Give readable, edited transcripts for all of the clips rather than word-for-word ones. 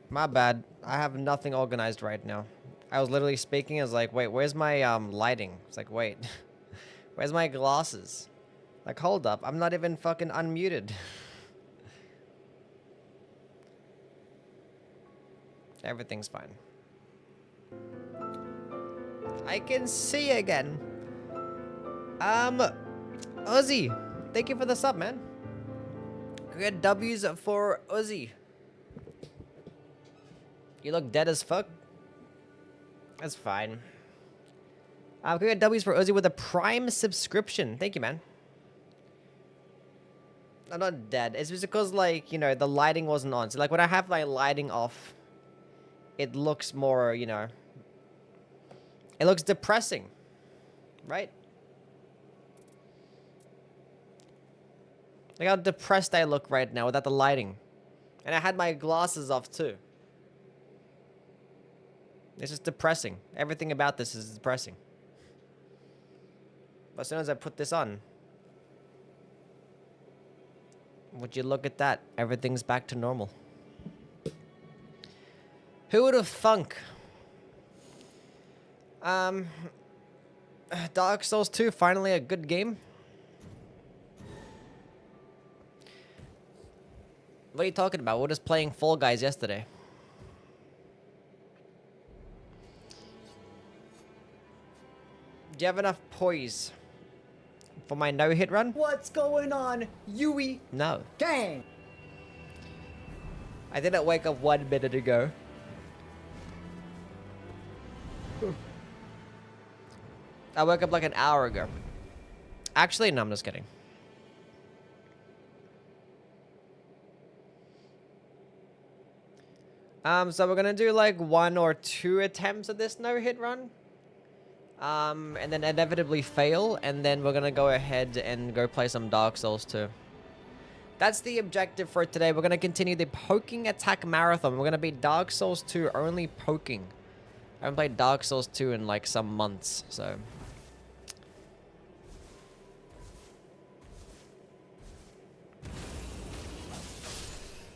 My bad. I have nothing organized right now. I was literally speaking. I was like, wait, where's my lighting? It's like, wait, where's my glasses? Like, hold up. I'm not even fucking unmuted. Everything's fine. I can see again. Uzi, thank you for the sub, man. Good W's for Uzi. You look dead as fuck. That's fine. Good W's for Uzi with a Prime subscription. Thank you, man. I'm not dead. It's just because, like, you know, the lighting wasn't on. So, like, when I have my lighting off, it looks more, you know, it looks depressing, right? Like how depressed I look right now without the lighting. And I had my glasses off too. It's just depressing. Everything about this is depressing. But as soon as I put this on, would you look at that? Everything's back to normal. Who would have thunk? Dark Souls 2, finally a good game. What are you talking about? We were just playing Fall Guys yesterday. Do you have enough poise for my no-hit run? What's going on, Yui? No. Gang! I didn't wake up 1 minute ago. I woke up like an hour ago. Actually, no, I'm just kidding. So we're gonna do like 1 or 2 attempts at this no-hit run. And then inevitably fail, and then we're gonna go ahead and go play some Dark Souls 2. That's the objective for today. We're gonna continue the poking attack marathon. We're gonna be Dark Souls 2 only poking. I haven't played Dark Souls 2 in like some months, so.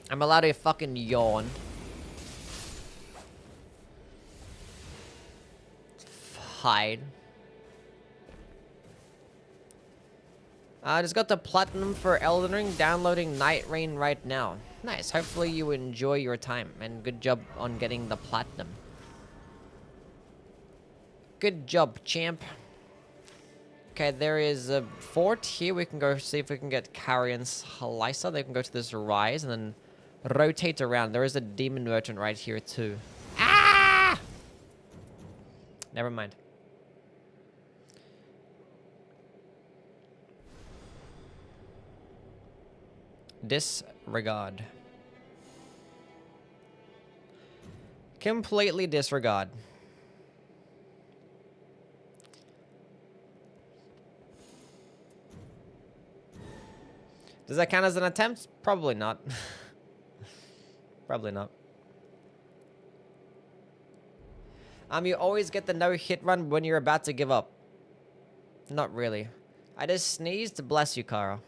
I'm allowed to fucking yawn. Fine. I just got the platinum for Elden Ring, downloading Nightreign right now. Nice. Hopefully you enjoy your time, and good job on getting the platinum. Good job, champ. Okay, there is a fort here. We can go see if we can get Carrion's Halisa. They can go to this rise and then rotate around. There is a demon merchant right here too. Ah! Never mind. Disregard. Completely disregard. Does that count as an attempt? Probably not. Probably not. You always get the no-hit run when you're about to give up. Not really. I just sneezed. Bless you, Kara.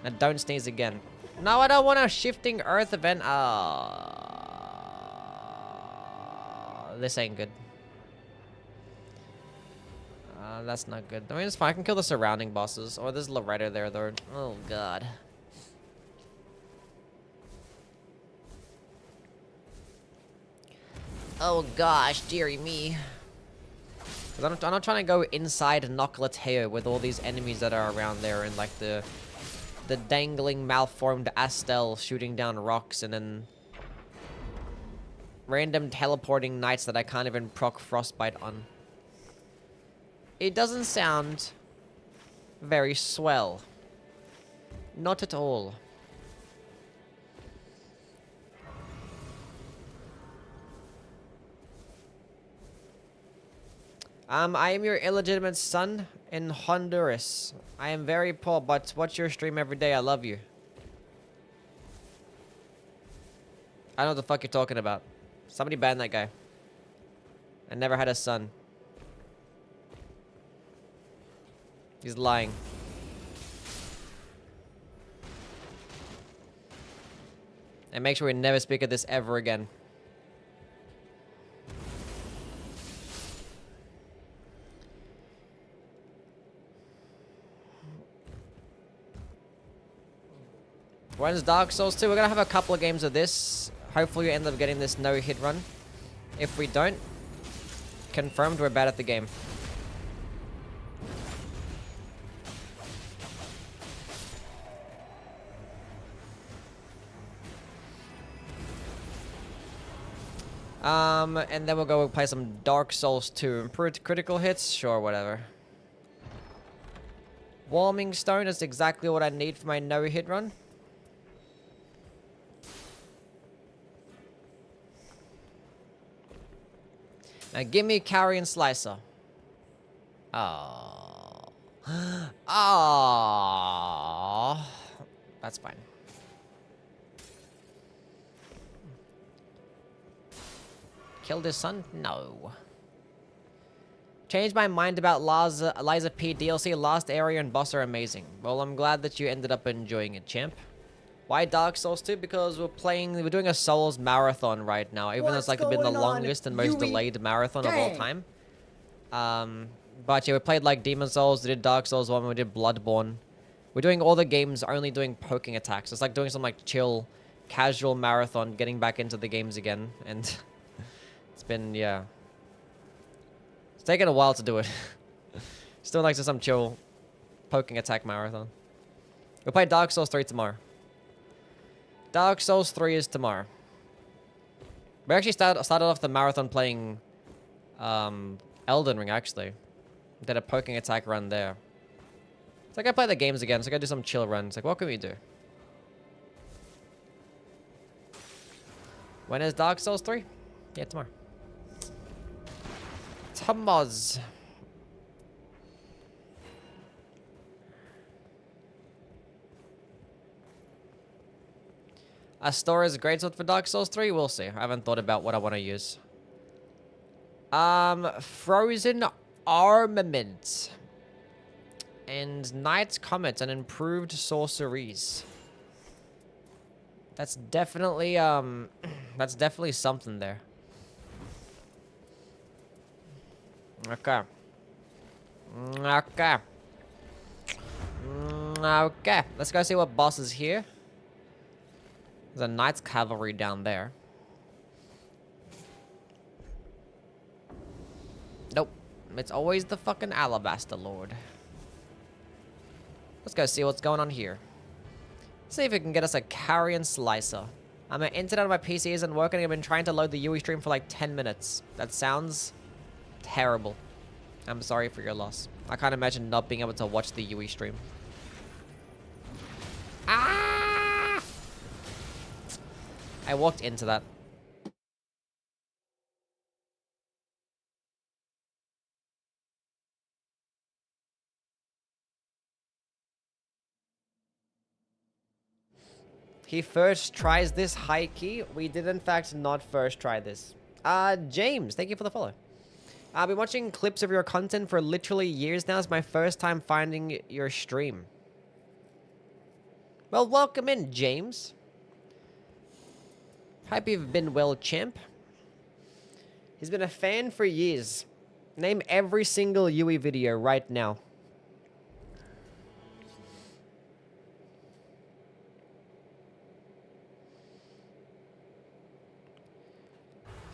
Now don't sneeze again. No, I don't want a shifting earth event. This ain't good. That's not good. I mean, it's fine. I can kill the surrounding bosses. Oh, there's Loretta there, though. Oh, God. Oh, gosh. Dearie me. Because I'm not trying to go inside Noclateo with all these enemies that are around there and, like, the dangling, malformed Astel shooting down rocks and then random teleporting knights that I can't even proc Frostbite on. It doesn't sound very swell. Not at all. I am your illegitimate son in Honduras. I am very poor, but watch your stream every day. I love you. I don't know what the fuck you're talking about. Somebody ban that guy. I never had a son. He's lying. And make sure we never speak of this ever again. When's Dark Souls 2? We're gonna have a couple of games of this. Hopefully we end up getting this no-hit run. If we don't, confirmed we're bad at the game. And then we'll go play some Dark Souls 2. Improved critical hits? Sure, whatever. Warming Stone is exactly what I need for my no-hit run. Now give me Carrion Slicer. Oh. Oh. That's fine. Killed his son? No. Changed my mind about Liza P DLC. Last area and boss are amazing. Well, I'm glad that you ended up enjoying it, champ. Why Dark Souls 2? Because we're doing a Souls marathon right now, even though it's like been the longest and most delayed marathon of all time. But yeah, we played like Demon Souls, we did Dark Souls 1, we did Bloodborne. We're doing all the games only doing poking attacks. It's like doing some like chill, casual marathon, getting back into the games again, and it's been, yeah. It's taken a while to do it. Still like some chill poking attack marathon. We'll play Dark Souls 3 tomorrow. Dark Souls 3 is tomorrow. We actually started off the marathon playing Elden Ring, actually. Did a poking attack run there. It's like I play the games again, so I gotta do some chill runs. Like, what can we do? When is Dark Souls 3? Yeah, tomorrow. Tomaz. Astora's greatsword for Dark Souls 3? We'll see. I haven't thought about what I want to use. Frozen Armament. And Knight's Comet and improved sorceries. That's definitely, something there. Okay. Okay. Okay. Let's go see what boss is here. There's a Knight's Cavalry down there. Nope. It's always the fucking Alabaster Lord. Let's go see what's going on here. See if we can get us a Carrion Slicer. My internet on my PC isn't working. I've been trying to load the UE stream for like 10 minutes. That sounds terrible. I'm sorry for your loss. I can't imagine not being able to watch the UE stream. Ah! I walked into that. He first tries this high key. We did in fact not first try this. James, thank you for the follow. I've been watching clips of your content for literally years now. It's my first time finding your stream. Well, welcome in, James. Hope you've been well, champ. He's been a fan for years. Name every single UE video right now.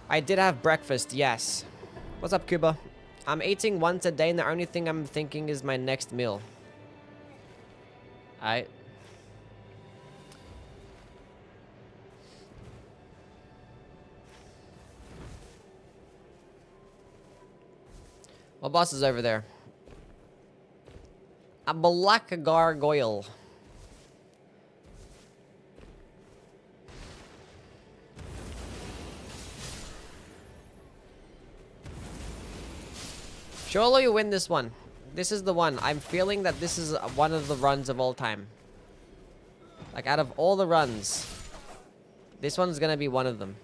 I did have breakfast, yes. What's up, Cuba? I'm eating once a day and the only thing I'm thinking is my next meal. Alright. What boss is over there? A black gargoyle. Surely you win this one. This is the one. I'm feeling that this is one of the runs of all time. Like, out of all the runs, this one's gonna be one of them.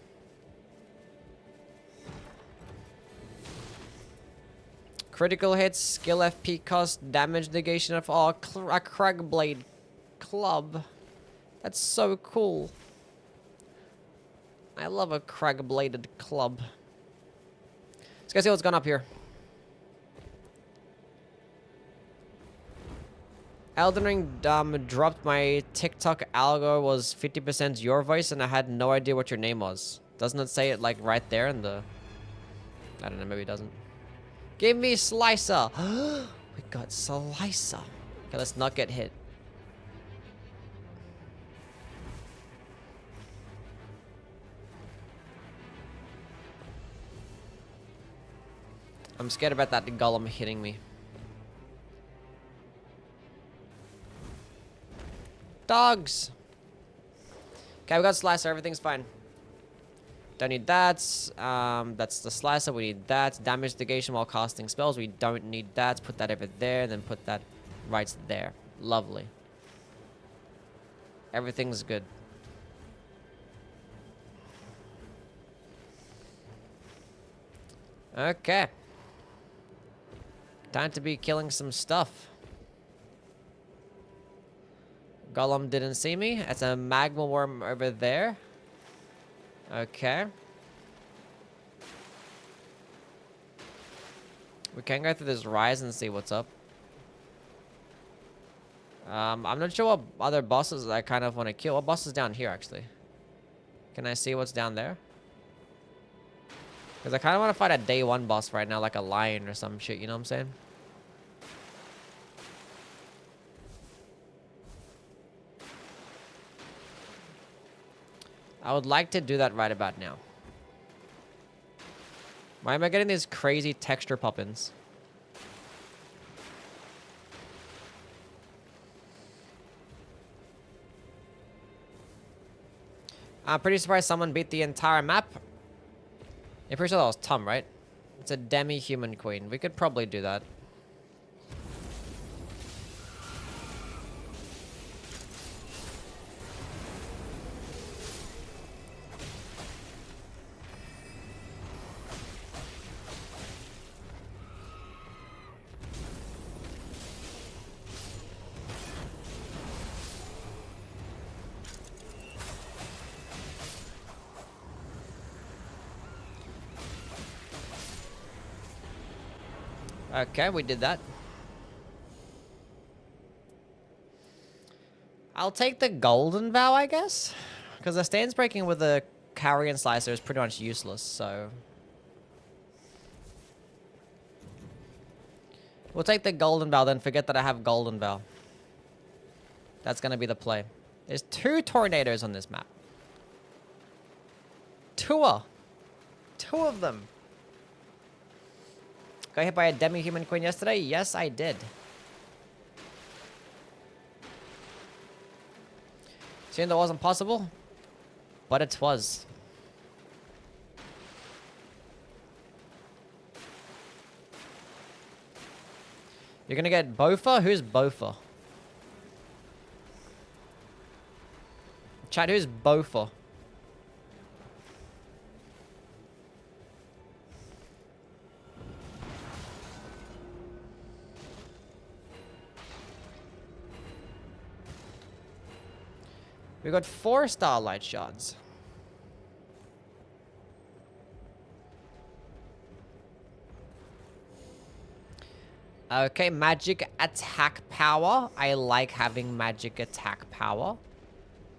Critical hits, skill FP cost, damage negation of all, a Cragblade club. That's so cool. I love a crag-bladed club. Let's go see what's gone up here. Elden Ring dropped my TikTok algo was 50% your voice, and I had no idea what your name was. Doesn't it say it like right there in the... I don't know, maybe it doesn't. Give me Slicer! We got Slicer. Okay, let's not get hit. I'm scared about that golem hitting me. Dogs! Okay, we got Slicer. Everything's fine. Don't need that. That's the Slicer. We need that. Damage negation while casting spells. We don't need that. Put that over there, and then put that right there. Lovely. Everything's good. Okay. Time to be killing some stuff. Golem didn't see me. It's a magma worm over there. Okay. We can go through this rise and see what's up. I'm not sure what other bosses I kind of want to kill. What boss is down here, actually? Can I see what's down there? Because I kind of want to fight a day 1 boss right now, like a lion or some shit, you know what I'm saying? I would like to do that right about now. Why am I getting these crazy texture pop-ins? I'm pretty surprised someone beat the entire map. I'm pretty sure that was Tom, right? It's a demi-human queen. We could probably do that. Okay, we did that. I'll take the golden vow, I guess. Because the stance breaking with the carrion slicer is pretty much useless, so... We'll take the golden vow, then forget that I have golden vow. That's going to be the play. There's 2 tornadoes on this map. 2 of them. Got hit by a demi-human queen yesterday? Yes, I did. Seeing that wasn't possible, but it was. You're gonna get Bofa? Who's Bofa? Chat, who's Bofa? We got 4 starlight shards. Okay, magic attack power. I like having magic attack power.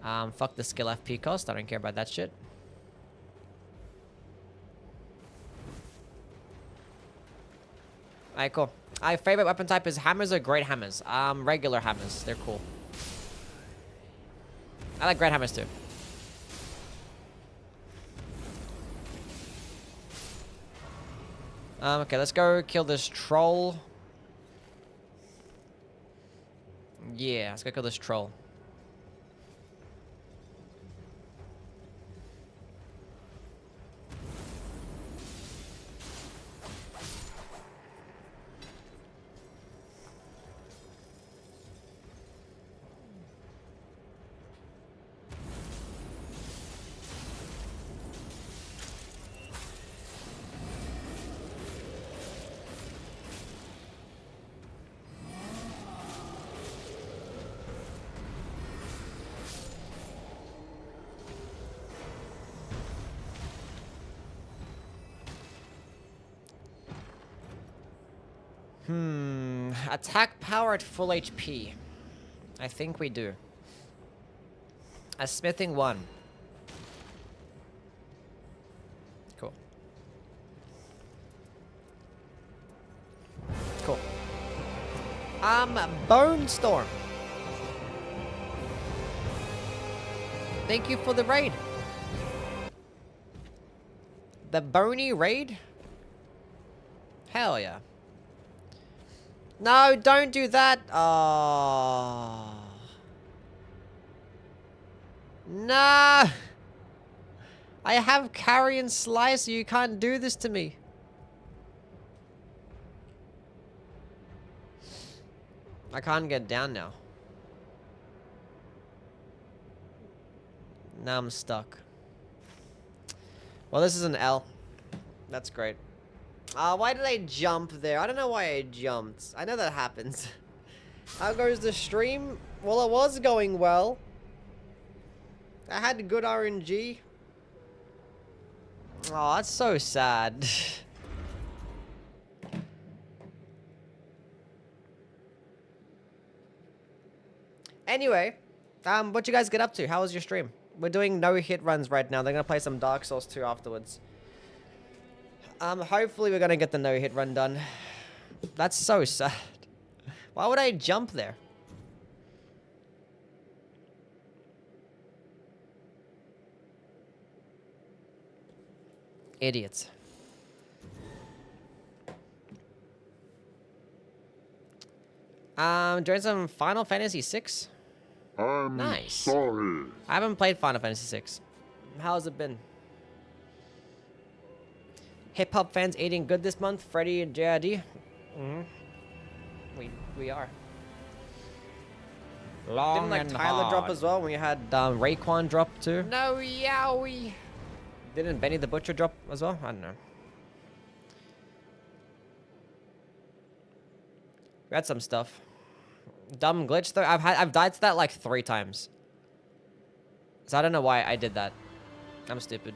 Fuck the skill FP cost. I don't care about that shit. Alright, cool. My favorite weapon type is hammers or great hammers. Regular hammers. They're cool. I like great hammers too. Okay, let's go kill this troll. Yeah, let's go kill this troll. Attack power at full HP. I think we do. A smithing 1. Cool. Cool. Bone Storm. Thank you for the raid. The Bony raid? Hell yeah. No, don't do that. Oh. No. I have carry and slice, so you can't do this to me. I can't get down now. Now I'm stuck. Well, this is an L. That's great. Why did I jump there? I don't know why I jumped. I know that happens. How goes the stream? Well, it was going well. I had good RNG. Oh, that's so sad. Anyway, what you guys get up to? How was your stream? We're doing no-hit runs right now. They're gonna play some Dark Souls 2 afterwards. Hopefully we're gonna get the no-hit run done. That's so sad. Why would I jump there? Idiots. Doing some Final Fantasy 6? I'm Nice. sorry. I haven't played Final Fantasy 6. How's it been? Hip-hop fans eating good this month? Freddy and JRD? We are. Long Didn't like and Tyler hard. drop as well when we had Raekwon drop too? No, yowie. Didn't Benny the Butcher drop as well? I don't know. We had some stuff. Dumb glitch though. I've died to that like 3 times. So I don't know why I did that. I'm stupid.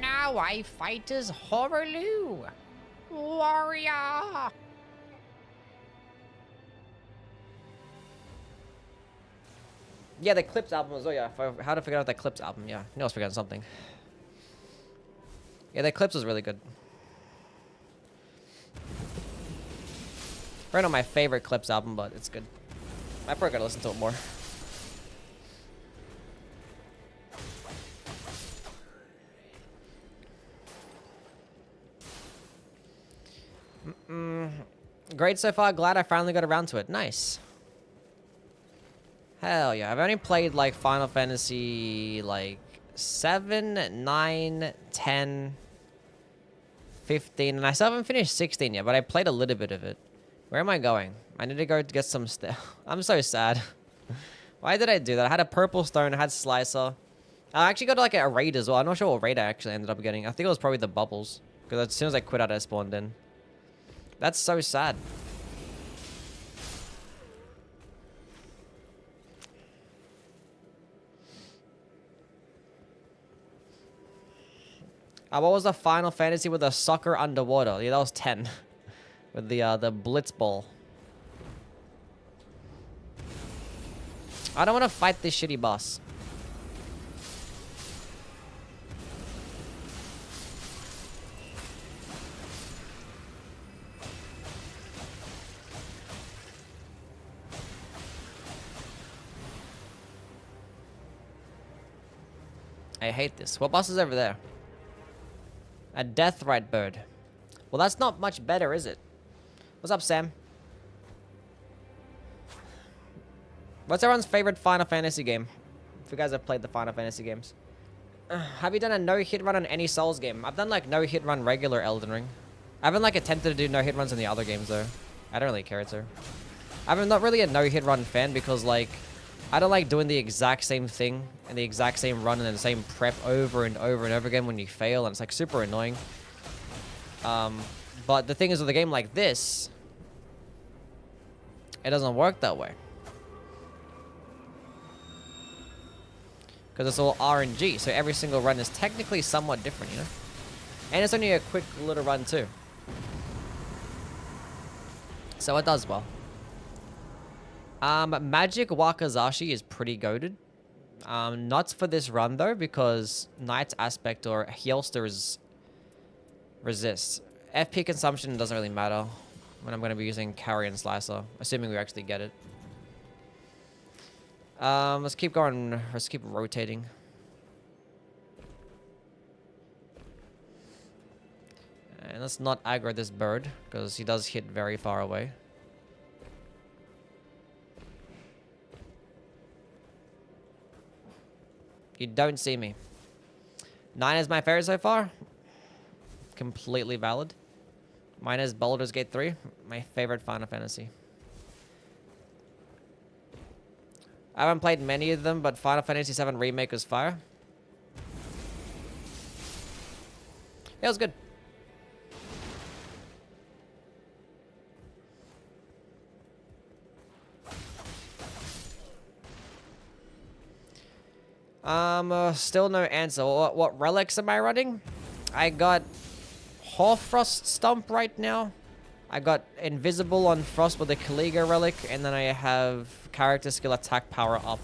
Now I fight as Horaloo. Warrior. Yeah, the Clips album was. Oh yeah, how to figure out that Clips album? Yeah, I knew I was forgetting something. Yeah, that Clips was really good. Probably not my favorite Clips album, but it's good. I probably gotta listen to it more. Great so far. Glad I finally got around to it. Nice. Hell yeah. I've only played like Final Fantasy like 7, 9, 10, 15, and I still haven't finished 16 yet, but I played a little bit of it. Where am I going? I need to go to get some stuff. I'm so sad. Why did I do that? I had a purple stone, I had Slicer. I actually got like a raid as well. I'm not sure what raid I actually ended up getting. I think it was probably the bubbles. Because as soon as I quit out, I spawned in. That's so sad. What was the Final Fantasy with the sucker underwater? Yeah, that was 10. With the Blitz Ball. I don't want to fight this shitty boss. I hate this. What boss is over there? A Deathrite bird. Well, that's not much better, is it? What's up, Sam? What's everyone's favorite Final Fantasy game? If you guys have played the Final Fantasy games. Have you done a no-hit run on any Souls game? I've done like no-hit run regular Elden Ring. I haven't like attempted to do no-hit runs in the other games though. I don't really care to. I'm not really a no-hit run fan because like I don't like doing the exact same thing and the exact same run and then the same prep over and over and over again when you fail, and it's like super annoying. But the thing is with a game like this, it doesn't work that way. Because it's all RNG, so every single run is technically somewhat different, you know? And it's only a quick little run too. So it does well. Magic Wakazashi is pretty goated. Not for this run though, because Knight's Aspect or Heelster's resist. FP consumption doesn't really matter when I'm going to be using Carrion Slicer, assuming we actually get it. Let's keep going. Let's keep rotating. And let's not aggro this bird, because he does hit very far away. You don't see me. 9 is my favorite so far. Completely valid. Mine is Baldur's Gate 3, my favorite Final Fantasy. I haven't played many of them, but Final Fantasy 7 Remake was fire. It was good. Still no answer. What relics am I running? I got Hoarfrost Stomp right now. I got Invisible on Frost with the Kaliga relic, and then I have character skill attack power up.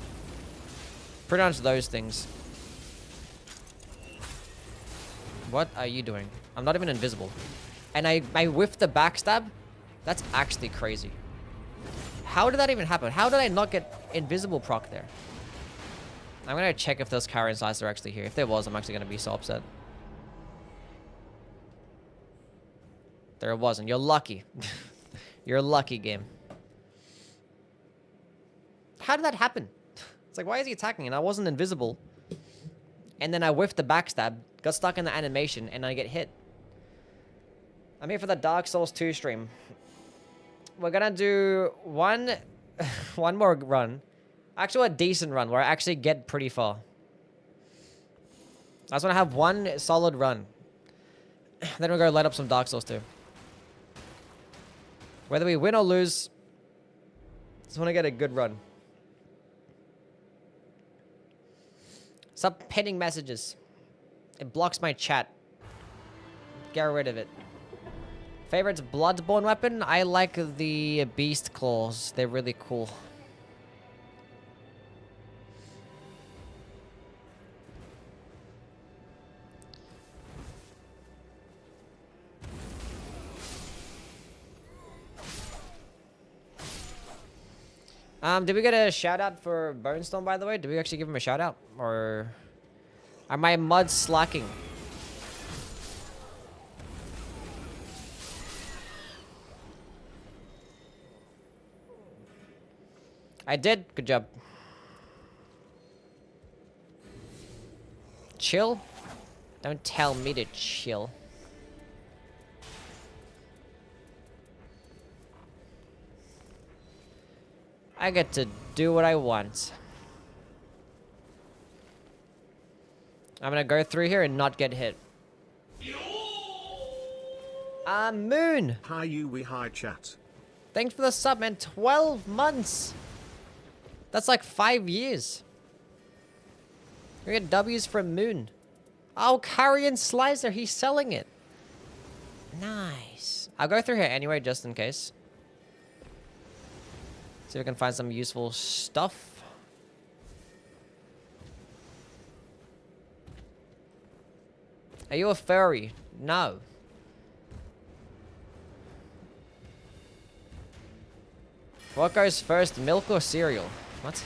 Pretty much those things. What are you doing? I'm not even invisible. And I whiffed the backstab? That's actually crazy. How did that even happen? How did I not get invisible proc there? I'm gonna check if those Carrion Slicer are actually here. If there was, I'm actually gonna be so upset. There wasn't. You're lucky. You're a lucky, game. How did that happen? It's like, why is he attacking? And I wasn't invisible. And then I whiffed the backstab, got stuck in the animation, and I get hit. I'm here for the Dark Souls 2 stream. We're gonna do one more run. Actually, a decent run where I actually get pretty far. I just want to have one solid run. Then we'll go light up some Dark Souls 2. Whether we win or lose, just want to get a good run. Stop penning messages. It blocks my chat. Get rid of it. Favorite Bloodborne weapon? I like the Beast Claws. They're really cool. Did we get a shout out for Bonestone, by the way? Did we actually give him a shout out? Or are my muds slacking? I did. Good job. Chill? Don't tell me to chill. I get to do what I want. I'm gonna go through here and not get hit. Moon! Hi Yui, hi chat. Thanks for the sub, man. 12 months! That's like 5 years. We get W's from Moon. Oh, Carrion Slicer, he's selling it. Nice. I'll go through here anyway, just in case. See if we can find some useful stuff. Are you a furry? No. What goes first, milk or cereal? What?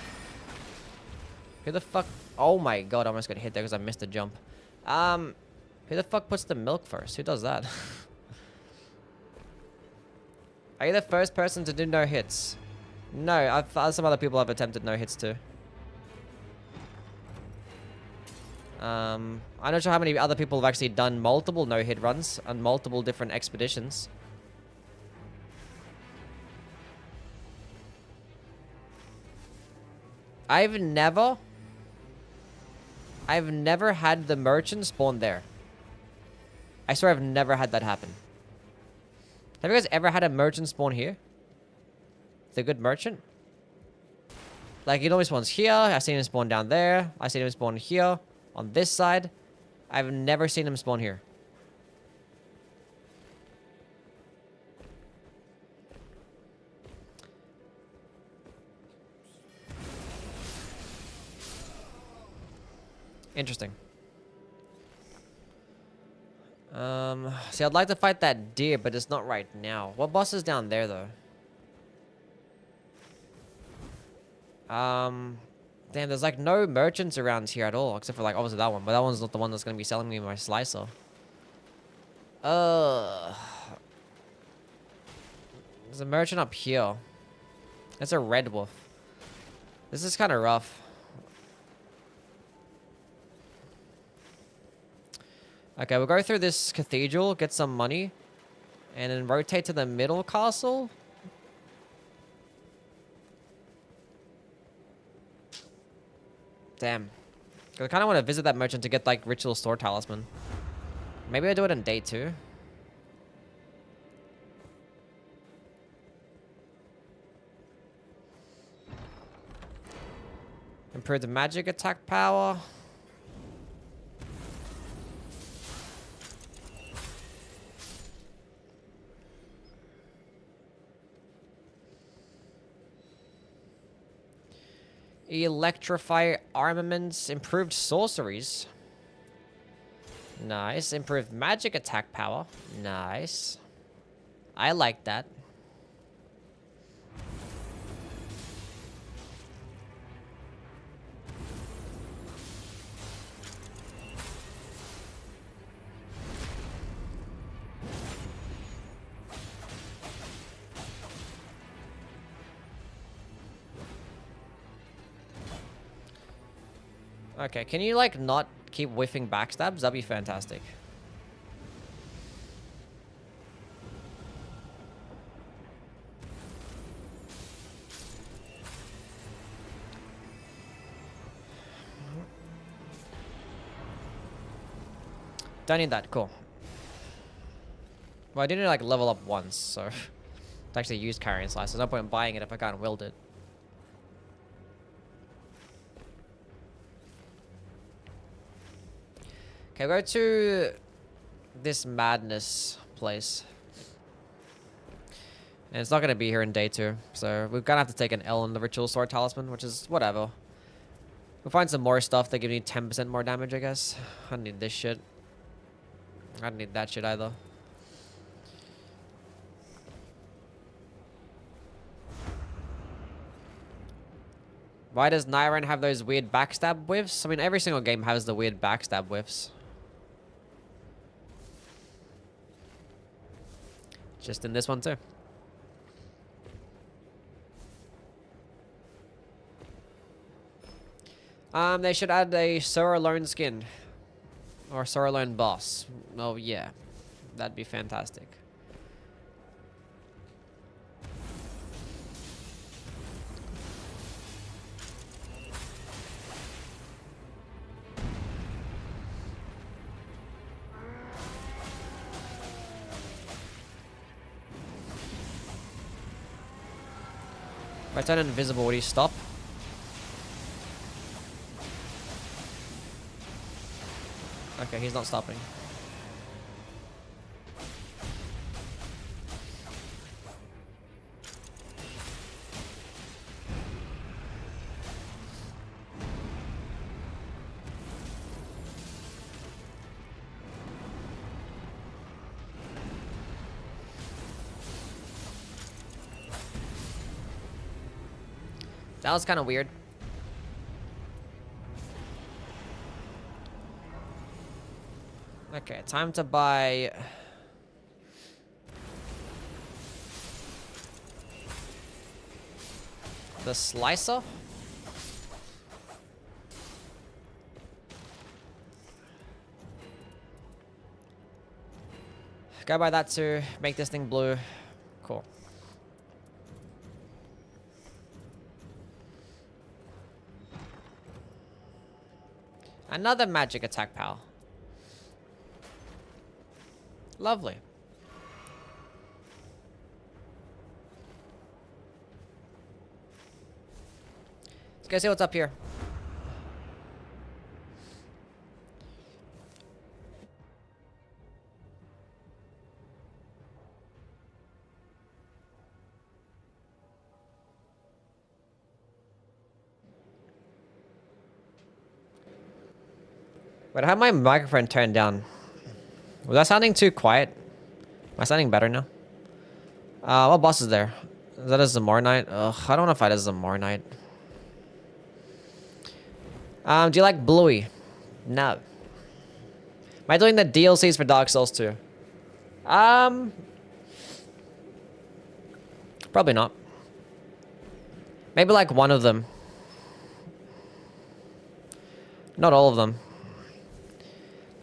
Who the fuck? Oh my god, I almost got hit there because I missed a jump. Who the fuck puts the milk first? Who does that? Are you the first person to do no hits? No, some other people have attempted no hits too. I'm not sure how many other people have actually done multiple no hit runs on multiple different expeditions. I've never had the merchant spawn there. I swear I've never had that happen. Have you guys ever had a merchant spawn here? The good merchant? Like, he normally spawns here. I've seen him spawn down there. I've seen him spawn here. On this side. I've never seen him spawn here. Interesting. See, I'd like to fight that deer, but it's not right now. What boss is down there, though? Damn, there's like no merchants around here at all, except for like obviously that one, but that one's not the one that's gonna be selling me my slicer. There's a merchant up here. That's a red wolf. This is kind of rough. Okay, we'll go through this cathedral, get some money, and then rotate to the middle castle. Damn. I kind of want to visit that merchant to get like ritual store talisman. Maybe I do it on day 2. Improve the magic attack power. Electrify armaments. Improved sorceries. Nice. Improved magic attack power. Nice. I like that. Okay, can you like not keep whiffing backstabs? That'd be fantastic. Don't need that, cool. Well, I didn't like level up once, so to actually use carrying slice. There's no point in buying it if I can't wield it. Okay, go to this madness place. And it's not going to be here in day 2. So we're going to have to take an L on the ritual sword talisman, which is whatever. We'll find some more stuff that give me 10% more damage, I guess. I don't need this shit. I don't need that shit either. Why does Nightreign have those weird backstab whiffs? I mean, every single game has the weird backstab whiffs. Just in this one too. They should add a Sora Lone skin. Or Sora Lone boss. Oh yeah. That'd be fantastic. If I turn invisible, would he stop? Okay, he's not stopping. That was kind of weird. Okay, time to buy... the slicer? Go buy that to make this thing blue. Cool. Another magic attack power. Lovely. Let's go see what's up here. Wait, I have my microphone turned down. Was I sounding too quiet? Am I sounding better now? What boss is there? Is that a Zamornite? Ugh, I don't know if that is a Zamornite. Do you like Bluey? No. Am I doing the DLCs for Dark Souls 2? Probably not. Maybe like one of them. Not all of them.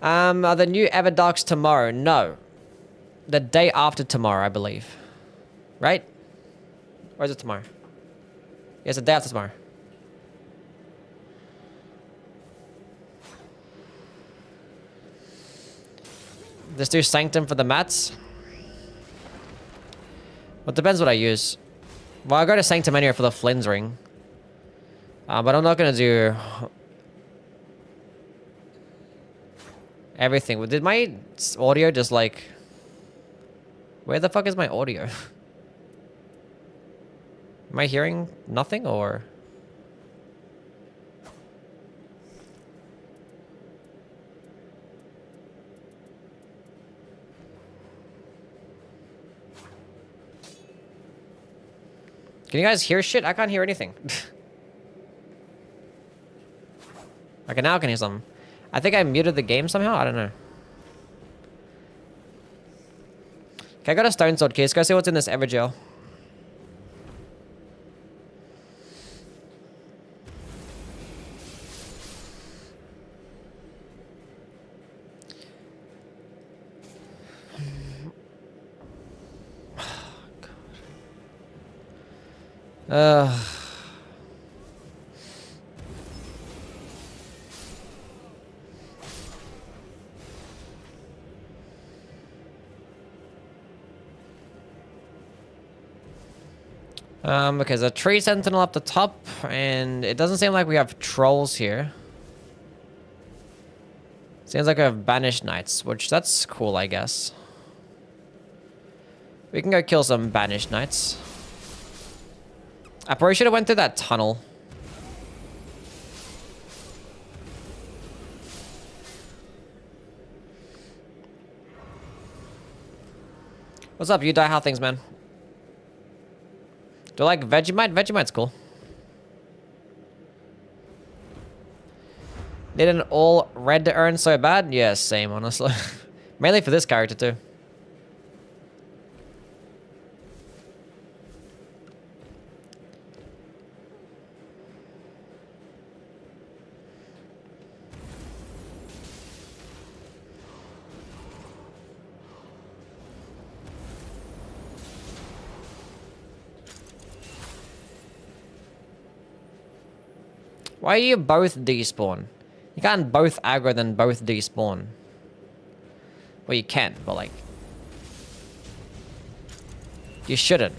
Are the new Everdarks tomorrow? No. The day after tomorrow, I believe. Right? Or is it tomorrow? Yes, the day after tomorrow. Let's do Sanctum for the mats. Well, it depends what I use. Well, I'll go to Sanctum anyway for the Flynn's ring. But I'm not going to do everything. Did my audio just like... Where the fuck is my audio? Am I hearing nothing or... Can you guys hear shit? I can't hear anything. Okay, now I can hear something. I think I muted the game somehow. I don't know. Okay, I got a stone sword case. Go see what's in this Evergel. Okay, there's a tree sentinel up the top, and it doesn't seem like we have trolls here. Seems like we have banished knights, which that's cool, I guess. We can go kill some banished knights. I probably should have went through that tunnel. What's up, you die? How things, man? Do you like Vegemite? Vegemite's cool. Need an all red to earn so bad? Yeah, same, honestly. Mainly for this character, too. Why are you both despawn? You can't both aggro then both despawn. Well, you can, but like... You shouldn't.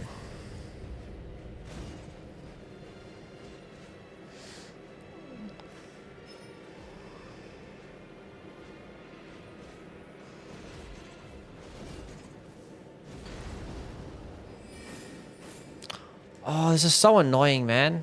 Oh, this is so annoying, man.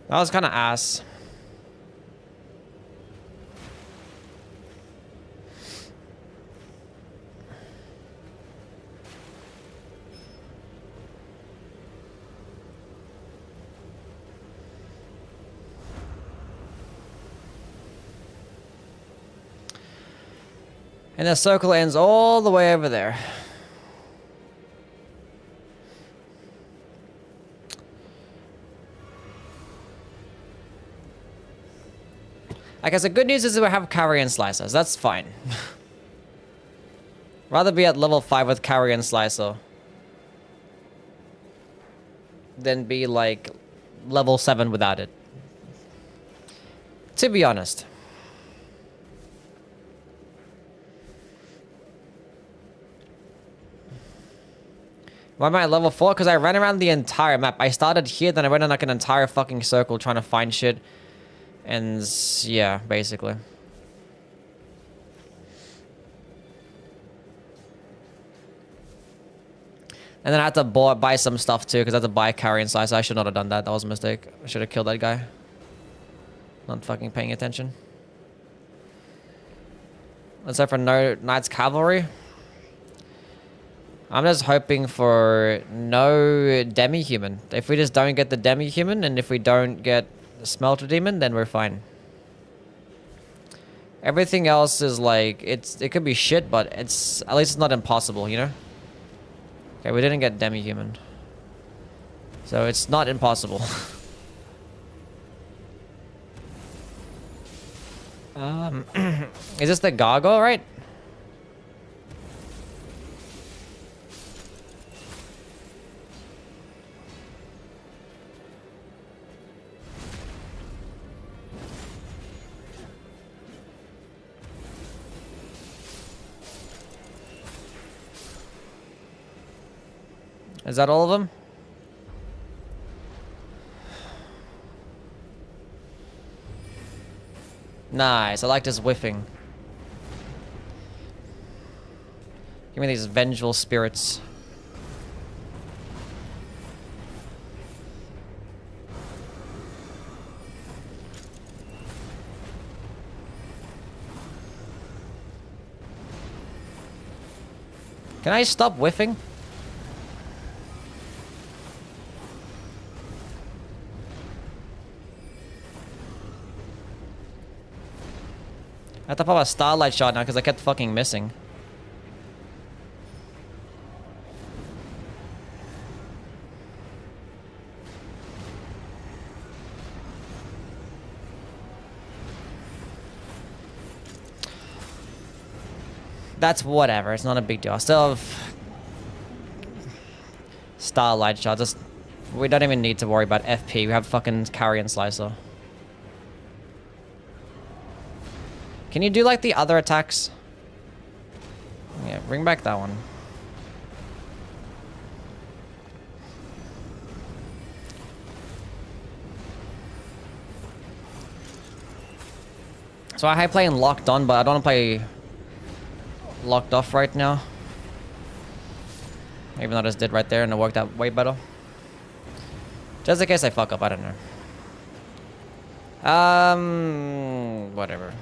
That was kind of ass. And the circle ends all the way over there. I guess the good news is that we have carrion slicers. That's fine. Rather be at level 5 with carrion slicer than be like level 7 without it. To be honest. Why am I at level 4? Because I ran around the entire map. I started here, then I went in like an entire fucking circle trying to find shit. And yeah, basically. And then I had to buy some stuff too, because I had to buy a carrion slice. I should not have done that. That was a mistake. I should have killed that guy. Not fucking paying attention. Let's go for no Knights Cavalry. I'm just hoping for no demi-human. If we just don't get the demi-human, and if we don't get the Smelter Demon, then we're fine. Everything else is like, it could be shit, but it's, at least it's not impossible, you know? Okay, we didn't get demi-human. So it's not impossible. Is this the gargoyle, right? Is that all of them? Nice, I like this whiffing. Give me these vengeful spirits. Can I stop whiffing? I have to pop a starlight shot now because I kept fucking missing. That's whatever. It's not a big deal. I still have starlight shot. Just, we don't even need to worry about FP. We have fucking carrion slicer. Can you do like the other attacks? Yeah, bring back that one. So I hate playing locked on, but I don't want to play locked off right now. Even though I just did right there and it worked out way better. Just in case I fuck up, I don't know. Whatever.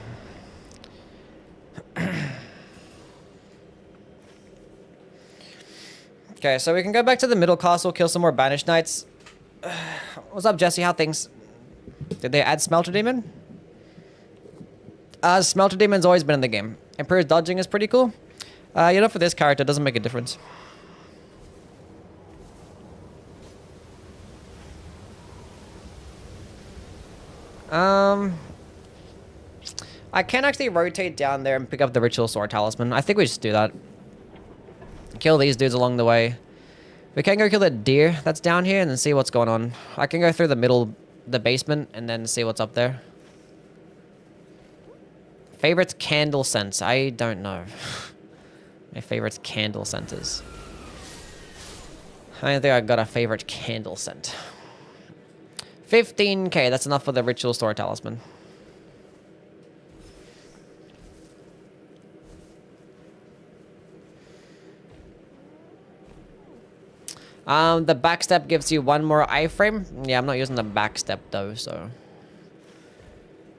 Okay, so we can go back to the middle castle, kill some more banished knights. What's up, Jesse? How things? Did they add Smelter Demon? Smelter Demon's always been in the game. Emperor's dodging is pretty cool. You know, for this character, it doesn't make a difference. I can actually rotate down there and pick up the Ritual Sword Talisman. I think we just do that. Kill these dudes along the way. We can go kill the deer that's down here and then see what's going on. I can go through the middle, the basement, and then see what's up there. Favorite candle scents? I don't know. My favorite candle scents. I don't think I got a favorite candle scent. 15k, that's enough for the Ritual Sword Talisman. The backstep gives you one more iframe. Yeah, I'm not using the backstep though, so.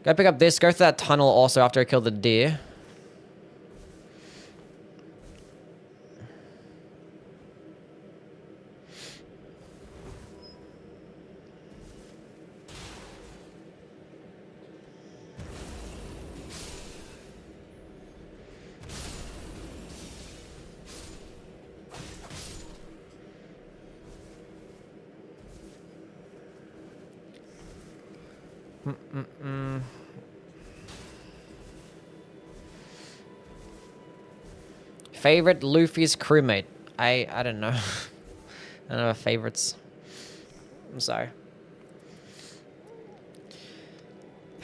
Go pick up this, go through that tunnel also after I kill the deer. Favorite Luffy's crewmate? I don't know. I don't have favorites. I'm sorry.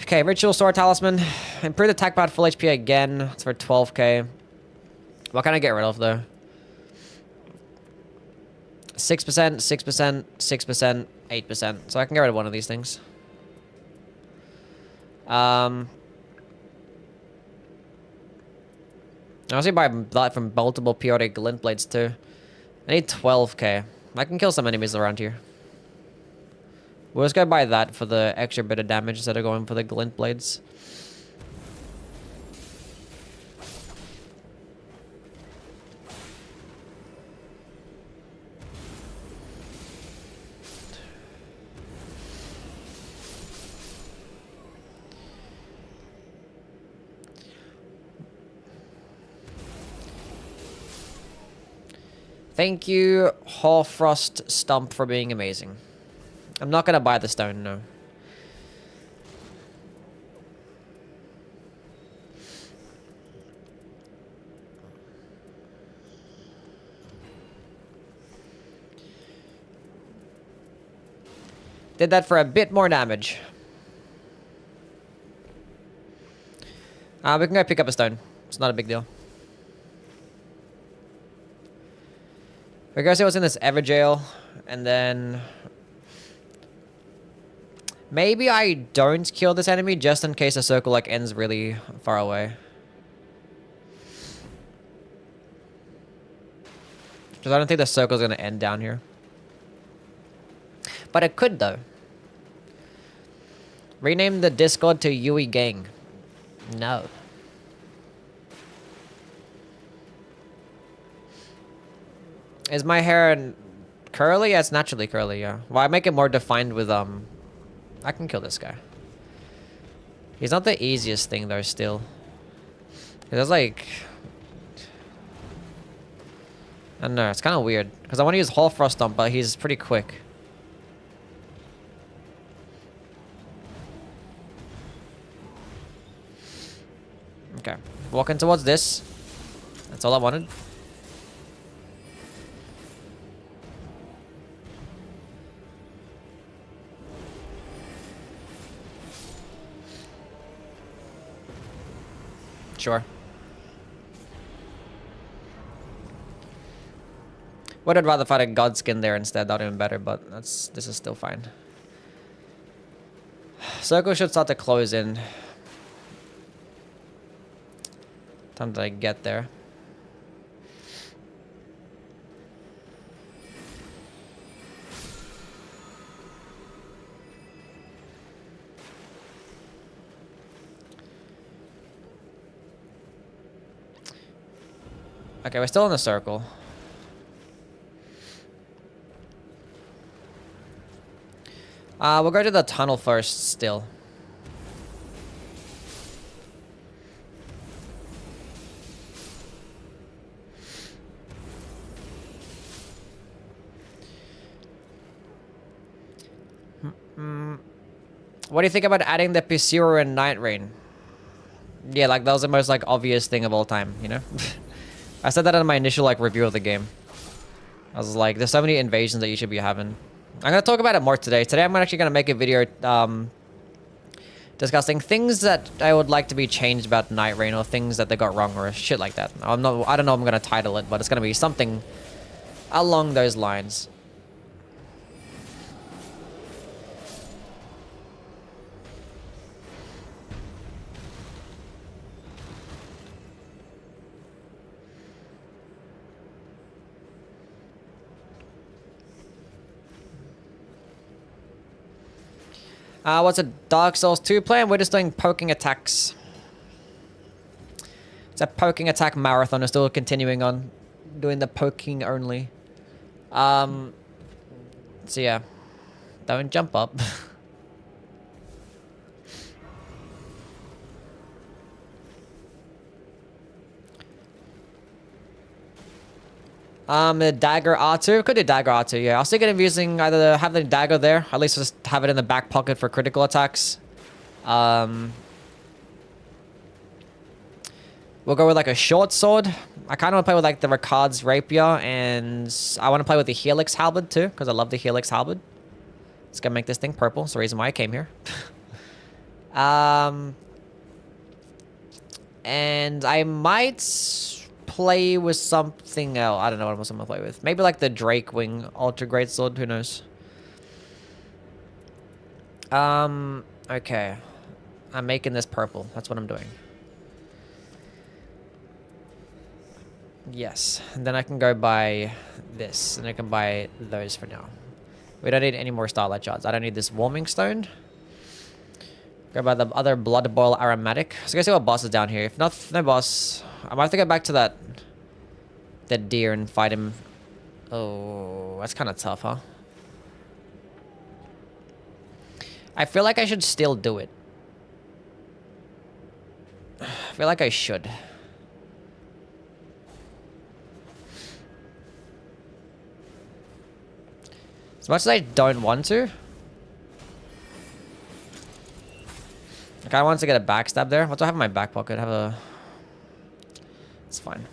Okay, Ritual Sword Talisman. Improved attack power full HP again. It's for 12k. What can I get rid of though? 6%, 6%, 6%, 8%. So I can get rid of one of these things. I also buy that from multiple periodic glint blades too. I need 12k. I can kill some enemies around here. We'll just go buy that for the extra bit of damage instead of going for the glint blades. Thank you, Hoarfrost Stump, for being amazing. I'm not gonna buy the stone, no. Did that for a bit more damage. We can go pick up a stone. It's not a big deal. We're gonna see what's in this Everjail, and then maybe I don't kill this enemy just in case the circle like ends really far away. Because I don't think the circle's gonna end down here. But it could though. Rename the Discord to Yui Gang. No. Is my hair curly? Yeah, it's naturally curly, yeah. Well, I make it more defined with, I can kill this guy. He's not the easiest thing, though, still. There's, like... I don't know, it's kind of weird. Because I want to use Hoarfrost Stomp, but he's pretty quick. Okay. Walking towards this. That's all I wanted. Sure. Would have rather fight a Godskin there instead, that would have been better, but this is still fine. Circle should start to close in. Time to get there. Okay, we're still in the circle. We'll go to the tunnel first still. What do you think about adding the Pisiro and Nightreign? Yeah, like that was the most like obvious thing of all time, you know? I said that in my initial like review of the game. I was like, there's so many invasions that you should be having. I'm gonna talk about it more today. Today I'm actually gonna make a video discussing things that I would like to be changed about Nightreign, or things that they got wrong, or shit like that. I don't know what I'm gonna title it, but it's gonna be something along those lines. What's a Dark Souls 2 plan? We're just doing poking attacks. It's a poking attack marathon. We're still continuing on doing the poking only. So yeah, don't jump up. The dagger R2. Could do dagger R2, yeah. I was thinking of using either have the dagger there, at least just have it in the back pocket for critical attacks. We'll go with like a short sword. I kind of want to play with like the Ricard's rapier, and I want to play with the Helix halberd too, because I love the Helix halberd. It's gonna make this thing purple. It's the reason why I came here. And I might play with something else. I don't know what else I'm gonna play with. Maybe like the Drake Wing Ultra Great Sword. Who knows? Okay. I'm making this purple. That's what I'm doing. Yes. And then I can go buy this. And I can buy those for now. We don't need any more Starlight Shards. I don't need this Warming Stone. Go by the other Blood Boil Aromatic. So go see what boss is down here. If not, no boss, I might have to go back to that deer and fight him. Oh, that's kind of tough, huh? I feel like I should still do it. I feel like I should. As much as I don't want to. I kind of want to get a backstab there. What do I have in my back pocket? I have a... It's fine.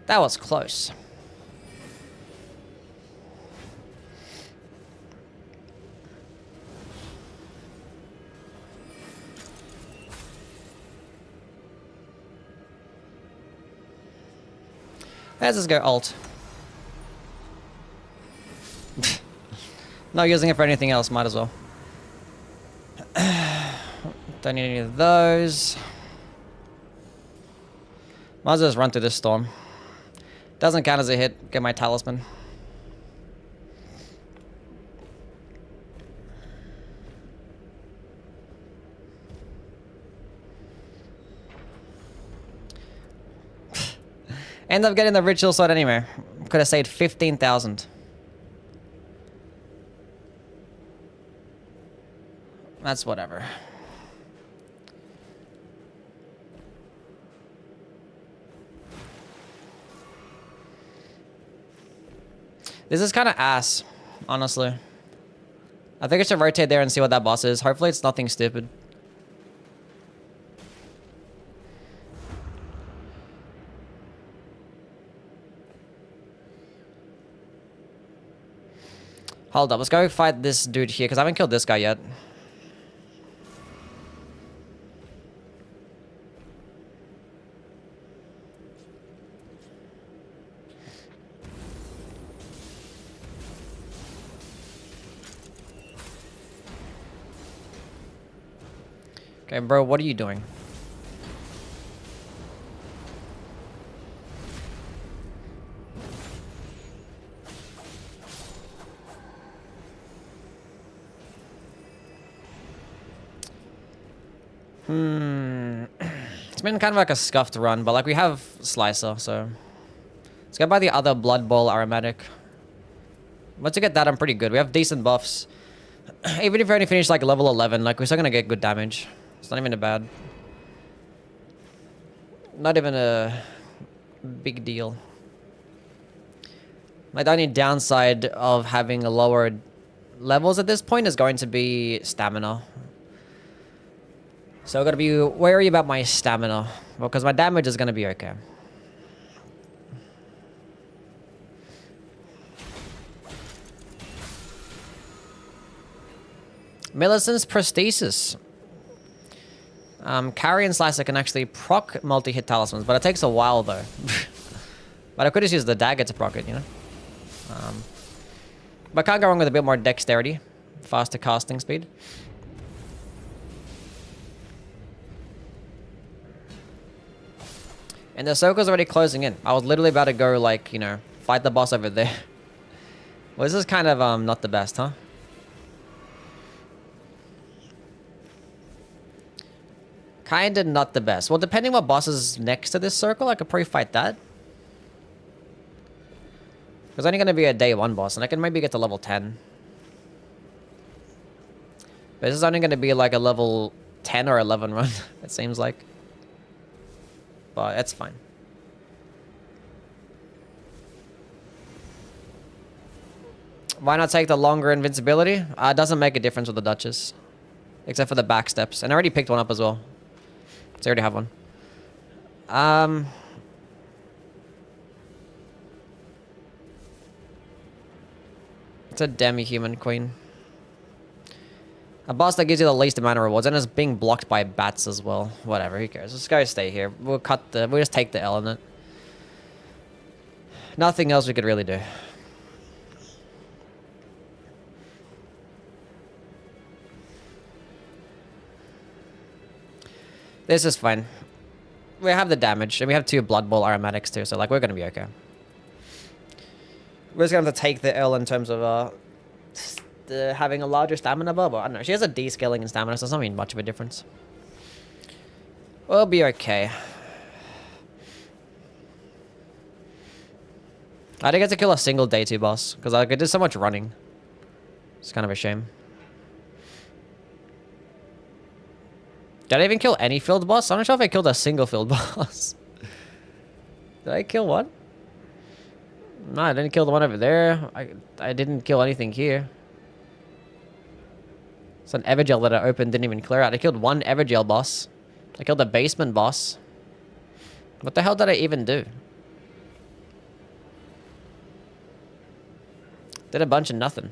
That was close. Let's just go alt. Not using it for anything else, might as well. Don't need any of those. Might as well just run through this storm. Doesn't count as a hit. Get my talisman. End up getting the ritual sword anyway. Could have saved 15,000. That's whatever. This is kind of ass, honestly. I think I should rotate there and see what that boss is. Hopefully it's nothing stupid. Hold up, let's go fight this dude here, because I haven't killed this guy yet. Okay, bro, what are you doing? It's been kind of like a scuffed run, but like we have Slicer, so... Let's go buy the other Blood Bowl Aromatic. Once you get that, I'm pretty good. We have decent buffs. Even if we only finish like level 11, like we're still gonna get good damage. It's not even a bad... Not even a big deal. Like the only downside of having a lower levels at this point is going to be stamina. So I've got to be wary about my stamina, because my damage is going to be okay. Millicent's Prosthesis. Carry and Slicer can actually proc multi-hit talismans, but it takes a while though. But I could just use the dagger to proc it, you know? But can't go wrong with a bit more dexterity. Faster casting speed. And the circle's already closing in. I was literally about to go, like, you know, fight the boss over there. Well, this is kind of, not the best, huh? Kinda not the best. Well, depending what boss is next to this circle, I could probably fight that. There's only going to be a day 1 boss, and I can maybe get to level 10. But this is only going to be like a level 10 or 11 run, it seems like. But it's fine. Why not take the longer invincibility? It doesn't make a difference with the Duchess. Except for the back steps. And I already picked one up as well. So I already have one. It's a demi-human queen. A boss that gives you the least amount of rewards and is being blocked by bats as well. Whatever, who cares? Let's go stay here. We'll just take the L in it. Nothing else we could really do. This is fine. We have the damage, and we have 2 Blood Bowl aromatics too, so like we're gonna be okay. We're just gonna have to take the L in terms of having a larger stamina bar, but I don't know. She has a descaling in stamina, so it's not even much of a difference. We'll be okay. I didn't get to kill a single day 2 boss, because like, I did so much running. It's kind of a shame. Did I even kill any field boss? I'm not sure if I killed a single field boss. Did I kill one? No, I didn't kill the one over there. I didn't kill anything here. It's an Evergel that I opened, didn't even clear out. I killed one Evergel boss. I killed a basement boss. What the hell did I even do? Did a bunch of nothing.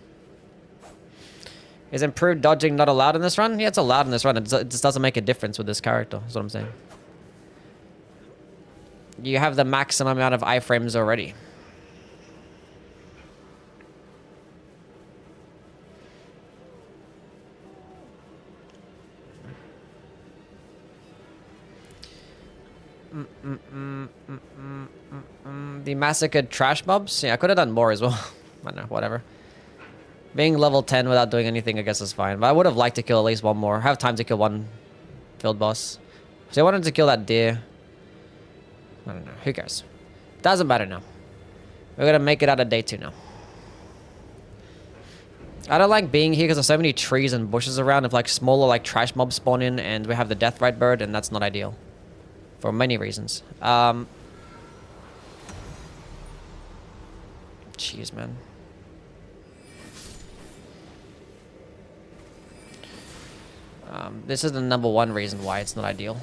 Is improved dodging not allowed in this run? Yeah, it's allowed in this run. It just doesn't make a difference with this character, is what I'm saying. You have the maximum amount of iframes already. The massacred trash mobs? Yeah, I could have done more as well. I don't know, whatever. Being level 10 without doing anything, I guess, is fine. But I would have liked to kill at least one more. I have time to kill one field boss. So I wanted to kill that deer. I don't know. Who cares? Doesn't matter now. We're going to make it out of day 2 now. I don't like being here because there's so many trees and bushes around. If like smaller like trash mobs spawn in and we have the Deathrite bird, and that's not ideal. For many reasons. Jeez, man. This is the #1 reason why it's not ideal.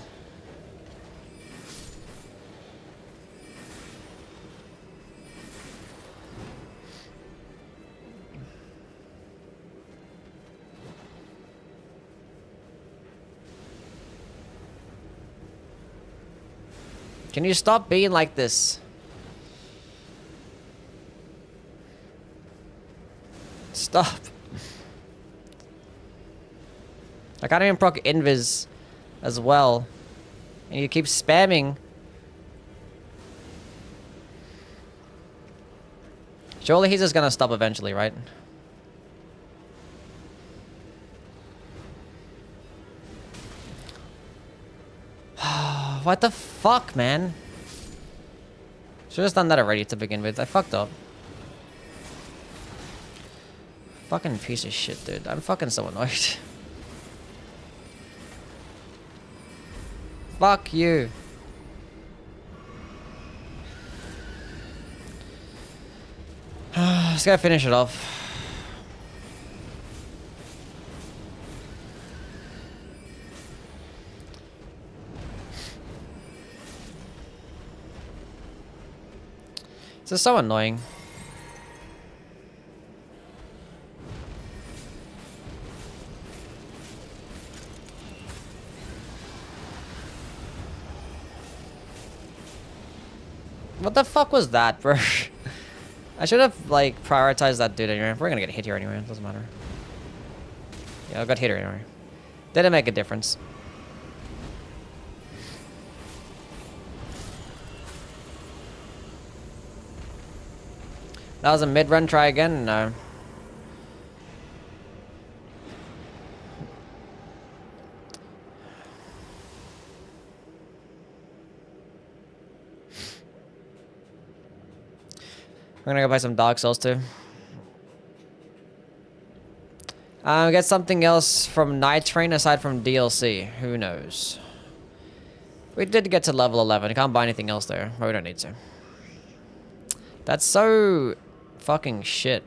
Can you stop being like this? Stop. I can't even proc invis as well. And you keep spamming. Surely he's just gonna stop eventually, right? What the fuck, man? Should've just done that already to begin with. I fucked up. Fucking piece of shit, dude. I'm fucking so annoyed. Fuck you. Let's go finish it off. This is so annoying. What the fuck was that, bro? I should have, like, prioritized that dude anyway. We're gonna get hit here anyway. It doesn't matter. Yeah, I got hit here anyway. Didn't make a difference. That was a mid-run. Try again? No. We're gonna go buy some Dark Souls too. Get something else from Nightreign aside from DLC. Who knows? We did get to level 11. I can't buy anything else there. Well, we don't need to. That's so fucking shit.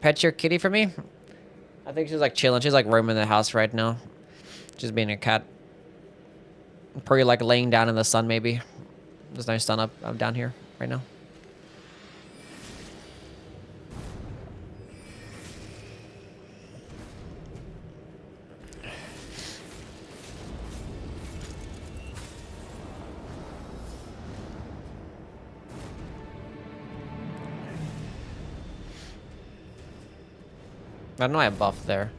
Pet your kitty for me? I think she's like chilling. She's like roaming the house right now. She's being a cat. Probably like laying down in the sun maybe. There's no sun up down here right now. I don't know I have buff there.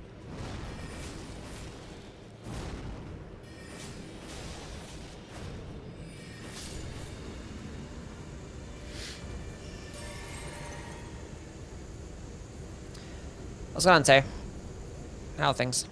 What's going on, Tay? How are things?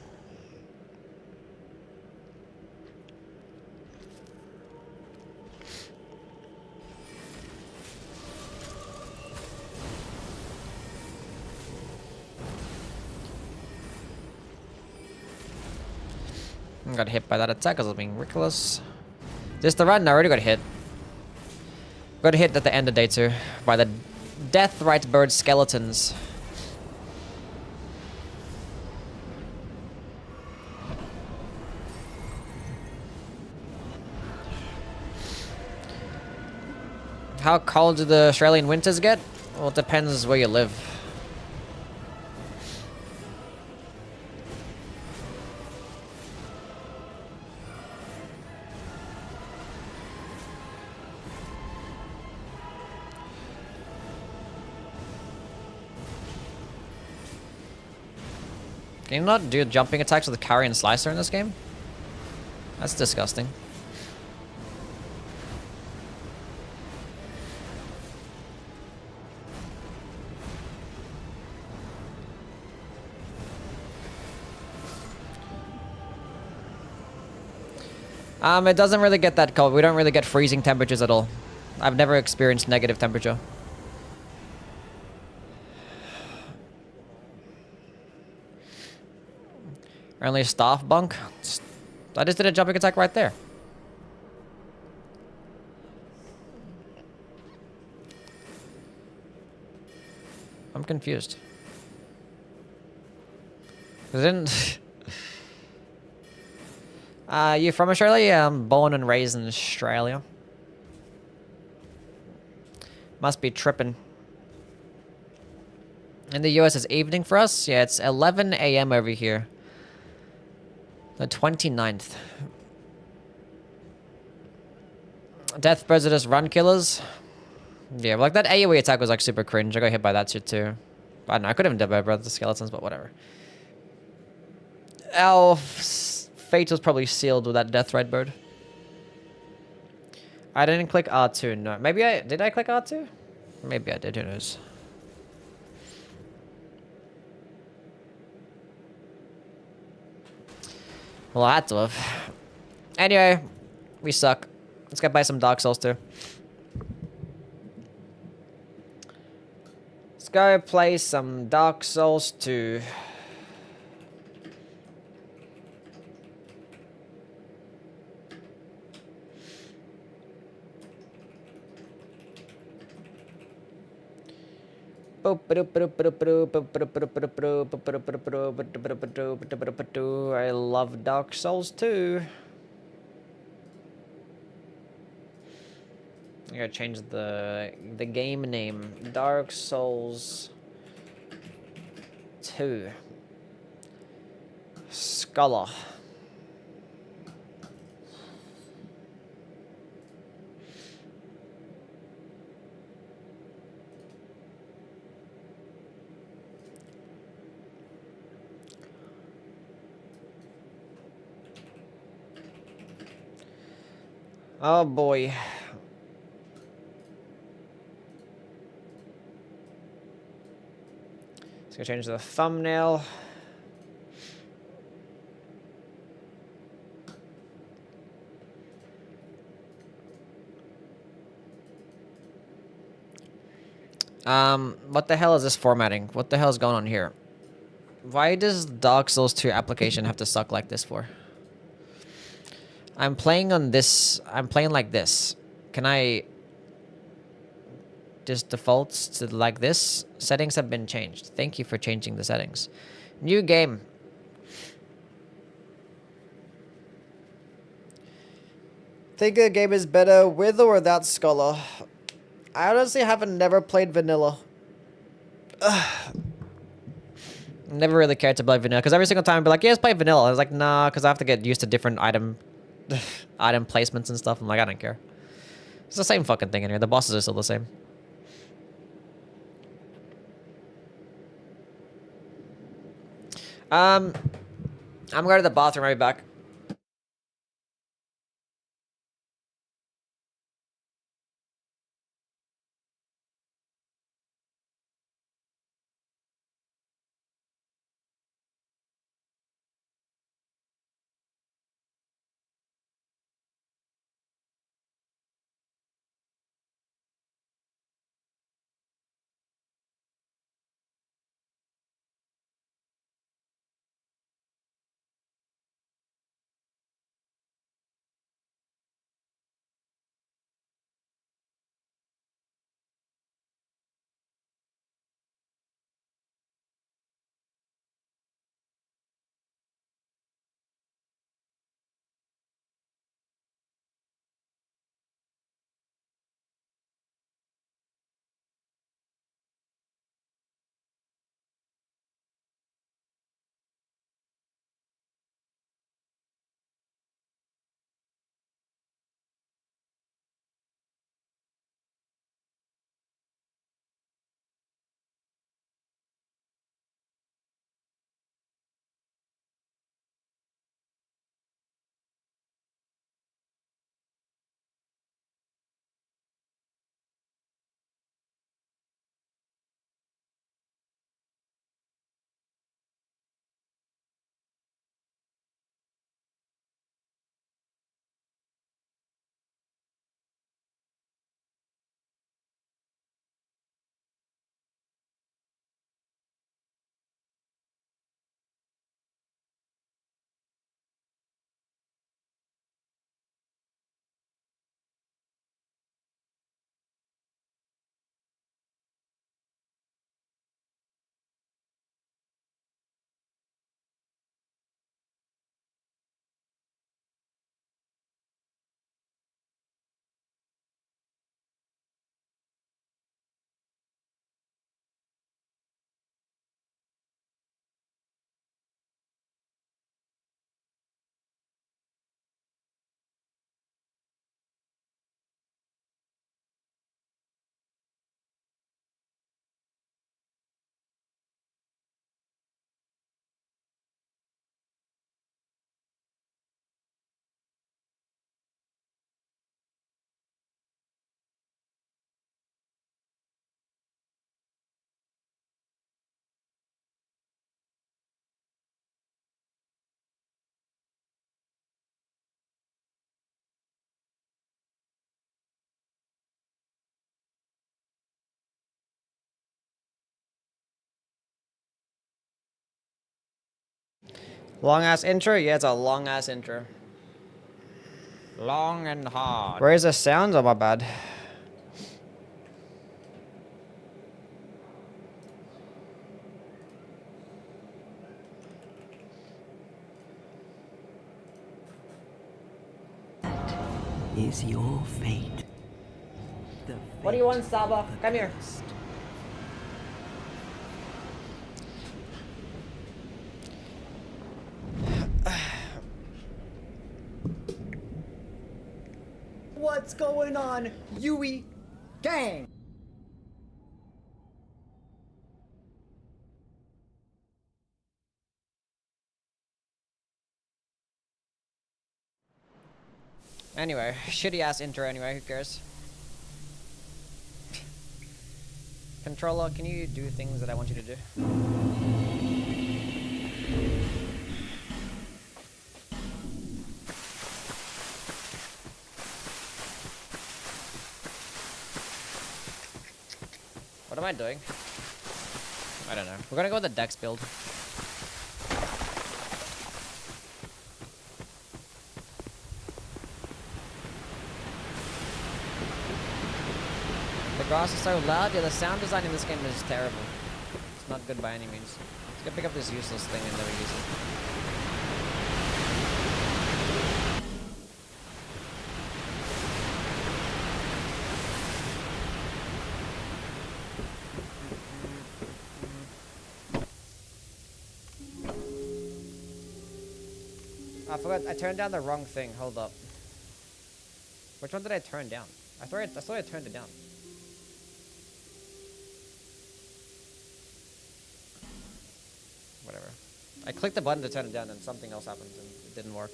I got hit by that attack because I was being reckless. This the run? I already got hit. Got hit at the end of day 2 by the Deathrite bird skeletons. How cold do the Australian winters get? Well, it depends where you live. Can you not do jumping attacks with the carry and slicer in this game? That's disgusting. It doesn't really get that cold. We don't really get freezing temperatures at all. I've never experienced negative temperature. Only staff bunk? I just did a jumping attack right there. I'm confused. Didn't... you from Australia? Yeah, I'm born and raised in Australia. Must be tripping. In the US, it's evening for us? Yeah, it's 11 a.m. over here. The 29th. Deathbirds are just run killers. Yeah, like that AoE attack was like super cringe. I got hit by that shit too. I don't know, I could have done better with the skeletons, but whatever. Our fate was probably sealed with that Deathrite bird. I didn't click R2, no. Maybe did I click R2? Maybe I did, who knows. Well, I had to have. Anyway, we suck. Let's go buy some Dark Souls 2. Let's go play some Dark Souls 2. I love Dark Souls 2. I gotta change the game name. Dark Souls 2. Scholar. Oh boy. Let's go change the thumbnail. What the hell is this formatting? What the hell is going on here? Why does Dark Souls 2 application have to suck like this for? I'm playing on this. I'm playing like this. Can I just defaults to like this? Settings have been changed. Thank you for changing the settings. New game. Think a game is better with or without Scholar? I honestly haven't never played vanilla. Never really cared to play vanilla because every single time I'd be like, yeah, let's play vanilla. I was like, nah, because I have to get used to different item placements and stuff. I'm like, I don't care. It's the same fucking thing in here. The bosses are still the same. I'm going to the bathroom. I'll be back. Long ass intro? Yeah, it's a long ass intro. Long and hard. Where is the sound? Oh, my bad. Is your fate. What do you want, Saba? Come here. What's going on, Yui? Gang! Anyway, shitty ass intro anyway, who cares? Controller, can you do things that I want you to do? What What am I doing? I don't know. We're gonna go with the Dex build. The grass is so loud. Yeah, the sound design in this game is terrible. It's not good by any means. Let's go pick up this useless thing and never use it. I forgot. I turned down the wrong thing. Hold up. Which one did I turn down? I thought I turned it down. Whatever. I clicked the button to turn it down and something else happened and it didn't work.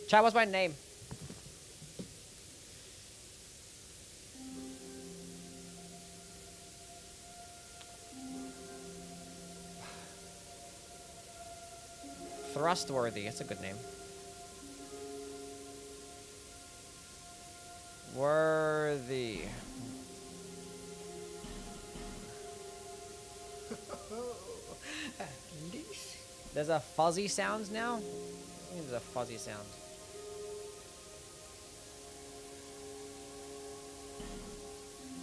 Chat, what's my name? Thrustworthy. It's a good name. Worthy. At least. There's a fuzzy sound now? I think there's a fuzzy sound.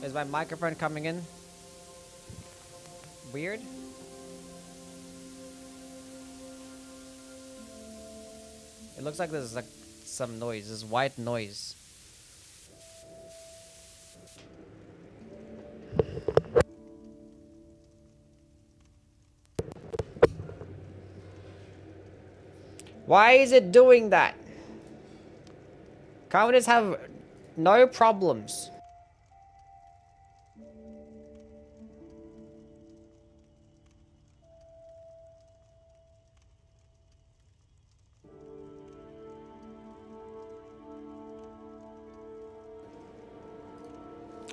Is my microphone coming in? Weird? It looks like there's like some noise. There's white noise. Why is it doing that? Can't we just have no problems?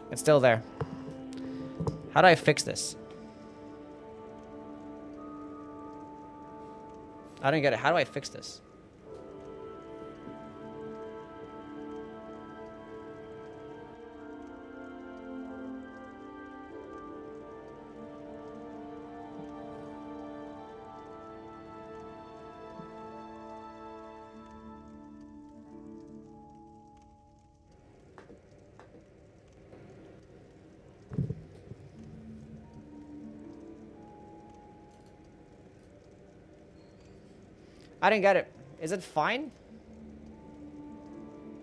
It's still there. How do I fix this? I don't get it. How do I fix this? I didn't get it. Is it fine?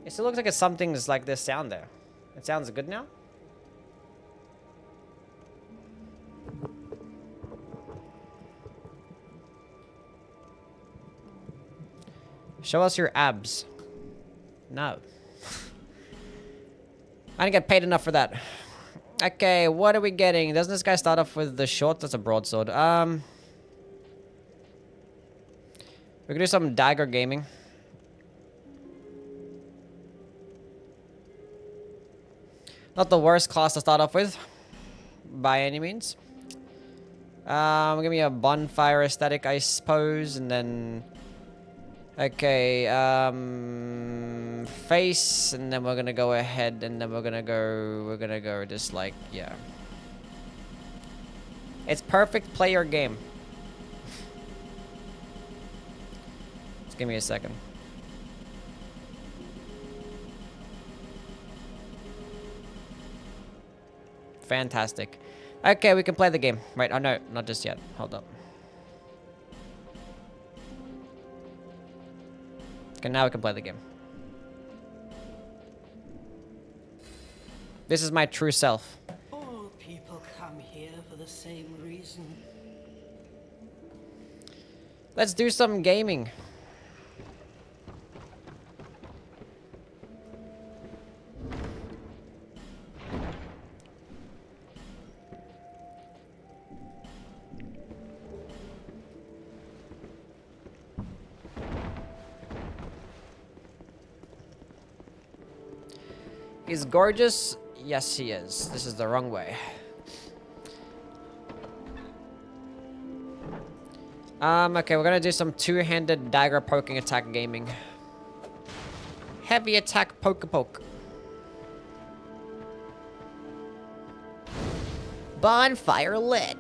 It still looks like it's something's like this sound there. It sounds good now? Show us your abs. No. I didn't get paid enough for that. Okay, what are we getting? Doesn't this guy start off with the short? That's a broadsword. We could do some dagger gaming. Not the worst class to start off with, by any means. Give me a bonfire aesthetic, I suppose, and then... Okay, face, and then we're gonna go ahead, and then we're gonna go just like, yeah. It's perfect player game. Just give me a second. Fantastic. Okay, we can play the game. Right, oh no, not just yet. Hold up. Okay, now we can play the game. This is my true self. All people come here for the same reason. Let's do some gaming. He's gorgeous. Yes, he is. This is the wrong way. Okay, we're gonna do some two-handed dagger poking attack gaming. Heavy attack poke. Bonfire lit.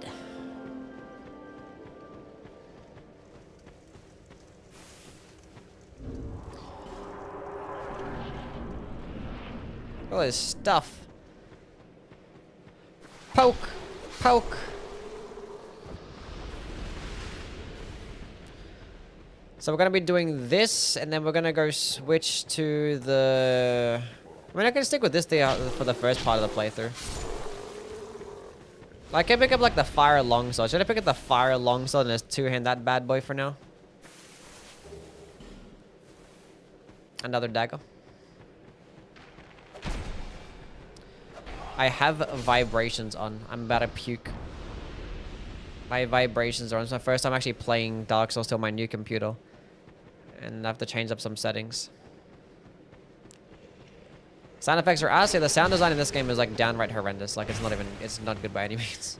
All this stuff. Poke. Poke. So we're going to be doing this, and then we're going to go switch to the... I mean, I can stick with this thing for the first part of the playthrough. I can pick up, like, the fire longsword. Should I pick up the fire longsword and just two-hand that bad boy for now? Another dagger. I have vibrations on. I'm about to puke. My vibrations are on. It's my first time actually playing Dark Souls on my new computer. And I have to change up some settings. Sound effects are ass. Yeah, the sound design in this game is like downright horrendous. Like it's not good by any means.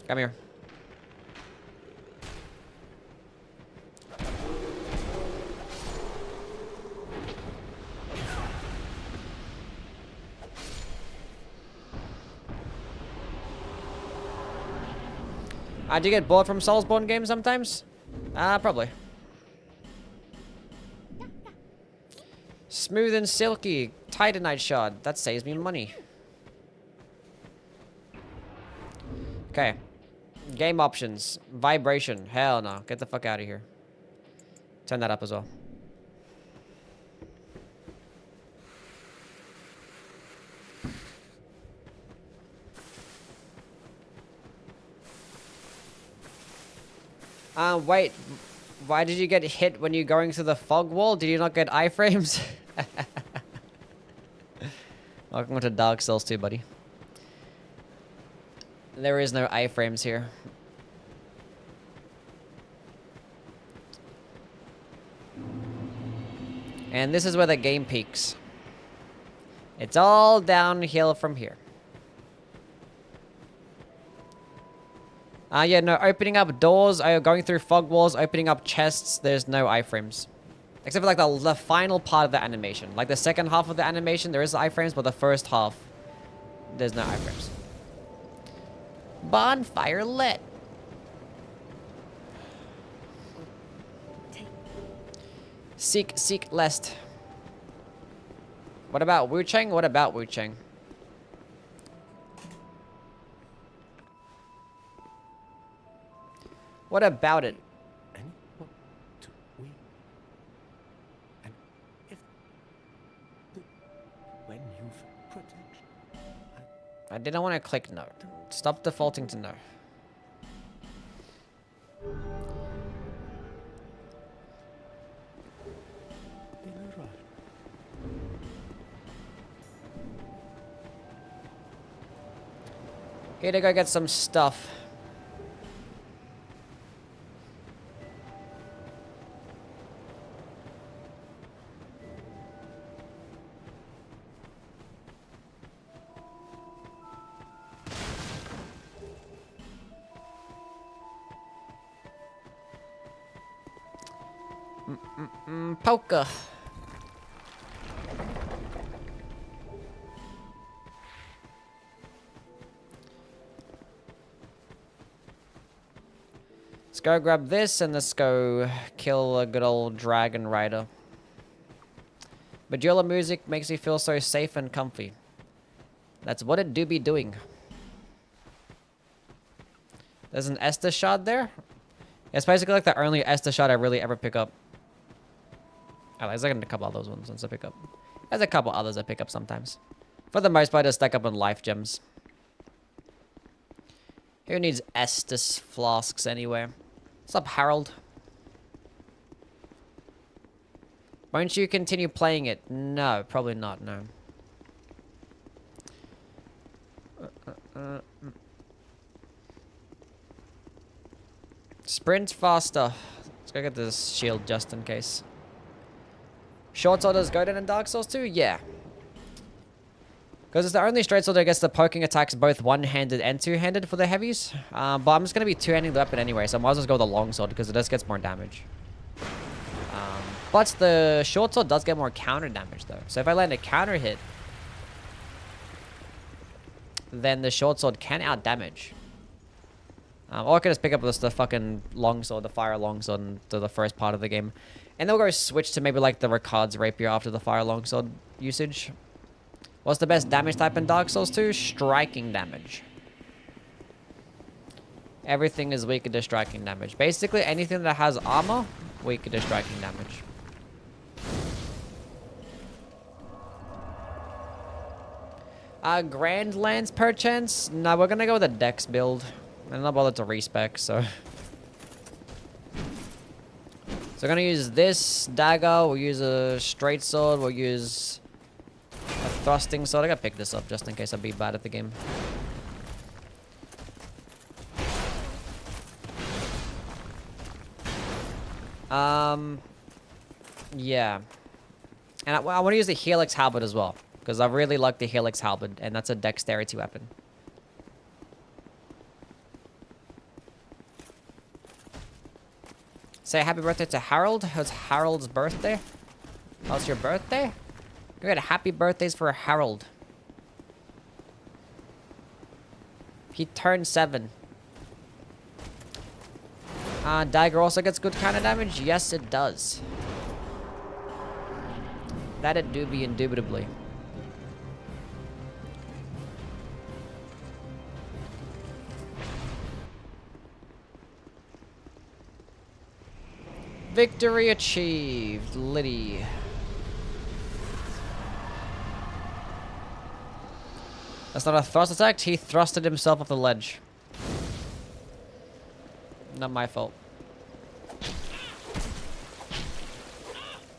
Come here. Do you get bored from Soulsborne games sometimes? Probably. Smooth and silky. Titanite shard. That saves me money. Okay. Game options. Vibration. Hell no. Get the fuck out of here. Turn that up as well. Wait. Why did you get hit when you're going through the fog wall? Did you not get iframes? Welcome to Dark Souls 2, buddy. There is no iframes here. And this is where the game peaks. It's all downhill from here. Yeah, no, opening up doors, going through fog walls, opening up chests, there's no iframes. Except for like the final part of the animation. Like the second half of the animation, there is iframes, but the first half, there's no iframes. Bonfire lit. Seek lest. What about Wu Cheng? What about Wu Cheng? What about it? And what do we? And if when you've protection, I didn't want to click no. Stop defaulting to no. in a rush. Here to go get some stuff. Poker. Let's go grab this and let's go kill a good old dragon rider. Bajula music makes me feel so safe and comfy. That's what it do be doing. There's an Estus shard there. It's basically like the only Estus shard I really ever pick up. Oh, there's like a couple of those ones I pick up. There's a couple others I pick up sometimes. For the most part, I stack up on life gems. Who needs Estus flasks anyway? What's up, Harold? Won't you continue playing it? No, probably not, no. Sprint faster. Let's go get this shield just in case. Short sword does go down in Dark Souls 2? Yeah. Because it's the only straight sword that gets the poking attacks both one-handed and two-handed for the heavies. But I'm just going to be two-handing the weapon anyway, so I might as well go with the long sword because it just gets more damage. But the short sword does get more counter damage though. So if I land a counter hit, then the short sword can out damage. Or I can just pick up the fucking longsword, the fire longsword into the first part of the game. And they'll go switch to maybe like the Ricard's rapier after the fire longsword usage. What's the best damage type in Dark Souls 2? Striking damage. Everything is weaker to striking damage. Basically anything that has armor, weaker to striking damage. Grand Lance perchance? No, we're gonna go with a Dex build. I'm not bothered to respec, so. So we're gonna use this dagger, we'll use a straight sword, we'll use a thrusting sword. I gotta pick this up just in case I be bad at the game. Yeah. And I want to use the Helix Halberd as well. Because I really like the Helix Halberd, and that's a dexterity weapon. Say happy birthday to Harold. It's Harold's birthday. How's your birthday? We got happy birthdays for Harold. He turned 7. Dagger also gets good counter damage? Yes, it does. That it do be indubitably. Victory achieved, Liddy. That's not a thrust attack. He thrusted himself off the ledge. Not my fault.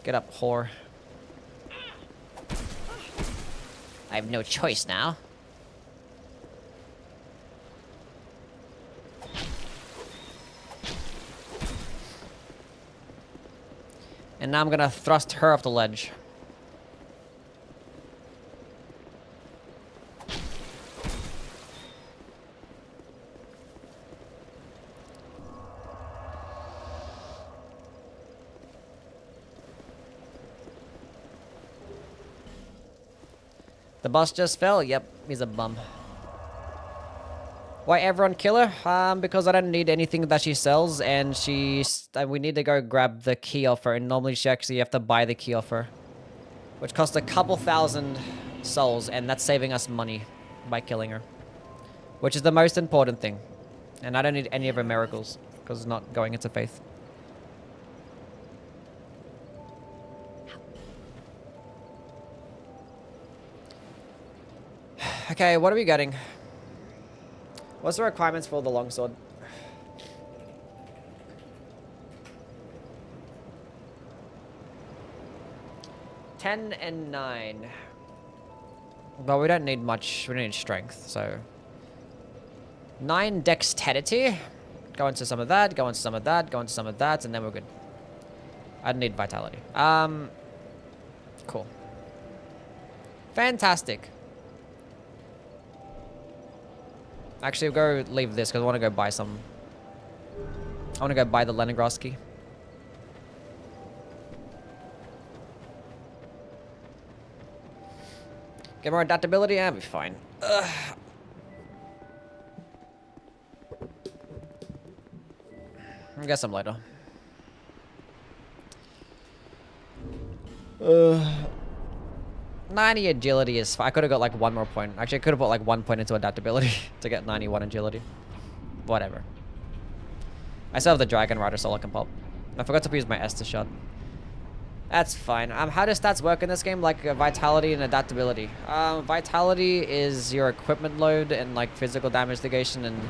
Get up, whore. I have no choice now. And now I'm gonna thrust her off the ledge. The boss just fell? Yep, he's a bum. Why everyone kill her? Because I don't need anything that she sells, and we need to go grab the key off her, and normally you have to buy the key off her. Which costs a couple thousand souls, and that's saving us money by killing her. Which is the most important thing. And I don't need any of her miracles, because it's not going into faith. Okay, what are we getting? What's the requirements for the longsword? $10 and 9. Well, we don't need much. We don't need strength, so 9 dexterity. Go into some of that. Go into some of that. Go into some of that, and then we're good. I don't need vitality. Cool. Fantastic. Actually, we'll go leave this because I want to go buy some. I want to go buy the Leningrad key. Get more adaptability? I'll be fine. Ugh. I'll get some later. 90 agility is fine. I could have got like 1 more point. Actually, I could have put like 1 point into adaptability to get 91 agility. Whatever. I still have the Dragon Rider soul I can pop. I forgot to use my Estus shot. That's fine. How does stats work in this game? Like vitality and adaptability. Vitality is your equipment load and like physical damage negation, and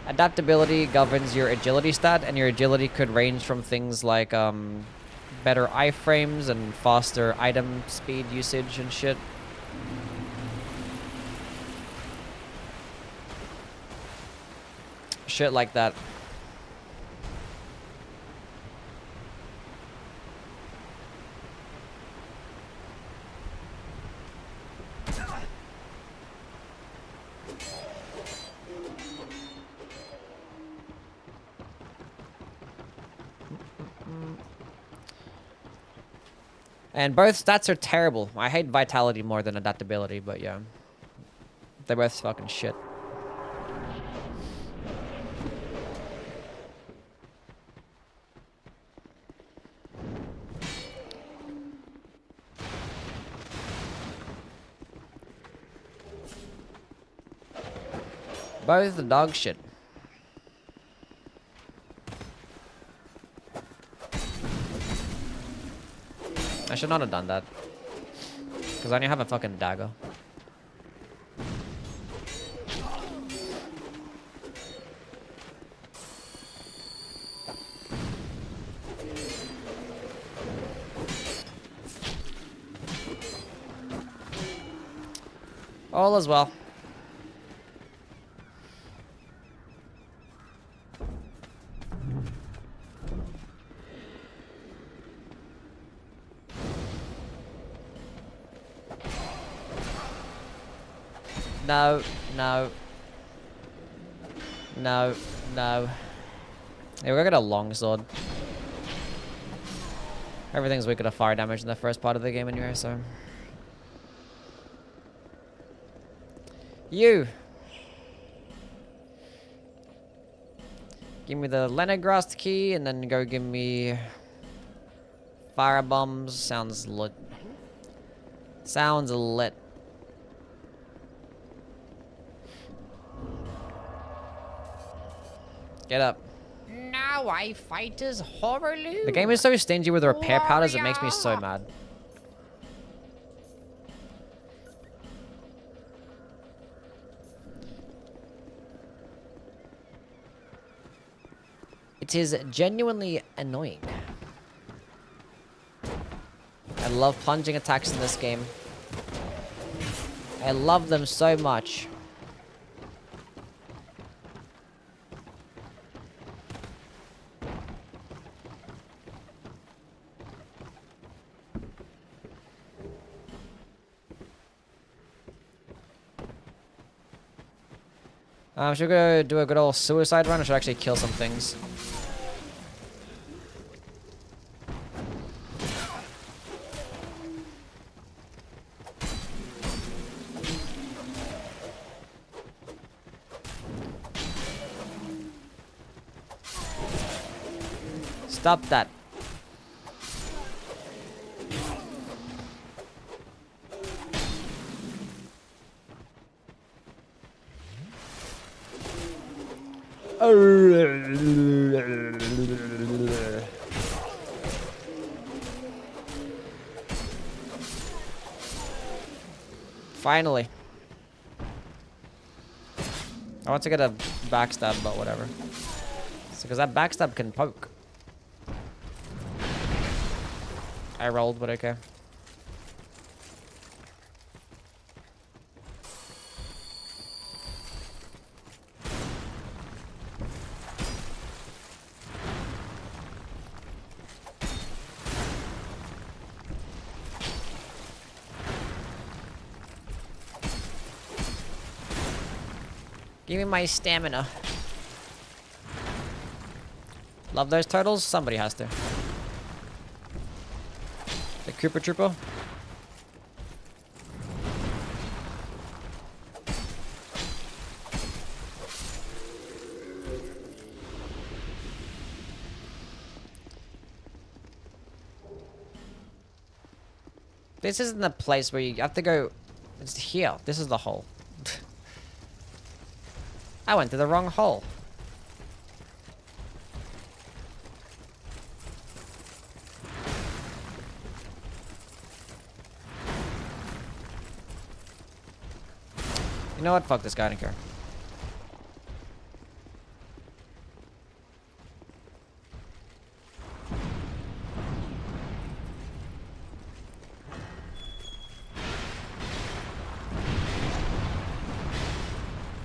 adaptability governs your agility stat, and your agility could range from things like better iframes and faster item speed usage and shit. Shit like that. And both stats are terrible. I hate vitality more than adaptability, but yeah. They're both fucking shit. Both the dog shit. I should not have done that. Because I only have a fucking dagger. All as well. No, no. No, no. Yeah, we're gonna get a longsword. Everything's weaker to fire damage in the first part of the game anyway, so. You! Give me the Lenegrast key, and then go give me... fire bombs. Sounds lit. Sounds lit. Get up. Now I fight as Horaloo. The game is so stingy with the repair powders, it makes me so mad. It is genuinely annoying. I love plunging attacks in this game. I love them so much. Should we go do a good old suicide run, or should I actually kill some things? Stop that. Finally. I want to get a backstab, but whatever. Because that backstab can poke. I rolled, but okay. Give me my stamina. Love those turtles? Somebody has to. The Koopa Troopa. This isn't the place where you have to go. It's here. This is the hole. I went to the wrong hole. You know what? Fuck this guy. I don't care.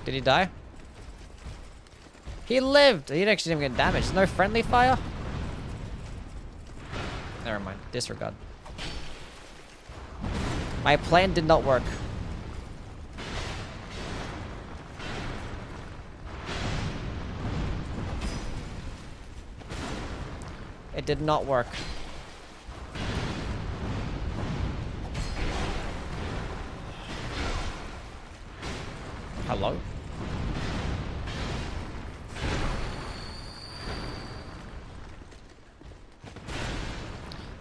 Did he die? He lived! He actually didn't get damaged. No friendly fire? Never mind. Disregard. My plan did not work. It did not work. Hello?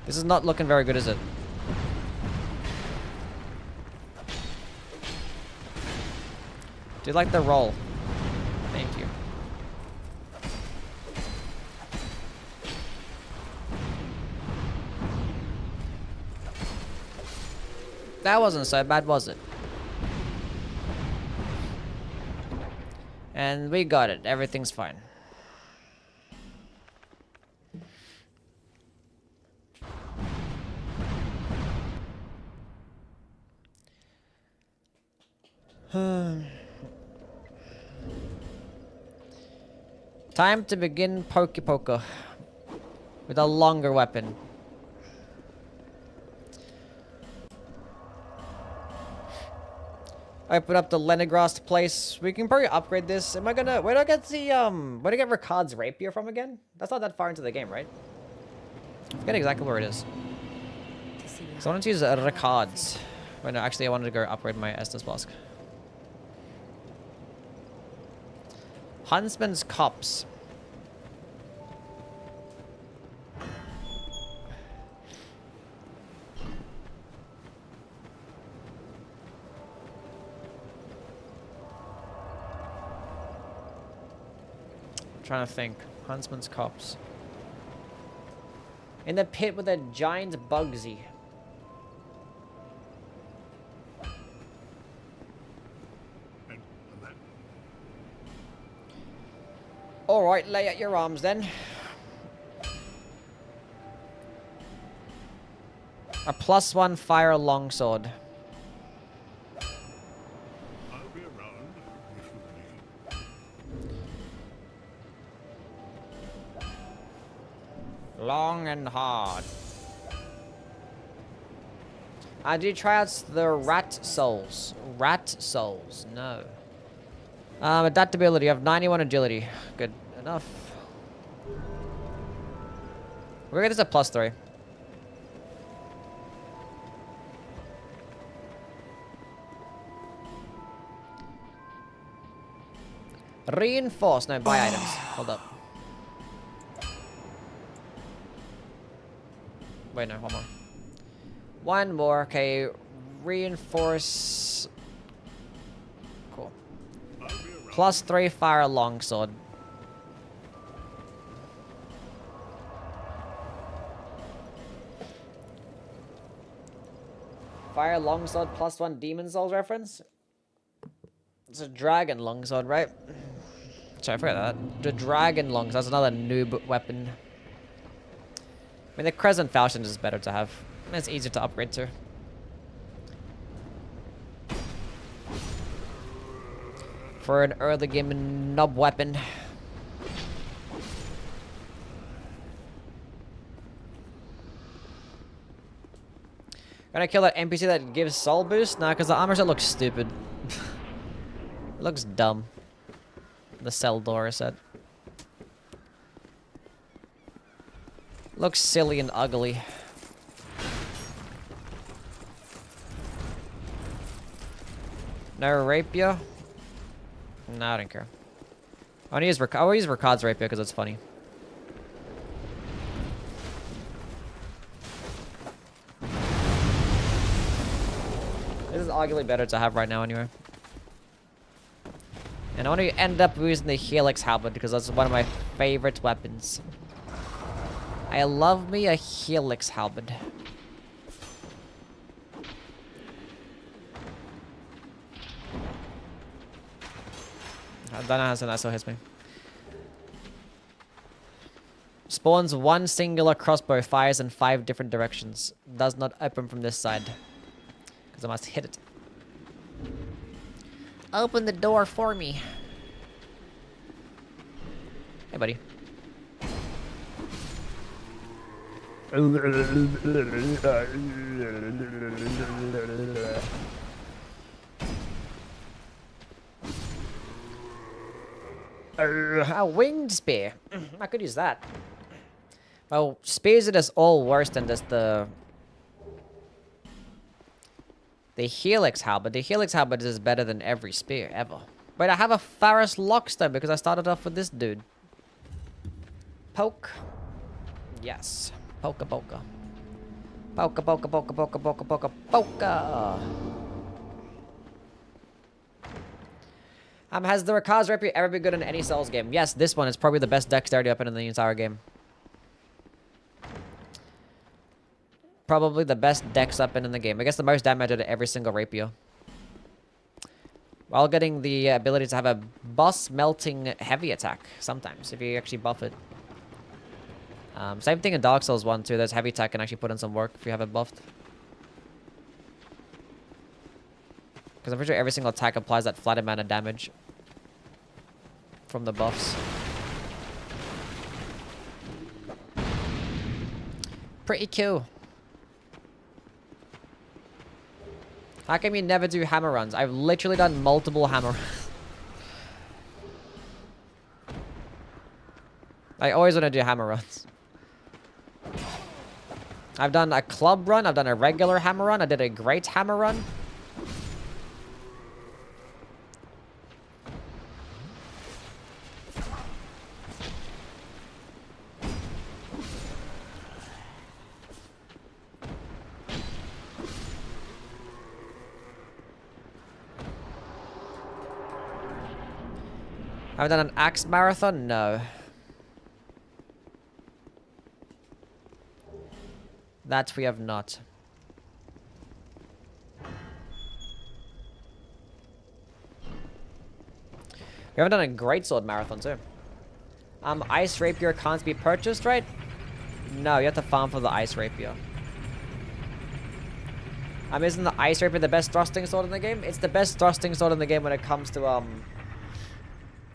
This is not looking very good, is it? Do you like the roll? Thank you. That wasn't so bad, was it? And we got it. Everything's fine. Time to begin Pokey Poker with a longer weapon. Open up the Lenegrast place. We can probably upgrade this. Am I gonna... Where do I get the, where do I get Ricard's rapier from again? That's not that far into the game, right? I forget exactly where it is. So I wanted to use Ricard's. Wait, no, actually I wanted to go upgrade my Estus Flask. Huntsman's Copse. Trying to think. Huntsman's Copse. In the pit with a giant Bugsy. Alright, lay out your arms then. A +1 fire longsword. I'll be around if you need. Long and hard. I did try out the Rat Souls. Rat Souls, no. Adaptability, I have 91 agility. Good enough. We're gonna get this at +3. Reinforce, no, buy items. Hold up. Wait, no, hold on. One more, okay. Reinforce. Cool. +3 fire longsword. Fire longsword +1 demon souls reference. It's a dragon longsword, right? Sorry, I forgot that. The dragon longsword. That's another noob weapon. I mean, the crescent falchion is better to have. And it's easier to upgrade to. For an early game knob weapon. Gonna kill that NPC that gives soul boost? Nah, because the armor set looks stupid. It looks dumb. The Seldora set. Looks silly and ugly. No rapier? No, I don't care. I will use Ricard's rapier because it's funny. This is arguably better to have right now anyway. And I want to end up using the Helix Halberd because that's one of my favorite weapons. I love me a Helix Halberd. I don't know how that still hits me. Spawns one singular crossbow, fires in 5 different directions. Does not open from this side. Because I must hit it. Open the door for me. Hey, buddy. A winged spear. I could use that. Well, spears are just all worse than just the Helix Halberd. The Helix Halberd is better than every spear ever. Wait, I have a Faris Lockstone because I started off with this dude. Poke. Yes. Poka poka. Poka poka poka poka poka poka poka. Has the Rakaz Rapier ever been good in any Souls game? Yes, this one is probably the best dexterity weapon in the entire game. Probably the best dex weapon in the game. It gets the most damage out of every single rapier. While getting the ability to have a boss melting heavy attack sometimes, if you actually buff it. Same thing in Dark Souls 1 too. There's heavy attack can actually put in some work if you have it buffed. Because I'm pretty sure every single attack applies that flat amount of damage from the buffs. Pretty cool. How come you never do hammer runs? I've literally done multiple hammer runs. I always want to do hammer runs. I've done a club run. I've done a regular hammer run. I did a great hammer run. Have I done an axe marathon? No. That we have not. We haven't done a greatsword marathon too. Ice rapier can't be purchased, right? No, you have to farm for the ice rapier. Isn't the ice rapier the best thrusting sword in the game? It's the best thrusting sword in the game when it comes to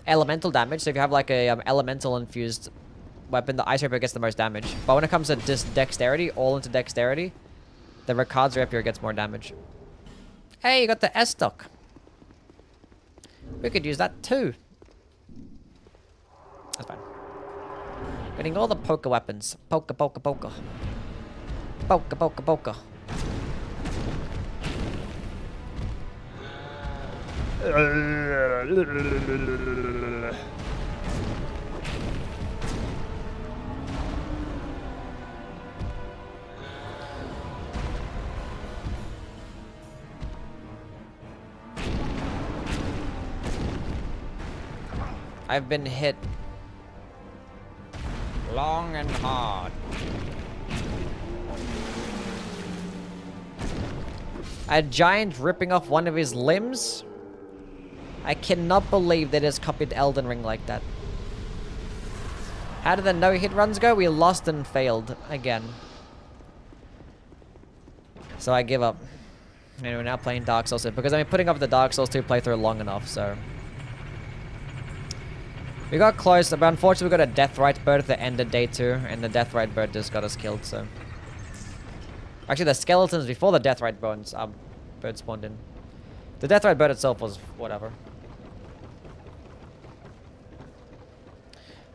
elemental damage. So if you have like a elemental infused weapon, the ice rapier gets the most damage. But when it comes to dexterity, all into dexterity, the Rakaz rapier gets more damage. Hey, you got the S-stock. We could use that too. That's fine. Getting all the poker weapons. Poker, poker, poker. Poker, poker, poker. I've been hit long and hard. A giant ripping off one of his limbs? I cannot believe they just copied Elden Ring like that. How did the no-hit runs go? We lost and failed again. So I give up. And we're now playing Dark Souls 2 because I've been putting up the Dark Souls 2 playthrough long enough, so... We got close, but unfortunately we got a Deathrite bird at the end of day 2, and the Deathrite bird just got us killed, so... Actually, the skeletons before the Deathrite bird spawned in. The Deathrite bird itself was whatever.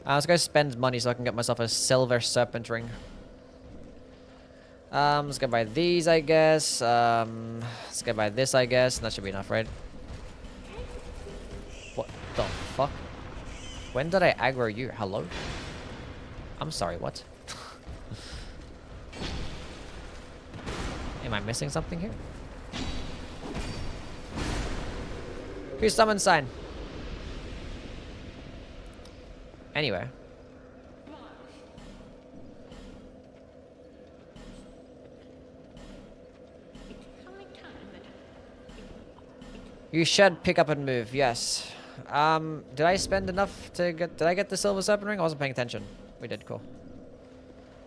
Let's go spend money so I can get myself a silver serpent ring. Let's go buy these, I guess. Let's go buy this, I guess. And that should be enough, right? What the fuck? When did I aggro you? Hello? I'm sorry, what? Am I missing something here? Who's summon sign? Anyway. You should pick up and move, yes. Did I spend enough to get... Did I get the silver serpent ring? I wasn't paying attention. We did, cool.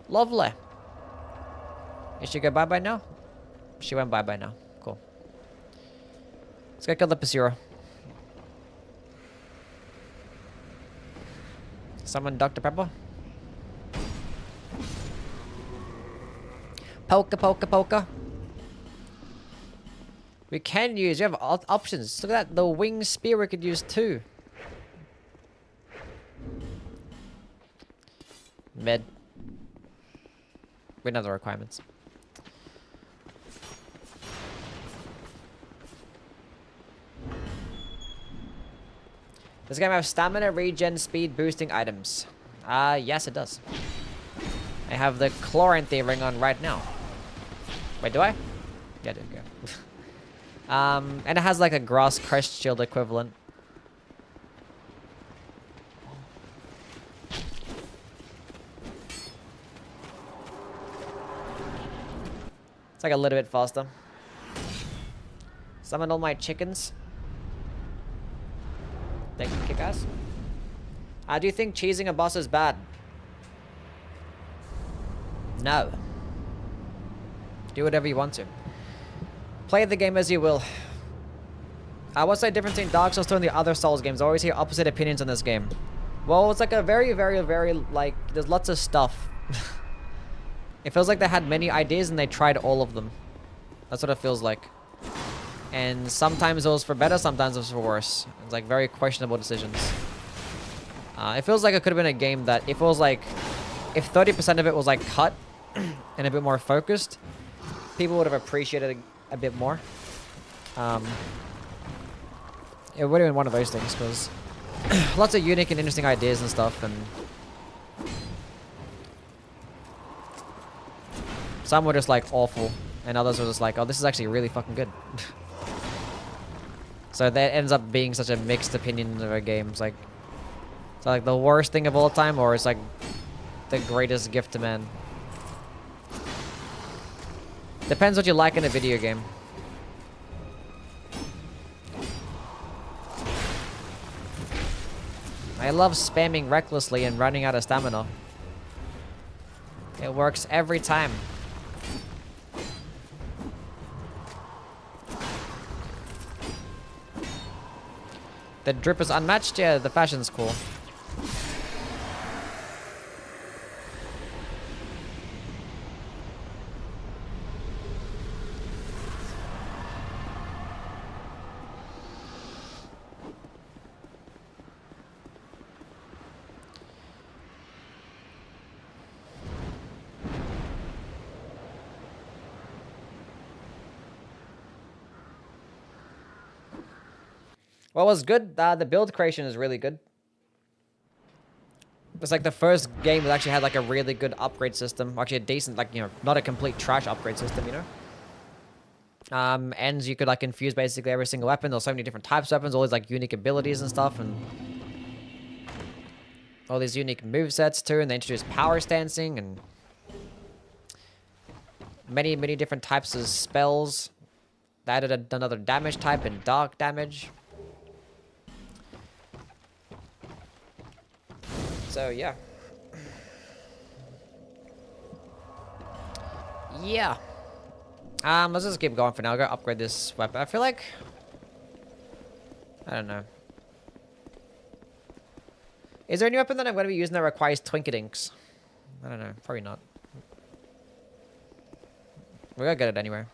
Lovely. Is she go bye-bye now? She went bye-bye now. Cool. Let's go kill the Pursuer. Summon Dr. Pepper. Poka, poka, poka. We can use... We have options. Look at that. The wing spear we could use too. Med. We know the requirements. This game has stamina, regen, speed boosting items. Yes it does. I have the Chloranthy ring on right now. Wait, do I? Yeah, I do, okay. And it has like a grass crest shield equivalent. It's like a little bit faster. Summon all my chickens. They can kick ass. Do you think cheesing a boss is bad? No. Do whatever you want to. Play the game as you will. What's the difference between Dark Souls 2 and the other Souls games? I always hear opposite opinions on this game. Well, it's like a very, like, there's lots of stuff. It feels like they had many ideas and they tried all of them. That's what it feels like. And sometimes it was for better, sometimes it was for worse. It's like very questionable decisions. It feels like it could have been a game that if it was like, if 30% of it was like cut and a bit more focused, people would have appreciated it a bit more. It would have been one of those things because lots of unique and interesting ideas and stuff, and some were just like awful, and others were just like, oh, this is actually really fucking good. So that ends up being such a mixed opinion of a game. It's like the worst thing of all time, or it's like the greatest gift to man. Depends what you like in a video game. I love spamming recklessly and running out of stamina. It works every time. The drip is unmatched? Yeah, the fashion's cool. What was good? The build creation is really good. It's like the first game that actually had like a really good upgrade system. Actually a decent, like, you know, not a complete trash upgrade system, you know? And you could like infuse basically every single weapon. There's so many different types of weapons, all these like unique abilities and stuff, and all these unique movesets too, and they introduced power stancing and many different types of spells. They added another damage type and dark damage. So yeah. Yeah. Let's just keep going for now. I'll go upgrade this weapon. I feel like, I don't know. Is there any weapon that I'm going to be using that requires Twinkadinks? I don't know. Probably not. We're going to get it anyway.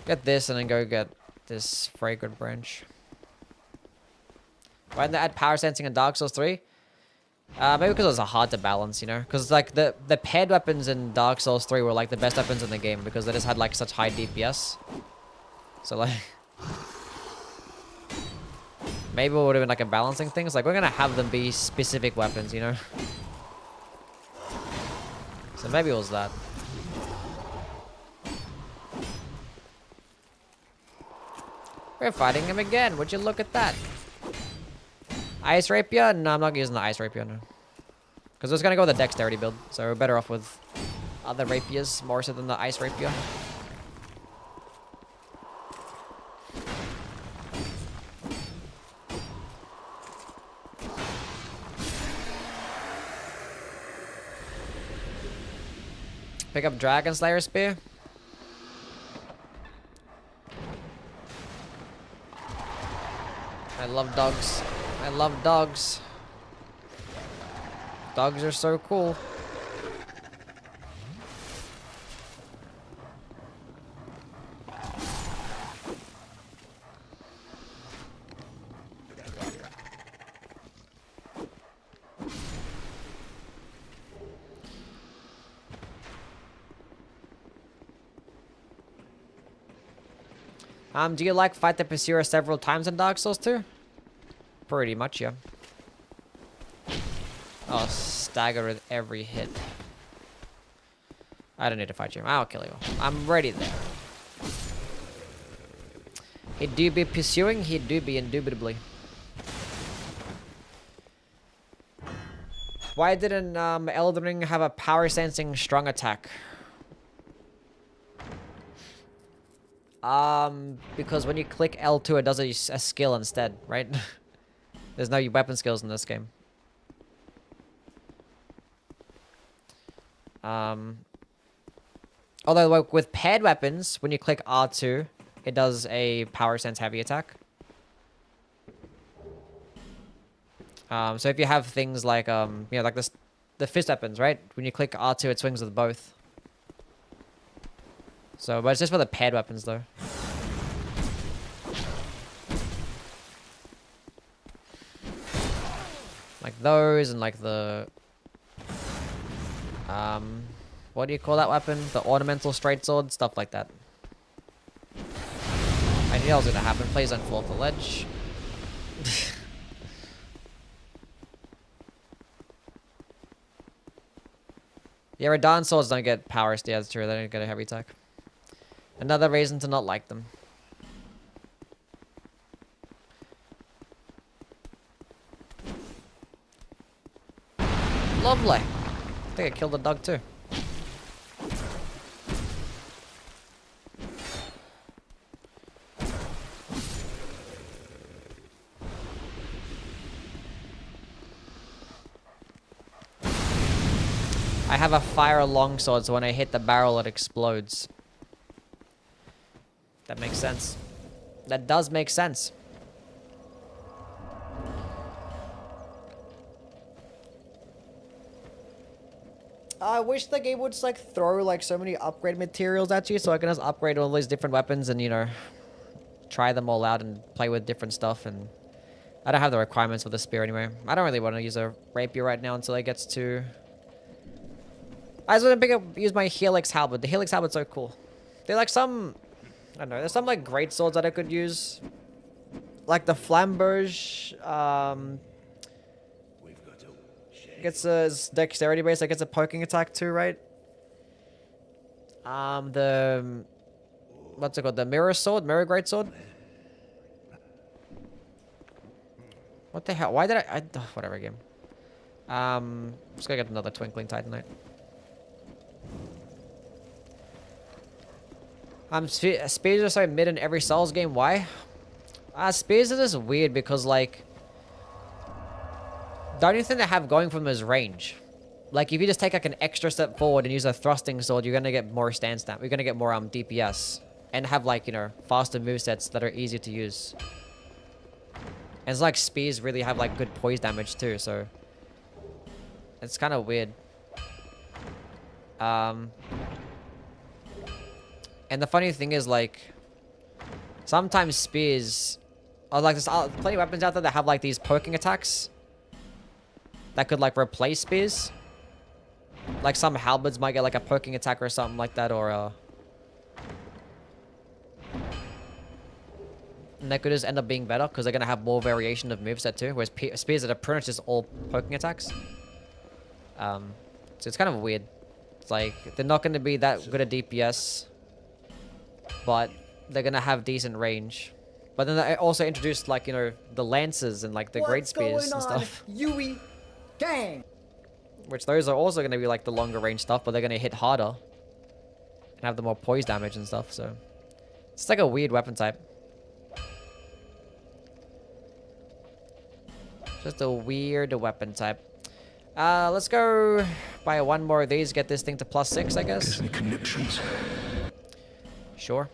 Get this and then go get this fragrant branch. Why didn't they add power sensing in Dark Souls 3? Maybe because it was hard to balance, you know? Because like the paired weapons in Dark Souls 3 were like the best weapons in the game because they just had like such high DPS. So like, maybe it would have been like a balancing thing. It's like we're gonna have them be specific weapons, you know? So maybe it was that. We're fighting him again. Would you look at that? Ice Rapier? No, I'm not using the Ice Rapier, no. Because I was going to go with the Dexterity build. So we're better off with other Rapiers, more so than the Ice Rapier. Pick up Dragon Slayer Spear. I love dogs. I love dogs. Dogs are so cool. Do you like fight the Pursuer several times in Dark Souls 2? Pretty much, yeah. Oh, stagger with every hit. I don't need to fight you. I'll kill you. I'm ready there. He do be pursuing, he do be indubitably. Why didn't Elden Ring have a power sensing strong attack? Because when you click L2, it does a skill instead, right? There's no weapon skills in this game. Although like, with paired weapons, when you click R2, it does a power sense heavy attack. So if you have things like you know, like the fist weapons, right? When you click R2, it swings with both. So, but it's just for the paired weapons though. Like those and like the what do you call that weapon? The ornamental straight sword, stuff like that. I knew that was gonna happen. Please don't fall off the ledge. Yeah, Radahn swords don't get power. Yeah, that's true. They don't get a heavy attack. Another reason to not like them. Lovely. I think I killed the dog too. I have a fire longsword, so when I hit the barrel, it explodes. That makes sense. That does make sense. I wish the game would just like throw like so many upgrade materials at you, so I can just upgrade all these different weapons and, you know, try them all out and play with different stuff. And I don't have the requirements for the spear anyway. I don't really want to use a rapier right now until it gets to... I just want to use my Helix Halberd. The Helix Halberd's so cool. They're like some... I don't know. There's some like great swords that I could use. Like the Flamberge. Gets a dexterity base. That gets a poking attack too, right? The... What's it called? The Mirror Sword? Mirror Great Sword? What the hell? Why did I... whatever game. Just gotta get another Twinkling Titanite. Spears are so mid in every Souls game. Why? Spears are just weird because, like... The only thing they have going for them is range. Like, if you just take, like, an extra step forward and use a thrusting sword, you're gonna get more stance stamp. You're gonna get more, DPS. And have, like, you know, faster movesets that are easier to use. And it's like spears really have, like, good poise damage, too, so... It's kind of weird. And the funny thing is, like, sometimes spears are like, there's plenty of weapons out there that have like these poking attacks that could like replace spears. Like some halberds might get like a poking attack or something like that, or and that could just end up being better because they're gonna have more variation of moveset too. Whereas spears that are pretty much just all poking attacks. So it's kind of weird. It's like they're not gonna be that good at DPS. But they're gonna have decent range. But then they also introduced, like, you know, the lances and like the great spears and stuff. Yui, gang. Which those are also gonna be like the longer range stuff, but they're gonna hit harder and have the more poise damage and stuff. So it's like a weird weapon type. Just a weird weapon type. Let's go buy one more of these. Get this thing to +6, I guess. Any connections? Sure.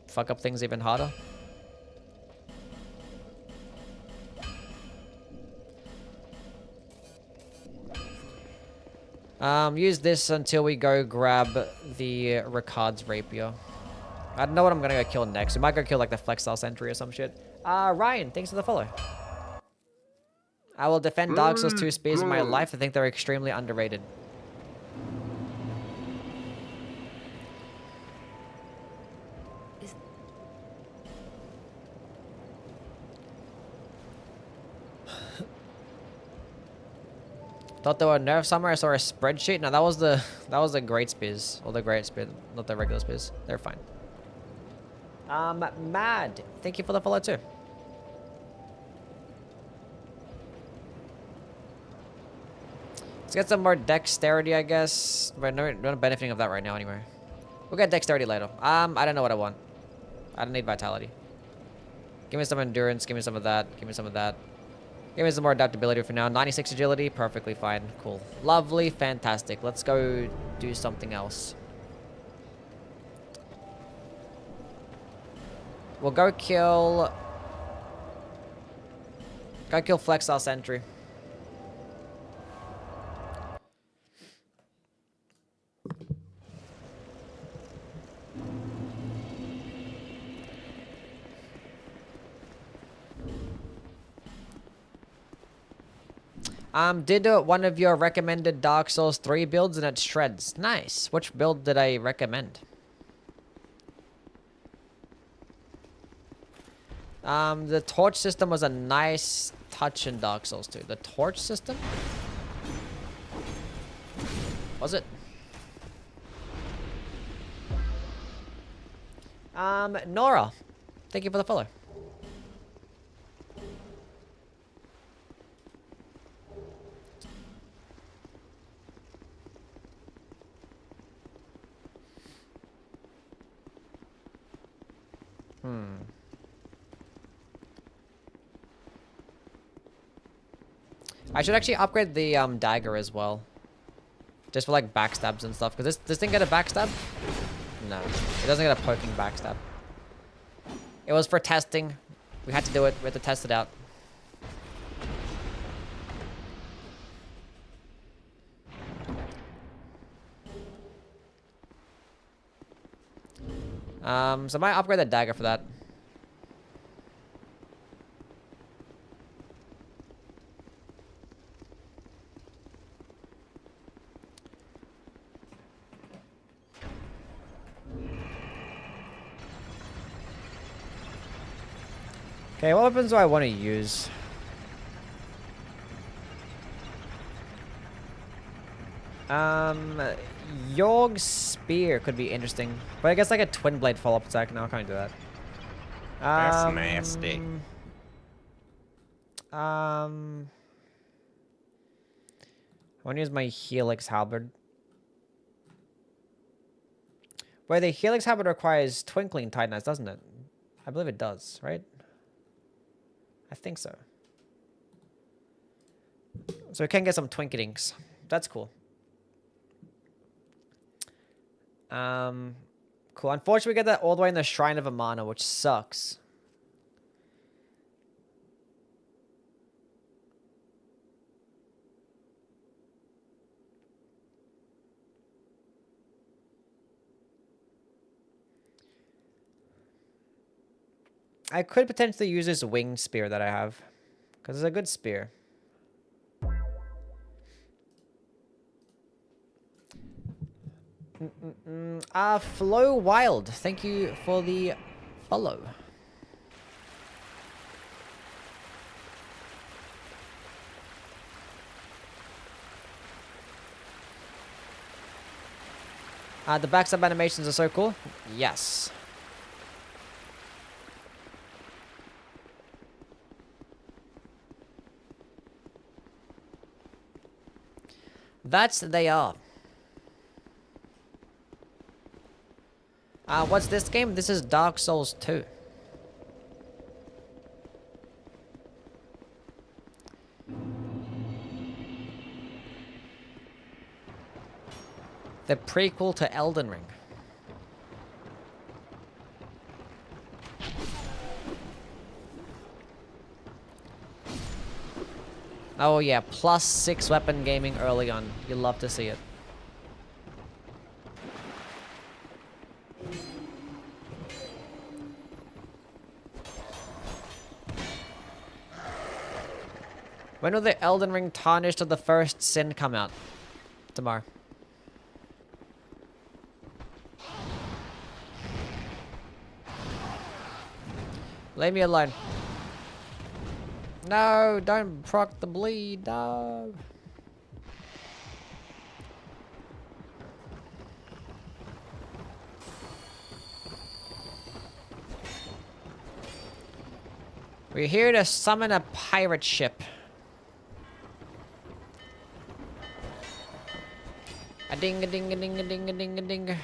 Fuck up things even harder. Use this until we go grab the Ricard's Rapier. I don't know what I'm gonna go kill next. We might go kill like the Flexile Sentry or some shit. Ryan, thanks for the follow. I will defend Dark Souls 2 spears in my life. I think they're extremely underrated. Thought there were nerfs somewhere. I saw a spreadsheet. No, that was the great spears. Or the great spear, not the regular spears. They're fine. Mad. Thank you for the follow too. Let's get some more dexterity, I guess. We're not benefiting of that right now anyway. We'll get dexterity later. I don't know what I want. I don't need vitality. Give me some endurance. Give me some of that. Give me some of that. Give me some more adaptability for now. 96 agility. Perfectly fine. Cool. Lovely. Fantastic. Let's go do something else. We'll go kill... Go kill Flexile Sentry. Did one of your recommended Dark Souls 3 builds and it shreds. Nice. Which build did I recommend? The torch system was a nice touch in Dark Souls 2. The torch system? Was it? Nora. Thank you for the follow. I should actually upgrade the dagger as well. Just for like backstabs and stuff. Because this thing get a backstab? No. It doesn't get a poking backstab. It was for testing. We had to do it. We had to test it out. So I might upgrade the dagger for that. Okay, what weapons do I want to use? Yorg's spear could be interesting, but I guess like a twin blade follow-up attack. No, I can't do that. That's nasty. I want to use my Helix Halberd. Wait, the Helix Halberd requires Twinkling Titanite, doesn't it? I believe it does, right? I think so. So we can get some Twinketings. That's cool. Cool. Unfortunately, we get that all the way in the Shrine of Amana, which sucks. I could potentially use this winged spear that I have. Because it's a good spear. Flow Wild. Thank you for the follow. The backstab animations are so cool. Yes. They are. What's this game? This is Dark Souls 2. The prequel to Elden Ring. Oh yeah, +6 weapon gaming early on. You'll love to see it. When will the Elden Ring Tarnished of the First Sin come out? Tomorrow. Leave me alone. No, don't proc the bleed, no. We're here to summon a pirate ship. A ding a ding a ding a ding a ding a ding.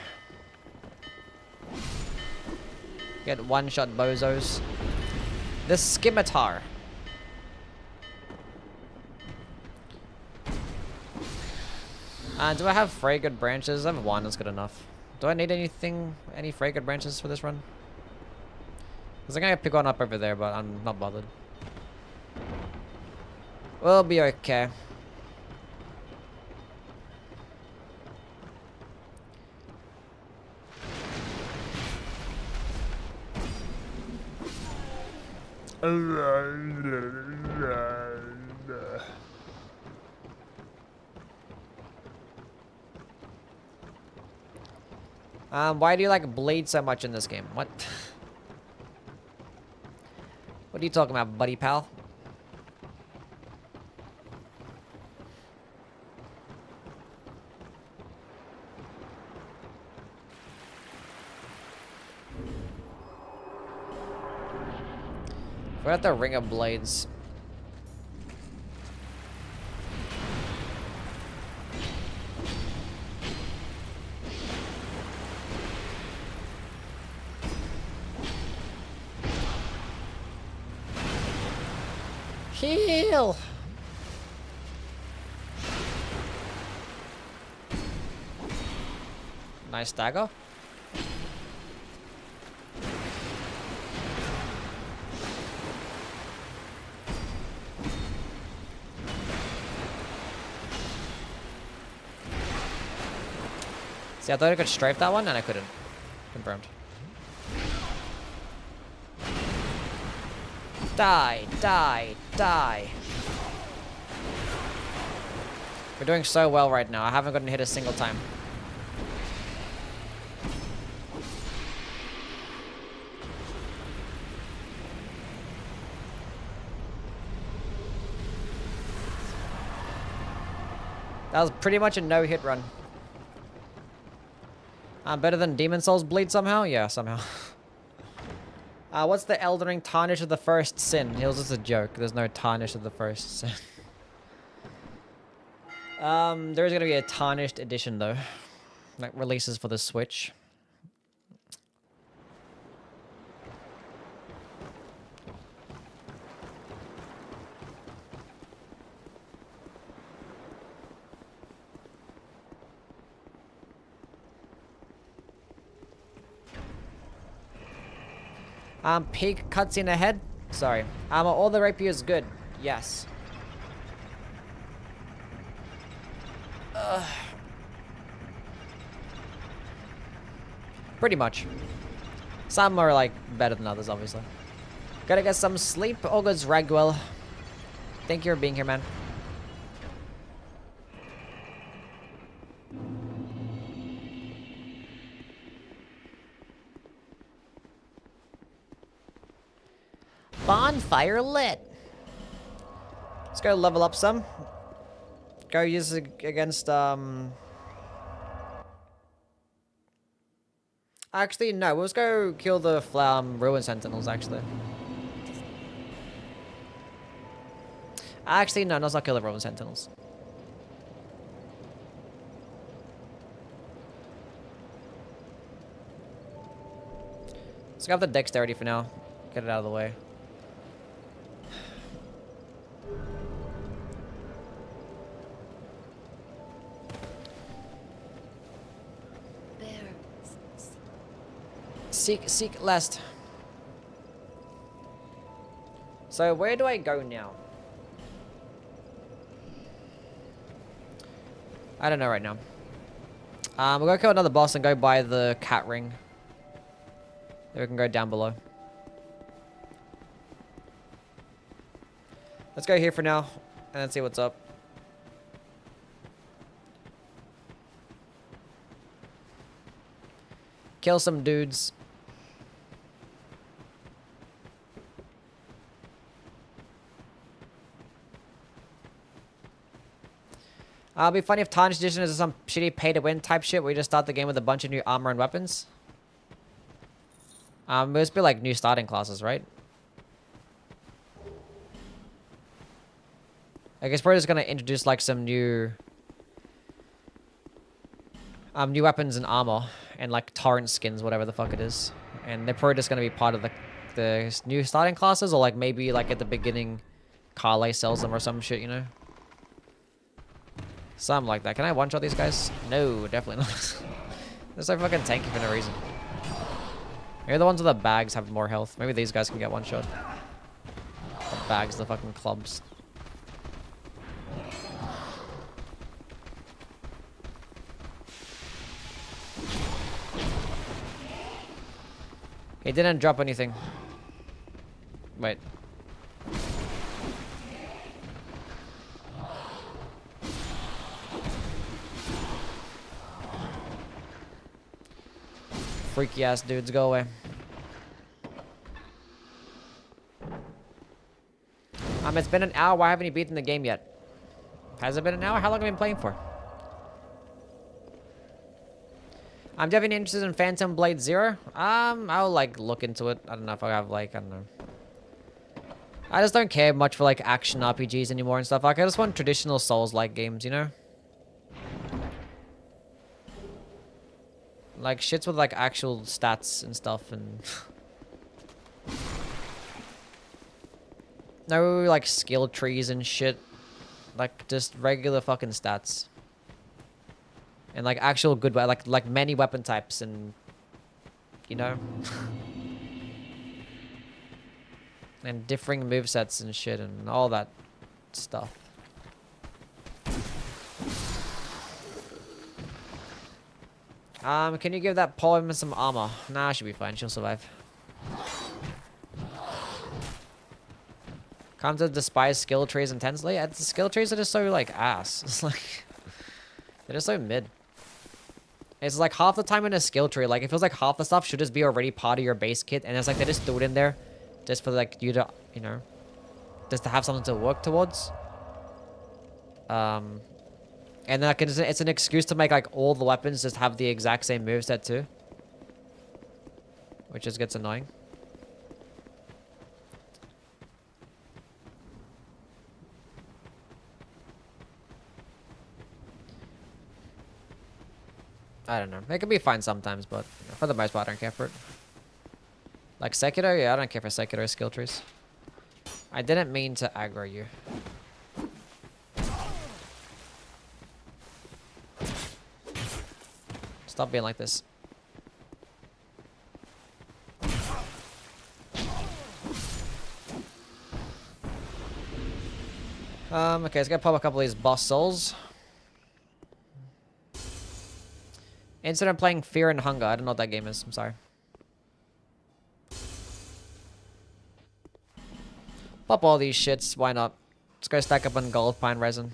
Get one-shot bozos. The scimitar. Do I have fragrant branches? I have one, that's good enough. Do I need anything, any fragrant branches for this run? Because I'm gonna pick one up over there, but I'm not bothered. We'll be okay. Why do you like bleed so much in this game? What? What are you talking about, buddy pal? We're at the Ring of Blades. Heal! Nice dagger. See, I thought I could strafe that one, and I couldn't. Confirmed. Die, die, die. We're doing so well right now. I haven't gotten hit a single time. That was pretty much a no-hit run. Better than Demon Souls bleed somehow? Yeah, somehow. What's the Elden Ring tarnish of the first sin? It was just a joke. There's no tarnish of the first sin. There is going to be a tarnished edition, though. That releases for the Switch. Peak cutscene ahead. Sorry. All the rapier is good. Yes. Pretty much. Some are like better than others, obviously. Gotta get some sleep. All good's Ragwell. Thank you for being here, man. Bonfire lit. Let's go level up some. Go use it against Actually, no. Let's go kill the Ruin Sentinels. Actually. Actually, no. Let's not kill the Ruin Sentinels. Let's go have the dexterity for now. Get it out of the way. Seek lest. So where do I go now? I don't know right now. We'll go kill another boss and go buy the cat ring. Then we can go down below. Let's go here for now and then see what's up. Kill some dudes. It'll be funny if Tarnished Edition is some shitty pay-to-win type shit where you just start the game with a bunch of new armor and weapons. It must be like new starting classes, right? I guess probably just gonna introduce like some new new weapons and armor and like torrent skins, whatever the fuck it is. And they're probably just gonna be part of the new starting classes, or like maybe like at the beginning Carly sells them or some shit, you know? Something like that. Can I one-shot these guys? No, definitely not. They're so fucking tanky for no reason. Maybe the ones with the bags have more health. Maybe these guys can get one-shot. The bags, the fucking clubs. He didn't drop anything. Wait. Freaky ass dudes, go away. It's been an hour. Why haven't you beaten the game yet? Has it been an hour? How long have you been playing for? I'm definitely interested in Phantom Blade Zero. I'll like look into it. I don't know if I have like, I don't know. I just don't care much for like action RPGs anymore and stuff. Like I just want traditional Souls-like games, you know? Like shits with like actual stats and stuff and no like skill trees and shit. Like just regular fucking stats. And like actual good like many weapon types and you know and differing movesets and shit and all that stuff. Can you give that poem some armor? Nah, she'll be fine. She'll survive. Come to despise skill trees intensely. The skill trees are just so like ass. It's like they're just so mid. It's like half the time in a skill tree, like it feels like half the stuff should just be already part of your base kit, and it's like they just threw it in there just for like you to, you know, just to have something to work towards. And like it's an excuse to make like all the weapons just have the exact same moveset too, which just gets annoying. I don't know. It can be fine sometimes, but for the most part, I don't care for it. Like Sekiro? Yeah, I don't care for Sekiro skill trees. I didn't mean to aggro you. Stop being like this. Okay, let's go pop a couple of these boss souls. Instead of playing Fear and Hunger. I don't know what that game is. I'm sorry. Pop all these shits. Why not? Let's go stack up on gold pine resin.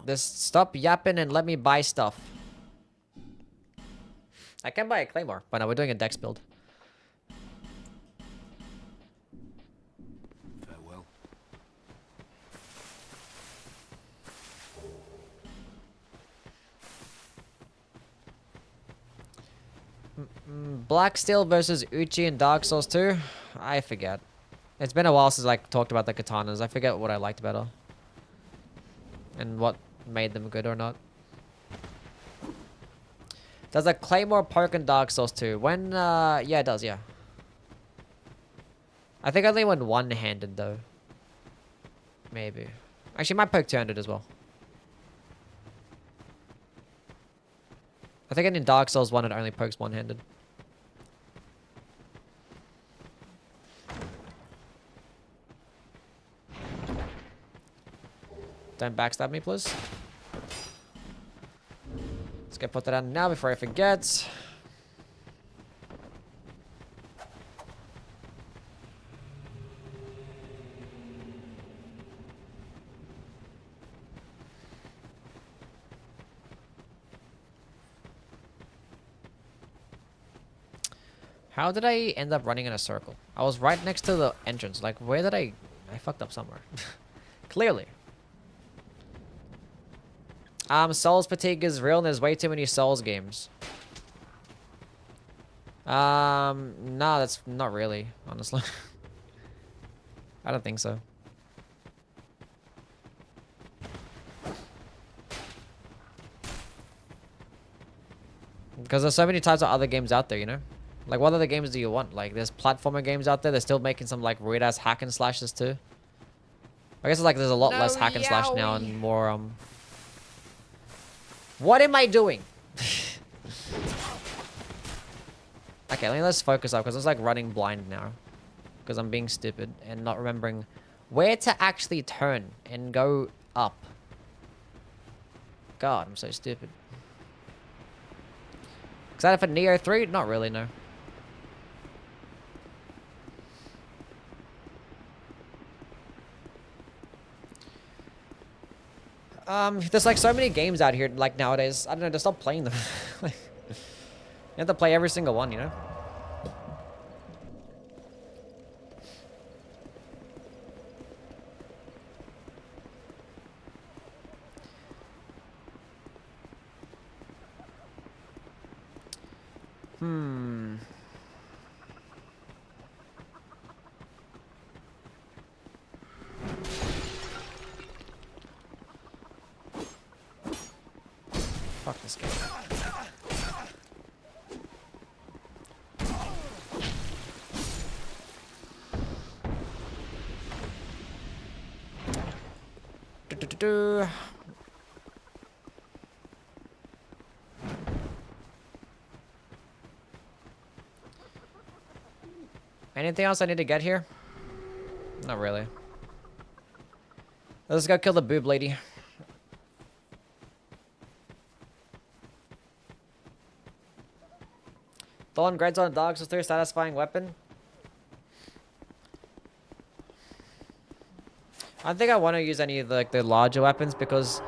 Just stop yapping and let me buy stuff. I can buy a claymore, but no, we're doing a dex build. Farewell. Black Steel versus Uchi in Dark Souls 2? I forget. It's been a while since I talked about the katanas. I forget what I liked better. And what made them good or not. Does a claymore poke in Dark Souls 2? When, yeah, it does, yeah. I think only when one-handed, though. Maybe. Actually, it might poke two-handed as well. I think in Dark Souls 1, it only pokes one-handed. Don't backstab me, please. Let's go put that on now before I forget. How did I end up running in a circle? I was right next to the entrance. Like, where did I fucked up somewhere. Clearly. Souls fatigue is real and there's way too many Souls games. No, that's not really, honestly. I don't think so. Because there's so many types of other games out there, you know? Like, what other games do you want? Like, there's platformer games out there. They're still making some, like, weird-ass hack and slashes, too. I guess, like, there's a lot No, less hack and slash now yowie. and more, What am I doing? Okay, let's focus up, because it's, like, running blind now. Because I'm being stupid and not remembering where to actually turn and go up. God, I'm so stupid. Excited for Neo 3? Not really, no. There's like so many games out here like nowadays. I don't know, just stop playing them. Like, you have to play every single one, you know? Fuck this game. Do. Anything else I need to get here? Not really. Let's go kill the boob lady. Thorn grades on dogs is 3 satisfying weapon. I don't think I want to use any of the larger weapons because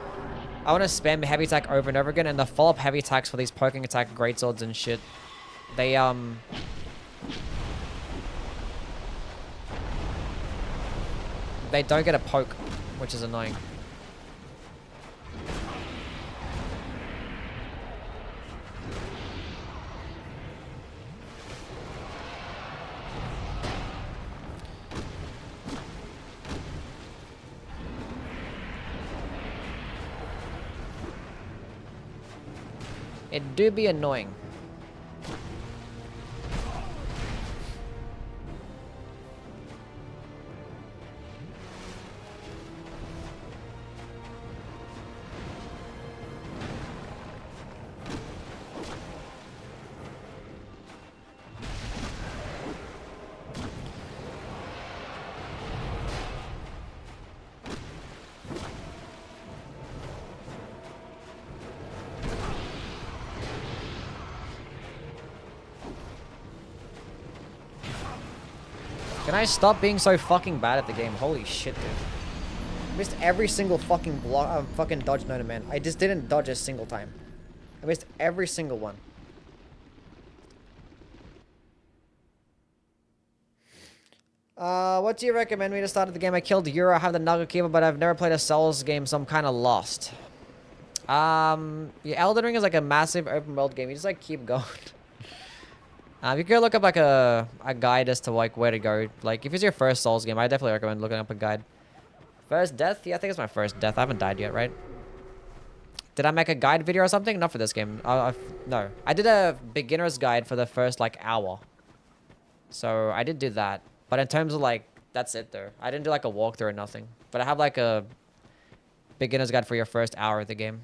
I want to spam heavy attack over and over again, and the follow-up heavy attacks for these poking attack greatswords and shit, they don't get a poke, which is annoying. It do be annoying. Can I stop being so fucking bad at the game? Holy shit, dude. Missed every single fucking block, fucking dodge known to man. I just didn't dodge a single time. I missed every single one. What do you recommend me to start at the game? I killed Euro, I have the Nugget Keeper, but I've never played a Souls game, so I'm kind of lost. Yeah, Elden Ring is like a massive open world game. You just like keep going. You can look up like a guide as to like where to go. Like if it's your first Souls game, I definitely recommend looking up a guide. First death? Yeah, I think it's my first death. I haven't died yet, right? Did I make a guide video or something? Not for this game. No. I did a beginner's guide for the first like hour. So I did do that. But in terms of like, that's it though. I didn't do like a walkthrough or nothing. But I have like a beginner's guide for your first hour of the game.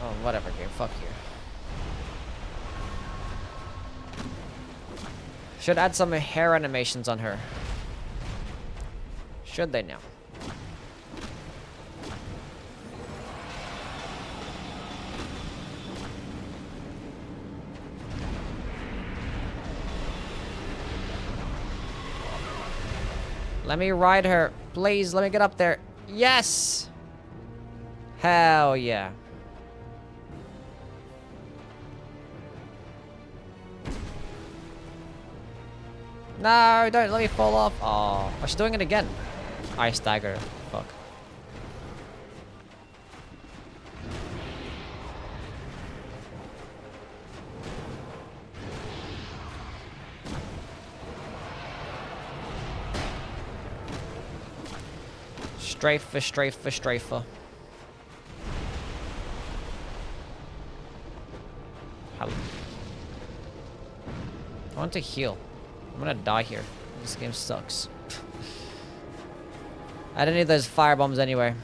Oh, whatever game. Fuck you. Should add some hair animations on her. Should they now? Let me ride her. Please, let me get up there. Yes! Hell yeah. No, don't let me fall off. Oh, she's doing it again. I stagger. Fuck. Strafer, strafer, strafer. Hello. I want to heal. I'm gonna die here. This game sucks. I didn't need those fire bombs anyway.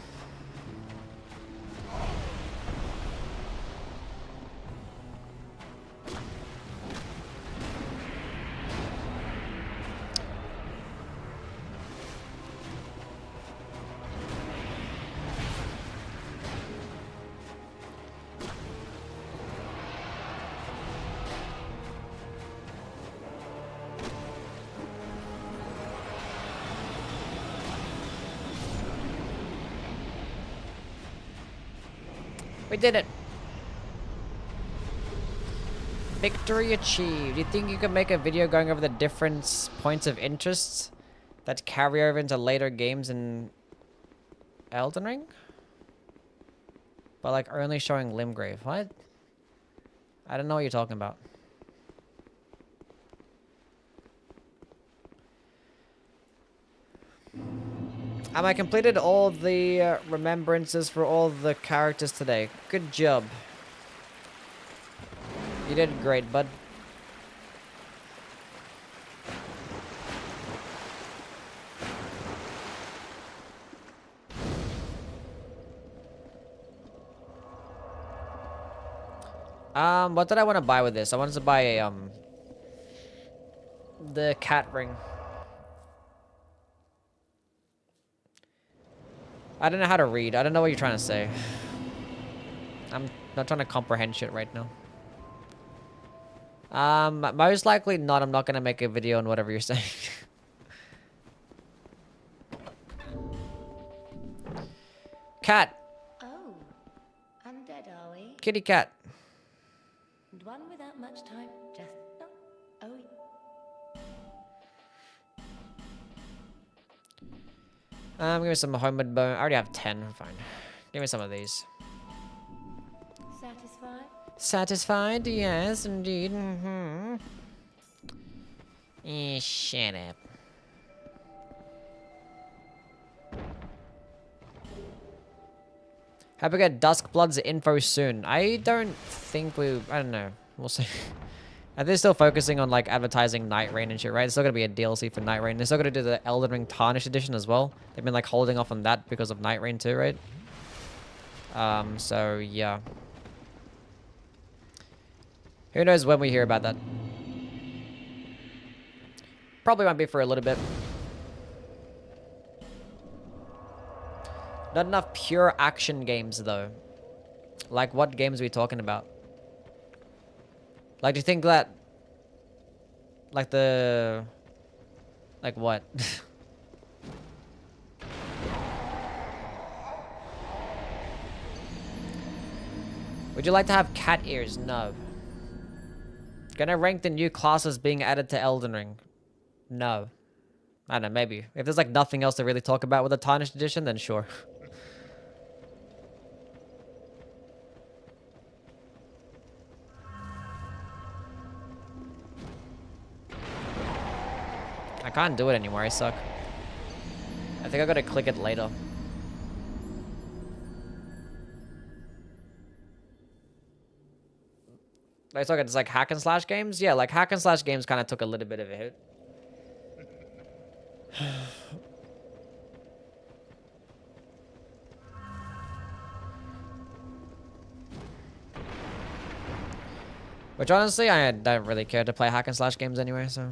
We did it. Victory achieved. You think you could make a video going over the different points of interest that carry over into later games in Elden Ring? But like only showing Limgrave. What? I don't know what you're talking about. I completed all the remembrances for all the characters today. Good job. You did great, bud. What did I want to buy with this? I wanted to buy a, the cat ring. I don't know how to read. I don't know what you're trying to say. I'm not trying to comprehend shit right now. Most likely not. I'm not gonna make a video on whatever you're saying. Cat. Oh, undead are we? Kitty cat. And one without much time. Just oh. Give me some homemade bone. I already have 10. Fine. Give me some of these. Satisfied? Satisfied? Yes, indeed. Shut up. Hope we get Duskblood's info soon. I don't think we... I don't know. We'll see. And they're still focusing on, like, advertising Nightreign and shit, right? It's still gonna be a DLC for Nightreign. They're still gonna do the Elden Ring Tarnished Edition as well. They've been, like, holding off on that because of Nightreign too, right? So, yeah. Who knows when we hear about that? Probably won't be for a little bit. Not enough pure action games, though. Like, what games are we talking about? Like, do you think that... Like, the... Like, what? Would you like to have cat ears? No. Gonna rank the new classes being added to Elden Ring? No. I don't know, maybe. If there's, like, nothing else to really talk about with the Tarnished Edition, then sure. I can't do it anymore, I suck. I think I gotta click it later. Are you talking it's like hack and slash games? Yeah, like hack and slash games kind of took a little bit of a hit. Which honestly, I don't really care to play hack and slash games anyway, so...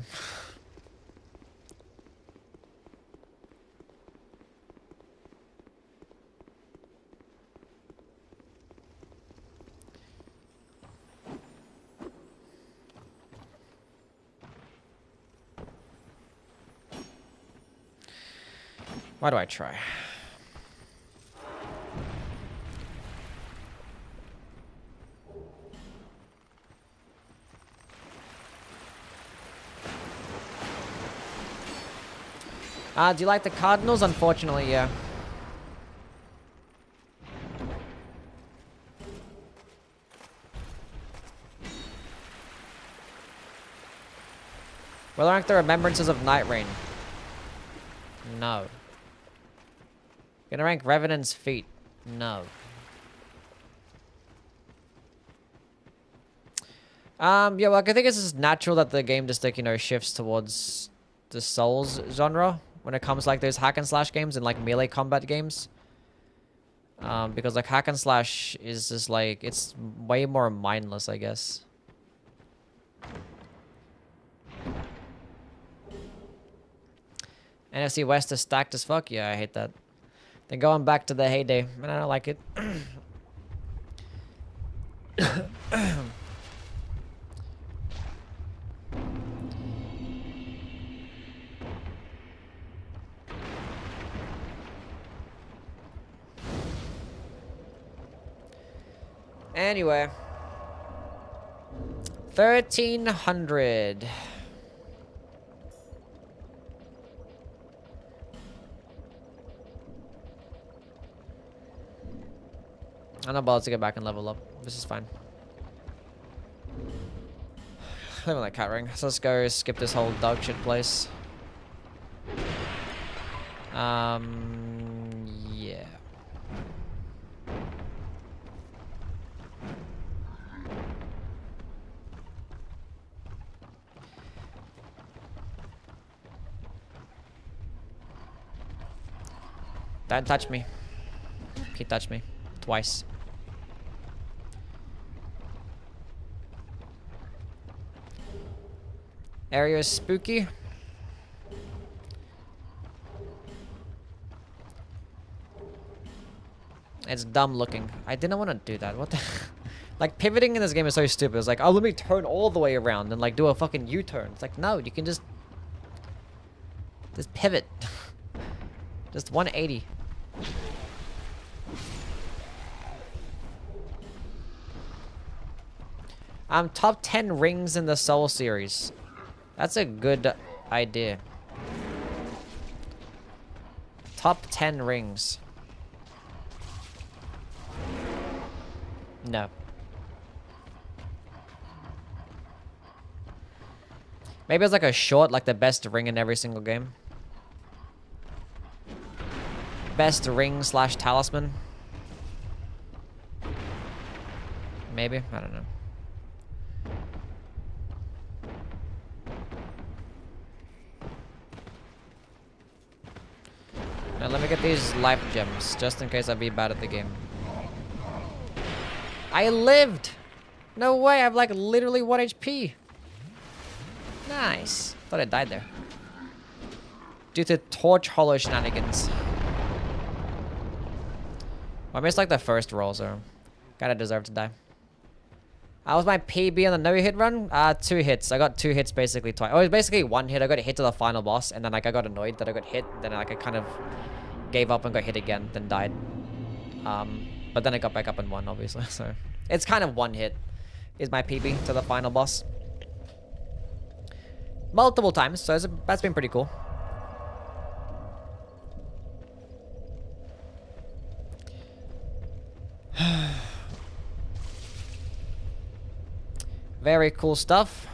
Why do I try? Do you like the Cardinals? Unfortunately, yeah. Will rank the remembrances of Nightreign? No. Gonna rank Revenant's feet? No. Yeah, like I think it's just natural that the game just like, you know, shifts towards the Souls genre when it comes like those hack and slash games and like melee combat games. Because like hack and slash is just like, it's way more mindless, I guess. NFC West is stacked as fuck. Yeah, I hate that. They're going back to the heyday, and I don't like it. Anyway. 1300. I'm not bothered to get back and level up. This is fine. Live on that cat ring. So let's go skip this whole dog shit place. Yeah. Don't touch me. He touched me. Twice. Area is spooky. It's dumb looking. I didn't want to do that. What the... Like, pivoting in this game is so stupid. It's like, oh, let me turn all the way around and, like, do a fucking U-turn. It's like, no, you can just... Just pivot. Just 180. Top 10 rings in the Soul series. That's a good idea. Top 10 rings. No. Maybe it's like a short, like the best ring in every single game. Best ring / talisman. Maybe, I don't know. Now let me get these life gems, just in case I be bad at the game. I lived! No way, I have like literally 1 HP. Nice. Thought I died there. Due to torch hollow shenanigans. I missed like the first roll, so kinda deserve to die. That was my PB on the no-hit run. 2 hits. I got 2 hits basically twice. Oh, it was basically 1 hit. I got hit to the final boss, and then like I got annoyed that I got hit. Then like I kind of gave up and got hit again, then died. But then I got back up and won, obviously. So it's kind of 1 hit is my PB to the final boss. Multiple times, so that's been pretty cool. Very cool stuff.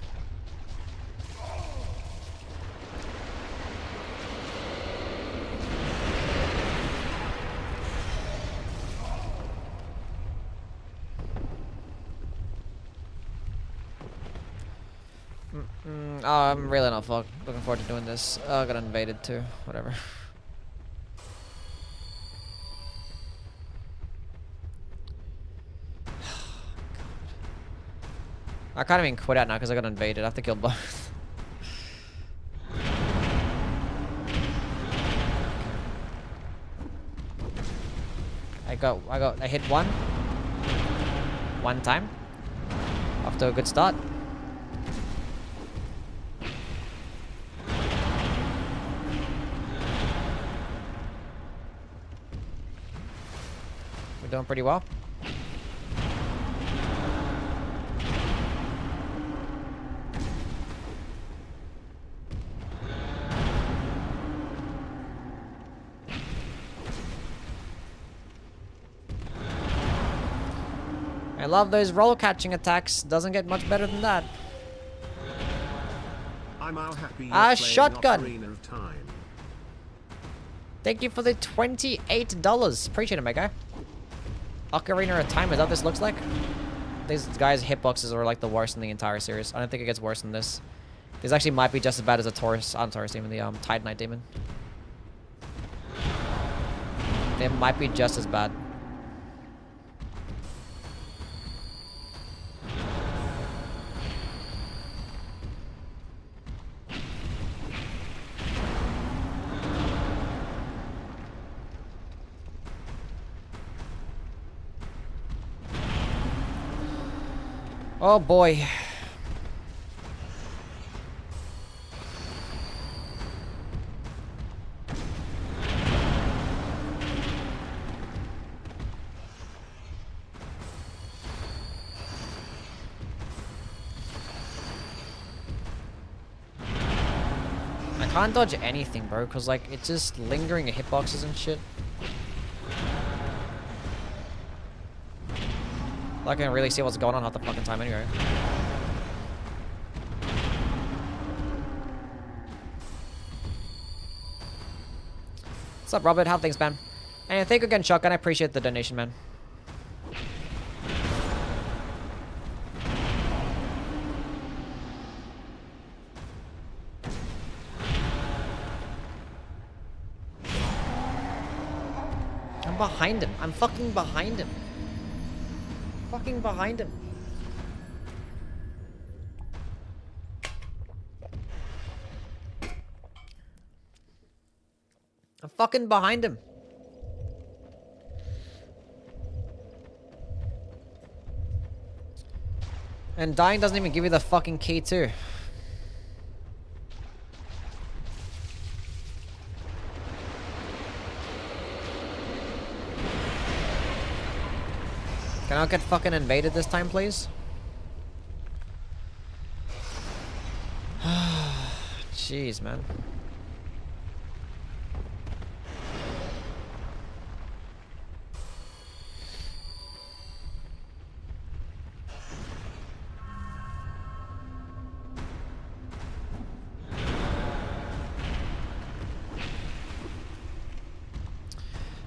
Oh, I'm really not looking forward to doing this. Oh, I got invaded too. Whatever. I can't even quit out now because I got invaded. I have to kill both. I hit one time. Off to a good start. We're doing pretty well. I love those roll catching attacks. Doesn't get much better than that. I'm now happy you're Ah, playing shotgun. Ocarina of Time. Thank you for the $28. Appreciate it, my guy. Ocarina of Time, is that what this looks like? These guys' hitboxes are like the worst in the entire series. I don't think it gets worse than this. This actually might be just as bad as a Taurus, Taurus Demon, the Tide Knight Demon. They might be just as bad. Oh boy. I can't dodge anything, bro, because like it's just lingering at hitboxes and shit. I can't really see what's going on half the fucking time anyway. What's up, Robert? How things, man? And thank you again, Shotgun. I appreciate the donation, man. I'm behind him. I'm fucking behind him. Fucking behind him. I'm fucking behind him. And dying doesn't even give you the fucking key too. Can I not get fucking invaded this time, please? Jeez, man.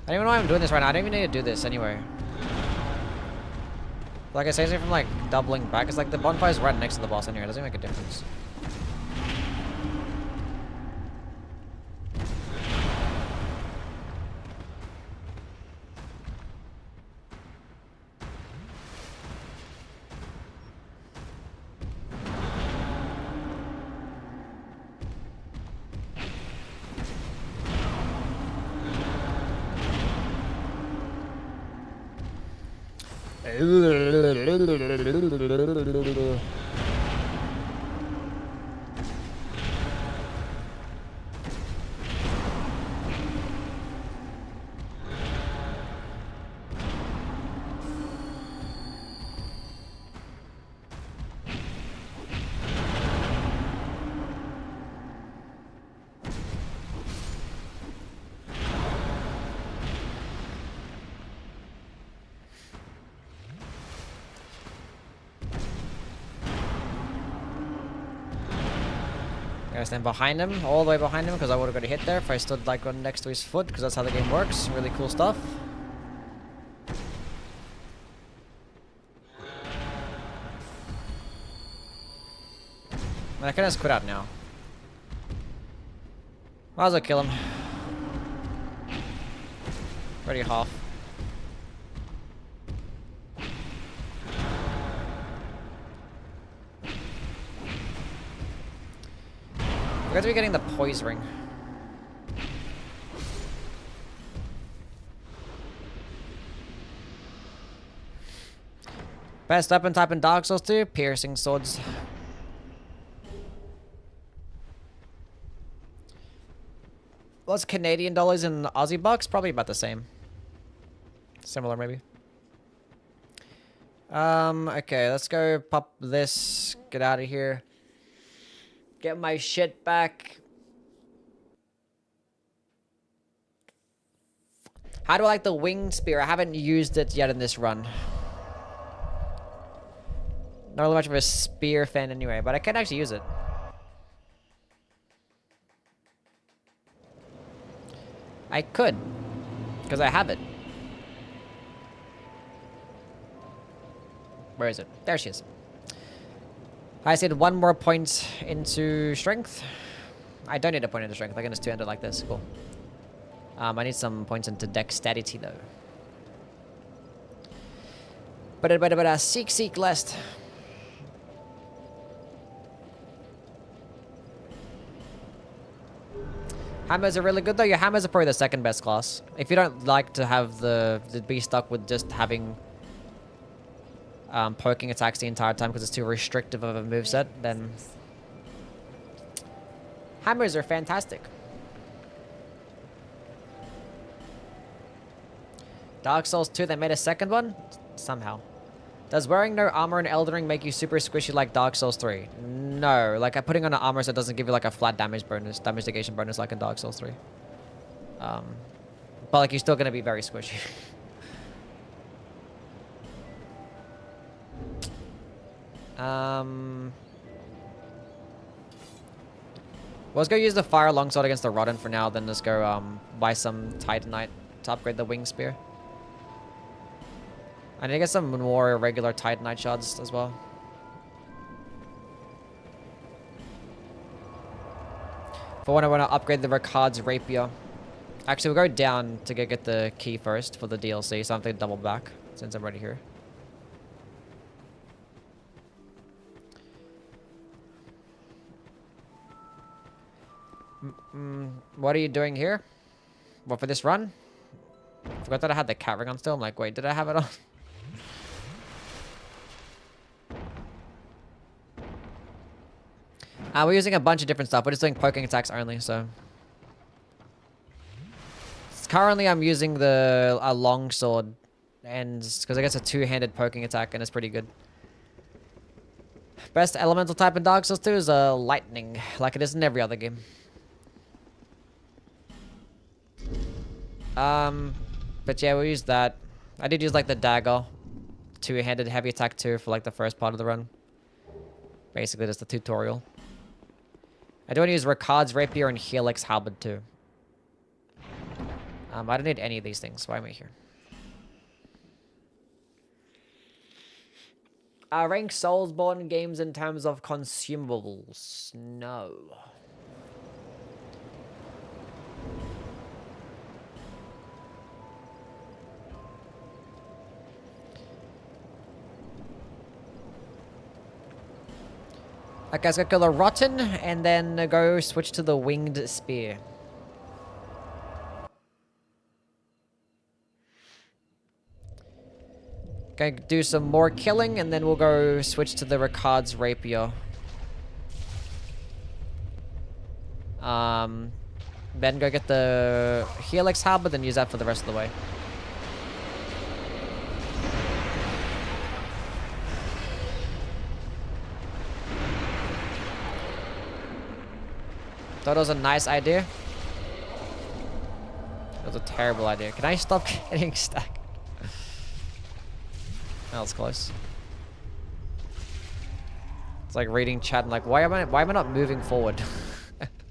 I don't even know why I'm doing this right now. I don't even need to do this anyway. Like I say, from like doubling back. It's like the bonfire's right next to the boss anyway. It doesn't make a difference. Gotta stand behind him, all the way behind him, because I would have got a hit there if I stood like right next to his foot, because that's how the game works. Really cool stuff. I can just quit out now. Might as well kill him. Already half. We're going to be getting the poise ring. Best weapon type in Dark Souls 2, piercing swords. What's Canadian dollars in Aussie bucks? Probably about the same. Similar, maybe. Okay, let's go pop this. Get out of here. Get my shit back. How do I like the winged spear? I haven't used it yet in this run. Not really much of a spear fan anyway, but I can actually use it. I could, because I have it. Where is it? There she is. I said 1 more point into strength. I don't need a point into strength. I can just 2-hand it like this. Cool. I need some points into dexterity though. But seek lest. Hammers are really good though. Your hammers are probably the second best class. If you don't like to have the be stuck with just having poking attacks the entire time because it's too restrictive of a moveset, then hammers are fantastic. Dark Souls 2, they made a second one? Somehow. Does wearing no armor in Elden Ring make you super squishy like Dark Souls 3? No. Like, putting on an armor so it doesn't give you like a flat damage negation bonus like in Dark Souls 3. But like, you're still gonna be very squishy. Let's go use the fire longsword against the Rodden for now, then just go buy some Titanite to upgrade the wing spear. I need to get some more regular Titanite shards as well. For when I want to upgrade the Ricard's rapier. Actually, we'll go down to get the key first for the DLC, so I have to double back since I'm already here. What are you doing here? What, for this run? Forgot that I had the cat ring on still. I'm like, wait, did I have it on? We're using a bunch of different stuff. We're just doing poking attacks only, so. Currently, I'm using the longsword, and because I guess a 2-handed poking attack, and it's pretty good. Best elemental type in Dark Souls 2 is lightning, like it is in every other game. But yeah, we'll use that. I did use like the dagger, 2-handed heavy attack 2 for like the first part of the run. Basically, just the tutorial. I do want to use Ricard's rapier and Helix halberd too. I don't need any of these things. Why am I here? Rank Soulsborne games in terms of consumables? No. Okay, let's go kill the Rotten, and then go switch to the Winged Spear. Okay, do some more killing, and then we'll go switch to the Ricard's Rapier. Then go get the Helix Halberd, then use that for the rest of the way. Thought it was a nice idea. It was a terrible idea. Can I stop getting stuck? That was close. It's like reading chat and like, why am I not moving forward?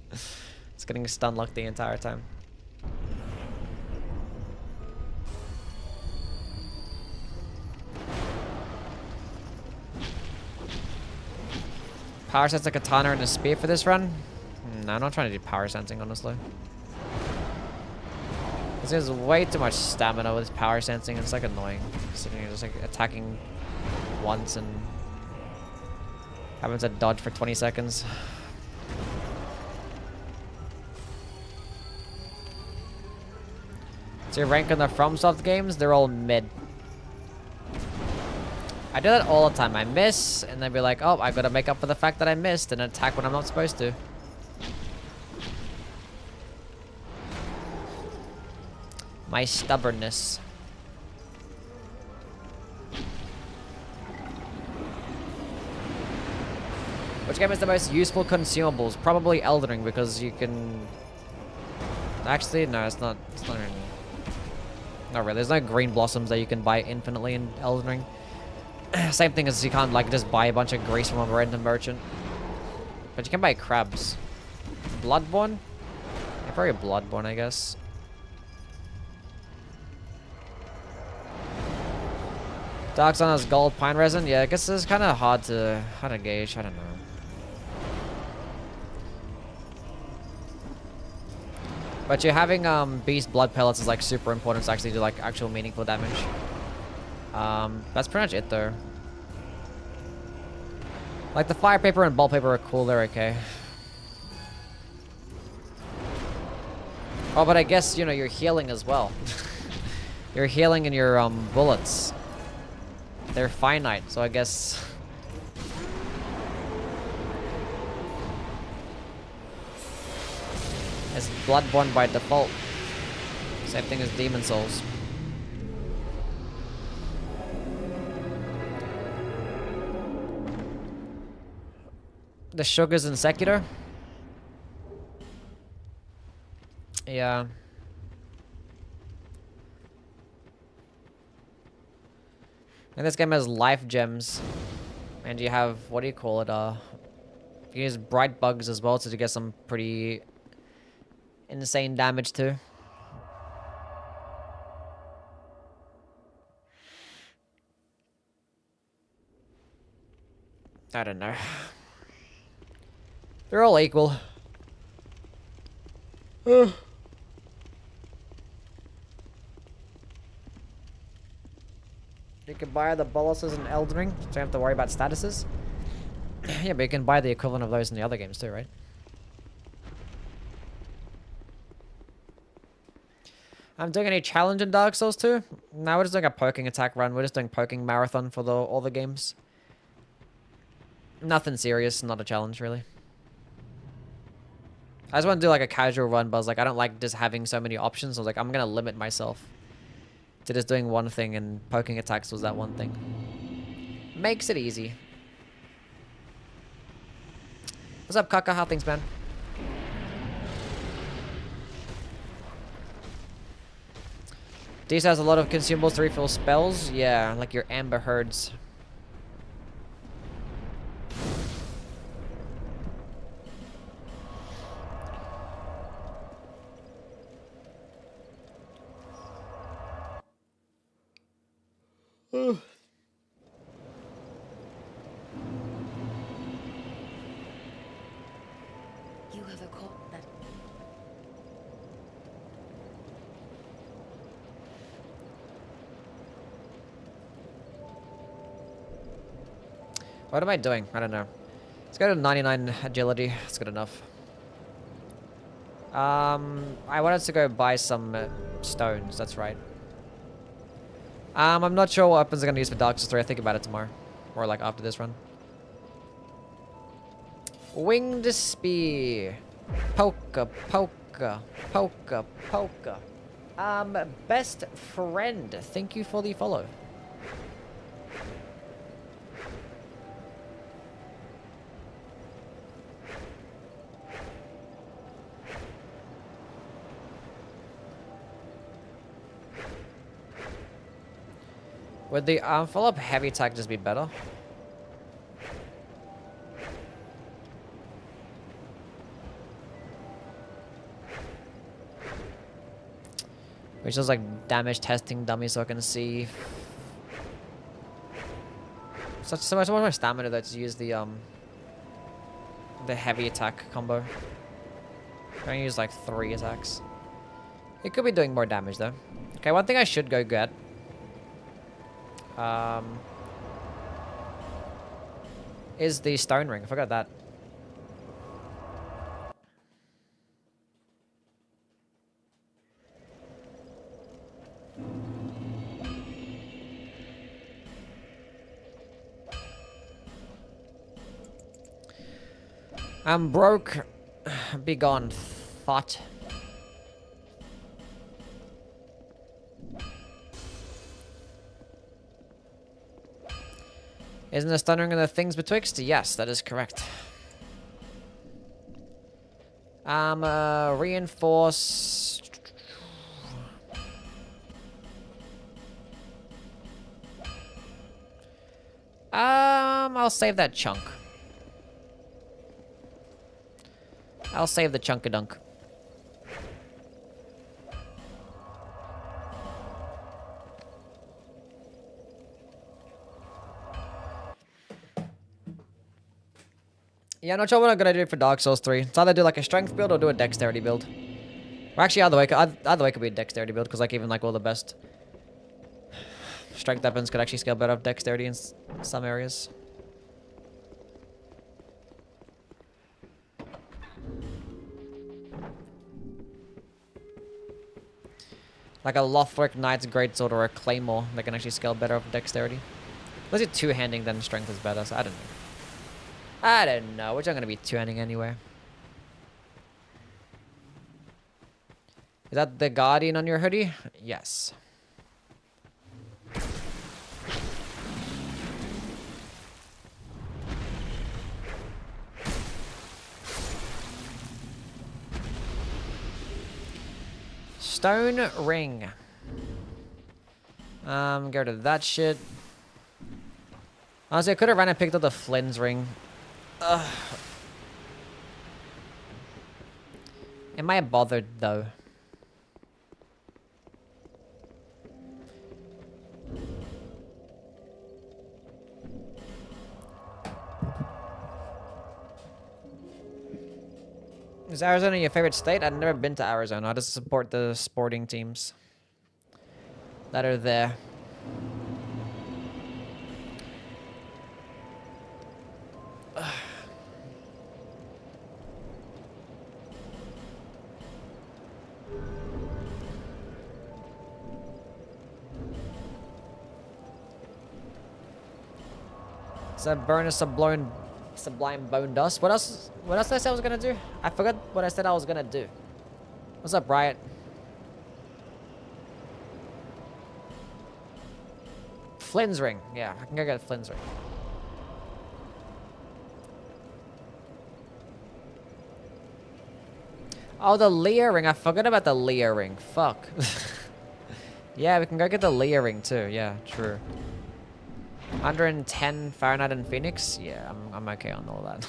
It's getting stun locked the entire time. Power sense a katana and a spear for this run? No, I'm not trying to do power sensing, honestly. This has way too much stamina with power sensing. It's like annoying. Sitting here just like attacking once and having to dodge for 20 seconds. So your rank on the FromSoft games, they're all mid. I do that all the time. I miss, and then be like, oh, I gotta make up for the fact that I missed and attack when I'm not supposed to. My stubbornness. Which game is the most useful consumables? Probably Elden Ring, because you can... Actually, no, it's not really. Not really. There's no green blossoms that you can buy infinitely in Elden Ring. Same thing as you can't like just buy a bunch of grease from a random merchant. But you can buy crabs. Bloodborne? Yeah, probably Bloodborne, I guess. Dark Sun has gold pine resin? Yeah, I guess it's kind of hard to gauge. I don't know. But you're having beast blood pellets is like super important to actually do like actual meaningful damage. That's pretty much it though. Like the fire paper and ball paper are cool, they're okay. Oh, but I guess, you know, you're healing as well. You're healing in your bullets. They're finite, so I guess... It's Bloodborne by default. Same thing as Demon Souls. The sugars in Sekiro? Yeah. And this game has life gems. And you have, what do you call it? You use bright bugs as well to get some pretty insane damage too. I don't know. They're all equal. You can buy the boluses in Elden Ring, so you don't have to worry about statuses. Yeah, but you can buy the equivalent of those in the other games too, right? I'm doing any challenge in Dark Souls 2? No, we're just doing a poking attack run. We're just doing poking marathon for all the games. Nothing serious, not a challenge really. I just want to do like a casual run, but I was like, I don't like just having so many options. I was like, I'm gonna limit myself to just doing one thing, and poking attacks was that one thing. Makes it easy. What's up, Kaka? How things, man? These has a lot of consumables to refill spells. Yeah, like your Amber Herds. You have a caught that. What am I doing? I don't know. Let's go to 99 agility. That's good enough. I wanted to go buy some stones. That's right. I'm not sure what weapons I'm gonna use for Dark Souls 3. I'll think about it tomorrow, or like after this run. Winged spear. Poka, poka, poka, poka. Best friend. Thank you for the follow. Would the follow-up heavy attack just be better? Which is like damage testing dummy, so I can see. So much more stamina though to use the heavy attack combo. I'm gonna use like 3 attacks. It could be doing more damage though. Okay, one thing I should go get. Is the stone ring. I forgot that. I'm broke. Be gone, thought. Isn't the stun ring of the things betwixt? Yes, that is correct. Reinforce. I'll save that chunk. I'll save the chunk-a-dunk. Yeah, I'm not sure what I'm gonna do for Dark Souls 3. It's either do like a strength build or do a dexterity build. Or actually, either way could be a dexterity build, because like even like all the best strength weapons could actually scale better with dexterity in some areas. Like a Lothric Knight's Greatsword or a Claymore that can actually scale better with dexterity. Unless you're two-handing, then strength is better, so I don't know. I don't know, which I'm gonna be two-handing anyway. Is that the Guardian on your hoodie? Yes. Stone ring. Go to that shit. Honestly, I could have ran and picked up the Flynn's ring. Ugh. Am I bothered though? Is Arizona your favorite state? I've never been to Arizona. I just support the sporting teams that are there. Is that burn a sublime bone dust? What else did I say I was gonna do? I forgot what I said I was gonna do. What's up, Riot? Flynn's ring. Yeah, I can go get Flynn's ring. Oh, the Leah ring. I forgot about the Leah ring. Fuck. Yeah, we can go get the Leah ring too. Yeah, true. 110 Fahrenheit and Phoenix? Yeah, I'm okay on all that.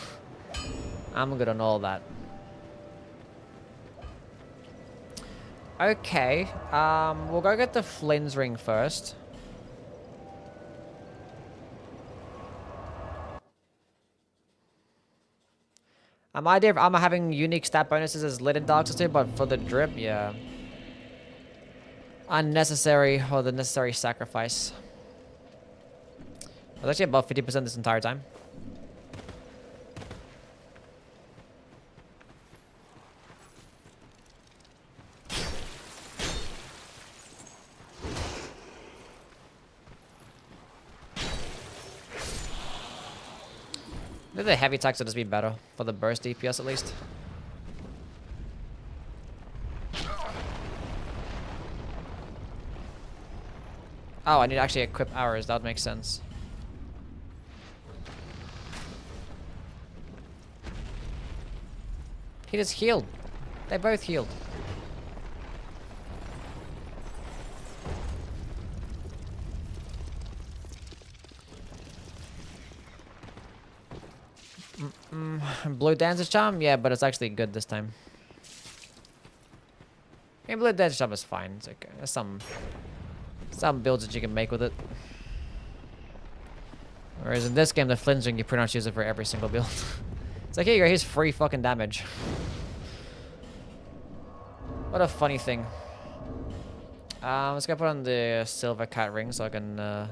I'm good on all that. Okay, we'll go get the Flynn's ring first. I'm having unique stat bonuses as lit in Dark Souls 2, but for the drip, yeah. Unnecessary, or the necessary sacrifice. I was actually above 50% this entire time. Maybe the heavy attacks will just be better for the burst DPS at least. Oh, I need to actually equip ours. That would make sense. He just healed. They both healed. Blue Dancer's Charm? Yeah, but it's actually good this time. Yeah, Blue Dancer's Charm is fine. It's okay. There's some builds that you can make with it. Whereas in this game, the Flynn's ring, you pretty much use it for every single build. It's like, here you go, here's free fucking damage. What a funny thing. Let's go put on the silver cat ring so I can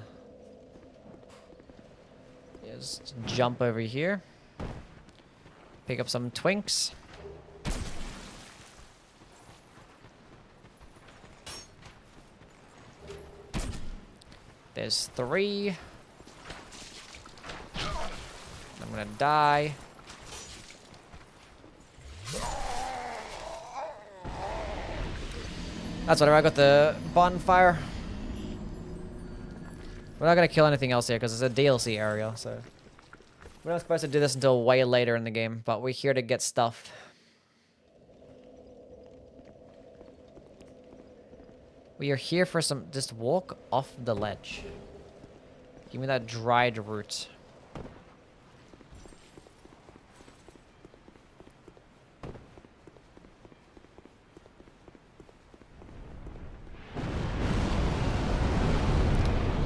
just jump over here. Pick up some twinks. There's 3. I'm gonna die. That's whatever, I got the bonfire. We're not gonna kill anything else here because it's a DLC area, so. We're not supposed to do this until way later in the game, but we're here to get stuff. We are here for some, just walk off the ledge. Give me that dried root.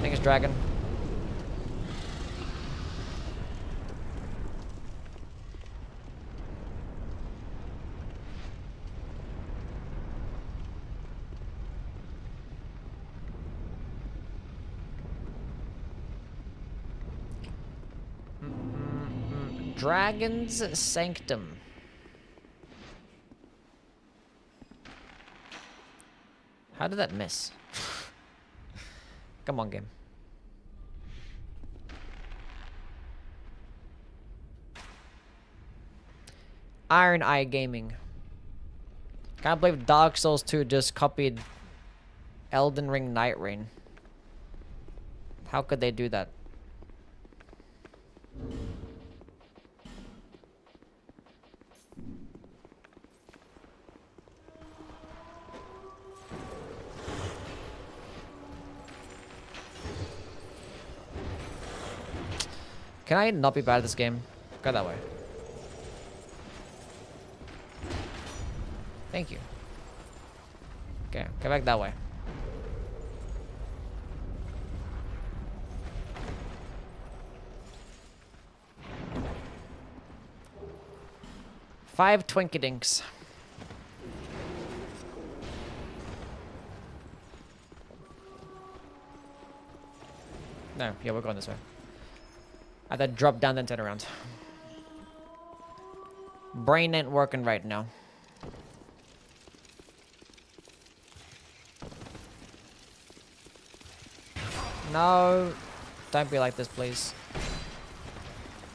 Thanks, dragon. Dragon's Sanctum. How did that miss? Come on, game. Iron Eye Gaming. Can't believe Dark Souls 2 just copied Elden Ring Nightreign. How could they do that? Can I not be bad at this game? Go that way. Thank you. Okay, go back that way. Five Twinkydinks. No, yeah, we're going this way. I had to drop down then turn around. Brain ain't working right now. No. Don't be like this, please.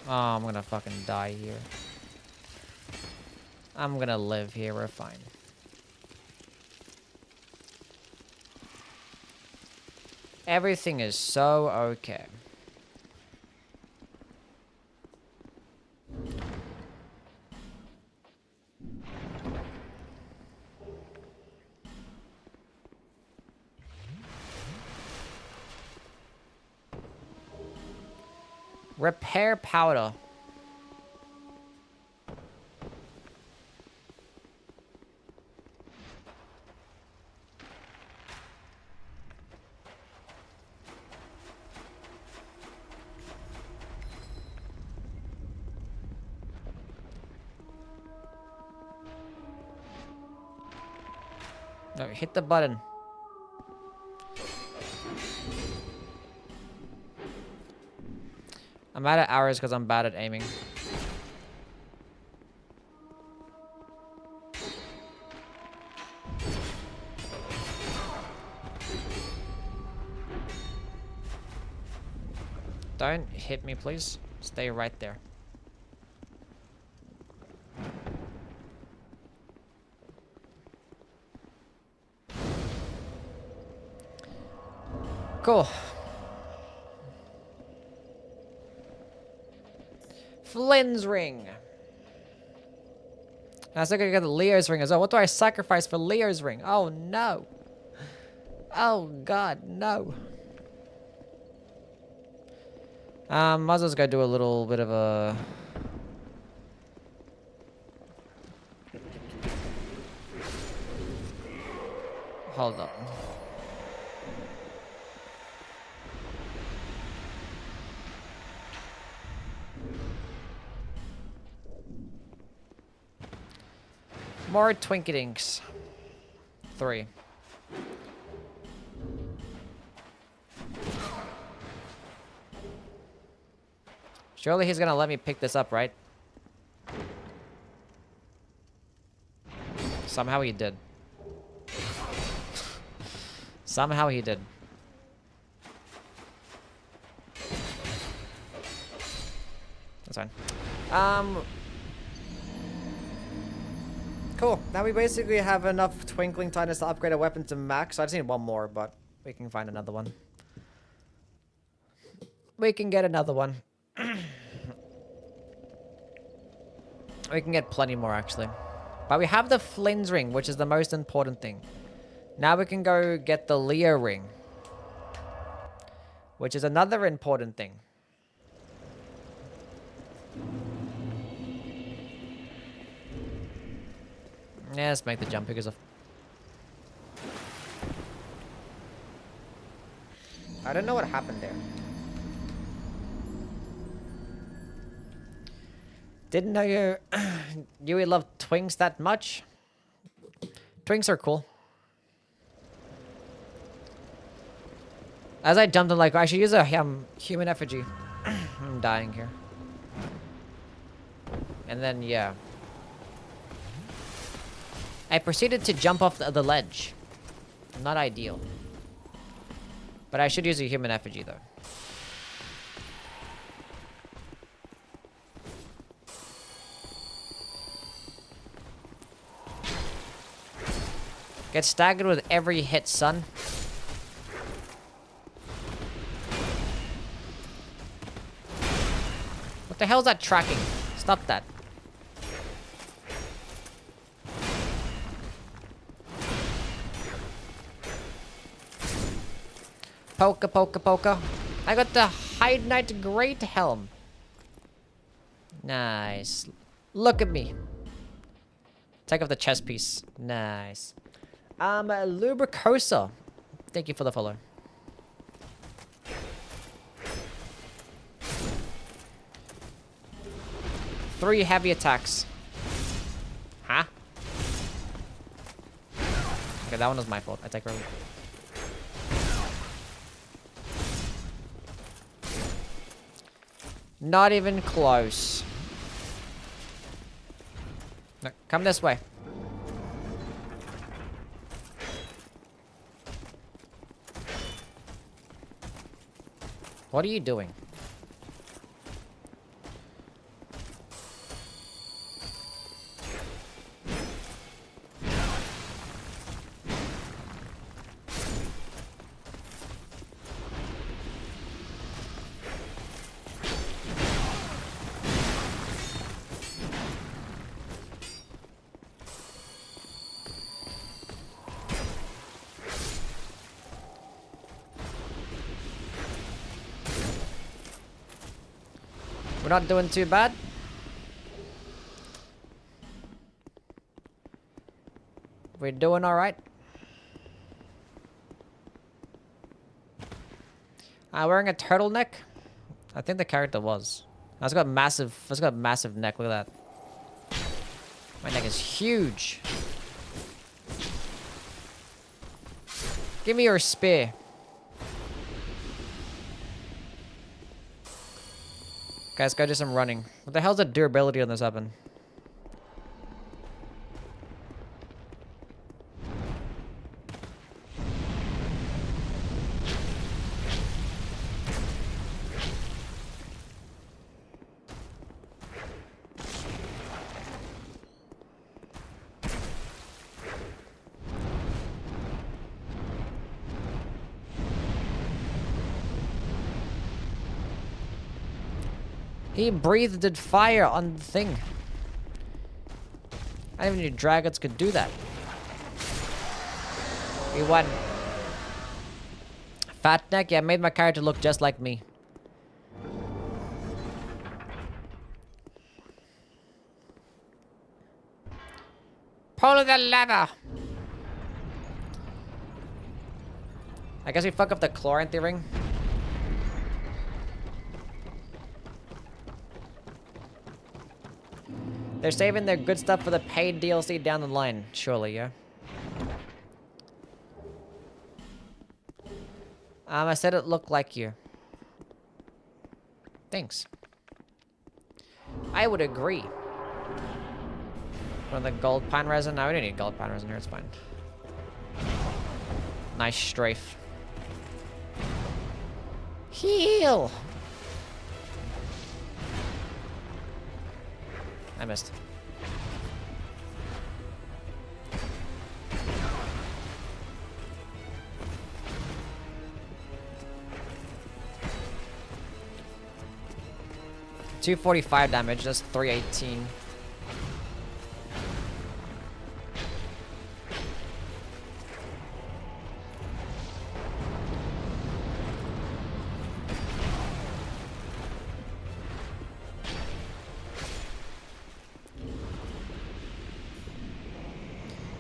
Oh, I'm gonna fucking die here. I'm gonna live here, we're fine. Everything is so okay. Repair powder. No, hit the button. I'm out of arrows because I'm bad at aiming. Don't hit me, please. Stay right there. Cool. Flynn's ring. I was gonna get the Leo's ring as well. What do I sacrifice for Leo's ring? Oh no. Oh god, no. Might as well go do a little bit of a... Hold up. More Twinkydinks. 3. Surely he's gonna let me pick this up, right? Somehow he did. Somehow he did. That's fine. Cool. Now we basically have enough Twinkling Tidiness to upgrade our weapon to max. I just need one more, but we can find another one. We can get another one. We can get plenty more, actually. But we have the Flynn's ring, which is the most important thing. Now we can go get the Leo ring. which is another important thing. Yeah, let's make the jump because of... I don't know what happened there. Didn't know you would love twinks that much. Twinks are cool. As I jumped, I'm like, I should use a human effigy. I'm dying here. And then, yeah. I proceeded to jump off the ledge. Not ideal. But I should use a human effigy, though. Get staggered with every hit, son. What the hell is that tracking? Stop that. Polka, polka, polka. I got the Hide Knight Great Helm. Nice. Look at me. Take off the chest piece. Nice. Lubricosa. Thank you for the follow. Three heavy attacks. Huh? Okay, that one was my fault. I take her. Not even close. No, come this way. What are you doing? We're not doing too bad. We're doing all right. Wearing a turtleneck. I think the character was. That's got massive. That's got a massive neck. Look at that. My neck is huge. Give me your spear. Guys, go do some running. What the hell's the durability on this weapon? He breathed fire on the thing. I didn't even know dragons could do that. We won. Fat neck? Yeah, made my character look just like me. Pull the lever. I guess we fuck up the chloranthy ring. They're saving their good stuff for the paid DLC down the line, surely, yeah? I said it looked like you. Thanks. I would agree. One of the gold pine resin? No, we don't need gold pine resin here, it's fine. Nice strafe. Heal! I missed. $245 damage, that's 318.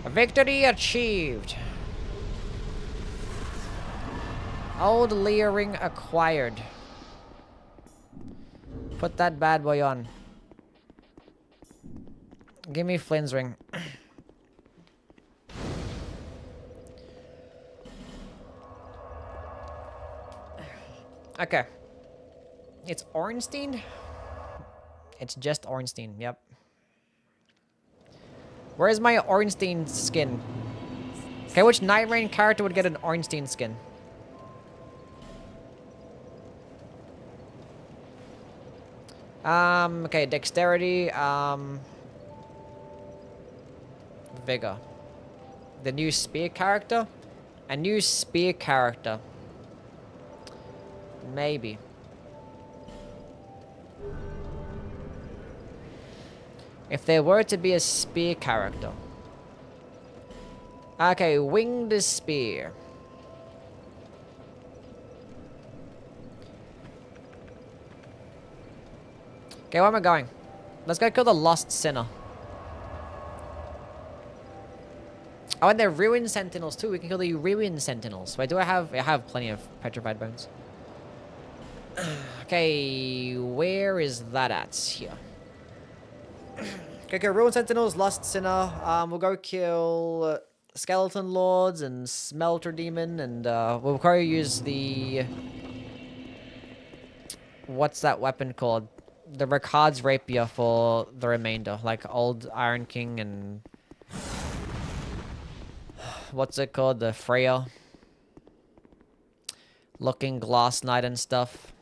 Victory achieved. Old Lear ring acquired. Put that bad boy on. Give me Flynn's ring. Okay. It's Ornstein? It's just Ornstein, yep. Where's my Ornstein skin? Okay, which Nightreign character would get an Ornstein skin? Okay, dexterity, vigor. The new spear character? A new spear character. Maybe. If there were to be a spear character. Okay, winged spear. Okay, where am I going? Let's go kill the Lost Sinner. Oh, and they're Ruined Sentinels too. We can kill the Ruined Sentinels. Wait, do I have... I have plenty of petrified bones. Okay, where is that at? Here. Okay, Ruined Sentinels, Lost Sinner. We'll go kill Skeleton Lords and Smelter Demon, and we'll probably use the... What's that weapon called? The Ricard's Rapier for the remainder, like old Iron King and... What's it called? The Freya. Looking Glass Knight and stuff.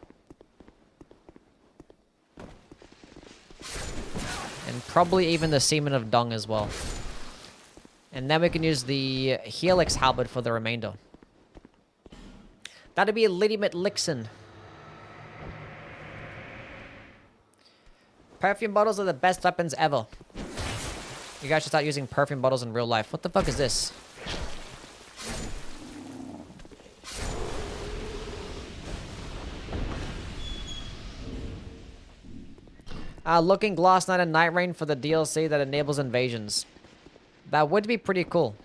And probably even the Seaman of Dung as well. And then we can use the Helix Halberd for the remainder. That'd be Lidimit Lixen. Perfume bottles are the best weapons ever. You guys should start using perfume bottles in real life. What the fuck is this? Looking Glass Knight and Nightreign for the DLC that enables invasions. That would be pretty cool.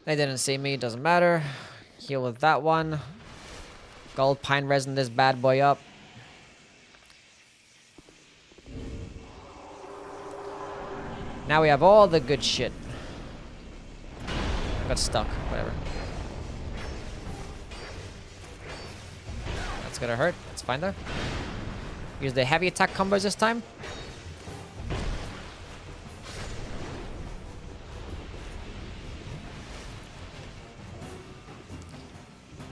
They didn't see me, doesn't matter. Heal with that one. Gold pine resin this bad boy up. Now we have all the good shit. I got stuck, whatever. That's gonna hurt. It's fine though. Use the heavy attack combos this time.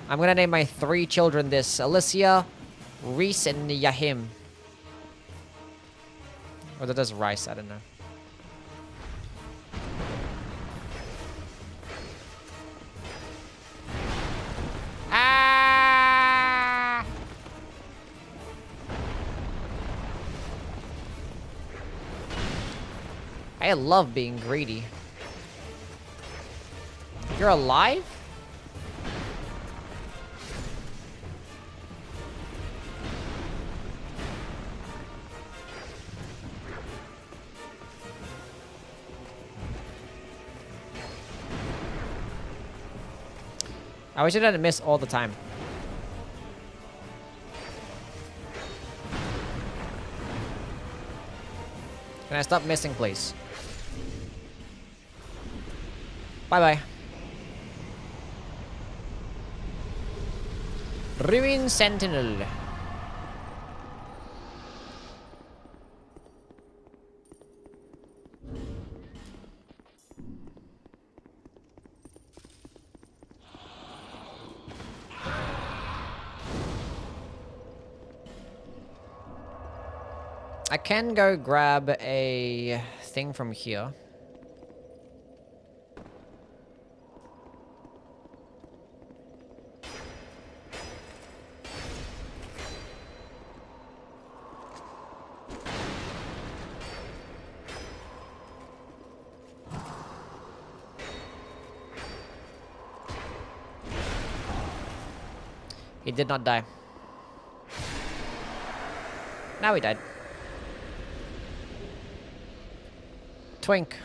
I'm gonna name my 3 children this: Alicia, Reese, and Yahim. Or that does Rice, I don't know. Ah! I love being greedy. You're alive? I wish I didn't miss all the time. Can I stop missing, please? Bye-bye. Ruin Sentinel. I can go grab a thing from here. He did not die. Now he died. Twink.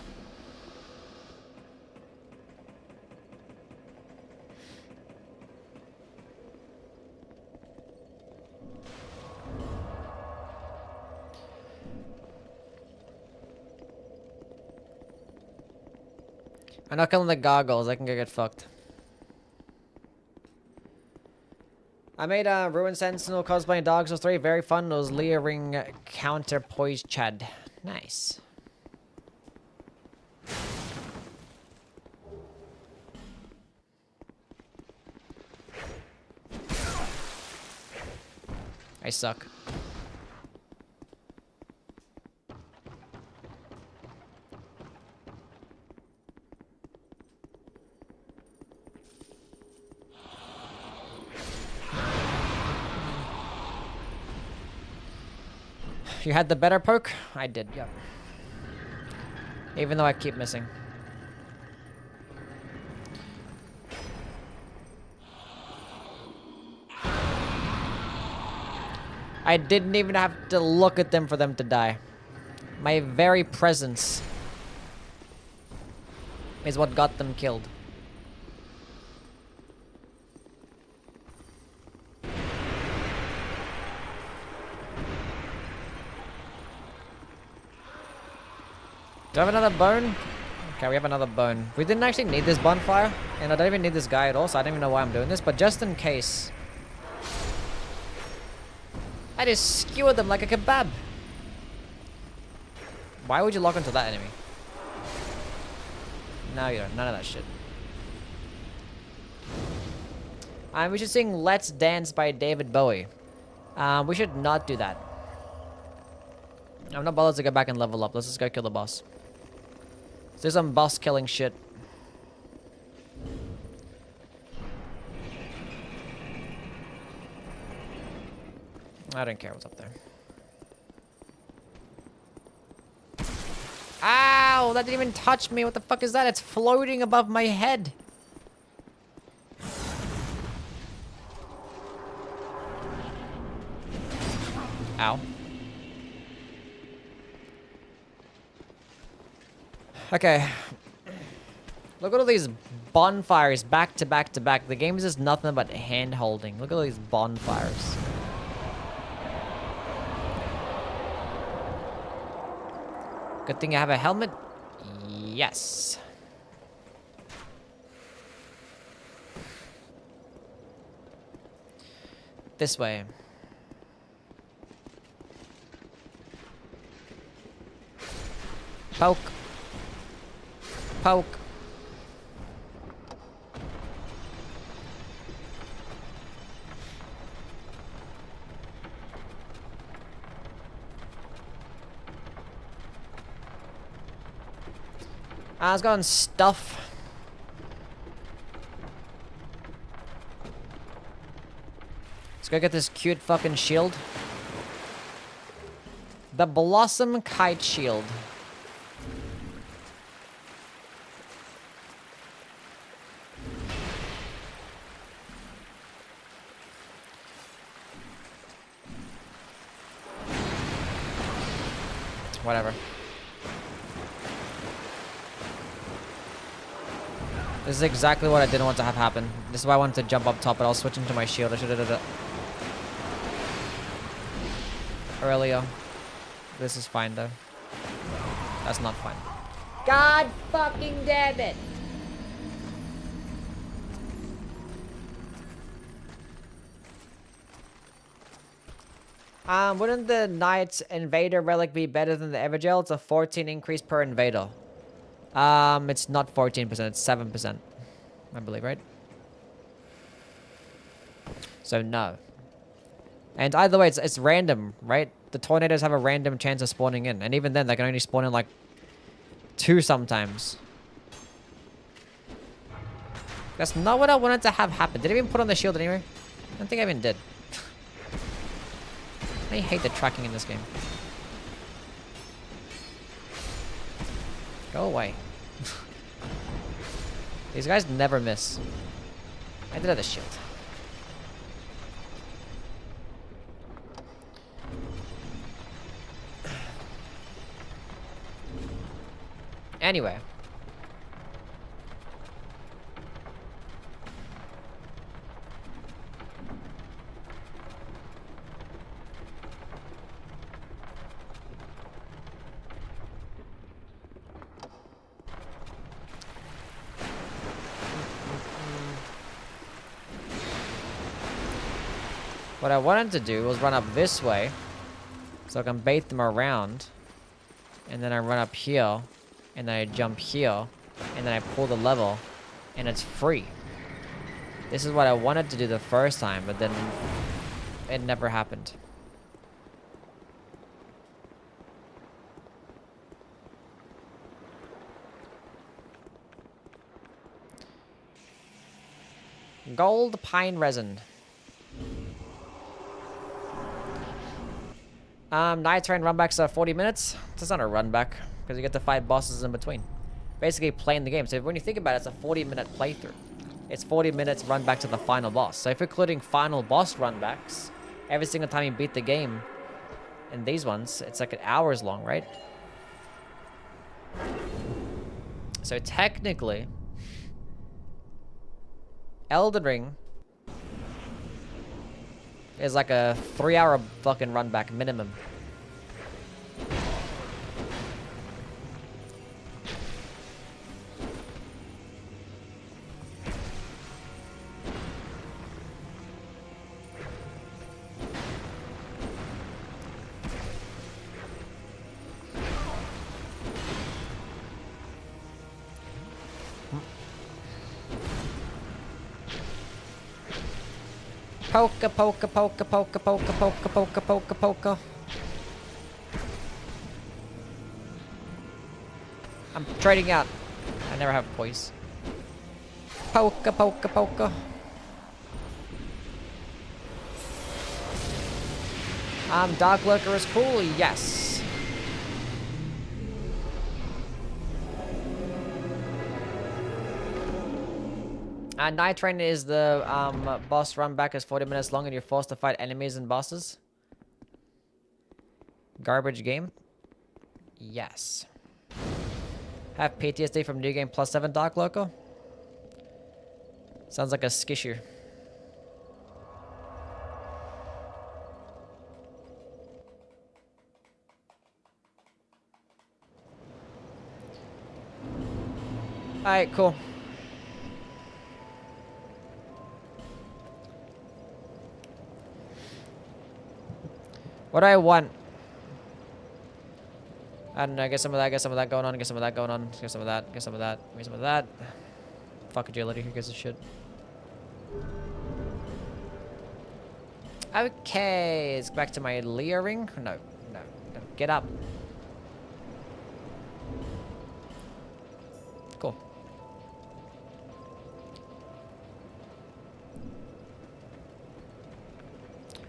I'm not killing the goggles. I can go get fucked. I made a Ruin Sentinel cosplaying Dark Souls 3. Very fun. It was leering counterpoise Chad. Nice. I suck. You had the better poke? I did, yeah. Even though I keep missing. I didn't even have to look at them for them to die. My very presence is what got them killed. Do I have another bone? Okay, we have another bone. We didn't actually need this bonfire, and I don't even need this guy at all, so I don't even know why I'm doing this, but just in case. I just skewered them like a kebab. Why would you lock onto that enemy? No, you don't. None of that shit. We should sing Let's Dance by David Bowie. We should not do that. I'm not bothered to go back and level up. Let's just go kill the boss. Let's do some boss killing shit. I don't care what's up there. Ow! That didn't even touch me. What the fuck is that? It's floating above my head. Ow. Okay. Look at all these bonfires back to back to back. The game is just nothing but hand holding. Look at all these bonfires. Good thing I have a helmet. Yes. This way. Poke. Poke. I was going stuff. Let's go get this cute fucking shield. The Blossom Kite Shield. Whatever. This is exactly what I didn't want to have happen. This is why I wanted to jump up top, but I'll switch into my shield. I should have did it earlier. This is fine though. That's not fine. God fucking damn it! Wouldn't the Knight's Invader Relic be better than the Evergel? It's a 14 increase per Invader. It's not 14%, it's 7%. I believe, right? So, no. And either way, it's random, right? The tornadoes have a random chance of spawning in. And even then, they can only spawn in, like, 2 sometimes. That's not what I wanted to have happen. Did I even put on the shield anyway? I don't think I even did. I hate the tracking in this game. Go away. These guys never miss. I did have the shield. Anyway. What I wanted to do was run up this way, so I can bait them around, and then I run up here, and then I jump here, and then I pull the lever, and it's free. This is what I wanted to do the first time, but then it never happened. Gold pine resin. Nightreign runbacks are 40 minutes. That's not a runback, because you get to fight bosses in between. Basically playing the game. So when you think about it, it's a 40-minute playthrough. It's 40 minutes run back to the final boss. So if you're including final boss runbacks, every single time you beat the game, in these ones, it's like hours long, right? So technically, Elden Ring is like a 3-hour fucking run back minimum. Polka, polka, polka, polka, polka, polka, polka, polka, polka. I'm trading out. I never have poise. Polka, polka, polka. Dark Lurker is cool, yes. Nightreign is the boss run back is 40 minutes long and you're forced to fight enemies and bosses. Garbage game? Yes. Have PTSD from New Game +7 Dark Loco? Sounds like a skisher. Alright, cool. What do I want? I don't know, get some of that, get some of that going on, get some of that going on, get some of that, get some of that, get some of that. Fuck agility, who gives a shit? Okay, it's back to my Leah ring. No, no, no, get up. Cool.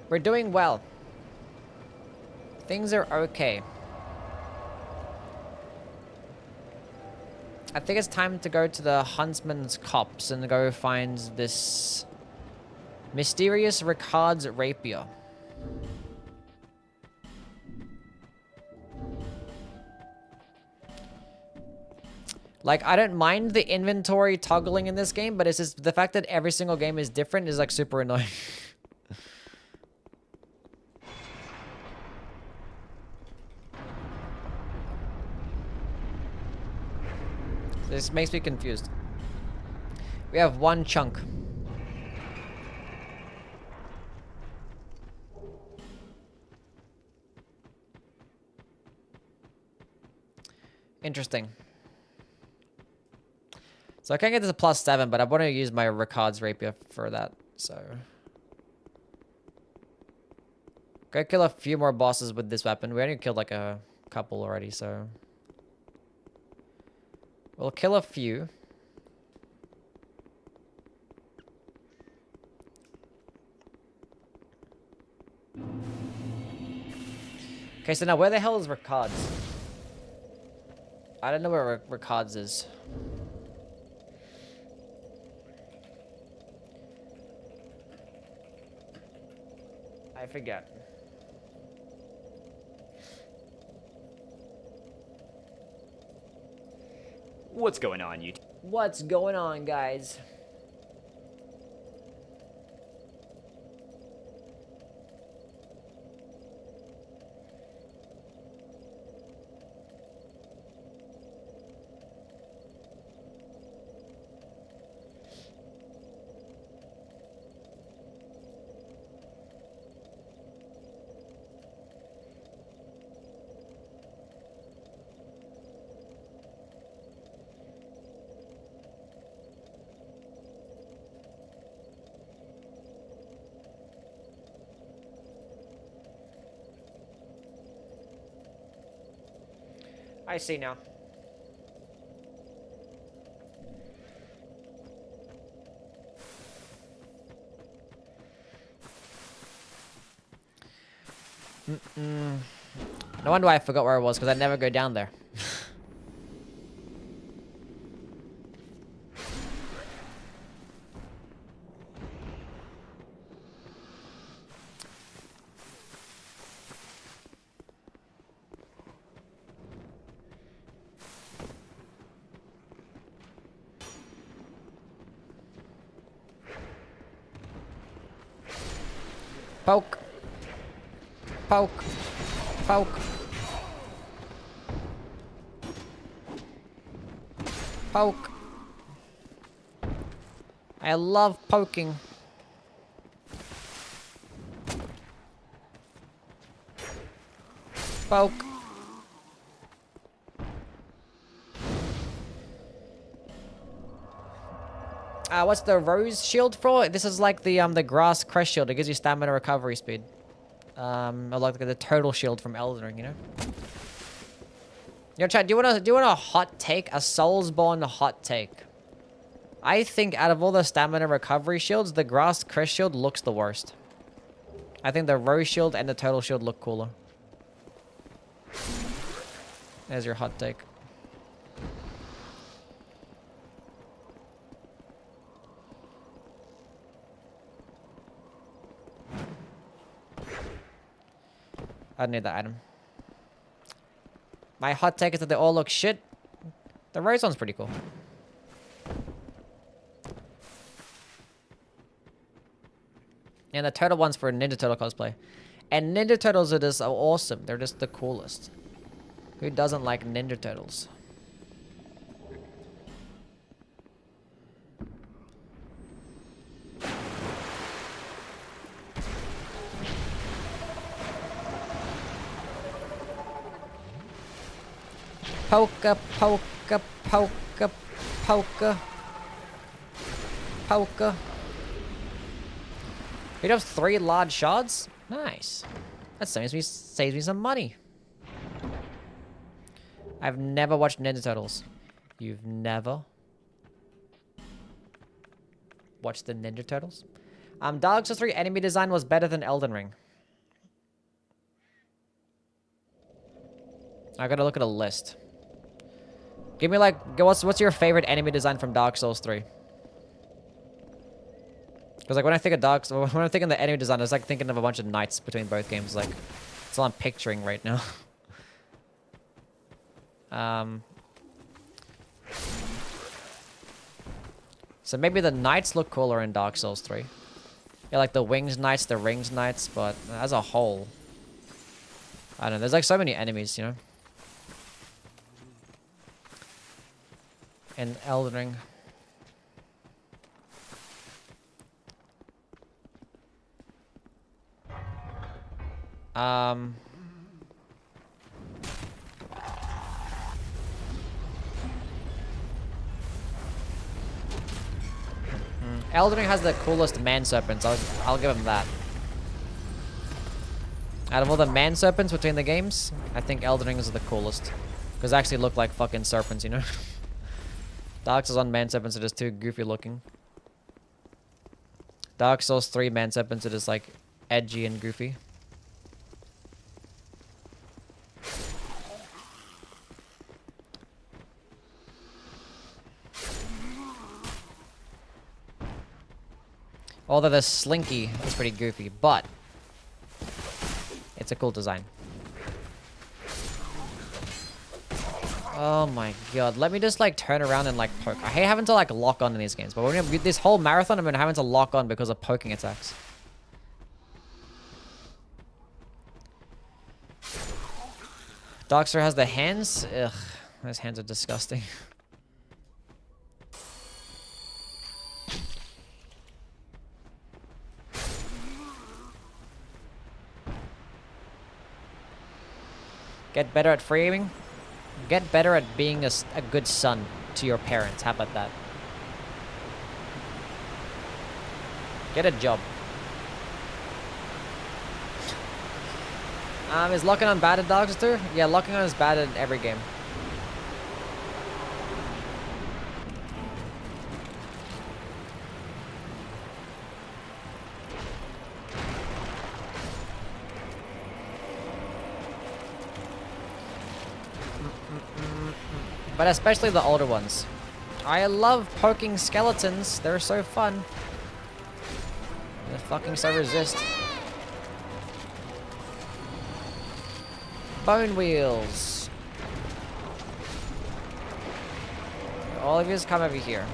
We're doing well. Things are okay. I think it's time to go to the Huntsman's Copse and go find this mysterious Ricard's rapier. Like, I don't mind the inventory toggling in this game, but it's just the fact that every single game is different is like super annoying. This makes me confused. We have one chunk. Interesting. So I can't get this a +7, but I want to use my Ricard's rapier for that, so. Gotta kill a few more bosses with this weapon. We only killed like a couple already, so. We'll kill a few. Okay, so now where the hell is Ricard's? I don't know where Ricard's is. I forget. What's going on, you? What's going on, guys? I see now. No wonder why I forgot where I was, because I never go down there. Poke. Poke. Poke. Poke. I love poking. Poke. What's the rose shield for? This is like the grass crest shield. It gives you stamina recovery speed. Or like the turtle shield from Elden Ring, you know? Yo, chat, do you want a hot take? A Soulsborne hot take. I think out of all the stamina recovery shields, the grass crest shield looks the worst. I think the rose shield and the turtle shield look cooler. There's your hot take. I don't need that item. My hot take is that they all look shit. The rose one's pretty cool. And the turtle one's for Ninja Turtle cosplay. And Ninja Turtles are just awesome. They're just the coolest. Who doesn't like Ninja Turtles? Polka, polka, polka, polka. Polka. He does 3 large shards? Nice. That saves me some money. I've never watched Ninja Turtles. You've never watched the Ninja Turtles? Dark Souls 3 enemy design was better than Elden Ring. I gotta look at a list. Give me like, what's your favorite enemy design from Dark Souls 3? Because like when I think of when I'm thinking the enemy design, I was like thinking of a bunch of knights between both games. Like, that's all I'm picturing right now. So maybe the knights look cooler in Dark Souls 3. Yeah, like the wings knights, the rings knights, but as a whole, I don't know. There's like so many enemies, you know. In Elden Ring. Elden Ring has the coolest man serpents. I'll give him that. Out of all the man serpents between the games, I think Elden Ring is the coolest. Because they actually look like fucking serpents, you know? Dark Souls 1 man serpents are just too goofy looking. Dark Souls 3 man serpents are just like edgy and goofy. Although the Slinky is pretty goofy, but it's a cool design. Oh my god. Let me just like turn around and like poke. I hate having to like lock on in these games, but we're gonna this whole marathon I've been having to lock on because of poking attacks. Darkster has the hands. Ugh, those hands are disgusting. Get better at framing. Get better at being a good son to your parents. How about that? Get a job. Is locking on bad at Dogster? Yeah, locking on is bad in every game. But especially the older ones. I love poking skeletons. They're so fun. They're fucking so resist. Bone wheels. All of you just come over here.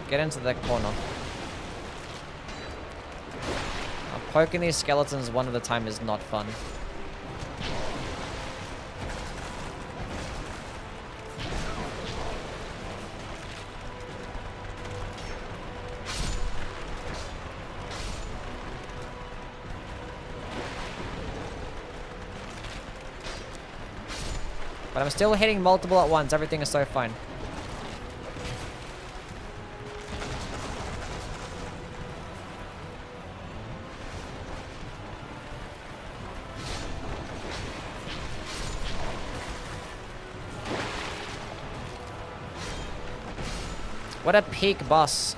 Get into the corner. Poking these skeletons one at a time is not fun. But I'm still hitting multiple at once. Everything is so fine. What a peak boss.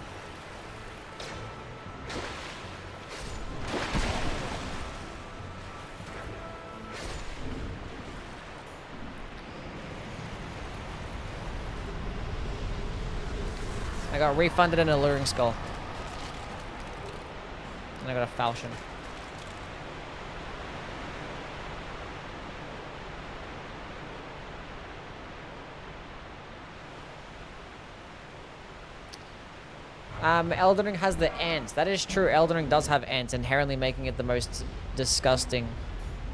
I got refunded an alluring skull. And I got a falchion. Elden Ring has the ants. That is true. Elden Ring does have ants, inherently making it the most disgusting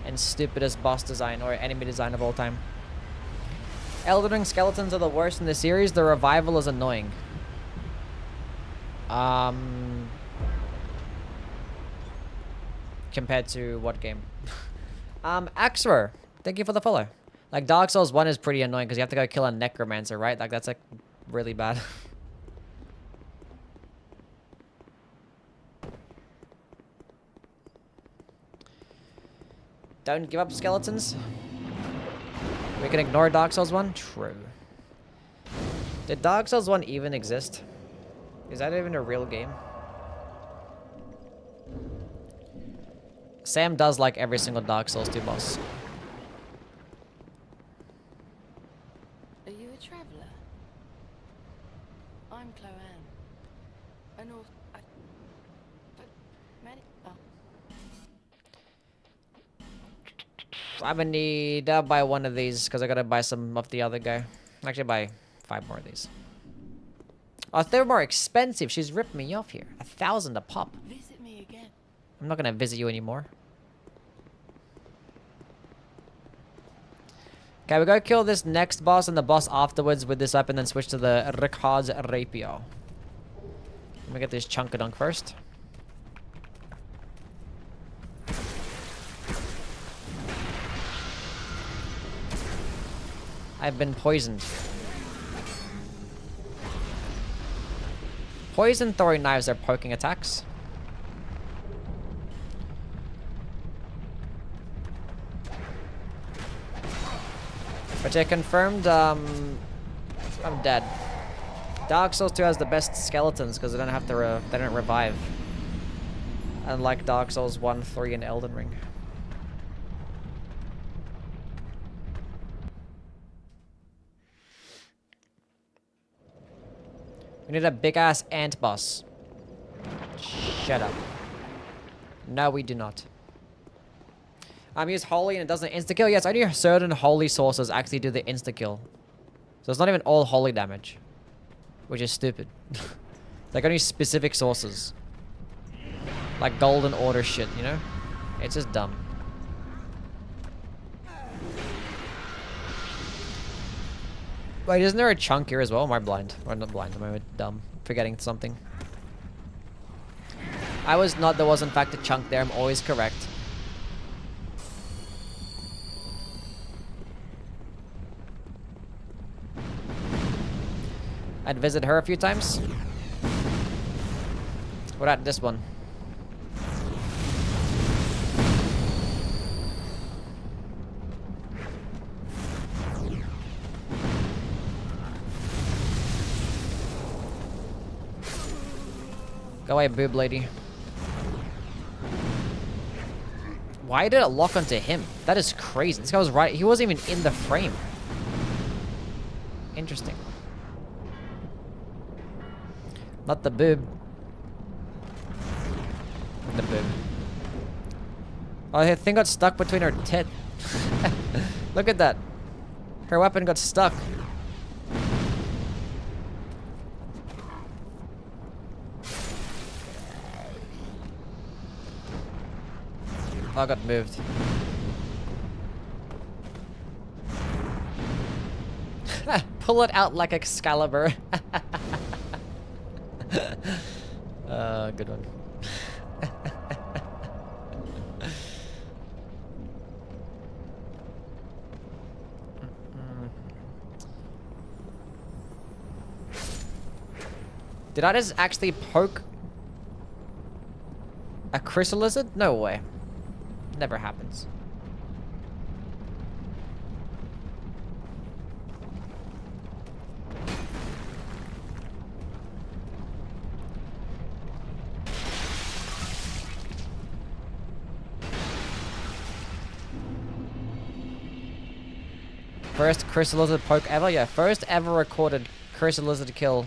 and stupidest boss design or enemy design of all time. Elden Ring skeletons are the worst in the series. The revival is annoying. Compared to what game? Axro, thank you for the follow. Like Dark Souls 1 is pretty annoying because you have to go kill a necromancer, right? Like that's like really bad. Don't give up, skeletons. We can ignore Dark Souls 1? True. Did Dark Souls 1 even exist? Is that even a real game? Sam does like every single Dark Souls 2 boss. Are you a traveler? I'm Chloanne. An orphan. I'm gonna need buy one of these because I gotta buy some of the other guy. Actually, buy 5 more of these. Oh, they're more expensive. She's ripped me off here. 1,000 a pop. Visit me again. I'm not gonna visit you anymore. Okay, we go kill this next boss and the boss afterwards with this weapon, then switch to the Ricard's Rapier. Let me get this Chunkadunk first. I've been poisoned. Poison throwing knives are poking attacks. Which I confirmed, I'm dead. Dark Souls 2 has the best skeletons because they don't have to they don't revive. Unlike Dark Souls 1, 3, and Elden Ring. We need a big-ass ant boss. Shut up. No, we do not. Use holy and it doesn't insta-kill. Yes, only certain holy sources actually do the insta-kill. So it's not even all holy damage. Which is stupid. Like only specific sources. Like golden order shit, you know? It's just dumb. Wait, isn't there a chunk here as well? Am I blind? Or not blind, am I dumb? Forgetting something. I was not, there was in fact a chunk there. I'm always correct. I'd visit her a few times. What about this one? Go away, boob lady. Why did it lock onto him? That is crazy. This guy was right. He wasn't even in the frame. Interesting. Not the boob. The boob. Oh, her thing got stuck between her tit. Look at that. Her weapon got stuck. Oh, I got moved. Pull it out like Excalibur. Good one. Did I just actually poke a crystal lizard? No way. Never happens. First crystal lizard poke ever? Yeah, first ever recorded crystal lizard kill.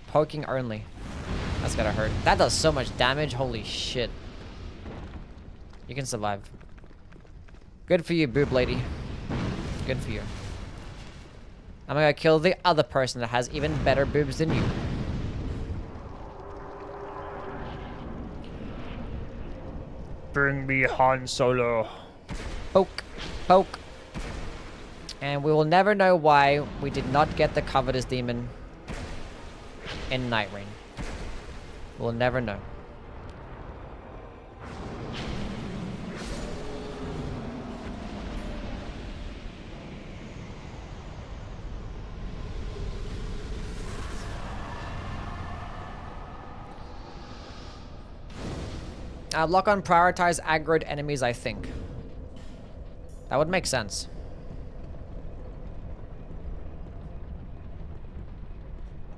Poking only. That's gotta hurt. That does so much damage. Holy shit. You can survive. Good for you, boob lady. Good for you. I'm gonna kill the other person that has even better boobs than you. Bring me Han Solo. Poke. Poke. And we will never know why we did not get the Covetous Demon in Nightreign. We'll never know. Lock on prioritize aggroed enemies, I think. That would make sense.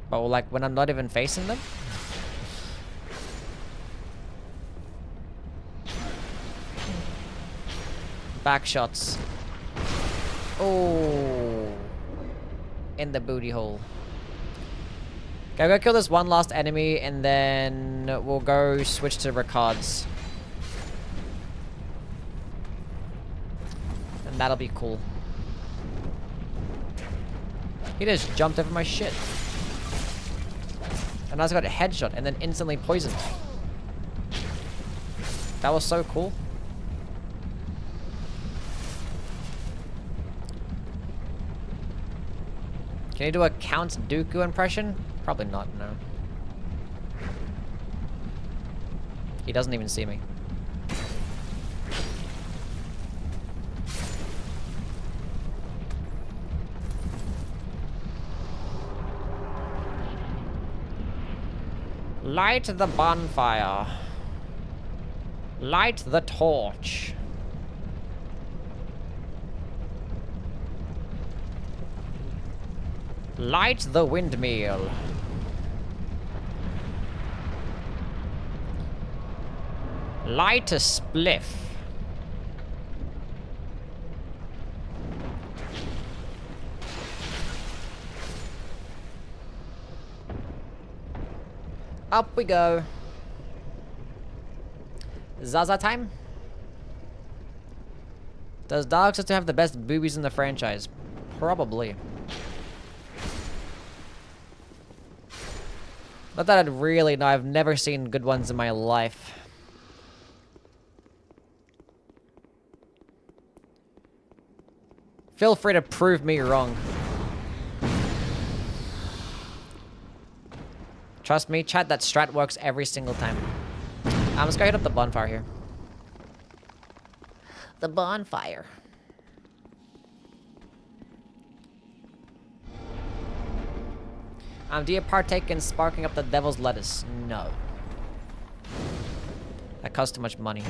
But like when I'm not even facing them? Back shots. Oh. In the booty hole. Okay, I'm gonna kill this one last enemy and then we'll go switch to Ricard's. And that'll be cool. He just jumped over my shit. And I just got a headshot and then instantly poisoned. That was so cool. Can you do a Count Dooku impression? Probably not, no. He doesn't even see me. Light the bonfire. Light the torch. Light the windmill. Light a spliff. Up we go. Zaza time. Does Dark Souls 2 have the best boobies in the franchise? Probably. Not that I'd really know. I've never seen good ones in my life. Feel free to prove me wrong. Trust me, chat, that strat works every single time. Let's go hit up the bonfire here. The bonfire. Do you partake in sparking up the devil's lettuce? No. That costs too much money.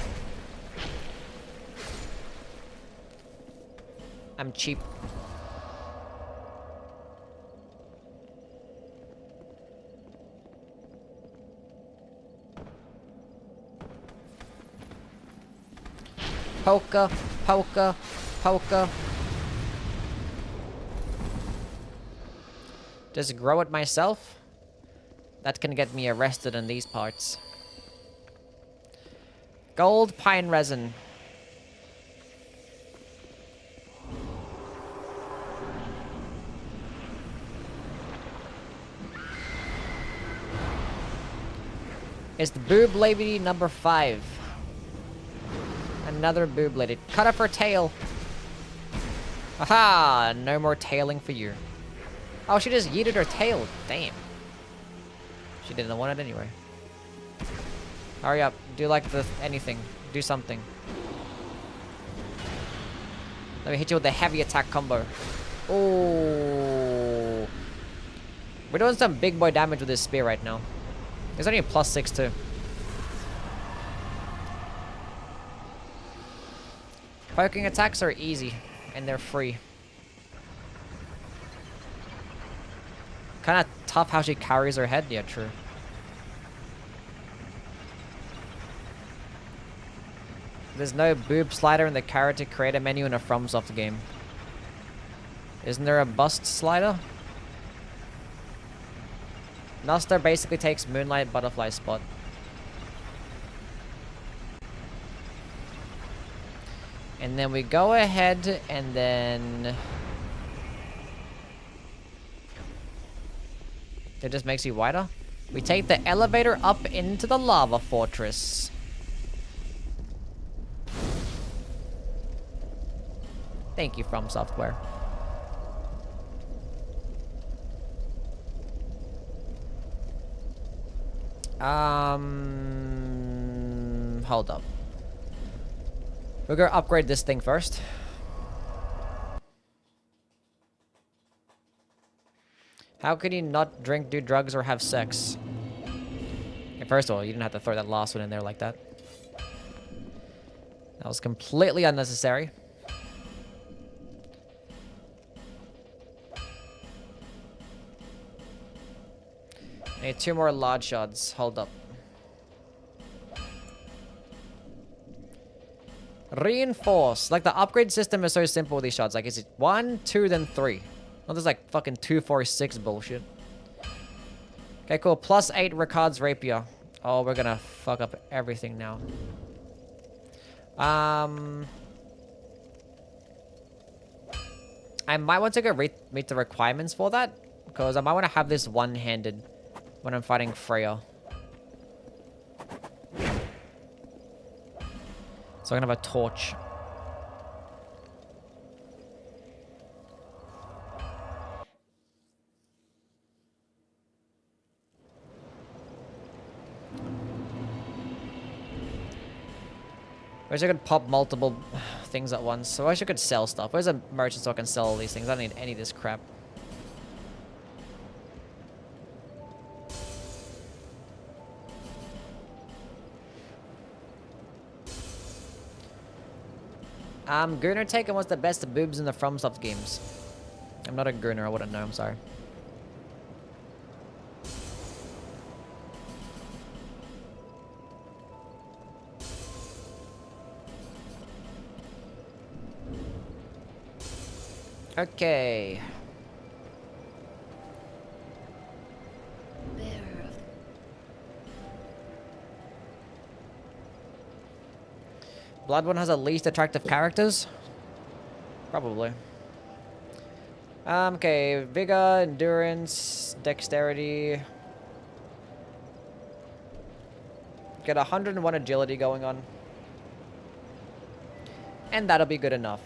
I'm cheap. Polka, polka, polka. Just grow it myself? That can get me arrested in these parts. Gold pine resin. It's the boob lady number 5. Another boob lady. Cut off her tail. Aha! No more tailing for you. Oh, she just yeeted her tail. Damn. She didn't want it anyway. Hurry up. Do like anything. Do something. Let me hit you with the heavy attack combo. Oh. We're doing some big boy damage with this spear right now. There's only a +6 too. Poking attacks are easy, and they're free. Kind of tough how she carries her head. Yeah, true. There's no boob slider in the character creator menu in a FromSoft game. Isn't there a bust slider? Noster basically takes Moonlight Butterfly spot. And then we go ahead and then... It just makes you wider. We take the elevator up into the lava fortress. Thank you, From Software. Hold up. We're gonna upgrade this thing first. How could you not drink, do drugs, or have sex? Okay, first of all, you didn't have to throw that last one in there like that. That was completely unnecessary. I need 2 more large shards. Hold up. Reinforce. Like, the upgrade system is so simple with these shards. Like, is it 1, 2, then 3? Not this, like, fucking 2, 4, 6 bullshit. Okay, cool. +8 Ricard's Rapier. Oh, we're gonna fuck up everything now. I might want to go meet the requirements for that. Because I might want to have this one-handed when I'm fighting Freya. So I'm gonna have a torch. I wish I could pop multiple things at once. So I wish I could sell stuff. Where's a merchant so I can sell all these things? I don't need any of this crap. Gunner taken what's the best boobs in the FromSoft games? I'm not a Gunner, I wouldn't know, I'm sorry. Okay. Blood one has the least attractive characters. Probably. Okay, vigor, endurance, dexterity. Get 101 agility going on. And that'll be good enough.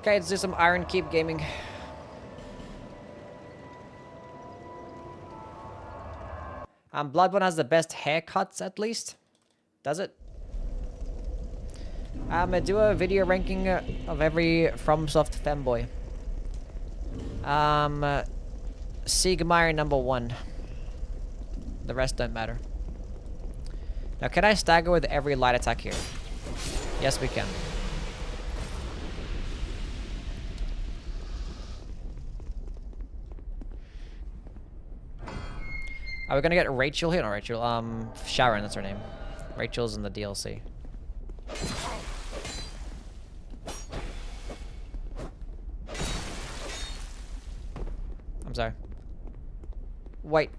Okay, let's do some Iron Keep gaming. Bloodborne has the best haircuts, at least. Does it? I'm gonna do a video ranking of every FromSoft femboy. Siegmeyer #1. The rest don't matter. Now, can I stagger with every light attack here? Yes, we can. Are we gonna get Rachel here? Not Rachel. Sharon, that's her name. Rachel's in the DLC. I'm sorry. Wait.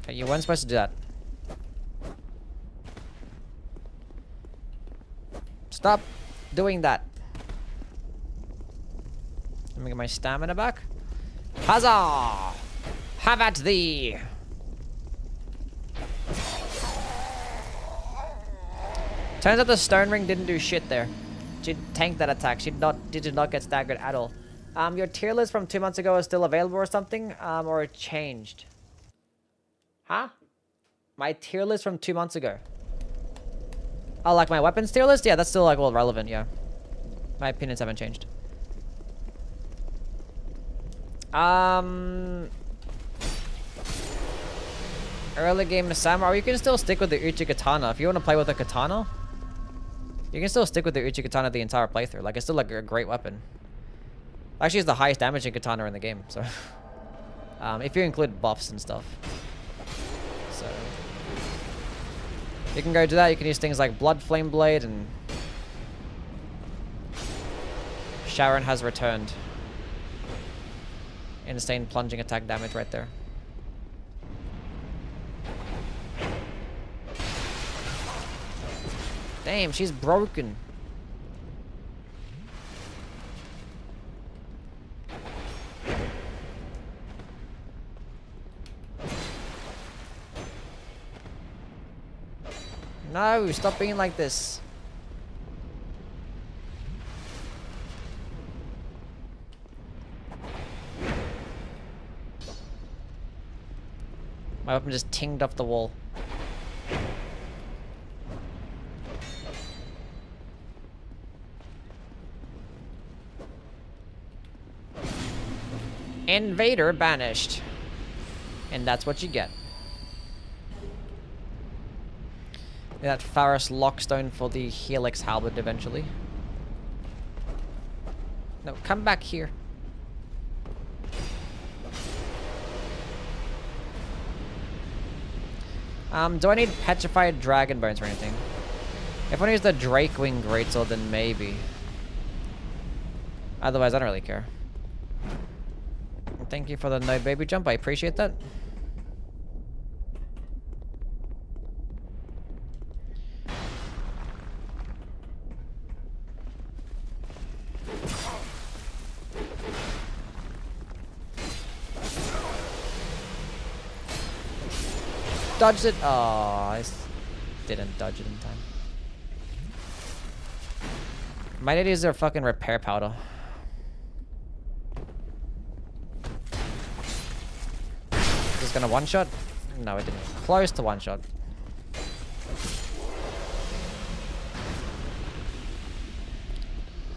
Okay, you weren't supposed to do that. Stop doing that. Let me get my stamina back. Huzzah! Have at thee! Turns out the Stone Ring didn't do shit there. She tanked that attack. She did not get staggered at all. Your tier list from 2 months ago is still available or something? Or it changed? Huh? My tier list from 2 months ago. Oh, like my weapons tier list? Yeah, that's still like, well, relevant, yeah. My opinions haven't changed. Early game Samurai. You can still stick with the Uchi Katana. If you want to play with a katana, you can still stick with the Uchi Katana the entire playthrough. Like, it's still like a great weapon. Actually, it's the highest damaging katana in the game, so... if you include buffs and stuff. So... you can go do that. You can use things like Blood Flame Blade and... Sharon has returned. Insane plunging attack damage right there. Damn, she's broken. No, stop being like this. My weapon just tinged off the wall. Invader banished. And that's what you get. That Faris Lockstone for the Helix Halberd eventually. No, come back here. Do I need Petrified Dragon Bones or anything? If I use the Drakewing Greatsword, then maybe. Otherwise, I don't really care. Thank you for the no baby jump. I appreciate that. Dodged it. Oh, I didn't dodge it in time. Might need to use their fucking repair powder. Is this gonna one shot? No, it didn't. Close to one shot. I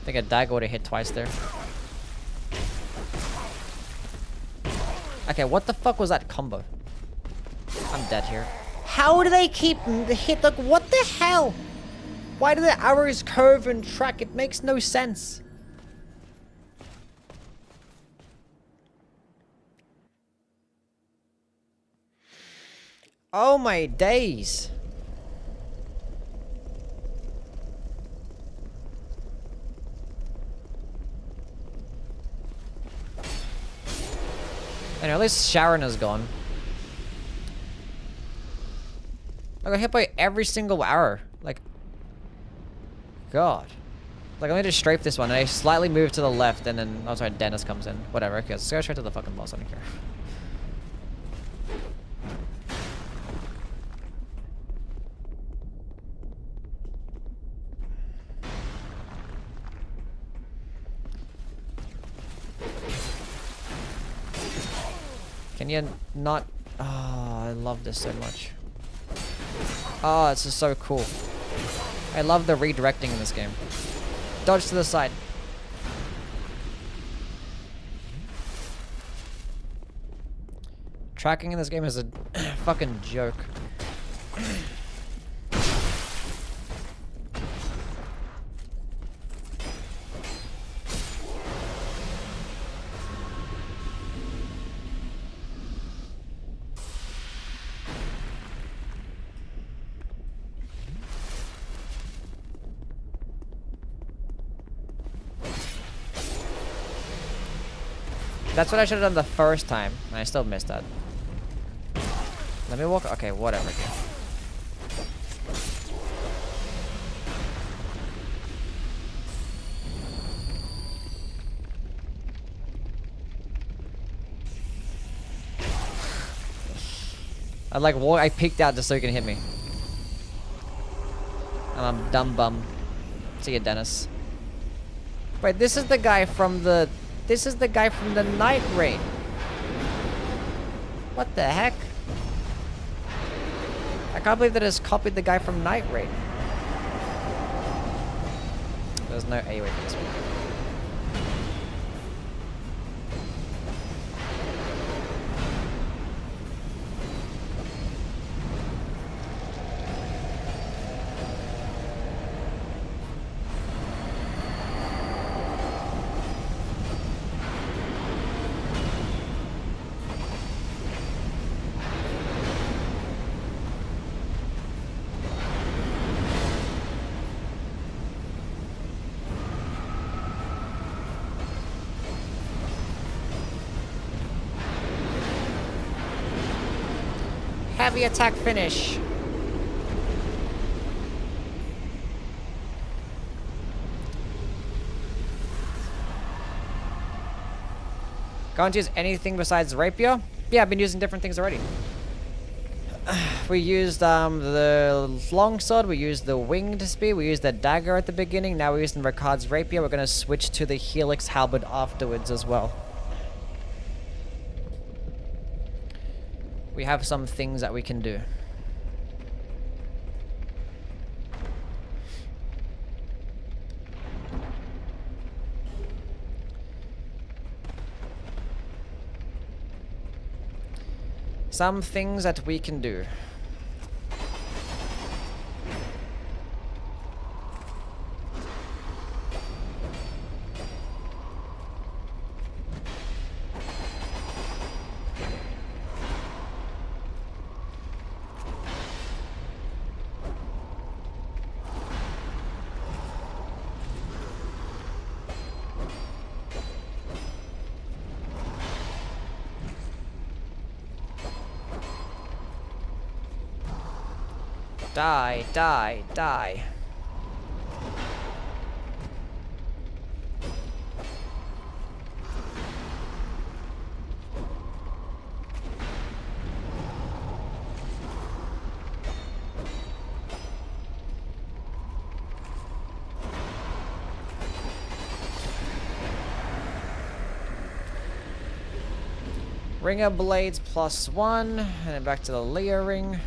think a dagger would have hit twice there. Okay, what the fuck was that combo? I'm dead here. How do they keep hit? Like, what the hell? Why do the arrows curve and track? It makes no sense. Oh my days. Anyway, at least Sharon is gone. I got hit by every single arrow. Like, God. Like, I need to strafe this one, and I slightly move to the left, and then... Oh, sorry, Dennis comes in. Whatever, okay, let's go straight to the fucking boss, I don't care. Can you not... Oh, I love this so much. Oh, this is so cool. I love the redirecting in this game. Dodge to the side. Tracking in this game is a fucking joke. That's what I should have done the first time, and I still missed that. Let me walk. Okay, whatever. I peeked out just so you can hit me. I'm a dumb bum. See ya, Dennis. Wait, this is the guy from the... This is the guy from the Nightreign. What the heck? I can't believe that it's copied the guy from Nightreign. There's no A way for this one. Heavy attack finish. Can't use anything besides rapier? Yeah, I've been using different things already. We used the longsword, we used the winged spear, we used the dagger at the beginning, now we're using Ricard's rapier. We're gonna switch to the helix halberd afterwards as well. We have some things that we can do. Some things that we can do. Die, die, die. Ring of Blades +1, and then back to the Leah ring.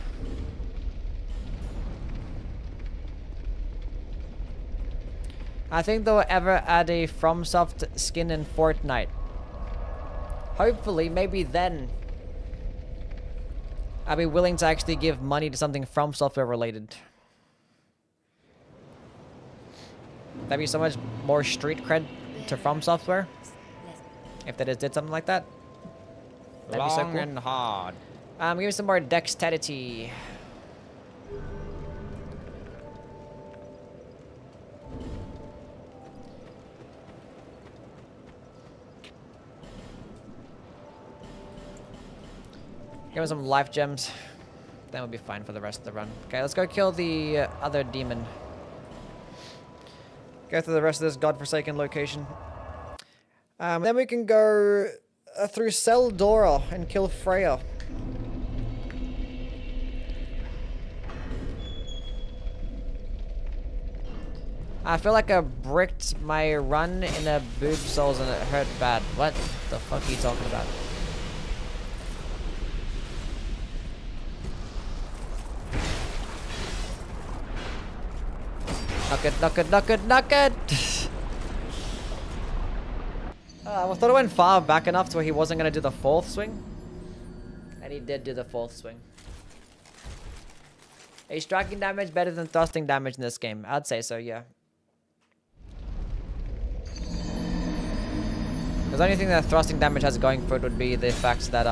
I think they'll ever add a FromSoft skin in Fortnite. Hopefully, maybe then I'll be willing to actually give money to something From Software related. That'd be so much more street cred to From Software if they just did something like that. That'd be so cool. Long and hard. Give me some more dexterity. Give him some life gems. Then we'll be fine for the rest of the run. Okay, let's go kill the other demon. Go through the rest of this godforsaken location. Then we can go through Seldora and kill Freya. I feel like I bricked my run in a boob soles and it hurt bad. What the fuck are you talking about? Knock it, knock it, knock it, knock it! I thought it went far back enough to where he wasn't going to do the fourth swing. And he did do the fourth swing. Is striking damage better than thrusting damage in this game? I'd say so, yeah. Because the only thing that thrusting damage has going for it would be the fact that,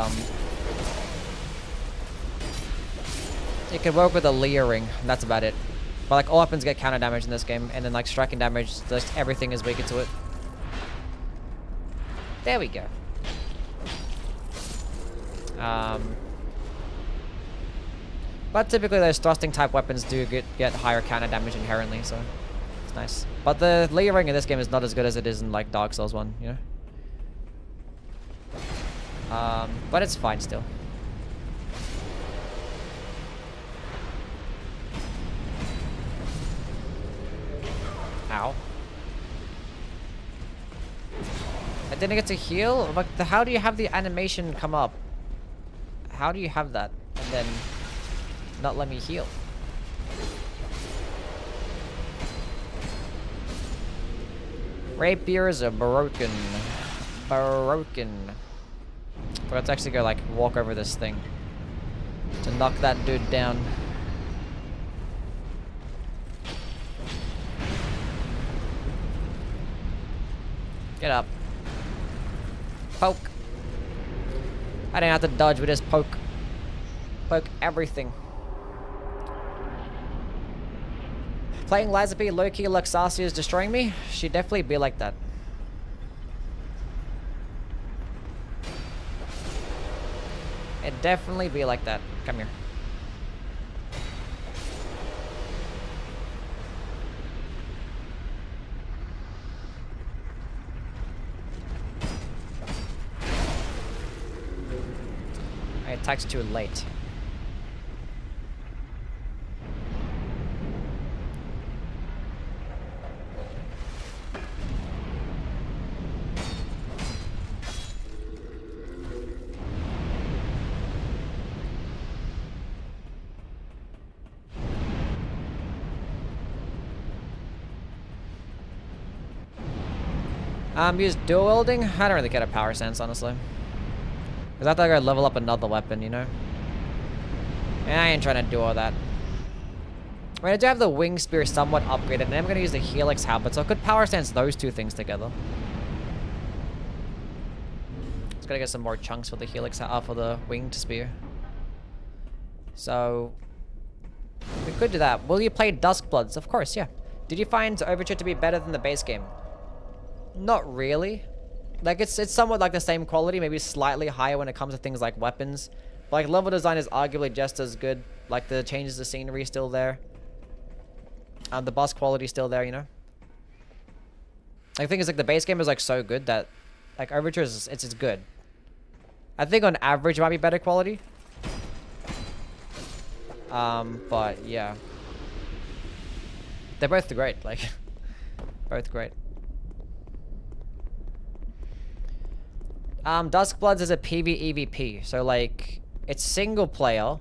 it can work with a Leer ring, and that's about it. But, like, all weapons get counter damage in this game, and then, like, striking damage, just everything is weaker to it. There we go. But typically those thrusting type weapons do get higher counter damage inherently, so it's nice. But the Leer ring in this game is not as good as it is in, like, Dark Souls 1, you know? But it's fine still. Ow. I didn't get to heal? Like, how do you have the animation come up? How do you have that? And then not let me heal? Rapiers are broken. Broken. But let's actually go, like, walk over this thing to knock that dude down. Get up. Poke. I didn't have to dodge, we just poke. Poke everything. Playing Lizapi low-key Luxasia is destroying me? She'd definitely be like that. It'd definitely be like that. Come here. I attacked too late. Use dual wielding? I don't really get a power sense, honestly. Because I thought I gotta level up another weapon, you know? And I ain't trying to do all that. I mean, I do have the wing spear somewhat upgraded, and I'm gonna use the helix habit, so I could power sense those two things together. Just gotta get some more chunks for the helix, for the winged spear. So we could do that. Will you play Duskbloods? Of course, yeah. Did you find Overture to be better than the base game? Not really. Like, it's somewhat like the same quality, maybe slightly higher when it comes to things like weapons. But, like, level design is arguably just as good. Like, the changes to scenery is still there. The boss quality is still there, you know? Like, the thing is, like, the base game is, like, so good that, like, Overture is, it's good. I think on average it might be better quality. But, yeah. They're both great, like, both great. Duskbloods is a PvEVP, so like it's single player,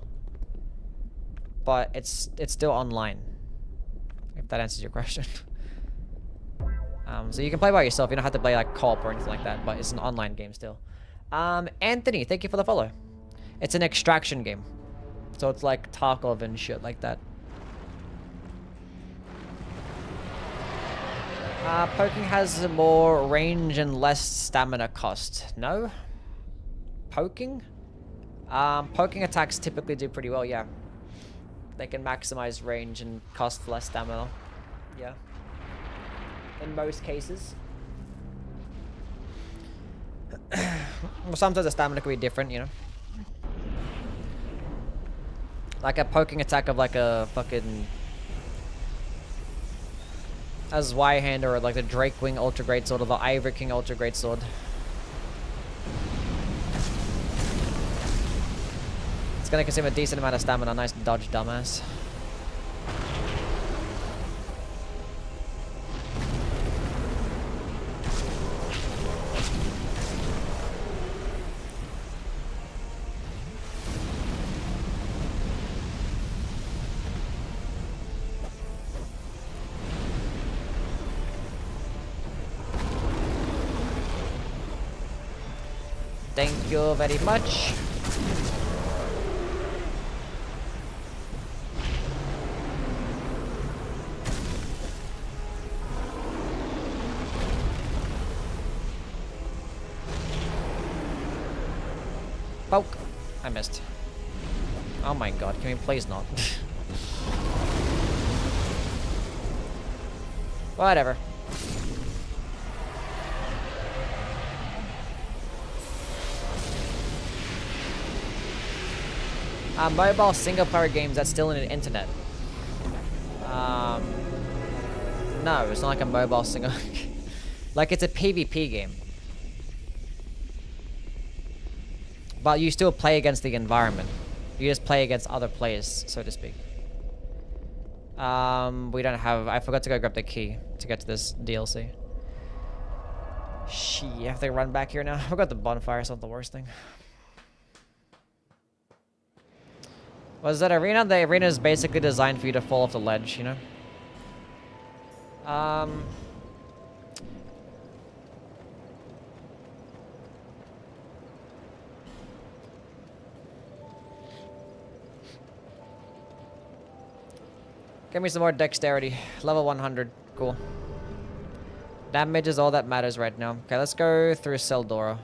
but it's still online. If that answers your question. So you can play by yourself. You don't have to play like co-op or anything like that, but it's an online game still. Anthony, thank you for the follow. It's an extraction game, so it's like Tarkov and shit like that. Poking has more range and less stamina cost. No? Poking? Poking attacks typically do pretty well, yeah. They can maximize range and cost less stamina. Yeah. In most cases. Well, sometimes the stamina can be different, you know. Like a poking attack of like a fucking... a Zweihander or like the Drake Wing Ultra Great Sword or the Ivory King Ultra Great Sword. It's gonna consume a decent amount of stamina. Nice dodge, dumbass. Thank you very much. Poke. I missed. Oh my god, can we please not? Whatever. Mobile single-player games that's still in the internet. No, it's not like a mobile single... like, it's a PvP game. But you still play against the environment. You just play against other players, so to speak. We don't have... I forgot to go grab the key to get to this DLC. Shit, I have to run back here now. I forgot the bonfire, it's not the worst thing. Was that arena? The arena is basically designed for you to fall off the ledge, you know? Give me some more dexterity. Level 100. Cool. Damage is all that matters right now. Okay, let's go through Seldora.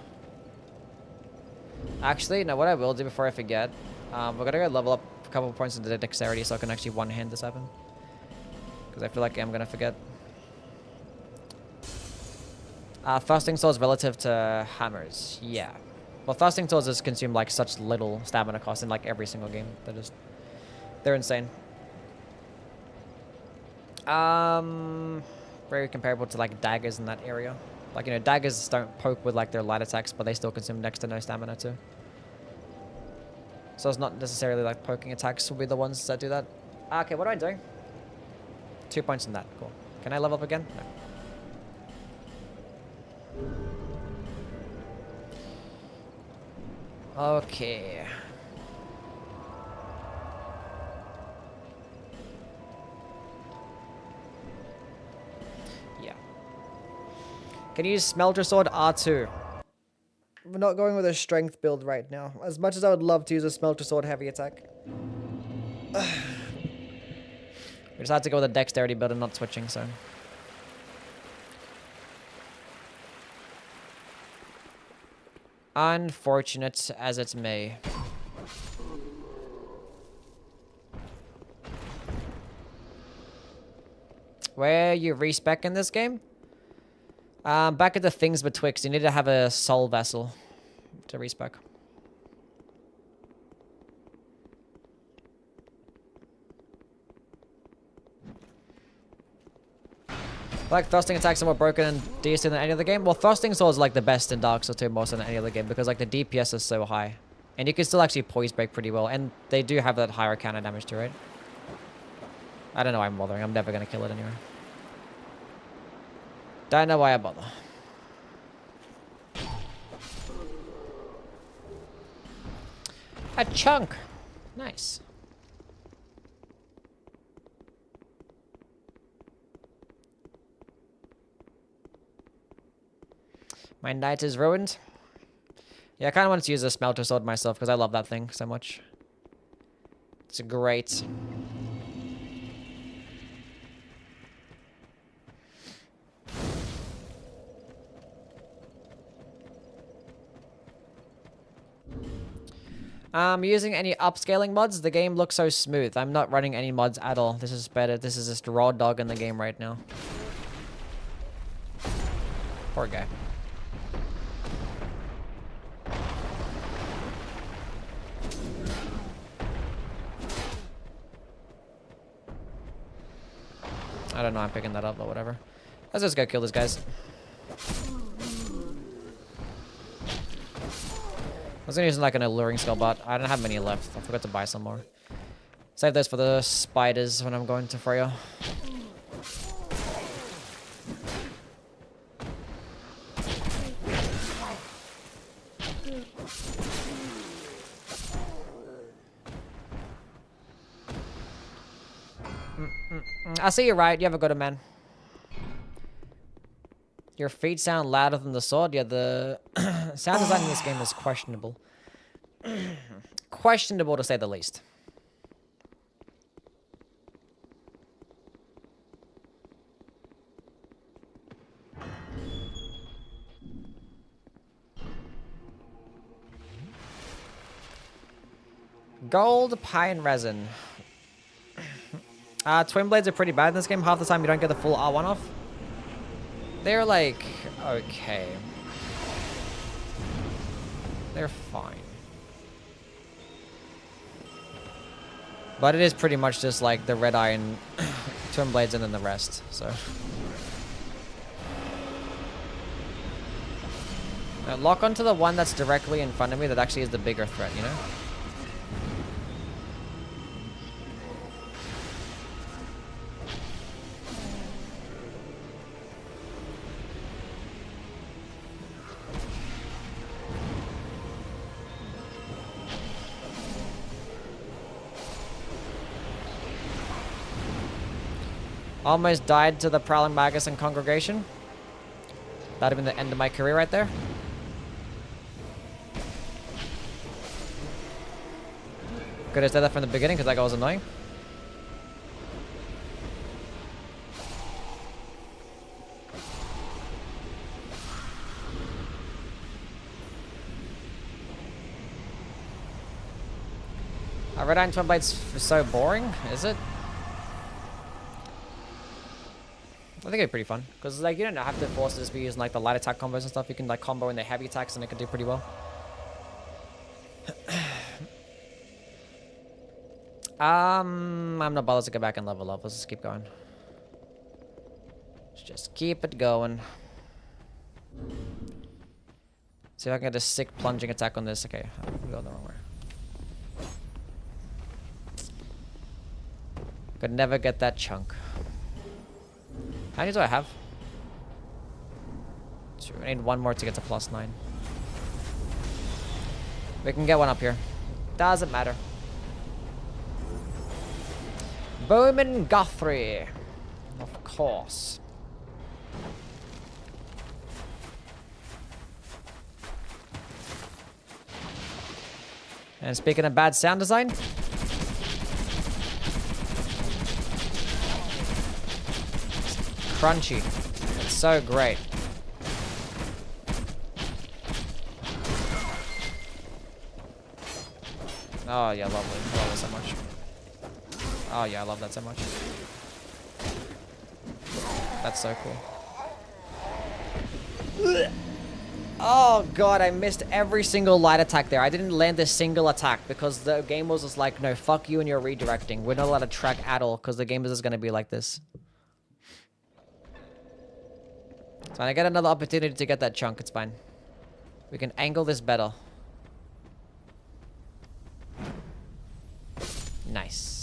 Actually, no, what I will do before I forget, we're gonna go level up a couple of points into the dexterity so I can actually one-hand this weapon. Because I feel like I'm gonna forget. Thrusting swords relative to hammers. Yeah. Well, thrusting swords just consume like such little stamina cost in like every single game. They're insane. Very comparable to like daggers in that area. Like, you know, daggers don't poke with like their light attacks, but they still consume next to no stamina too. So it's not necessarily like poking attacks will be the ones that do that. Okay, what am I doing? 2 points in that. Cool. Can I level up again? No. Okay. Yeah. Can you use Smelter Sword R2? We're not going with a strength build right now. As much as I would love to use a Smelter Sword heavy attack. We just had to go with a dexterity build and not switching, so. Unfortunate as it may. Where you respec in this game? Back at the things betwixt, you need to have a soul vessel to respec. Like thrusting attacks are more broken and decent than any other game. Well, thrusting swords like the best in Dark Souls 2 more than any other game because like the DPS is so high, and you can still actually poise break pretty well, and they do have that higher counter damage too, right? I don't know why I'm bothering. I'm never gonna kill it anyway. Don't know why I bother. A chunk. Nice. My night is ruined. Yeah, I kind of want to use a smelter sword myself because I love that thing so much. It's great. Using any upscaling mods? The game looks so smooth. I'm not running any mods at all. This is better. This is just raw dog in the game right now. Poor guy. don't know I'm picking that up, but whatever. Let's just go kill these guys. I was gonna use like an alluring skill, but I don't have many left. I forgot to buy some more. Save those for the spiders when I'm going to Freya. I see you're right. You have a good man. Your feet sound louder than the sword. Yeah, the sound design in this game is questionable. Questionable to say the least. Gold, pine resin. Twin blades are pretty bad in this game. Half the time you don't get the full R1 off. They're like, okay. They're fine. But it is pretty much just like the red iron twin blades and then the rest, so. Now lock onto the one that's directly in front of me that actually is the bigger threat, you know? Almost died to the Prowling Magus and Congregation. That'd have been the end of my career right there. Could have said that from the beginning because that guy was annoying. Red Iron Twin Blades is so boring, is it? I think it'd be pretty fun because like you don't have to force to just be using like the light attack combos and stuff. You can like combo in the heavy attacks and it can do pretty well. I'm not bothered to go back and level up. Let's just keep going. Let's just keep it going. See if I can get a sick plunging attack on this. Okay, I'm going the wrong way. Could never get that chunk. How many do I have? 2. I need one more to get to +9. We can get one up here. Doesn't matter. Bowman Guthrie. Of course. And speaking of bad sound design, crunchy. It's so great. Oh yeah, lovely. I love it so much. Oh yeah, I love that so much. That's so cool. Oh god, I missed every single light attack there. I didn't land a single attack because the game was just like, no, fuck you and you're redirecting. We're not allowed to track at all because the game is just going to be like this. So when I get another opportunity to get that chunk, it's fine. We can angle this better. Nice.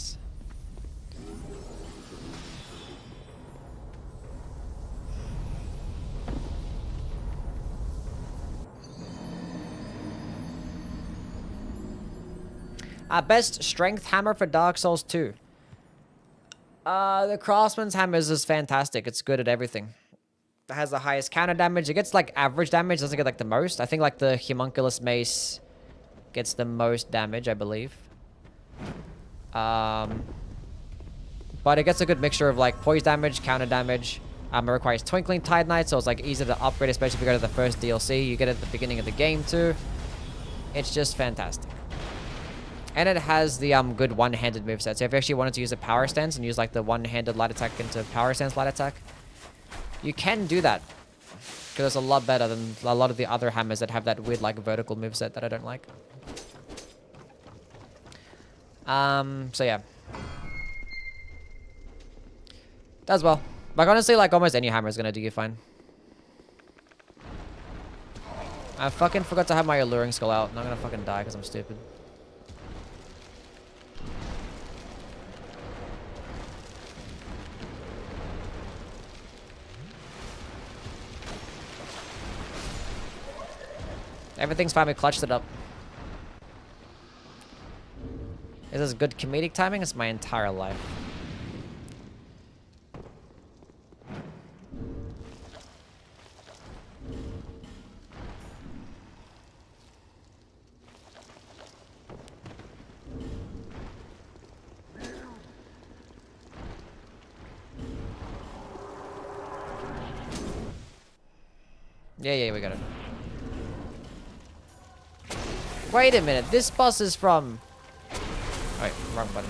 Best strength hammer for Dark Souls 2. The Craftsman's hammer is just fantastic. It's good at everything. It has the highest counter damage. It gets like average damage, doesn't get like the most. I think like the Homunculus Mace gets the most damage, I believe. But it gets a good mixture of like poise damage, counter damage. It requires Twinkling Titanite, so it's like easy to upgrade, especially if you go to the first DLC. You get it at the beginning of the game too. It's just fantastic. And it has the good one-handed moveset. So if you actually wanted to use a power stance and use like the one-handed light attack into power stance light attack, you can do that. Because it's a lot better than a lot of the other hammers that have that weird like vertical moveset that I don't like. So yeah. Does well. Like, honestly, like, almost any hammer is gonna do you fine. I fucking forgot to have my alluring skull out, and I'm gonna fucking die because I'm stupid. Everything's fine, we clutched it up. Is this good comedic timing? It's my entire life. Yeah, we got it. Wait a minute, this boss is from... Wait, wrong button.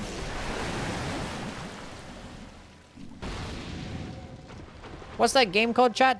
What's that game called, chat?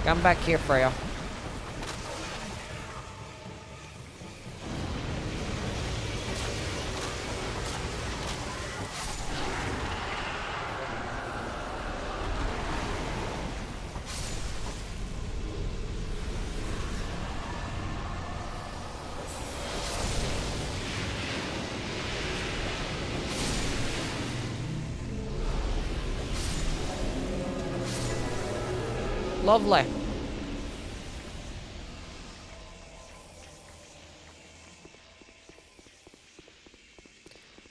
Come back here, Freya. Lovely.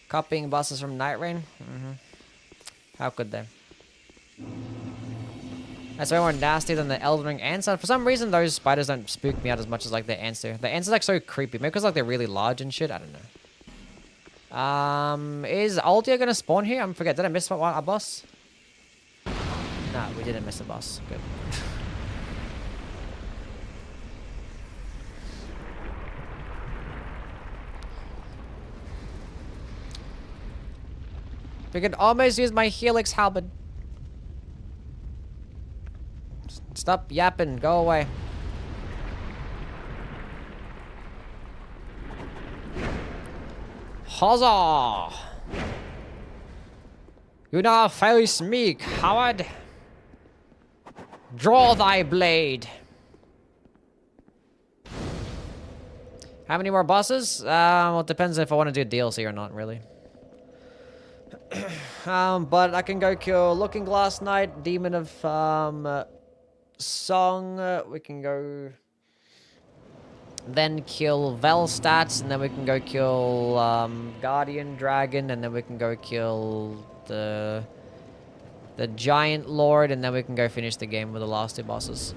Copying bosses from Nightreign? How could they? That's way more nasty than the Elden Ring ants. For some reason, those spiders don't spook me out as much as like the ants do. The ants are like so creepy. Maybe because like they're really large and shit. I don't know. Is Aldia gonna spawn here? I forget. Did I miss a boss? No, we didn't miss a boss. Good. We could almost use my Helix halberd. Stop yapping. Go away. Huzzah! You now face me, coward. Draw thy blade. How many more bosses? Well, it depends if I want to do DLC or not, really. But I can go kill Looking Glass Knight, Demon of Song. We can go then kill Velstadt, and then we can go kill Guardian Dragon, and then we can go kill the Giant Lord, and then we can go finish the game with the last two bosses.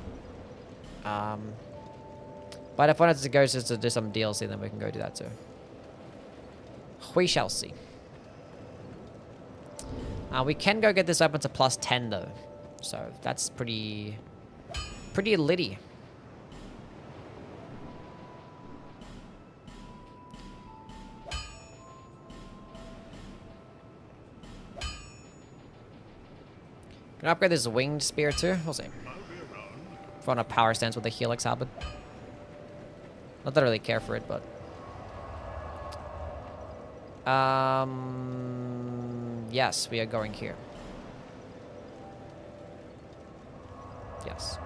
But if I wanted to go just to do some DLC, then we can go do that too. We shall see. We can go get this weapon to plus 10 though, so that's pretty litty. Can I upgrade this winged spear too? We'll see. If I want a power stance with the Helix halberd. Not that I really care for it, but yes, we are going here. Yes.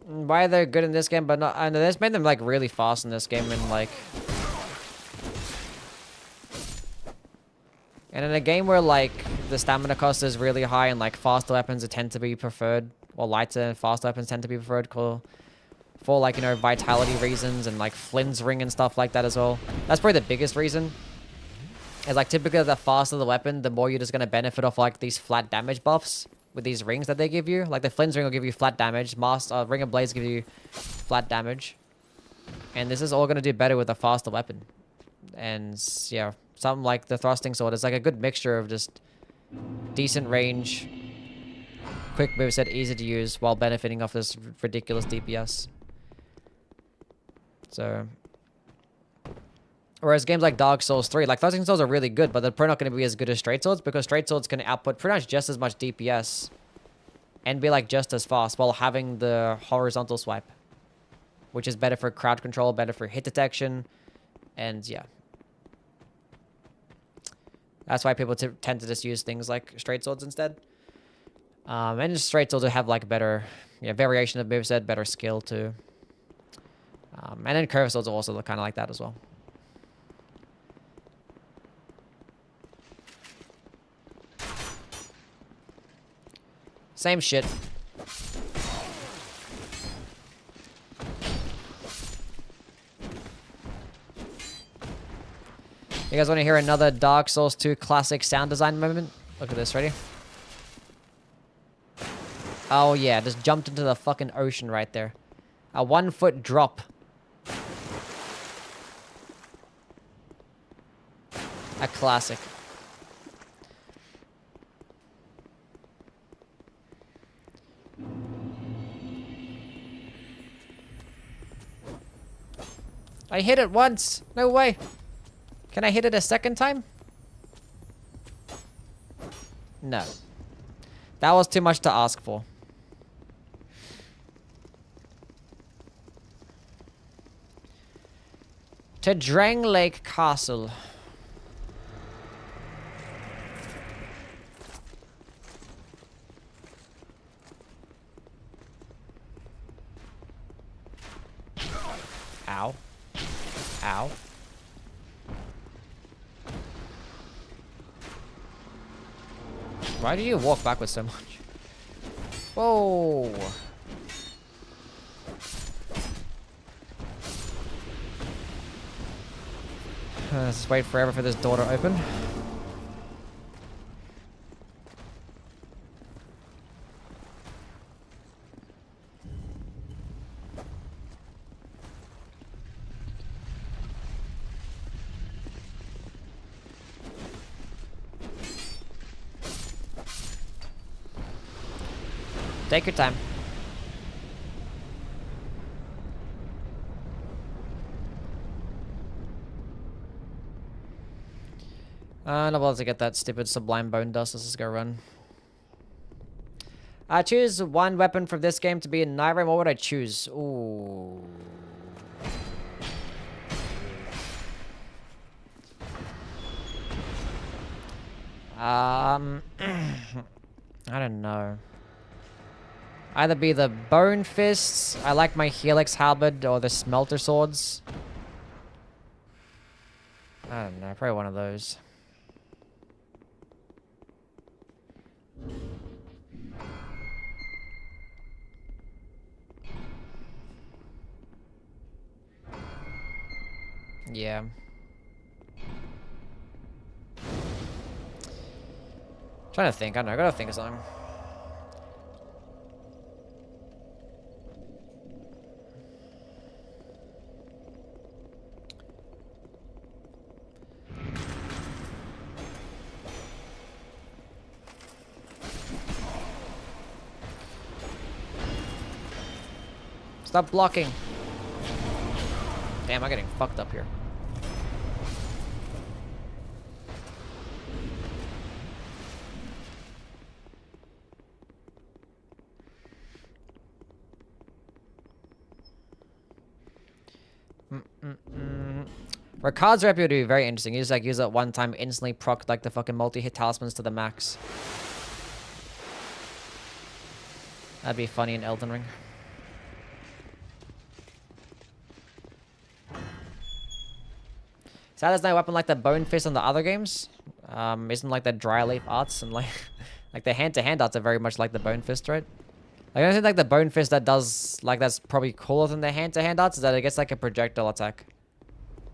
Why they're good in this game, but not... I know this made them like really fast in this game, and like... And in a game where like the stamina cost is really high and like faster weapons tend to be preferred, or lighter and faster weapons tend to be preferred for like, you know, vitality reasons and like Flynn's ring and stuff like that as well. That's probably the biggest reason. Is like typically the faster the weapon, the more you're just gonna benefit off like these flat damage buffs. with these rings that they give you. Like the Flynn's ring will give you flat damage. Ring of Blades give you flat damage. And this is all going to do better with a faster weapon. And yeah, something like the thrusting sword is like a good mixture of just decent range, quick moveset, easy to use, while benefiting off this ridiculous DPS. So, whereas games like Dark Souls 3, like thrusting swords are really good, but they're probably not going to be as good as straight swords because straight swords can output pretty much just as much DPS and be like just as fast while having the horizontal swipe, which is better for crowd control, better for hit detection, and yeah. That's why people tend to just use things like straight swords instead. And just straight swords will have like better variation of moveset, better skill too. And then curved swords are also kind of like that as well. Same shit. You guys want to hear another Dark Souls 2 classic sound design moment? Look at this, ready? Oh yeah, just jumped into the fucking ocean right there. A 1 foot drop. A classic. I hit it once. No way. Can I hit it a second time? No. That was too much to ask for. To Drang Lake Castle. Ow. Ow. Why do you walk backwards so much? Whoa. Let's wait forever for this door to open. Take your time. Not able to get that stupid sublime bone dust. Let's just go run. I choose one weapon from this game to be in Nightreign. What would I choose? Ooh. I don't know. Either be the Bone Fists, I like my Helix Halberd, or the Smelter Swords. I don't know, probably one of those. Yeah. Trying to think, I don't know, I gotta think of something. Stop blocking. Damn, I'm getting fucked up here. Ricard's rep would be very interesting. You just like use it one time, instantly proc like the fucking multi-hit talismans to the max. That'd be funny in Elden Ring. Sad there's no weapon like the Bone Fist in the other games. Isn't like the Dry Leaf arts and like like the hand-to-hand arts are very much like the Bone Fist, right? Like, I don't think like the Bone Fist that does like that's probably cooler than the hand-to-hand arts is that it gets like a projectile attack,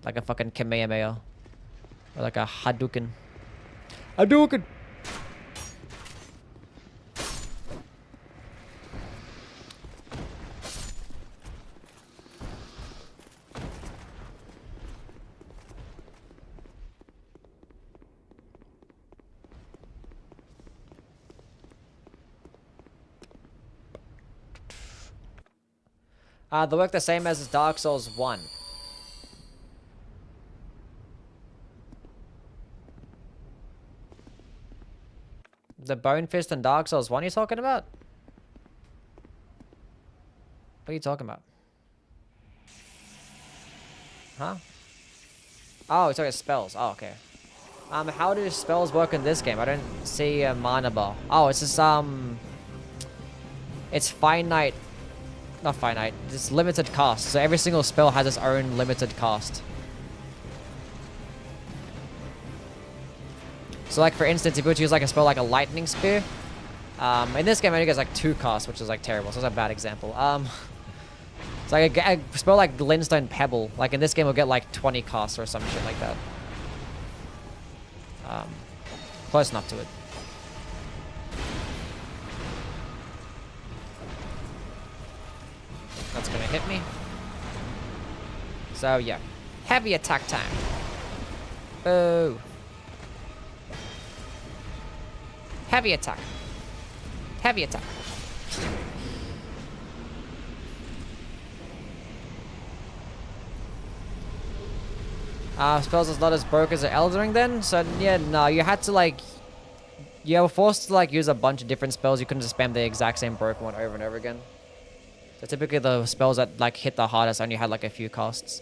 like a fucking Kamehameha or like a Hadouken. Hadouken. They work the same as Dark Souls 1. The Bone Fist and Dark Souls 1 you're talking about? What are you talking about? Huh? Oh, it's talking spells. Oh, okay. How do spells work in this game? I don't see a mana bar. Oh, it's just, it's finite. Not finite. It's limited cast. So every single spell has its own limited cast. So like, for instance, if you were to use like a spell like a lightning spear, in this game it only gets like 2 casts, which is like terrible. So that's a bad example. It's like a spell like Glintstone Pebble. Like in this game, we'll get like 20 casts or some shit like that. Close enough to it. That's gonna hit me. So yeah, heavy attack time. Oh. Heavy attack. Heavy attack. Spells is not as broke as the Eldering then, so yeah, no, you had to like, you were forced to like use a bunch of different spells. You couldn't just spam the exact same broken one over and over again. So typically the spells that like hit the hardest only had like a few casts.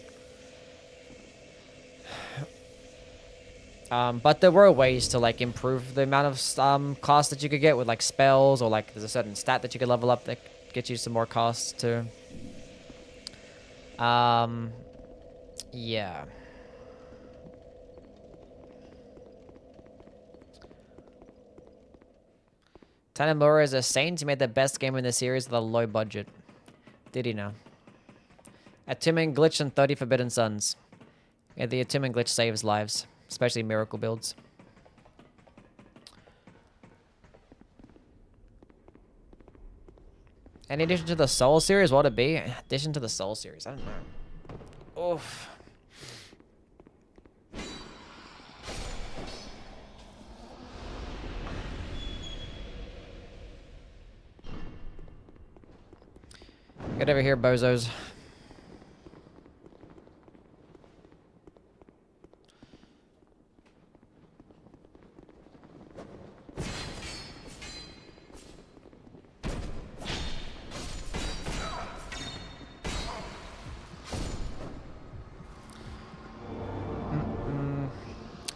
But there were ways to like improve the amount of casts that you could get with like spells, or like there's a certain stat that you could level up that gets you some more casts too. Yeah. Tanamura is a saint. He made the best game in the series with a low budget. Did he know? Attunement Glitch and 30 Forbidden Suns. Yeah, the Attunement Glitch saves lives, especially miracle builds. In addition to the Soul series, what would it be? In addition to the Soul series, I don't know. Oof. Get over here, bozos.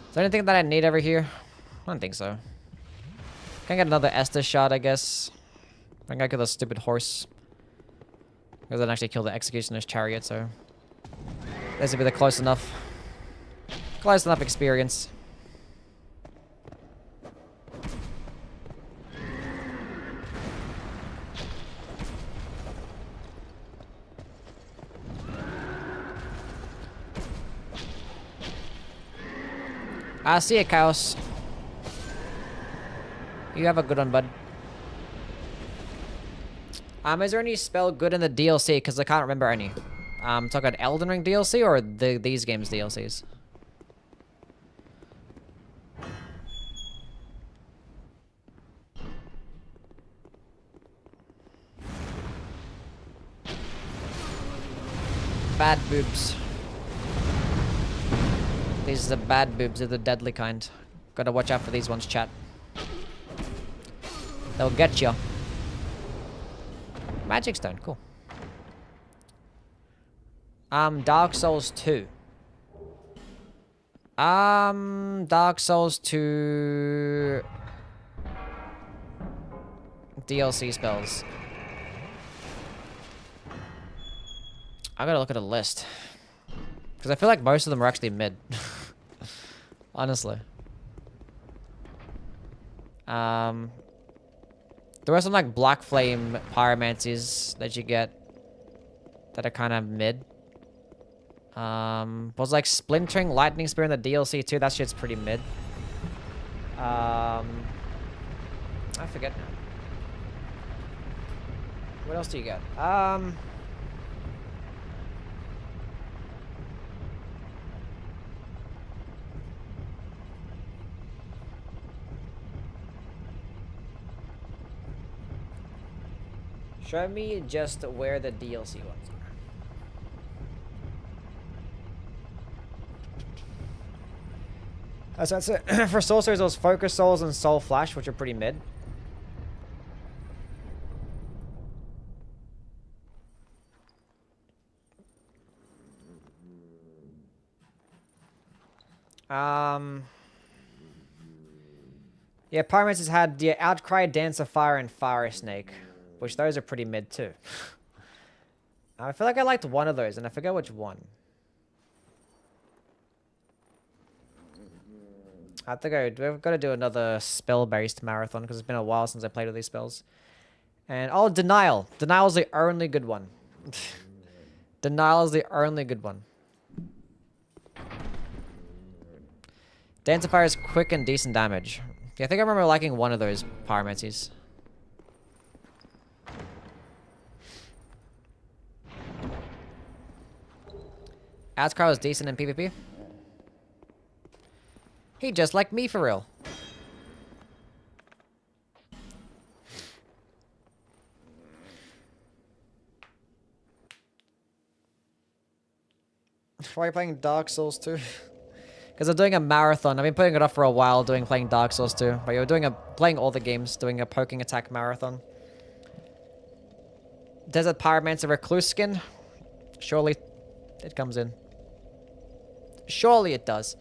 Is there anything that I need over here? I don't think so. Can I get another Estus shot, I guess? I can kill the stupid horse. Because then actually kill the Executioner's Chariot, so... this would be the close enough experience. I see it, Chaos. You have a good one, bud. Is there any spell good in the DLC? Because I can't remember any. Talking about Elden Ring DLC or these games DLCs? Bad boobs. These are the bad boobs, they're the deadly kind. Gotta watch out for these ones, chat. They'll get you. Magic Stone, cool. Dark Souls 2. Dark Souls 2... DLC spells. I gotta look at a list. Because I feel like most of them are actually mid. Honestly. There are some like Black Flame Pyromancies that you get that are kind of mid. Was like Splintering Lightning Spear in the DLC too. That shit's pretty mid. I forget now. What else do you get? Show me just where the DLC ones are. So that's it. For sorcerers, it was Focus Souls and Soul Flash, which are pretty mid. Yeah, Pyromancers had the Outcry, Dance of Fire, and Fire Snake, which those are pretty mid too. I feel like I liked one of those, and I forget which one. I have to go. We've got to do another spell-based marathon because it's been a while since I played with these spells. And oh, Denial. Denial's the only good one. Denial is the only good one. Dance of Fire is quick and decent damage. Yeah, I think I remember liking one of those Pyromancies. Outcry was decent in PvP. He just like me for real. Why are you playing Dark Souls 2? Because I'm doing a marathon. I've been putting it off for a while, playing Dark Souls 2. But you're playing all the games, doing a poking attack marathon. Desert Pyromancer Recluse skin? Surely it comes in. Surely it does.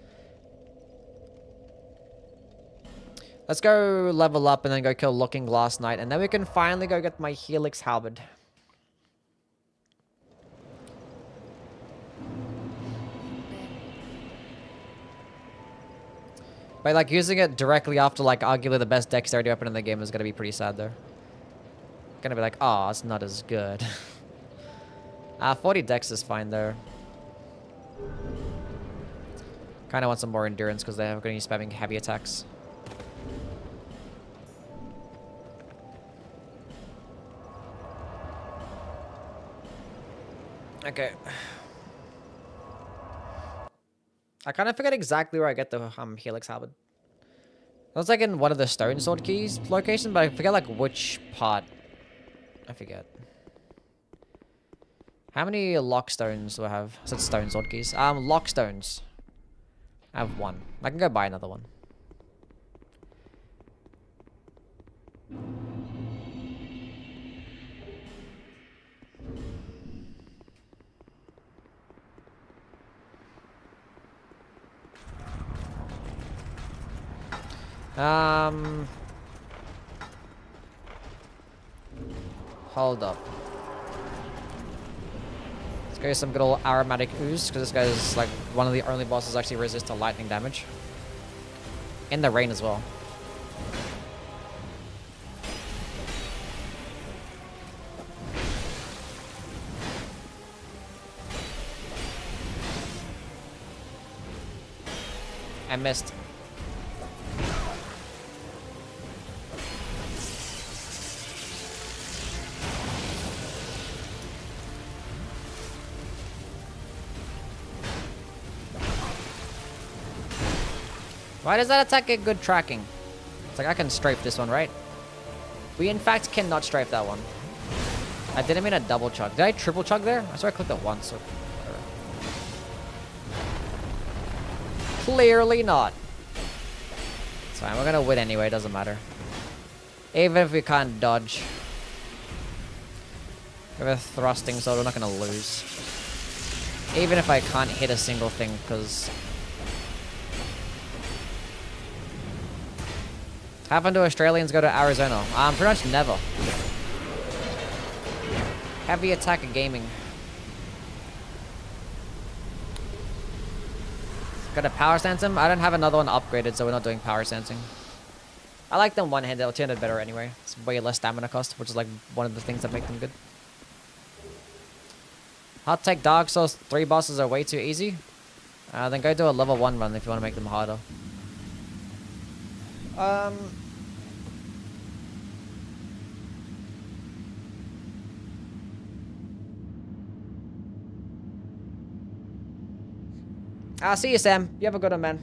Let's go level up and then go kill Looking Glass Knight. And then we can finally go get my Helix Halberd. But like using it directly after like arguably the best dexterity weapon in the game is gonna be pretty sad though. Gonna be like, oh, it's not as good. 40 dex is fine though. Kinda want some more endurance because they're gonna be spamming heavy attacks. Okay. I kind of forget exactly where I get the Helix Halberd. It was like in one of the Stone Sword Keys locations, but I forget like which part. I forget. How many lock stones do I have? I said Stone Sword Keys. Lock stones. I have one. I can go buy another one. Hold up. Let's go some good old aromatic ooze, because this guy is like one of the only bosses actually resist to lightning damage. In the rain as well. I missed. Why does that attack get good tracking? It's like I can strafe this one, right? We in fact cannot strafe that one. I didn't mean a double chug. Did I triple chug there? I swear I clicked it once. So clearly not. It's fine. We're gonna win anyway. Doesn't matter. Even if we can't dodge. We have a thrusting sword. We're not gonna lose. Even if I can't hit a single thing, because. How often do Australians go to Arizona? Pretty much never. Heavy attack gaming. Got a power stance him? I don't have another one upgraded, so we're not doing power stancing. I like them one-handed. They'll turn it better anyway. It's way less stamina cost, which is like one of the things that make them good. Hot take Dark Souls 3 bosses are way too easy. Then go do a level 1 run if you want to make them harder. I'll see you, Sam. You have a good one, man.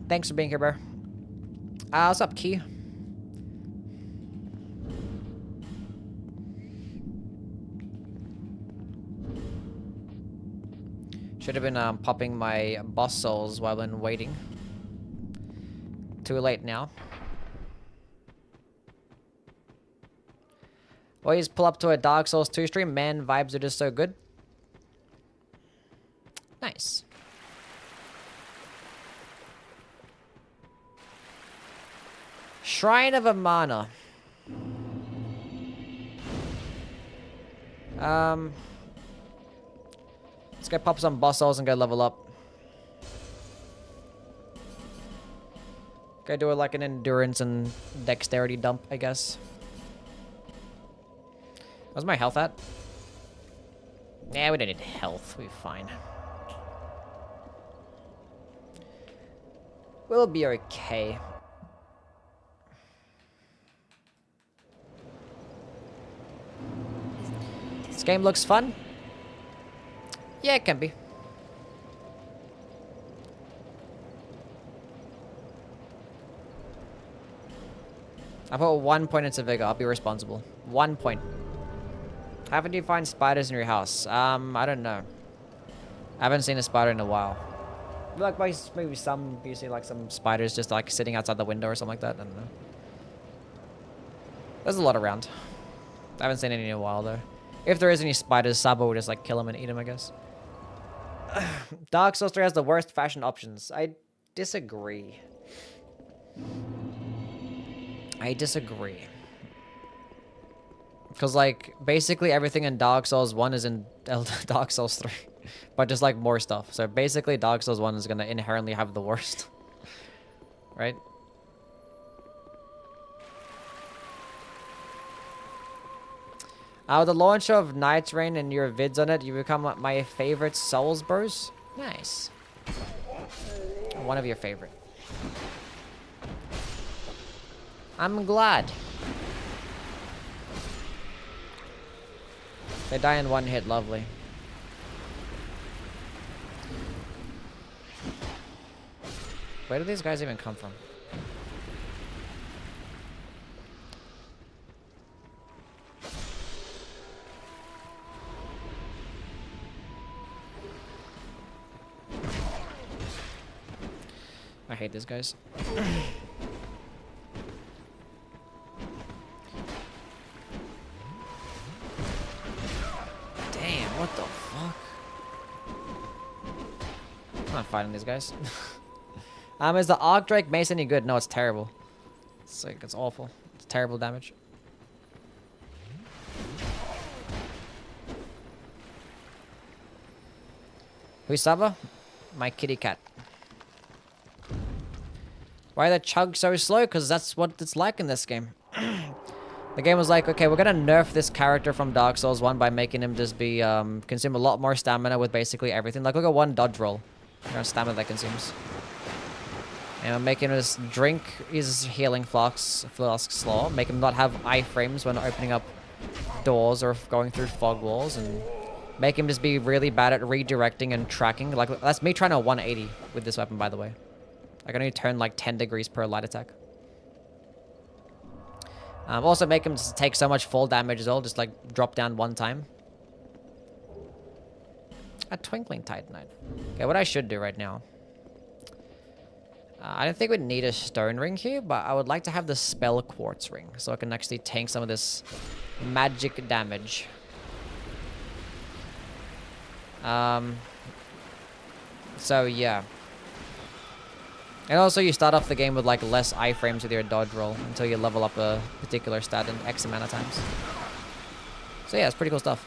Thanks for being here, bro. What's up, Key? Should have been popping my boss souls while I'm waiting. Too late now. Always pull up to a Dark Souls 2 stream. Man, vibes are just so good. Nice. Shrine of Amana. Let's go pop some boss souls and go level up. Go do like an endurance and dexterity dump, I guess. Where's my health at? Yeah, we don't need health. We're fine. We'll be okay. This game looks fun. Yeah, it can be. I put 1 point into Vigor. I'll be responsible. 1 point. Haven't you find spiders in your house? I don't know. I haven't seen a spider in a while. Like maybe some, you see like some spiders just like sitting outside the window or something like that. I don't know. There's a lot around. I haven't seen any in a while though. If there is any spiders, Sabo will just like kill them and eat them, I guess. Dark Souls 3 has the worst fashion options. I disagree. I disagree. Because, like, basically everything in Dark Souls 1 is in Dark Souls 3. But just, like, more stuff. So, basically, Dark Souls 1 is going to inherently have the worst. Right? With the launch of Nightreign and your vids on it, you become my favorite Souls bros. Nice. One of your favorite. I'm glad. They die in one hit, lovely. Where do these guys even come from? I hate these guys. Damn, what the fuck? I'm not fighting these guys. Is the Arc Drake Mace any good? No, it's terrible. It's like, it's awful. It's terrible damage. Who's Saba? My kitty cat. Why are the chugs so slow? Because that's what it's like in this game. The game was like, okay, we're gonna nerf this character from Dark Souls 1 by making him just be, consume a lot more stamina with basically everything. Like, look at one dodge roll. You know, stamina that consumes. And we're making him just drink his healing flasks slow. Make him not have iframes when opening up doors or going through fog walls. And make him just be really bad at redirecting and tracking. Like, that's me trying to 180 with this weapon, by the way. I can only turn like 10 degrees per light attack. Also make him just take so much fall damage as well, just like drop down one time. A Twinkling Titanite. Okay, what I should do right now. I don't think we need a stone ring here, but I would like to have the spell quartz ring so I can actually tank some of this magic damage. So yeah. And also you start off the game with like less iframes with your dodge roll until you level up a particular stat in X amount of times. So yeah, it's pretty cool stuff.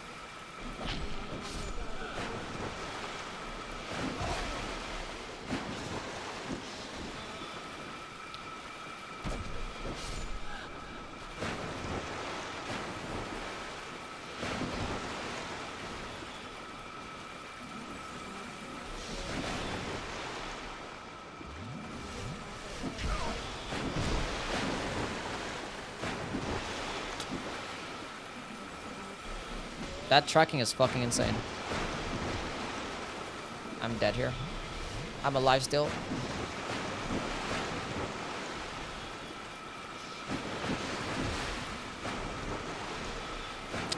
That tracking is fucking insane. I'm dead here. I'm alive still.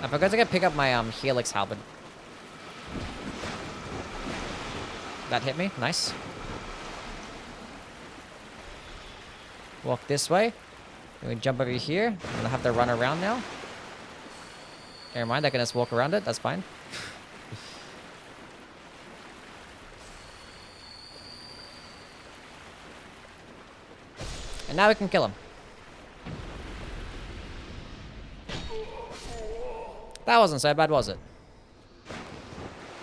I forgot to pick up my Helix Halberd. That hit me. Nice. Walk this way. Then we jump over here. I'm gonna have to run around now. Never mind, I can just walk around it. That's fine. And now we can kill him. That wasn't so bad, was it?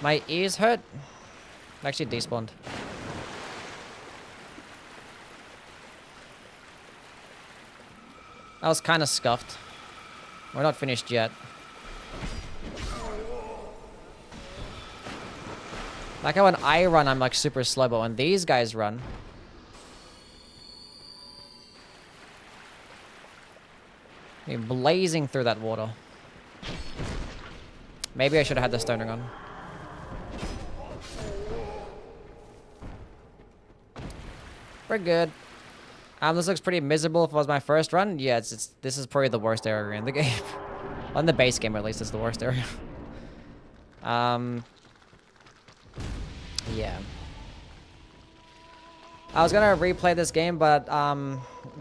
My ears hurt. Actually despawned. I was kind of scuffed. We're not finished yet. Like how when I run, I'm like super slow, but when these guys run... You're blazing through that water. Maybe I should have had the stone ring on. We're good. This looks pretty miserable if it was my first run. Yeah, this is probably the worst area in the game. On the base game, at least, it's the worst area. Yeah. I was gonna replay this game, but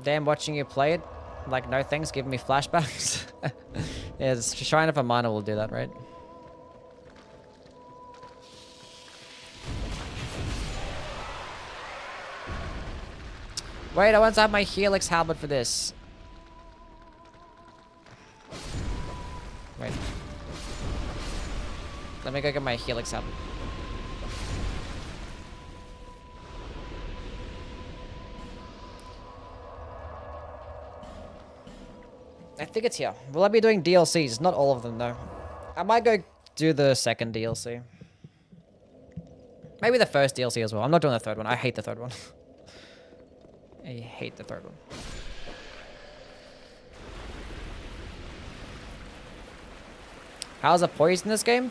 damn, watching you play it, like, no thanks, giving me flashbacks. Yeah, it's Shrine of a Mana will do that, right? Wait, I want to have my Helix Halberd for this. Wait. Let me go get my Helix Halberd. I think it's here. Will I be doing DLCs? Not all of them, though. I might go do the second DLC. Maybe the first DLC as well. I'm not doing the third one. I hate the third one. I hate the third one. How's the poise in this game?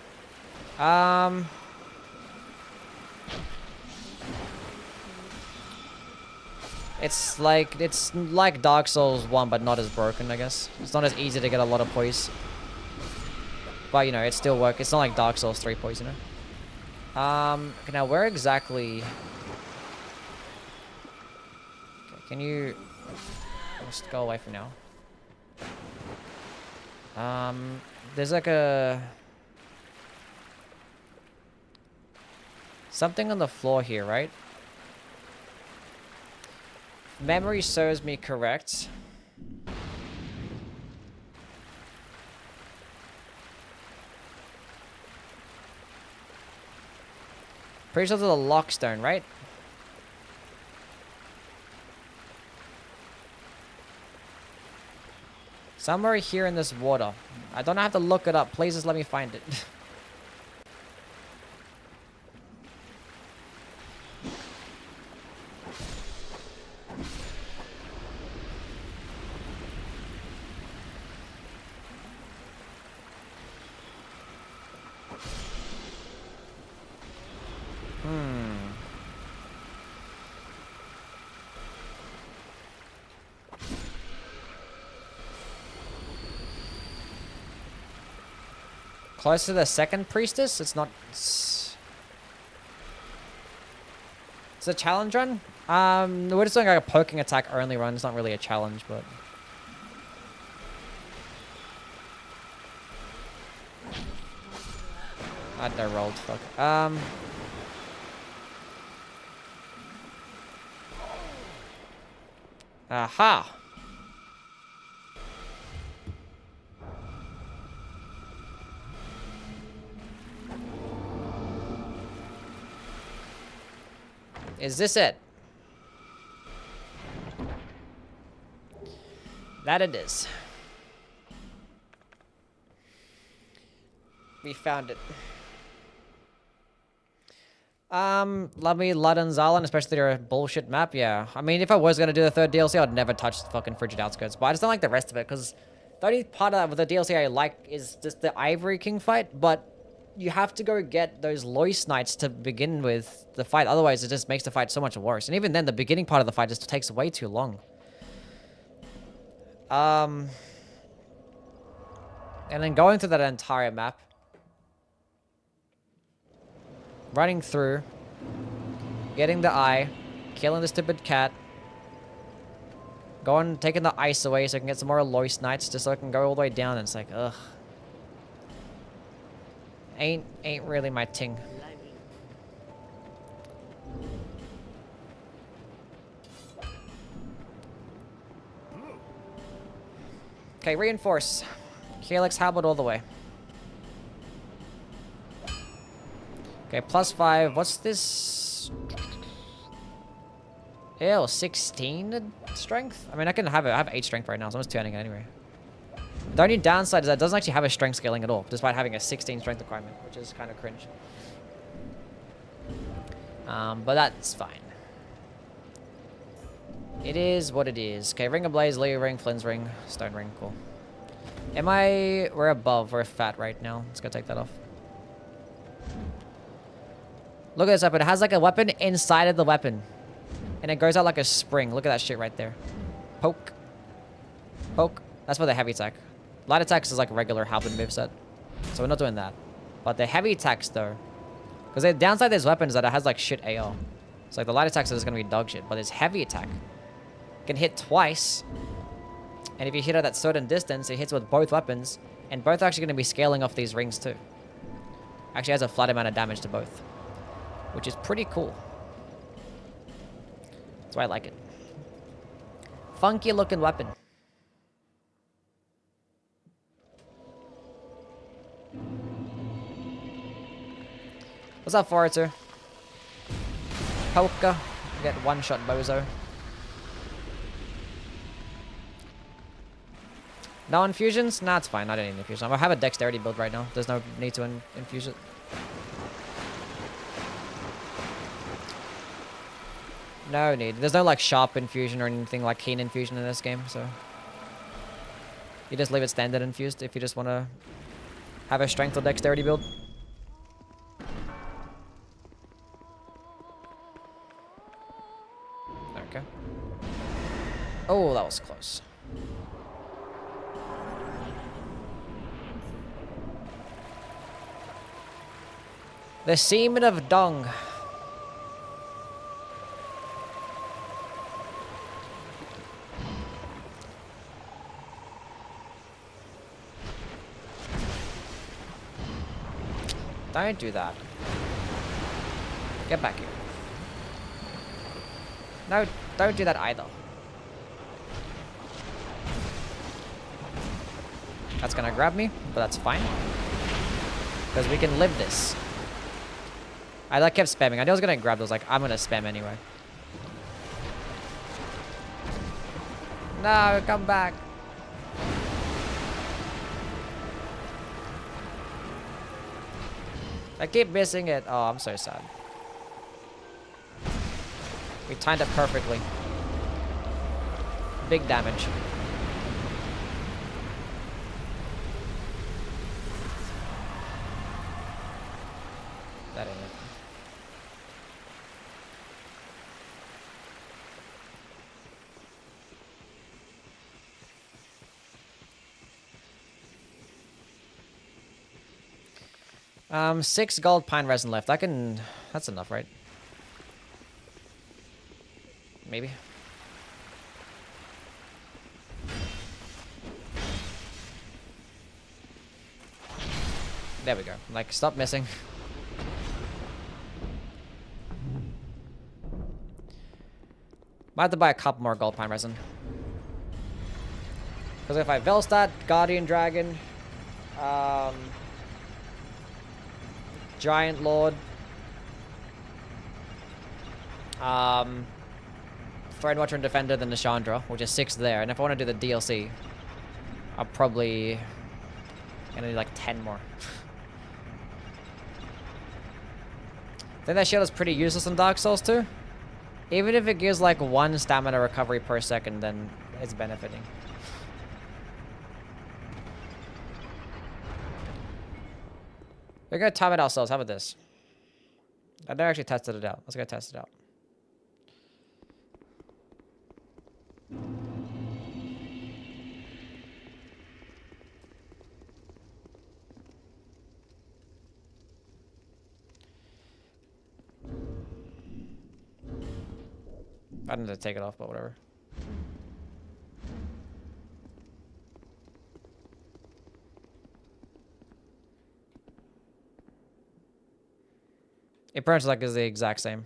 It's like Dark Souls 1, but not as broken, I guess. It's not as easy to get a lot of poise. But, you know, it still works. It's not like Dark Souls 3 poise, you know? Okay, now where exactly... Okay, can you... Just go away from now. There's like a... Something on the floor here, right? Memory serves me correct. Pretty sure there's a lock stone, right? Somewhere here in this water. I don't have to look it up. Please just let me find it. Close to the second priestess? It's not... It's a challenge run? We're just doing like a poking attack only run. It's not really a challenge, but... I rolled, fuck. Aha! Is this it? That it is. We found it. Lovely Ludden Zalan, especially their bullshit map, yeah. I mean, if I was gonna do the third DLC, I'd never touch the fucking Frigid Outskirts, but I just don't like the rest of it, because the only part of the DLC I like is just the Ivory King fight, but you have to go get those Lois Knights to begin with the fight, otherwise it just makes the fight so much worse. And even then, the beginning part of the fight just takes way too long. And then going through that entire map, running through, getting the eye, killing the stupid cat, Going, taking the ice away so I can get some more Loist Knights just so I can go all the way down. And it's like, ugh. Ain't really my ting. Okay, reinforce. Helix Halberd all the way. Okay, +5. What's this? Ew, 16 strength? I mean, I have 8 strength right now, so I'm just turning it anyway. The only downside is that it doesn't actually have a strength scaling at all, despite having a 16 strength requirement, which is kind of cringe. But that's fine. It is what it is. Okay, Ring of Blaze, Leo Ring, Flynn's Ring, Stone Ring, cool. We're above, we're fat right now. Let's go take that off. Look at this weapon. It has like a weapon inside of the weapon. And it goes out like a spring. Look at that shit right there. Poke. Poke. That's for the heavy attack. Light attacks is like a regular halberd moveset. So we're not doing that. But the heavy attacks though. Because the downside of this weapon is that it has like shit AR. So like the light attacks is going to be dog shit. But this heavy attack can hit twice. And if you hit at that certain distance, it hits with both weapons. And both are actually going to be scaling off these rings too. Actually has a flat amount of damage to both. Which is pretty cool. That's why I like it. Funky looking weapon. What's up, Forester? Polka. Get one-shot bozo. No infusions? Nah, it's fine. I don't need an infusion. I have a dexterity build right now. There's no need to infuse it. No need. There's no like sharp infusion or anything like keen infusion in this game, so you just leave it standard infused if you just want to have a strength or dexterity build. Okay. Oh, that was close. The semen of dung. Don't do that. Get back here. No, don't do that either. That's gonna grab me, but that's fine. Because we can live this. I like kept spamming. I knew I was gonna grab those, like, I'm gonna spam anyway. No, come back. I keep missing it. Oh, I'm so sad. We timed it perfectly. Big damage. That ain't it. Six gold pine resin left. That's enough, right? Maybe. There we go. Like, stop missing. Might have to buy a couple more gold pine resin. Because if I Velstad, Guardian Dragon, Giant Lord, Threadwatcher and Defender, then Nishandra, which is 6 there. And if I want to do the DLC, I'll probably gonna need like 10 more. I think that shield is pretty useless in Dark Souls too. Even if it gives like 1 stamina recovery per second, then it's benefiting. We're gonna time it ourselves. How about this? I never actually tested it out. Let's go test it out. I didn't take it off, but whatever. It pretty much like is the exact same.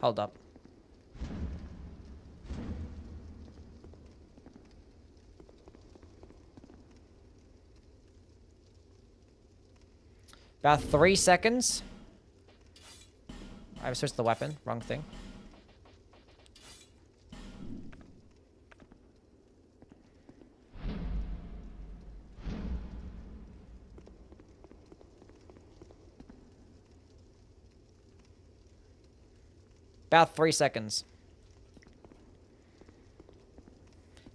Hold up. About 3 seconds. I've switched the weapon. Wrong thing. About 3 seconds.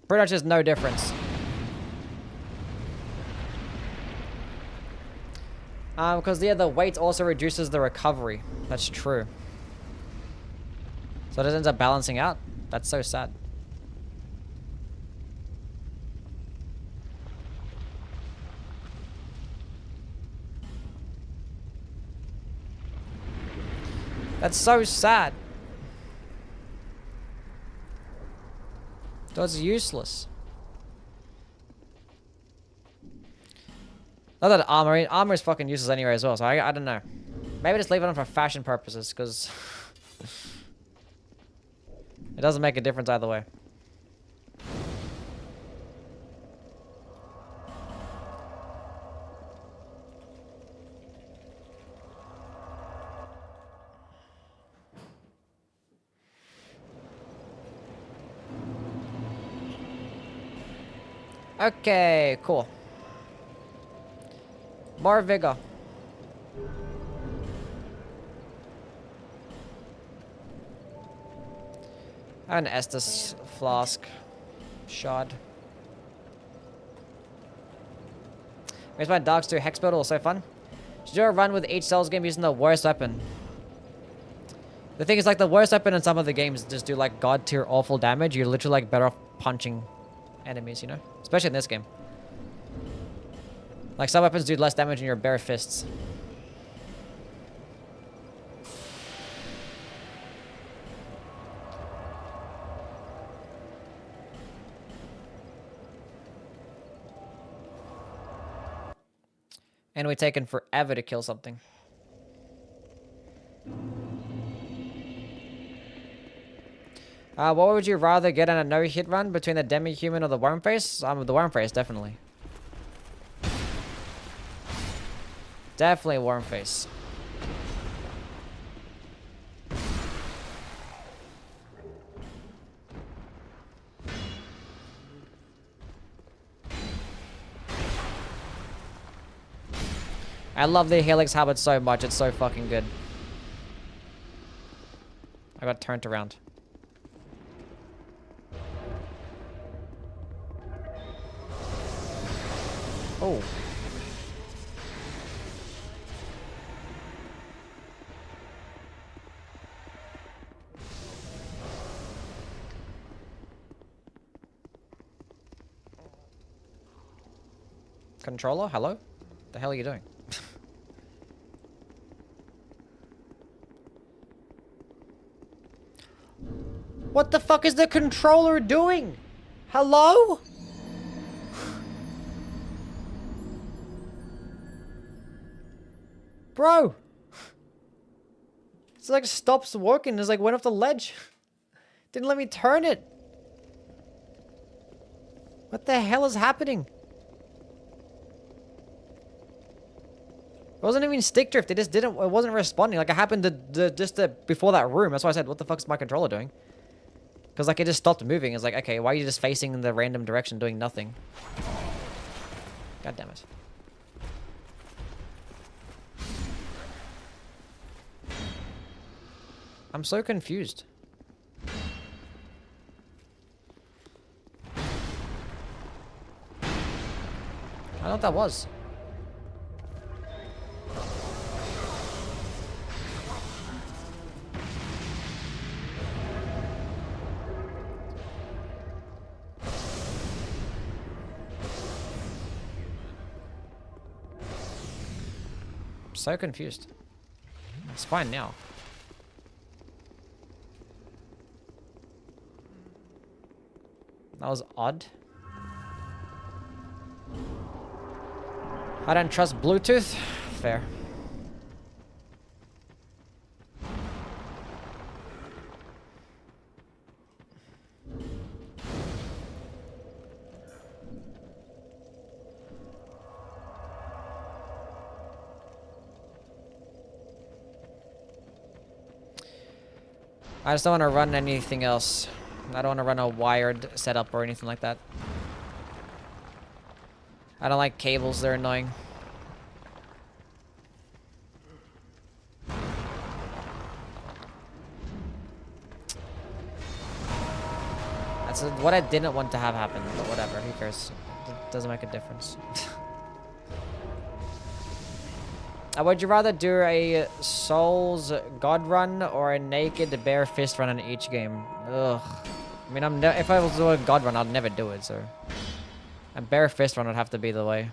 Pretty much there's no difference. Because yeah, the weight also reduces the recovery. That's true. So it ends up balancing out. That's so sad. That's so sad. That's useless. Not that armor is fucking useless anyway as well, so I don't know. Maybe just leave it on for fashion purposes, because it doesn't make a difference either way. Okay, cool. More vigor. An Estus flask. Shard. Where's my Darks 2 Hex build? Also fun. Should do a run with each Souls game using the worst weapon. The thing is, like, the worst weapon in some of the games just do, like, god tier awful damage. You're literally, like, better off punching enemies, you know? Especially in this game. Like, some weapons do less damage in your bare fists. And we're taking forever to kill something. What would you rather get on a no-hit run between the demi-human or the worm face? The worm face, definitely. Definitely worm face. I love the Helix habit so much, it's so fucking good. I got turned around. Oh. Controller, hello? The hell are you doing? What the fuck is the controller doing? Hello? Bro. It's like stops working. It's like went off the ledge. Didn't let me turn it. What the hell is happening? It wasn't even stick drift. It just didn't. It wasn't responding. Like it happened before that room. That's why I said, "What the fuck's my controller doing?" Because like it just stopped moving. It's like, okay, why are you just facing in the random direction, doing nothing? God damn it. I'm so confused. I don't know what that was. I'm so confused. It's fine now. That was odd. I don't trust Bluetooth. Fair. I just don't want to run anything else. I don't want to run a wired setup or anything like that. I don't like cables, they're annoying. That's what I didn't want to have happen, but whatever, who cares? It doesn't make a difference. Would you rather do a Souls God run or a naked bare fist run in each game? Ugh. I mean, if I was doing a God run, I'd never do it, so... A bare fist run would have to be the way.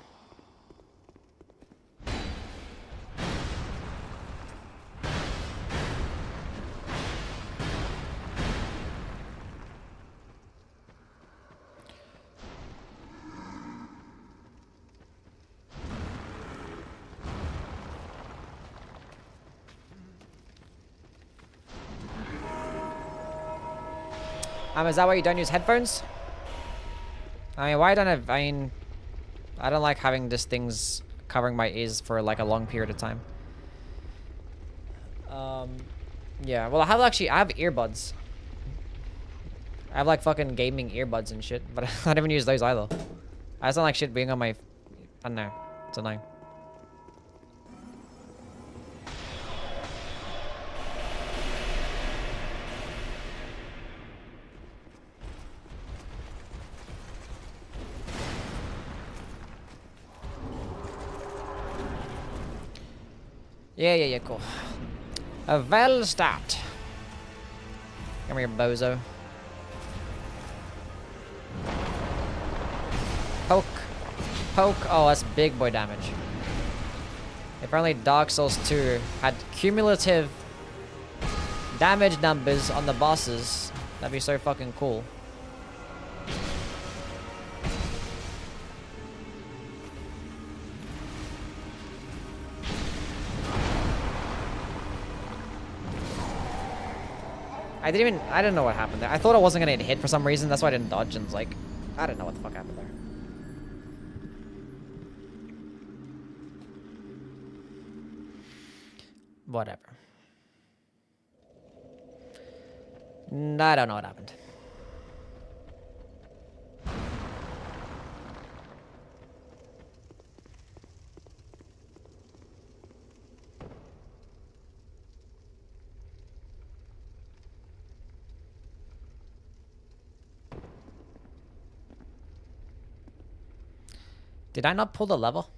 Is that why you don't use headphones? I mean, why don't I don't like having these things covering my ears for like a long period of time. Yeah, well, I have earbuds. I have like fucking gaming earbuds and shit, but I don't even use those either. I just don't like shit being on my, I don't know, it's annoying. Yeah, cool. A well start. Come here, bozo. Poke. Poke. Oh, that's big boy damage. Apparently Dark Souls 2 had cumulative damage numbers on the bosses. That'd be so fucking cool. I didn't know what happened there. I thought I wasn't gonna get hit for some reason. That's why I didn't dodge and was like, I don't know what the fuck happened there. Whatever. I don't know what happened. Did I not pull the level?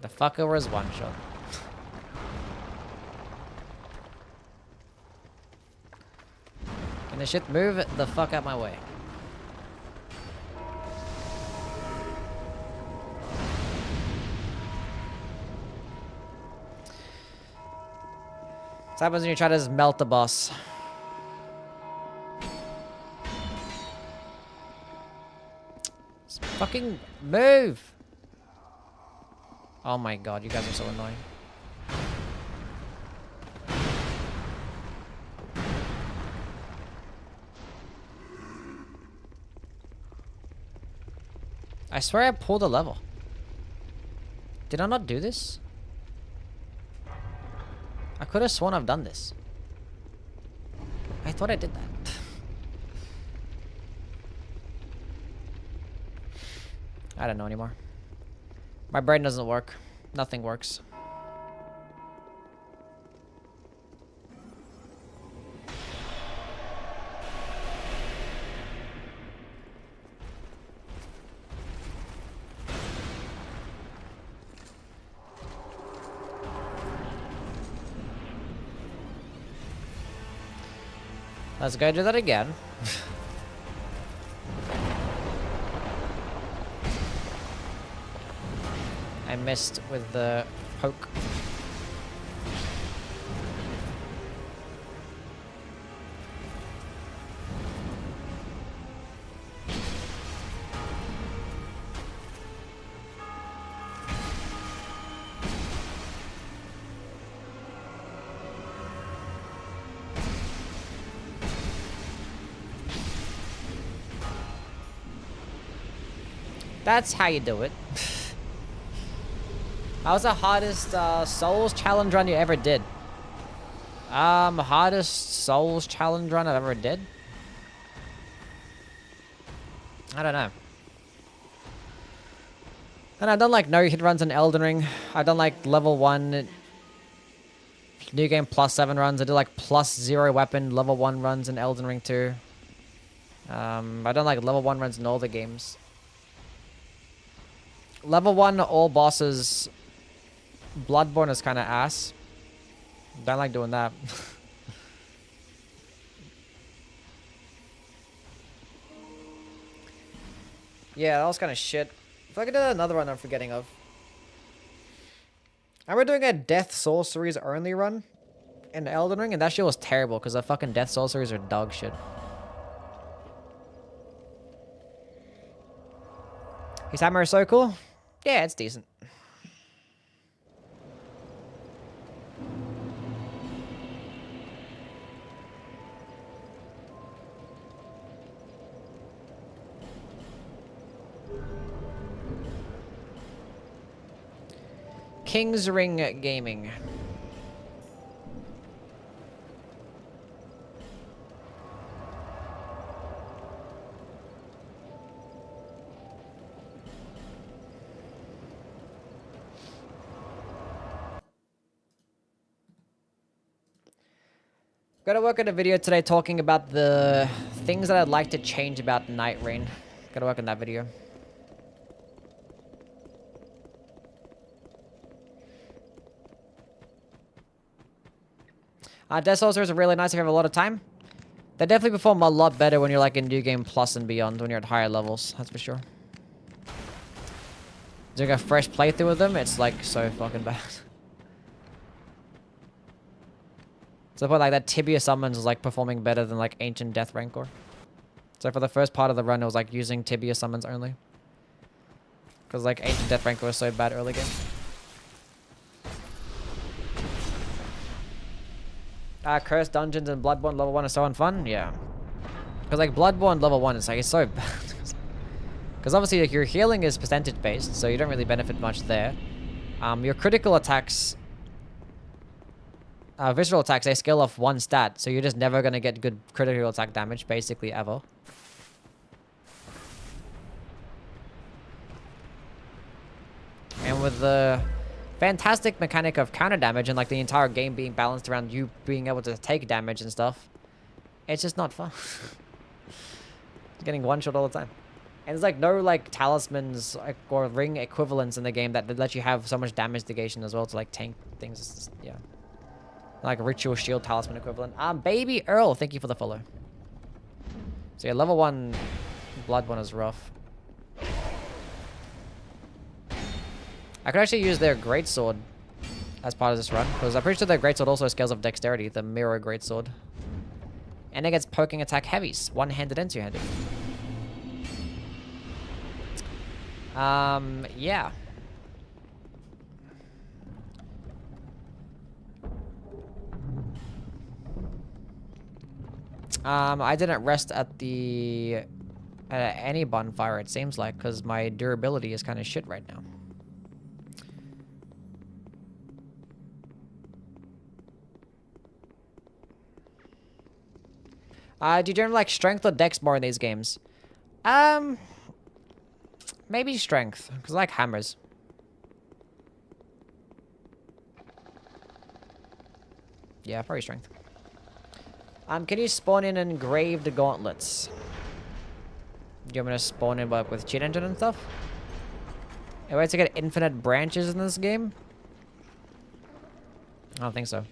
The fucker was one shot. Can this shit move the fuck out my way? This happens when you try to just melt the boss. Just fucking move! Oh my god, you guys are so annoying. I swear I pulled a level. Did I not do this? I could have sworn I've done this. I thought I did that. I don't know anymore. My brain doesn't work. Nothing works. Let's go do that again. I missed with the poke. That's how you do it. That was the hardest Souls challenge run you ever did. Hardest Souls challenge run I've ever did? I don't know. And I've done like no hit runs in Elden Ring. I've done like level 1 new game +7 runs. I did like +0 weapon level 1 runs in Elden Ring 2. I've done like level 1 runs in all the games. Level 1 all bosses. Bloodborne is kind of ass. Don't like doing that. Yeah, that was kind of shit. If I could do another one I'm forgetting of. I remember doing a Death Sorceries only run in Elden Ring, and that shit was terrible because the fucking Death Sorceries are dog shit. His hammer is so cool. Yeah, it's decent. King's Ring Gaming. Gotta work on a video today talking about the things that I'd like to change about Nightreign. Gotta work on that video. Death Sorcerers are really nice if you have a lot of time. They definitely perform a lot better when you're like in New Game Plus and beyond, when you're at higher levels, that's for sure. Doing a fresh playthrough with them, it's like so fucking bad. So the point like that Tibia summons is like performing better than like Ancient Death Rancor. So for the first part of the run, it was like using Tibia summons only. Because like Ancient Death Rancor was so bad early game. Cursed dungeons and Bloodborne level 1 are so unfun? Yeah. Because like Bloodborne level 1 is like, it's so bad. Because obviously like, your healing is percentage based, so you don't really benefit much there. Your critical attacks, visceral attacks, they scale off 1 stat, so you're just never going to get good critical attack damage, basically ever. And with the fantastic mechanic of counter damage and like the entire game being balanced around you being able to take damage and stuff, it's just not fun. Getting one shot all the time. And there's like no like talismans like, or ring equivalents in the game that let you have so much damage negation as well to like tank things. It's just, yeah. Like a ritual shield talisman equivalent. Baby Earl, thank you for the follow. So yeah, level 1 Bloodborne is rough. I could actually use their greatsword as part of this run, because I'm pretty sure their greatsword also scales of dexterity, the mirror greatsword. And it gets poking attack heavies, one-handed and two-handed. Yeah. I didn't rest at any bonfire, it seems like, because my durability is kind of shit right now. Do you generally like strength or dex more in these games? Maybe strength, because I like hammers. Yeah, probably strength. Can you spawn in engraved gauntlets? Do you want me to spawn in with cheat engine and stuff? Am I to get infinite branches in this game? I don't think so.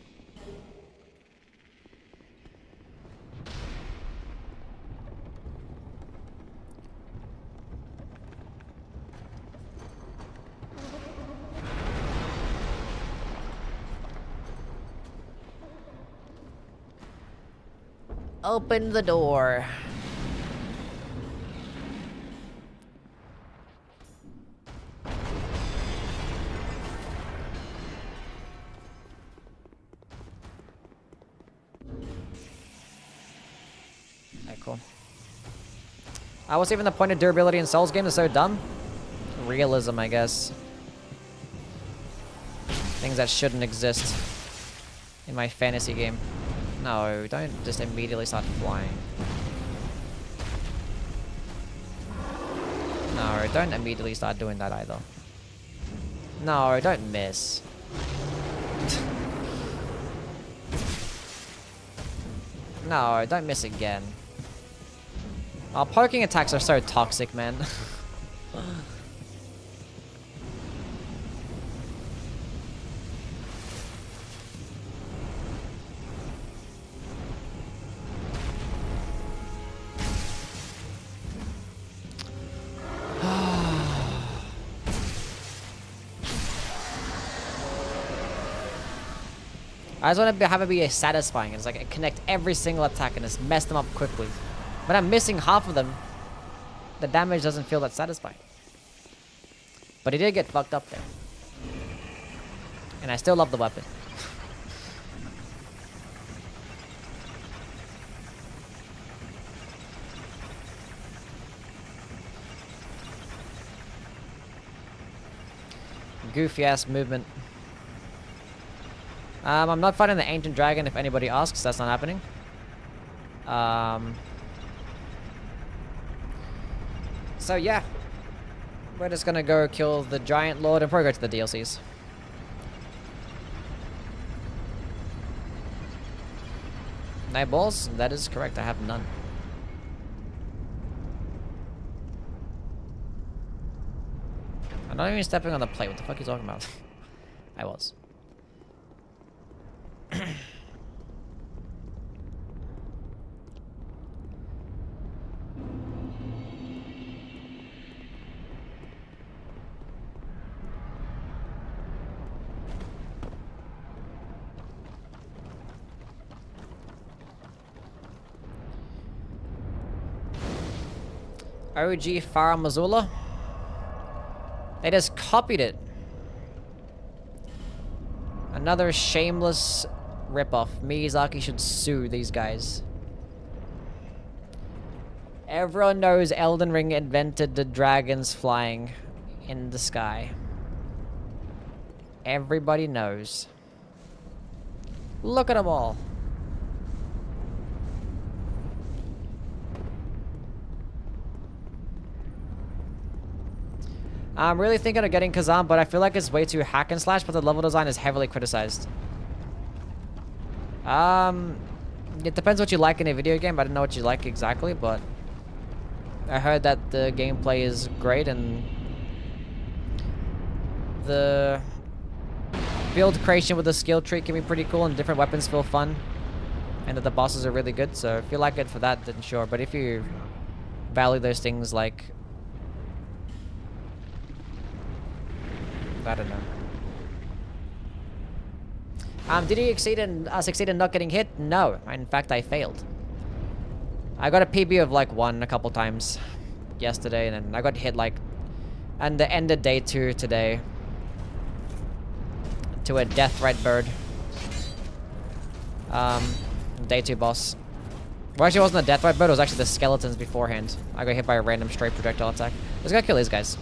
Open the door. Alright, cool. What's even the point of durability in Souls games? It's so dumb. realism, I guess. Things that shouldn't exist in my fantasy game. No, don't just immediately start flying. No, don't immediately start doing that either. No, don't miss. No, don't miss again. Oh, poking attacks are so toxic, man. I just want to have it be satisfying. It's like I connect every single attack and just mess them up quickly. When I'm missing half of them, the damage doesn't feel that satisfying. But he did get fucked up there. And I still love the weapon. Goofy ass movement. I'm not fighting the ancient dragon if anybody asks. That's not happening. So yeah. We're just gonna go kill the giant lord and probably go to the DLCs. Night balls? That is correct. I have none. I'm not even stepping on the plate. What the fuck are you talking about? I was. OG Farah Missoula. They just copied it. Another shameless ripoff. Miyazaki should sue these guys. Everyone knows Elden Ring invented the dragons flying in the sky. Everybody knows. Look at them all. I'm really thinking of getting Kazan, but I feel like it's way too hack and slash, but the level design is heavily criticized. It depends what you like in a video game. I don't know what you like exactly, but I heard that the gameplay is great and the build creation with the skill tree can be pretty cool and different weapons feel fun and that the bosses are really good. So if you like it for that, then sure. But if you value those things like, I don't know. Did he succeed in not getting hit? No. In fact, I failed. I got a PB of like 1 a couple times yesterday, and then I got hit like at the end of day 2 today to a death red bird. Day 2 boss. Well, actually, it wasn't a death red bird. It was actually the skeletons beforehand. I got hit by a random straight projectile attack. Let's go kill these guys.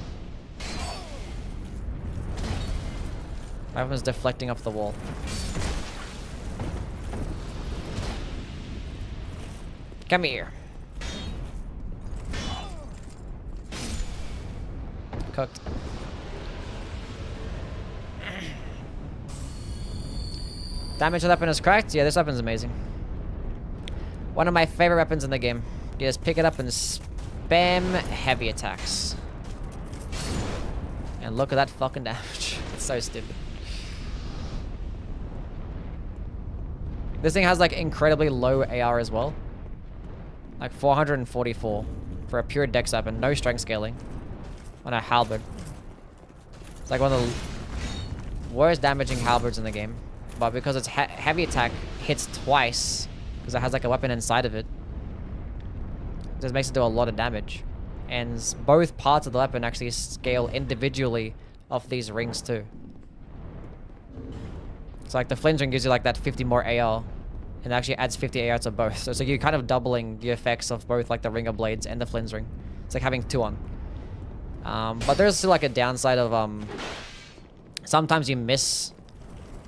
My weapon's deflecting off the wall. Come here. Cooked. Damage to the weapon is cracked? Yeah, this weapon's amazing. One of my favorite weapons in the game. You just pick it up and spam heavy attacks. And look at that fucking damage. It's so stupid. This thing has like incredibly low AR as well. Like 444 for a pure dex weapon, no strength scaling on a halberd. It's like one of the worst damaging halberds in the game. But because its heavy attack hits twice, because it has like a weapon inside of it, it just makes it do a lot of damage. And both parts of the weapon actually scale individually off these rings too. So like the flinch ring gives you like that 50 more AR, and it actually adds 50 AR to both. So you're kind of doubling the effects of both like the ringer blades and the flinch ring. It's like having 2 on. But there's still like a downside of sometimes you miss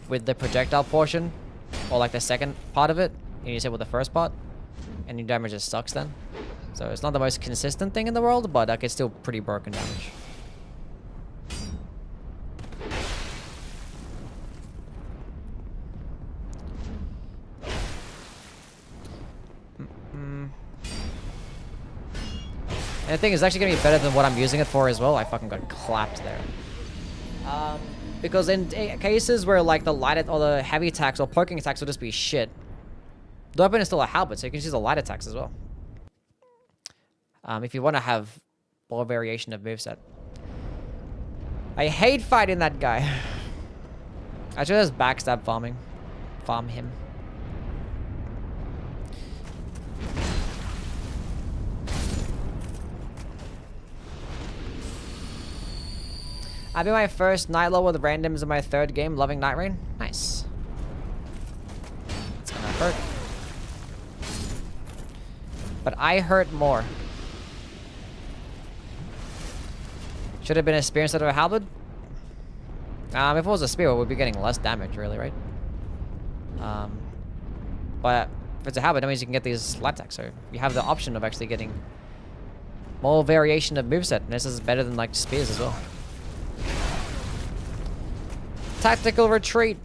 with the projectile portion, or like the second part of it, and you hit with the first part, and your damage just sucks then. So it's not the most consistent thing in the world, but like it's still pretty broken damage. And the thing is actually gonna be better than what I'm using it for as well. I fucking got clapped there. Because in cases where like the light or the heavy attacks or poking attacks will just be shit, the weapon is still a halberd, so you can use the light attacks as well. If you want to have more variation of moveset. I hate fighting that guy. I should just backstab farm him. I'll be my first Night Lord with randoms in my third game, loving Nightreign. Nice. It's gonna hurt. But I hurt more. Should have been a spear instead of a halberd? If it was a spear, we'd be getting less damage, really, right? But if it's a halberd, that means you can get these light attacks, so you have the option of actually getting more variation of moveset, and this is better than, like, spears as well. Tactical retreat.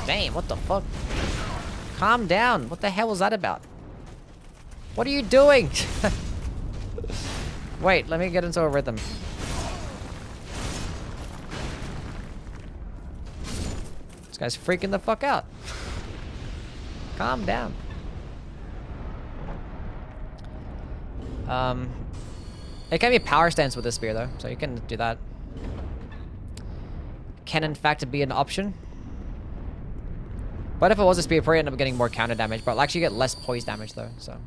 Damn, what the fuck? Calm down. What the hell was that about? What are you doing? Wait, let me get into a rhythm. This guy's freaking the fuck out. Calm down. It can be power stance with this spear though, so you can do that. Can in fact be an option. But if it was a spear, probably end up getting more counter damage, but I'll actually get less poise damage though, so.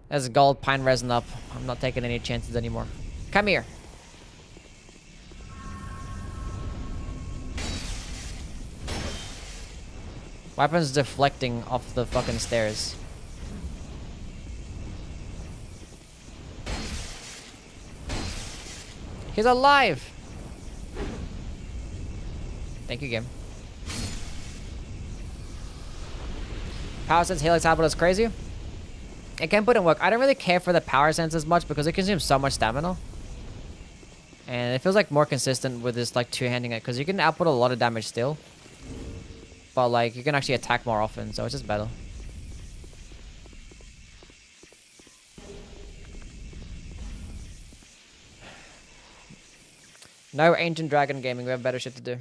There's gold pine resin up. I'm not taking any chances anymore. Come here. Weapons deflecting off the fucking stairs. He's alive! Thank you, game. Power sense helix tablet is crazy. It can put in work. I don't really care for the power sense as much because it consumes so much stamina. And it feels like more consistent with this like two-handing it because you can output a lot of damage still. But like you can actually attack more often, so it's just better. No Ancient Dragon gaming, we have better shit to do.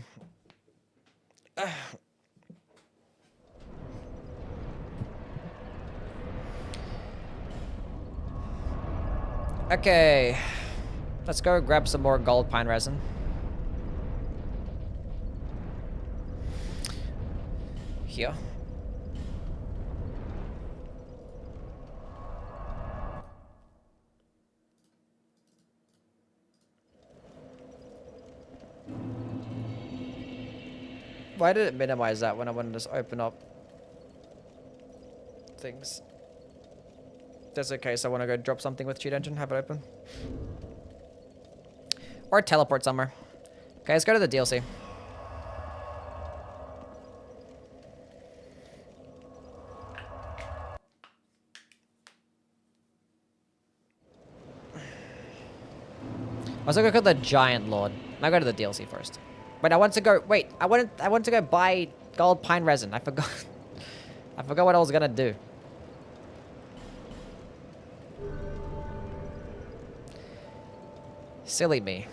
Okay. Let's go grab some more gold pine resin. Here. Why did it minimize that when I wanted to just open up things? That's okay, so I want to go drop something with cheat engine, have it open. Or teleport somewhere. Okay, let's go to the DLC. I was gonna go to the Giant Lord. Now go to the DLC first. Wait, I want to go. Wait, I want to go buy gold pine resin. I forgot. I forgot what I was gonna do. Silly me.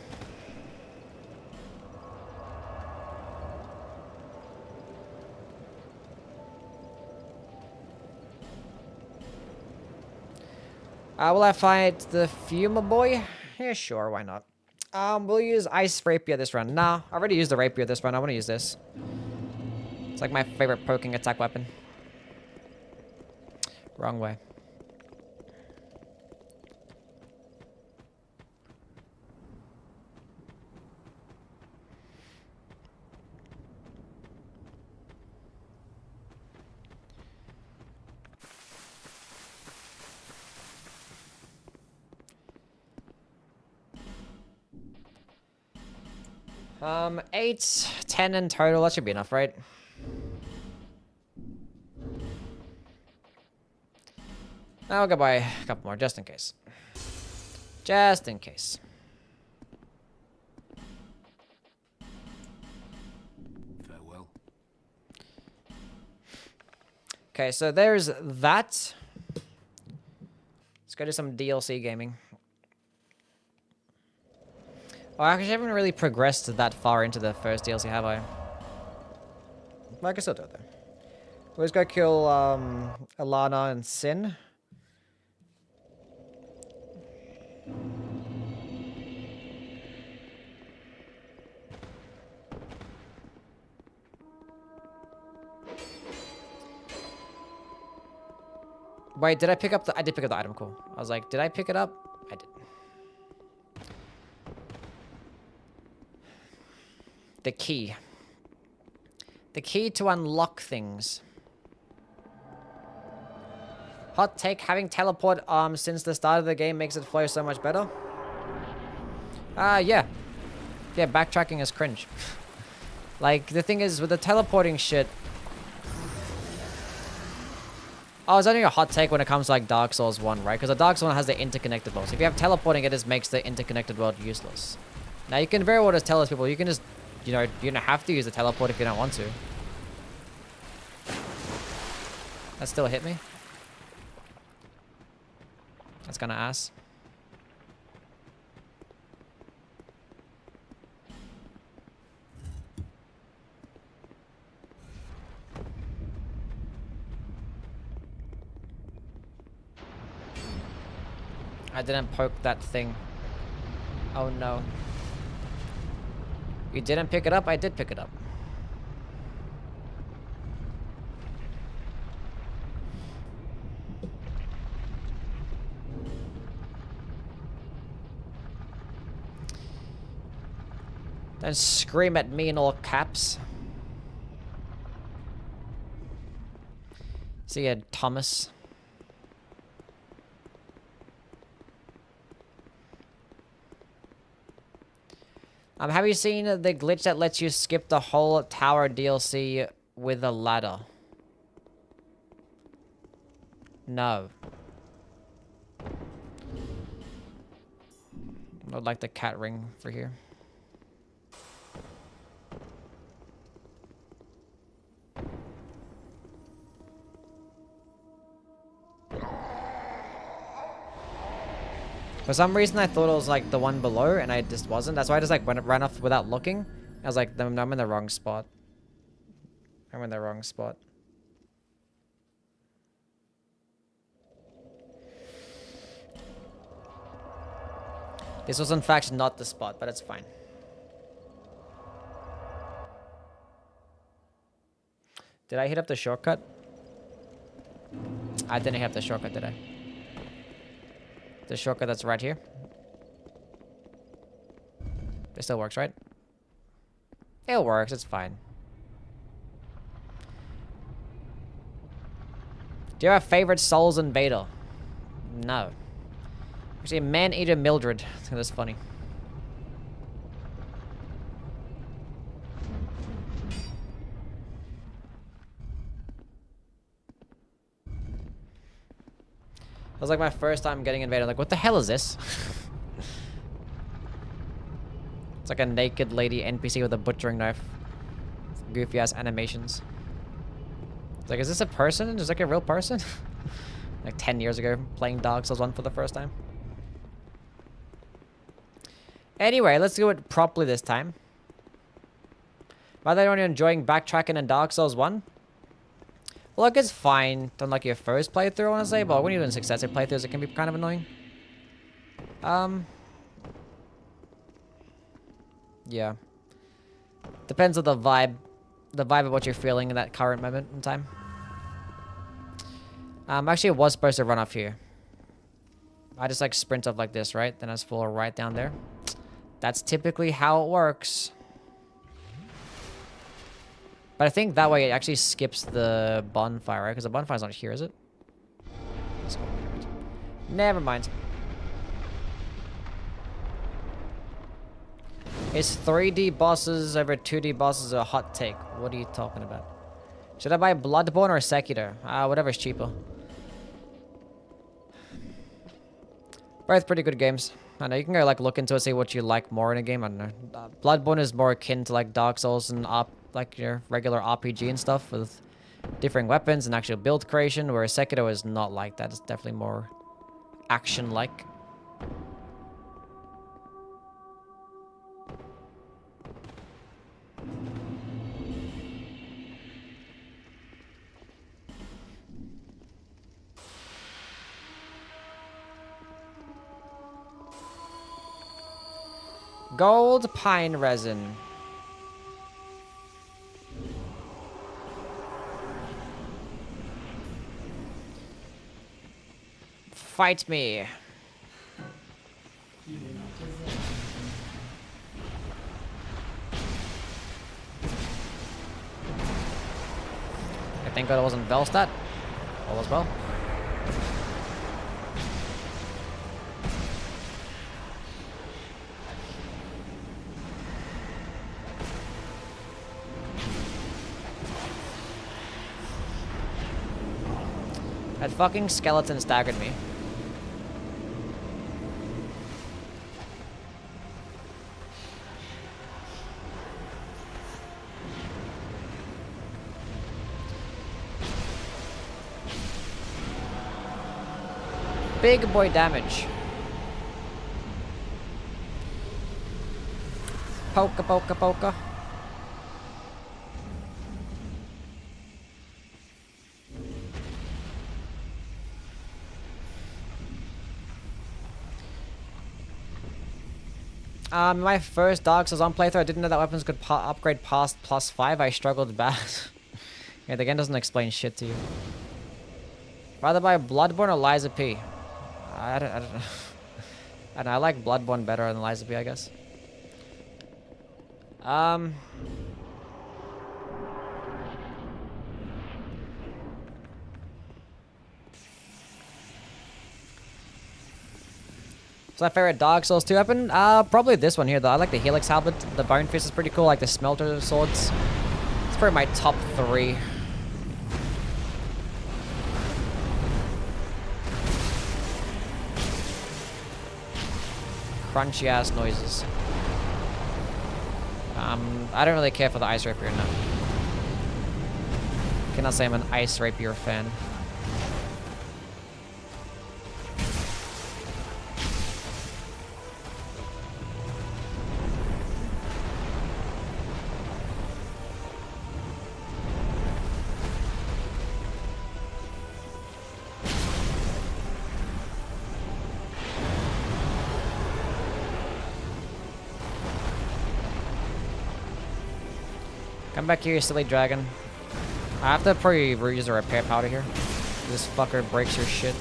Will I fight the Fuma boy? Yeah, sure, why not? We'll use Ice Rapier this run. Nah, I already used the Rapier this run. I want to use this. It's like my favorite poking attack weapon. Wrong way. 8, 10 in total. That should be enough, right? I'll go buy a couple more, just in case. Just in case. Farewell. Okay, so there's that. Let's go do some DLC gaming. Oh, I actually haven't really progressed that far into the first DLC, have I? Well, I can still do it though. Let's go kill Alana and Sin. Wait, did I pick up the... I did pick up the item, cool. I was like, did I pick it up? I did. The key. The key to unlock things. Hot take, having teleport since the start of the game makes it flow so much better. Yeah. Yeah, backtracking is cringe. Like, the thing is, with the teleporting shit... Oh, it's only a hot take when it comes to like Dark Souls 1, right? Because the Dark Souls 1 has the interconnected world. So if you have teleporting, it just makes the interconnected world useless. Now, you can very well just tell those people, you can just, you know, you don't have to use the teleport if you don't want to. That still hit me. That's kind of ass. I didn't poke that thing. Oh no. You didn't pick it up? I did pick it up. Don't scream at me in all caps. See ya, Thomas. Have you seen the glitch that lets you skip the whole tower DLC with a ladder? No. I'd like the cat ring for here. For some reason, I thought it was like the one below, and I just wasn't. That's why I just like ran off without looking. I was like, I'm in the wrong spot. I'm in the wrong spot. This was in fact not the spot, but it's fine. Did I hit up the shortcut? I didn't hit up the shortcut, did I? The shortcut that's right here. It still works, right? It works, it's fine. Do you have a favorite Souls in beta? No. Actually, Man-Eater Mildred. That's funny. It was like my first time getting invaded. Like, what the hell is this? It's like a naked lady NPC with a butchering knife. Goofy ass animations. It's like, is this a person? Is like a real person? Like 10 years ago, playing Dark Souls 1 for the first time. Anyway, let's do it properly this time. Rather than enjoying backtracking in Dark Souls 1. Well, look, it's fine on like your first playthrough, I want to say, but when you're doing successive playthroughs, it can be kind of annoying. Yeah. Depends on the vibe of what you're feeling in that current moment in time. Actually, it was supposed to run off here. I just like sprint up like this, right? Then I just fall right down there. That's typically how it works. But I think that way it actually skips the bonfire, right? Because the bonfire's not here, is it? Never mind. Is 3D bosses over 2D bosses a hot take? What are you talking about? Should I buy Bloodborne or Sekiro? Whatever's cheaper. Both pretty good games. I know you can go like look into it, see what you like more in a game. I don't know. Bloodborne is more akin to like Dark Souls and like your regular RPG and stuff with different weapons and actual build creation, whereas Sekiro is not like that. It's definitely more action-like. Gold pine resin. Fight me. I think it wasn't Velstadt. All as well. That fucking skeleton staggered me. Big boy damage. Poka poka poka. My first Dark Souls on playthrough, I didn't know that weapons could upgrade past +5. I struggled bad. Yeah, the game doesn't explain shit to you. Rather buy Bloodborne or Liza P? I don't know. I don't know, I like Bloodborne better than Liza P, I guess. What's my favorite Dark Souls 2 weapon? Probably this one here though. I like the Helix Halberd. The Bone Fist is pretty cool. I like the Smelter Swords. It's probably my top 3. Crunchy ass noises. I don't really care for the Ice Rapier now. Cannot say I'm an Ice Rapier fan. Come back here, you silly dragon. I have to probably reuse a repair powder here. This fucker breaks your shit.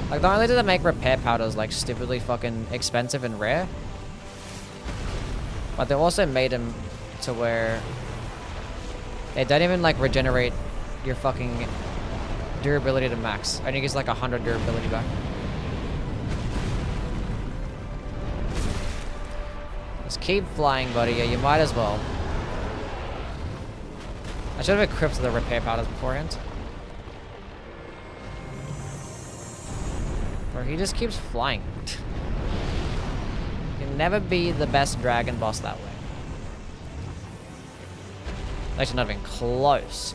Like, not only do they make repair powders like stupidly fucking expensive and rare, but they also made them to where they don't even like regenerate your fucking durability to max. I think it's like 100 durability back. Just keep flying, buddy. Yeah, you might as well. I should have equipped the repair powders beforehand. Or he just keeps flying. You can never be the best dragon boss that way. Actually, not even close.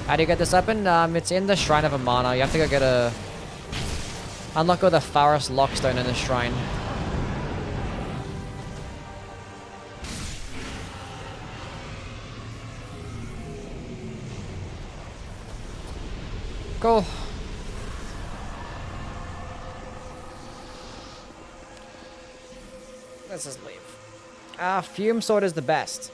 How do you get this weapon? It's in the Shrine of Amana. You have to go get a... unlock all the Faros Lockstone in the shrine. Cool. Let's just leave. Fume Sword is the best.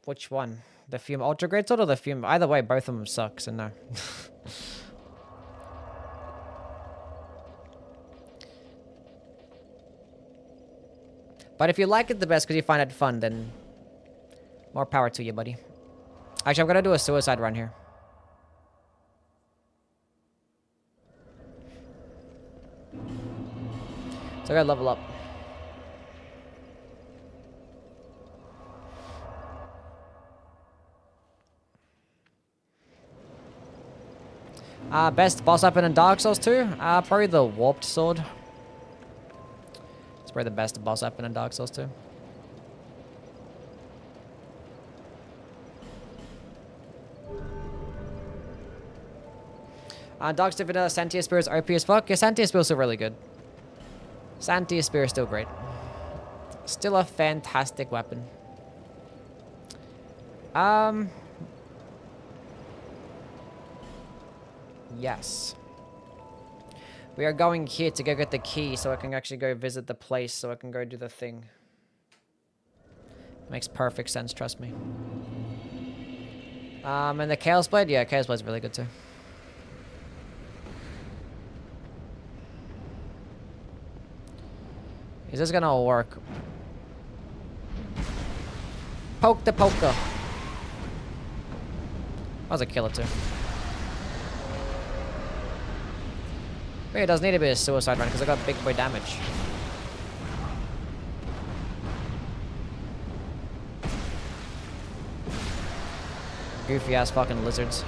Which one? The Fume Ultra Great Sword or the Fume... Either way, both of them suck, so no. But if you like it the best because you find it fun, then more power to you, buddy. Actually, I'm gonna do a suicide run here. So I gotta level up. Best boss weapon in Dark Souls 2? Probably the Warped Sword. It's probably the best boss weapon in Dark Souls 2. Dark Divinity, Santia Spear is OP as fuck. Yeah, Santia Spear is still really good. Santia Spear is still great. Still a fantastic weapon. Yes. We are going here to go get the key so I can actually go visit the place so I can go do the thing. Makes perfect sense, trust me. And the Chaos Blade? Yeah, Chaos Blade's really good too. Is this gonna work? Poke the poker. That was a killer too. Wait, it does need to be a suicide run because I got big boy damage. Goofy ass fucking lizards.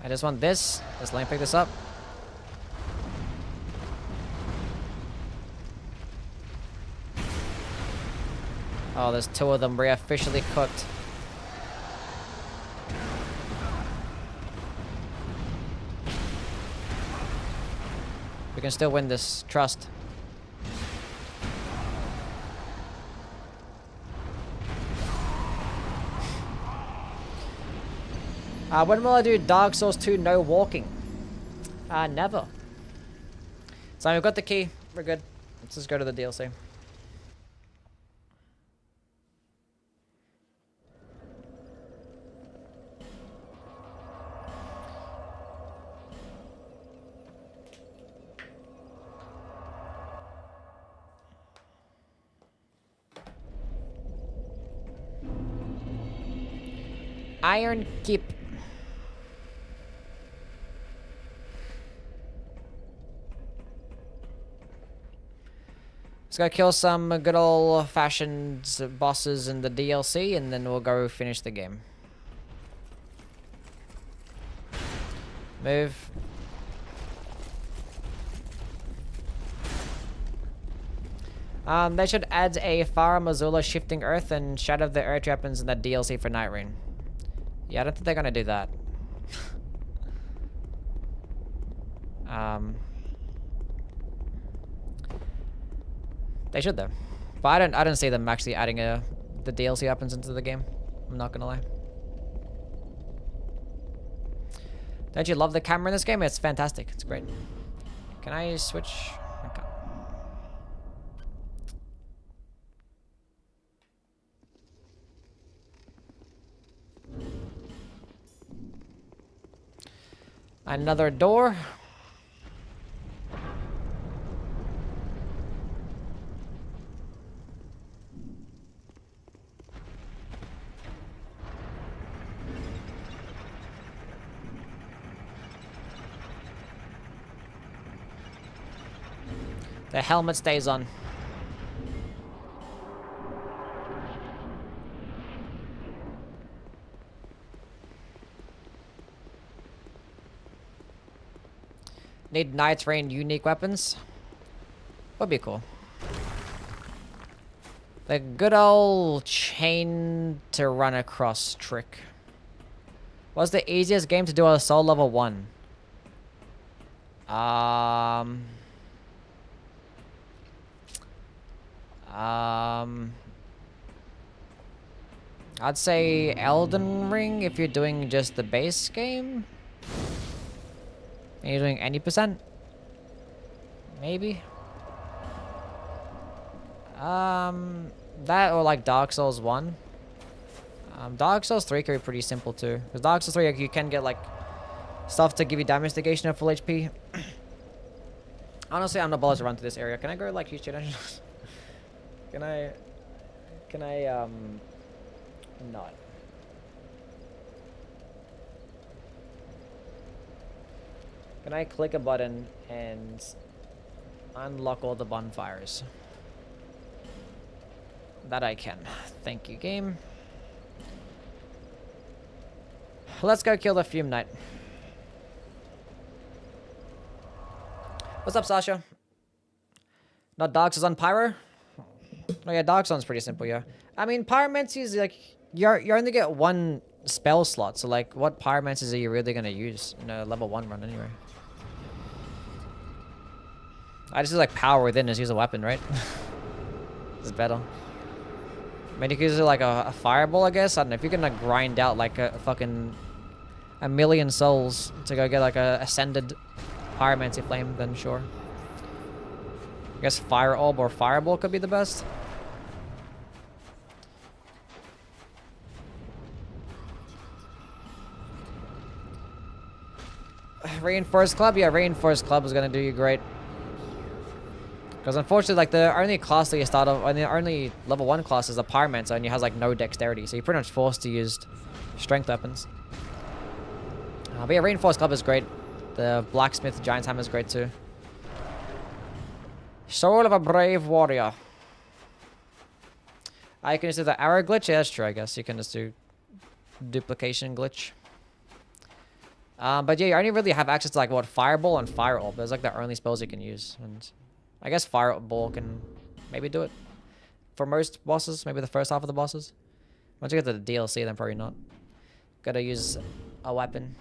I just want this. Let's let me pick this up. Oh, there's two of them. We're officially cooked. We can still win this. Trust. When will I do Dark Souls 2 no walking? Never. So we've got the key. We're good. Let's just go to the DLC. Iron Keep. Let's go kill some good old-fashioned bosses in the DLC, and then we'll go finish the game. Move. They should add a Farah Mazula Shifting Earth and Shadow of the Earth weapons in the DLC for Nightreign. Yeah, I don't think they're gonna do that. They should though, but I don't see them actually adding the DLC weapons into the game. I'm not gonna lie. Don't you love the camera in this game? It's fantastic. It's great. Can I switch? Okay. Another door. The helmet stays on. Need Nightreign unique weapons. Would be cool. The good old chain to run across trick. What's the easiest game to do on a soul level 1? I'd say Elden Ring if you're doing just the base game. And you're doing any percent? Maybe. That or like Dark Souls 1. Dark Souls 3 can be pretty simple too. Because Dark Souls 3, like, you can get like stuff to give you damage negation at full HP. Honestly, I'm not bothered to run to this area. Can I go like huge dungeons? Can I not? Can I click a button and unlock all the bonfires? That I can. Thank you, game. Let's go kill the Fume Knight. What's up, Sasha? Not Dark Souls on Pyro? Oh yeah, Dark Souls is pretty simple, yeah. I mean, Pyromancy is like, you only get one spell slot, so like, what Pyromancies are you really gonna use in a level 1 run anyway? I just use like Power Within, just use a weapon, right? It's better. I mean, you could use like a fireball, I guess. I don't know, if you're gonna grind out like a fucking a million souls to go get like a ascended Pyromancy Flame, then sure. I guess Fire Orb or Fireball could be the best. Reinforced Club? Yeah, Reinforced Club is gonna do you great. Because unfortunately, like, the only class that you start off, and the only level 1 class is a Pyromancer, and he has like no dexterity, so you're pretty much forced to use strength weapons. But yeah, Reinforced Club is great. The Blacksmith Giant's Hammer is great too. Soul of a Brave Warrior. I can just do the arrow glitch? Yeah, that's true, I guess. You can just do duplication glitch. But yeah, you only really have access to like, what, Fireball and Fire Orb. Those are like the only spells you can use. And I guess Fireball can maybe do it. For most bosses, maybe the first half of the bosses. Once you get to the DLC, then probably not. Gotta use a weapon.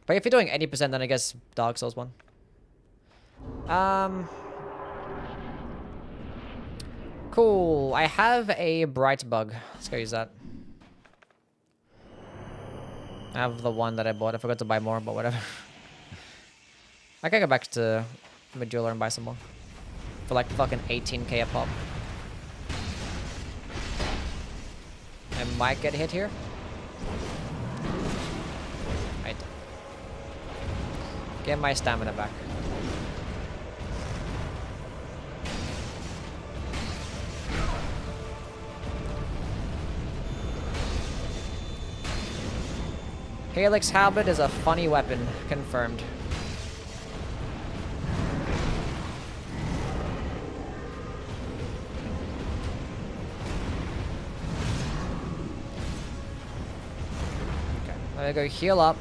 But if you're doing 80%, then I guess Dark Souls 1. Cool. I have a Bright Bug. Let's go use that. I have the one that I bought. I forgot to buy more, but whatever. I can go back to the jeweler and buy some more. For like fucking 18k a pop. I might get hit here. Right. Get my stamina back. Helix Halberd is a funny weapon, confirmed. Okay, I'm gonna go heal up.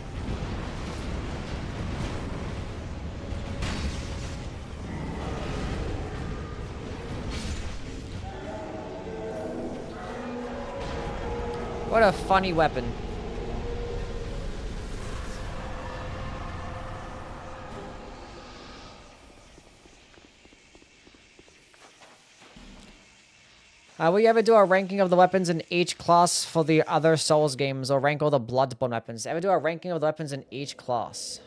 What a funny weapon. Will you ever do a ranking of the weapons in each class for the other Souls games, or rank all the Bloodborne weapons? Ever do a ranking of the weapons in each class?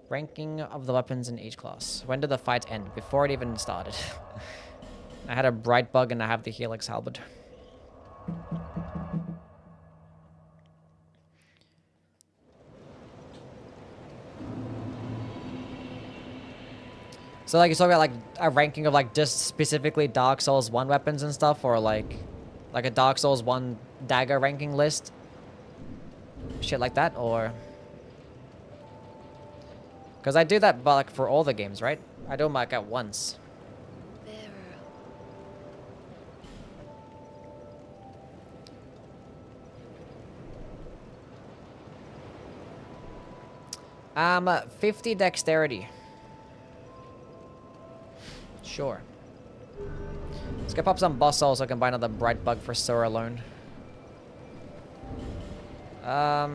Ranking of the weapons in each class. When did the fight end? Before it even started. I had a Bright Bug and I have the Helix Halberd. So like, you talk about like a ranking of like just specifically Dark Souls 1 weapons and stuff, or like a Dark Souls 1 dagger ranking list? Shit like that, or... Because I do that, but like for all the games, right? I do them like at once. Bearer. 50 dexterity. Sure. Let's go pop some boss souls so I can buy another Bright Bug for Sora alone. I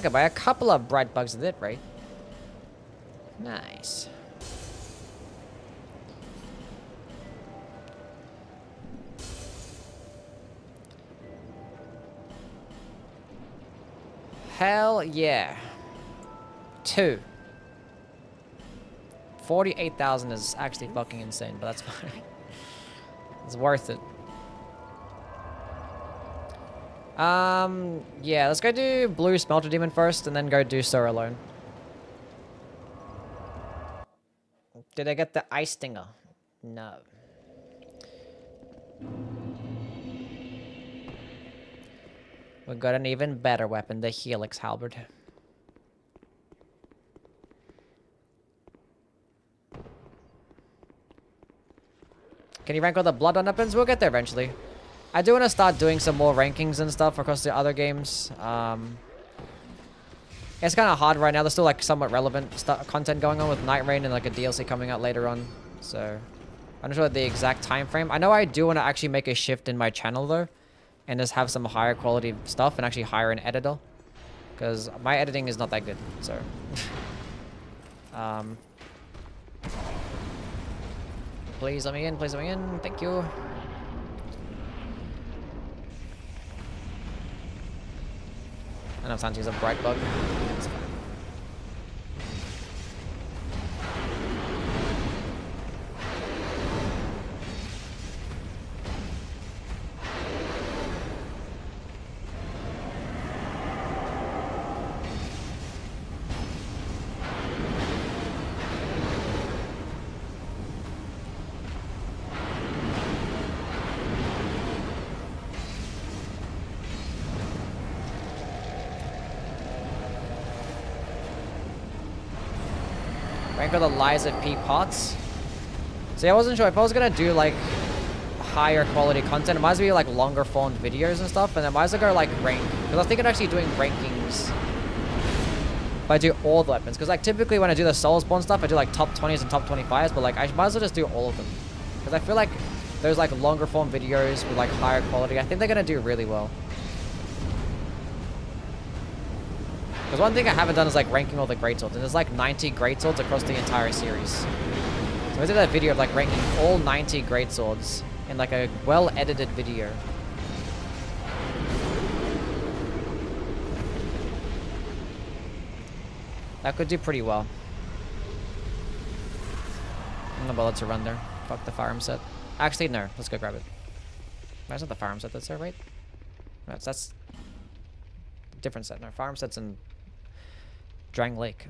could buy a couple of Bright Bugs with it, right? Nice. Hell yeah. 2. 48,000 is actually fucking insane, but that's fine. It's worth it. Yeah, let's go do Blue Smelter Demon first, and then go do Sir alone. Did I get the Ice Stinger? No. We got an even better weapon, the Helix Halberd. Can you rank all the Blood on weapons? We'll get there eventually. I do want to start doing some more rankings and stuff across the other games. It's kind of hard right now. There's still like somewhat relevant content going on with Nightreign and like a DLC coming out later on. So I'm not sure the exact time frame. I know I do want to actually make a shift in my channel though, and just have some higher quality stuff and actually hire an editor, because my editing is not that good. So please let me in. Please let me in. Thank you. I don't have time to use a bright bug. It's fine. Rank of the Lies of P pots. See, I wasn't sure if I was gonna do like higher quality content. It might as well be like longer form videos and stuff, and I might as well go like rank. Because I was thinking actually doing rankings. But I do all the weapons. Because like typically when I do the Soulsborne stuff, I do like top 20s and top 25s. But like I might as well just do all of them. Because I feel like there's like longer form videos with like higher quality. I think they're gonna do really well. Because one thing I haven't done is like ranking all the greatswords, and there's like 90 greatswords across the entire series. So I did that video of like ranking all 90 greatswords in like a well-edited video. That could do pretty well. I'm not bothered to run there. Fuck the firearm set. Actually, no. Let's go grab it. That's not the firearm set that's there, right? No, that's different set. No, firearm set's in Drang Lake.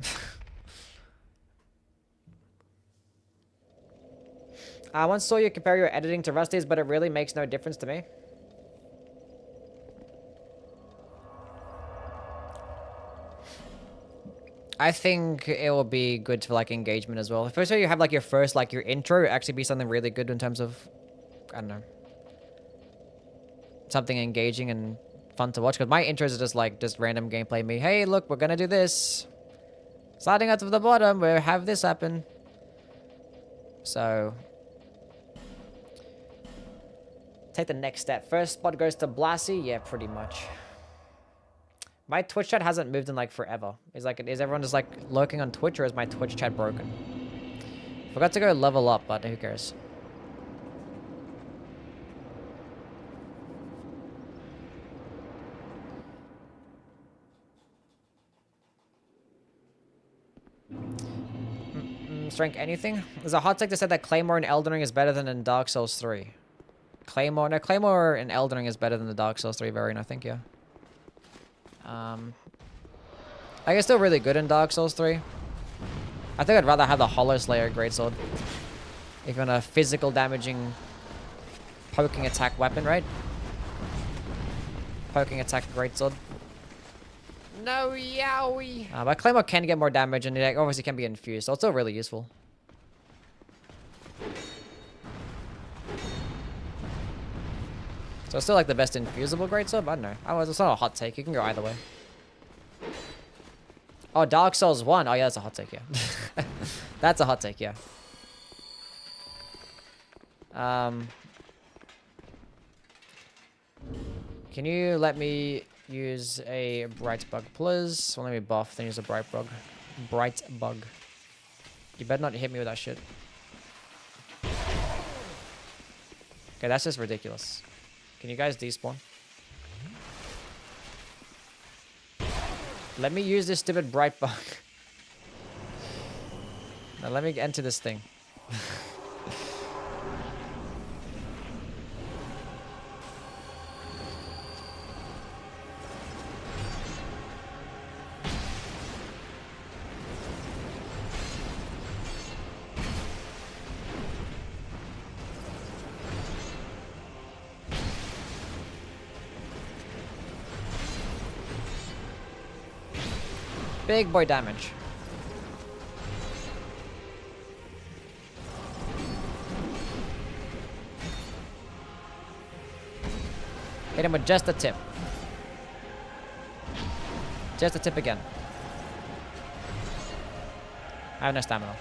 I once saw you compare your editing to Rusty's, but it really makes no difference to me. I think it will be good for like engagement as well. If you have like your first, like your intro, actually be something really good in terms of, I don't know, something engaging and fun to watch. Because my intros are just like just random gameplay. Me, hey, look, we're gonna do this. Sliding out to the bottom, we have this happen. So take the next step. First spot goes to Blassie. Yeah, pretty much. My Twitch chat hasn't moved in like forever. Is everyone just like lurking on Twitch, or is my Twitch chat broken? Forgot to go level up, but who cares? Strength anything? There's a hot take that said that Claymore in Elden Ring is better than in Dark Souls 3. Claymore in Elden Ring is better than the Dark Souls 3 variant, I think, yeah. I guess still really good in Dark Souls 3. I think I'd rather have the Hollow Slayer Greatsword. If you want a physical damaging poking attack weapon, right? Poking attack Greatsword. No, yowie. But Claymore can get more damage, and it obviously can be infused, so it's still really useful. So it's still like the best infusible greatsword, but I don't know. It's not a hot take. You can go either way. Oh, Dark Souls 1. Oh yeah, that's a hot take, yeah. That's a hot take, yeah. Can you let me use a bright bug, please? So let me buff, then use a bright bug. Bright bug. You better not hit me with that shit. Okay, that's just ridiculous. Can you guys despawn? Let me use this stupid bright bug. Now let me enter this thing. Big boy damage. Hit him with just a tip. Just a tip again. I have no stamina.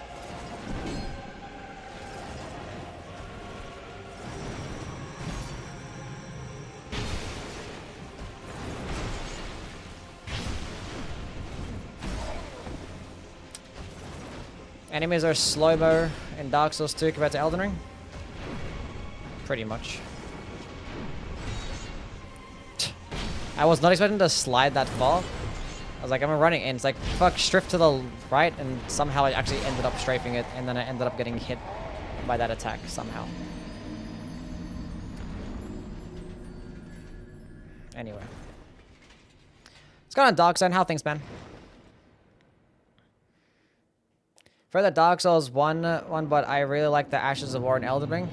Enemies are slow-mo in Dark Souls 2 compared to Elden Ring? Pretty much. I was not expecting to slide that far. I was like, I'm running in. It's like, fuck, drift to the right, and somehow I actually ended up strafing it, and then I ended up getting hit by that attack somehow. Anyway. Let's go on Dark Zone. How things, man? For the Dark Souls 1 one, but I really like the Ashes of War and Elden Ring.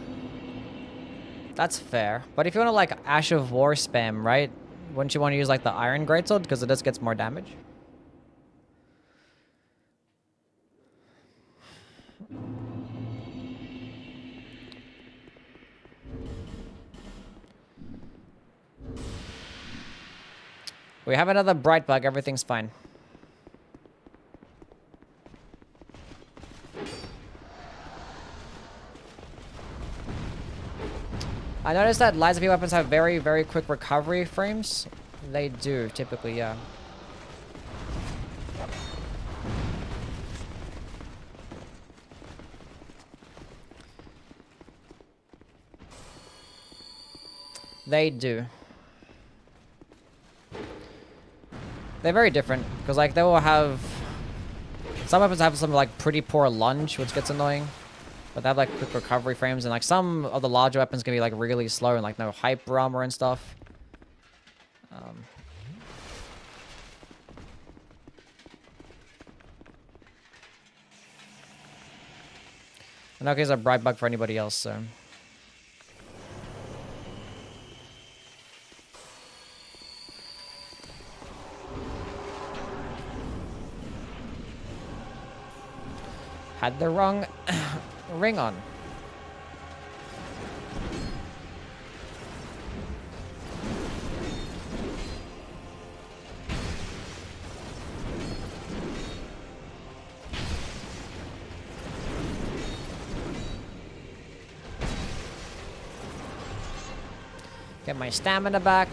That's fair. But if you want to like Ash of War spam, right? Wouldn't you want to use like the Iron Greatsword? Because it just gets more damage. We have another bright bug. Everything's fine. I noticed that Lies of P weapons have very, very quick recovery frames. They do, typically, yeah. They do. They're very different, because like they will have... Some weapons have some like pretty poor lunge, which gets annoying. But they have like quick recovery frames, and like some of the larger weapons can be like really slow and like no hyper armor and stuff. And okay, it's a bright bug for anybody else, so. Had the wrong ring on. Get my stamina back.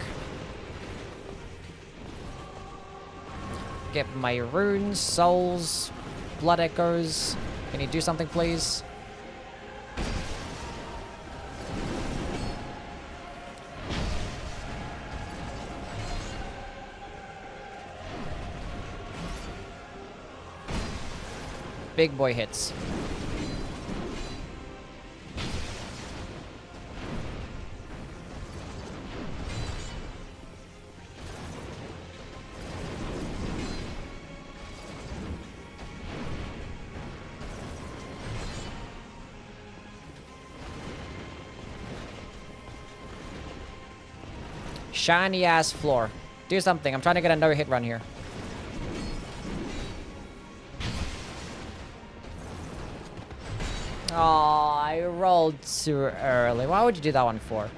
Get my runes, souls, blood echoes. Can you do something, please? Big boy hits. Shiny ass floor. Do something. I'm trying to get a no hit run here. Oh, I rolled too early. Why would you do that one for?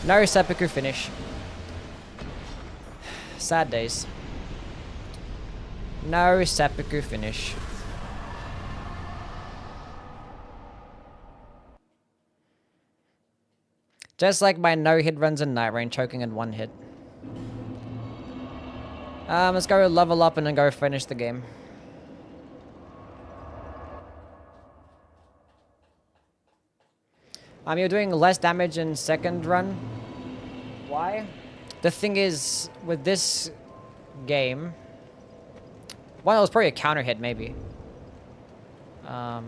No seppuku finish. Sad days. No seppuku finish. Just like my no hit runs in Nightreign, choking in one hit. Let's go level up and then go finish the game. You're doing less damage in second run. Why? The thing is, with this game... Well, it was probably a counter hit, maybe. No,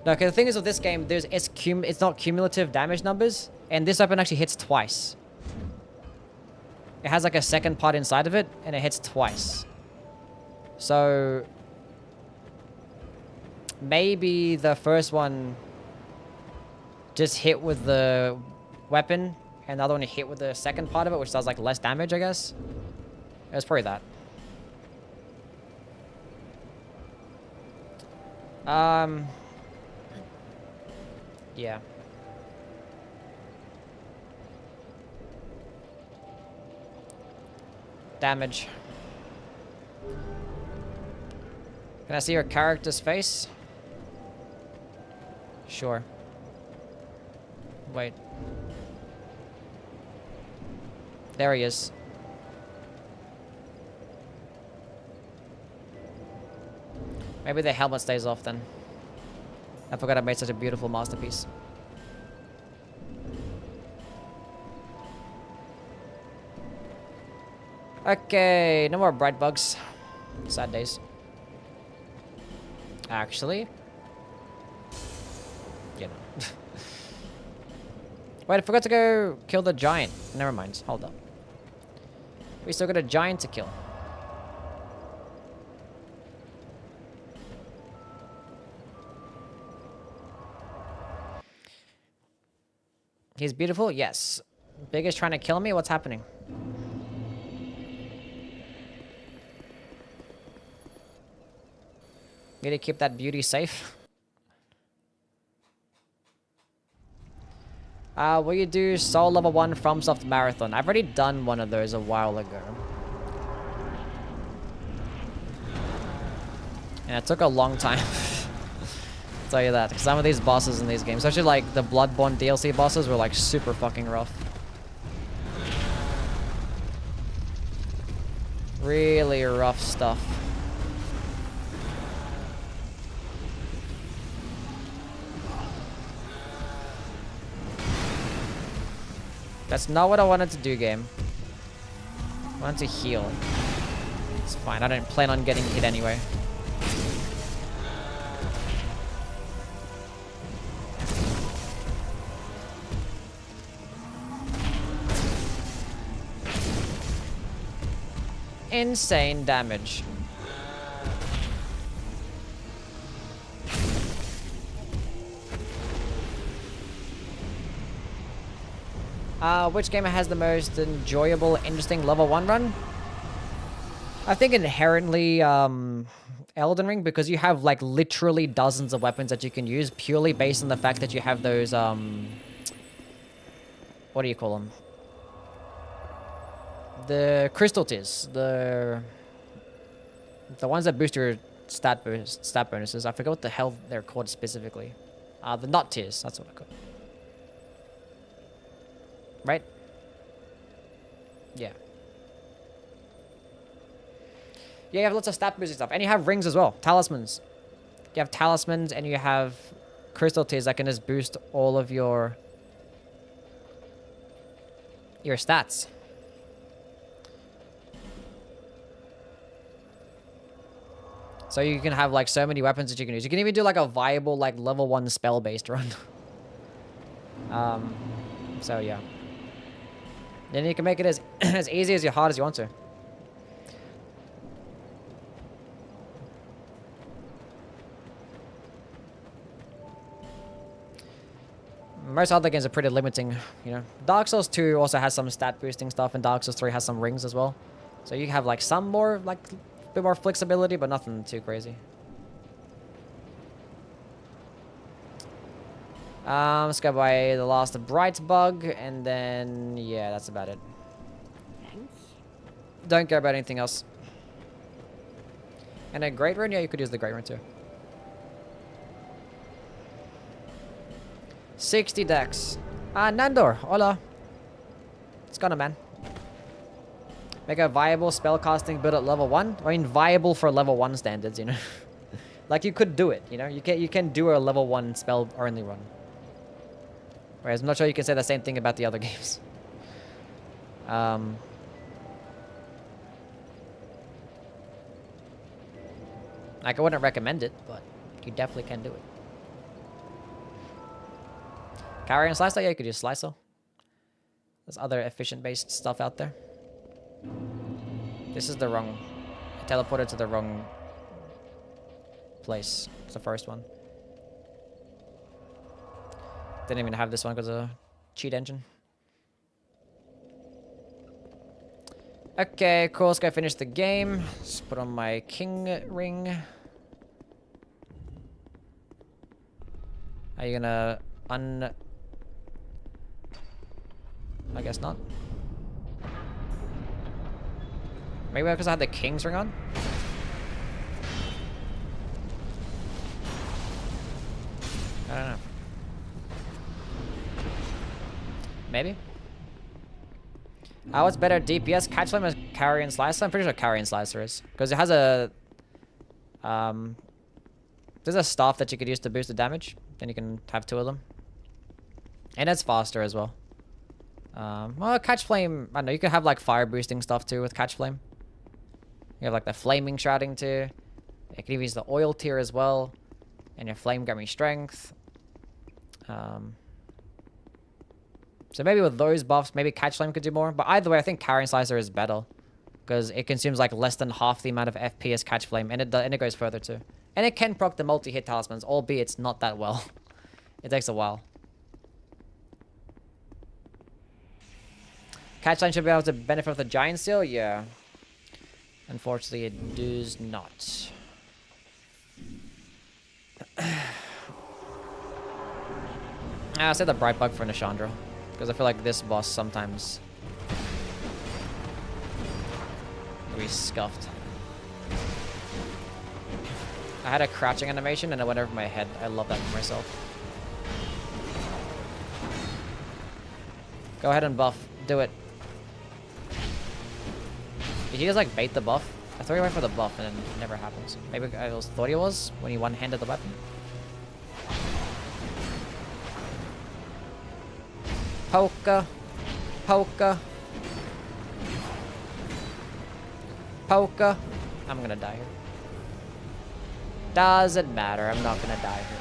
okay, the thing is with this game, it's not cumulative damage numbers, and this weapon actually hits twice. It has like a second part inside of it, and it hits twice. So... maybe the first one just hit with the weapon, and the other one hit with the second part of it, which does like less damage, I guess. It was probably that. Yeah. Damage. Can I see your character's face? Sure. Wait. There he is. Maybe the helmet stays off then. I forgot I made such a beautiful masterpiece. Okay, no more bright bugs. Sad days. Actually. You know. Wait, I forgot to go kill the giant. Never mind, hold up. We still got a giant to kill. He's beautiful? Yes. Big is trying to kill me? What's happening? Need to keep that beauty safe. Will you do Soul Level 1 FromSoft Marathon? I've already done one of those a while ago. And it took a long time. I'll tell you that. Because some of these bosses in these games, especially like the Bloodborne DLC bosses, were like super fucking rough. Really rough stuff. That's not what I wanted to do, game. I wanted to heal. It's fine. I don't plan on getting hit anyway. Insane damage. Which game has the most enjoyable, interesting level 1 run? I think inherently Elden Ring, because you have like literally dozens of weapons that you can use purely based on the fact that you have those what do you call them? The crystal tears, the ones that boost your stat bonuses. I forget what the hell they're called specifically. The nut tears, that's what I call it. Right? Yeah. Yeah, you have lots of stat boosting stuff. And you have rings as well. Talismans. You have talismans and you have crystal tears that can just boost all of your stats. So you can have like so many weapons that you can use. You can even do like a viable like level 1 spell based run. So yeah. Then you can make it as as easy as hard as you want to. Most other games are pretty limiting, you know. Dark Souls 2 also has some stat boosting stuff, and Dark Souls 3 has some rings as well. So you have like some more, like a bit more flexibility, but nothing too crazy. Let's go by the last bright bug, and then yeah, that's about it. Thanks. Don't care about anything else. And a great rune, yeah, you could use the great rune too. 60 dex. Nandor, hola. What's going on, man? Make a viable spellcasting build at level 1. I mean, viable for level 1 standards, you know. Like you could do it, you know. You can do a level 1 spell only run. Whereas I'm not sure you can say the same thing about the other games. Like, I wouldn't recommend it, but you definitely can do it. Carry and Slicer? Yeah, you could use Slicer. There's other efficient-based stuff out there. This is the wrong... I teleported to the wrong place. It's the first one. Didn't even have this one because of a cheat engine. Okay, cool. Let's go finish the game. Let's put on my king ring. Are you gonna I guess not. Maybe because I had the king's ring on? I don't know. Maybe? What's better, DPS, Catch Flame, or Carry and Slicer? I'm pretty sure Carry and Slicer is. Because it has a... there's a staff that you could use to boost the damage. Then you can have 2 of them. And it's faster as well. Well, Catch Flame... I don't know, you could have like fire boosting stuff too with Catch Flame. You have like the Flaming Shrouding tier. You can even use the Oil tier as well. And your Flame Gummy Strength. So maybe with those buffs, maybe Catch Flame could do more. But either way, I think Carry and Slicer is better. Because it consumes like less than half the amount of FP as Catch Flame. And it goes further too. And it can proc the multi-hit talismans, albeit it's not that well. It takes a while. Catch Flame should be able to benefit from the Giant Seal? Yeah. Unfortunately, it does not. I'll say the Bright Bug for Nishandra. Because I feel like this boss sometimes will be scuffed. I had a crouching animation and it went over my head. I love that for myself. Go ahead and buff. Do it. Did he just like bait the buff? I thought he went for the buff and it never happens. Maybe I thought he was when he one-handed the weapon. Polka. Polka. Polka. I'm gonna die here. Doesn't matter. I'm not gonna die here.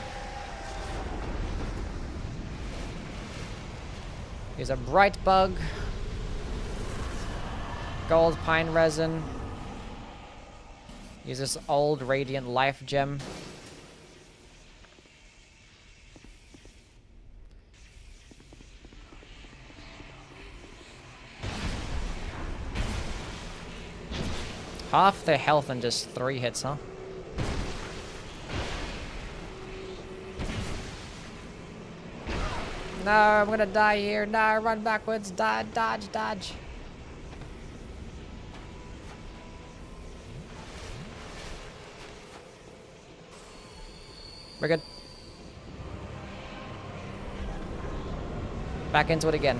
Here's a Bright Bug. Gold Pine Resin. Use this old Radiant Life Gem. Half their health in just 3 hits, huh? No, I'm gonna die here. No, run backwards. Dodge, dodge, dodge. We're good. Back into it again.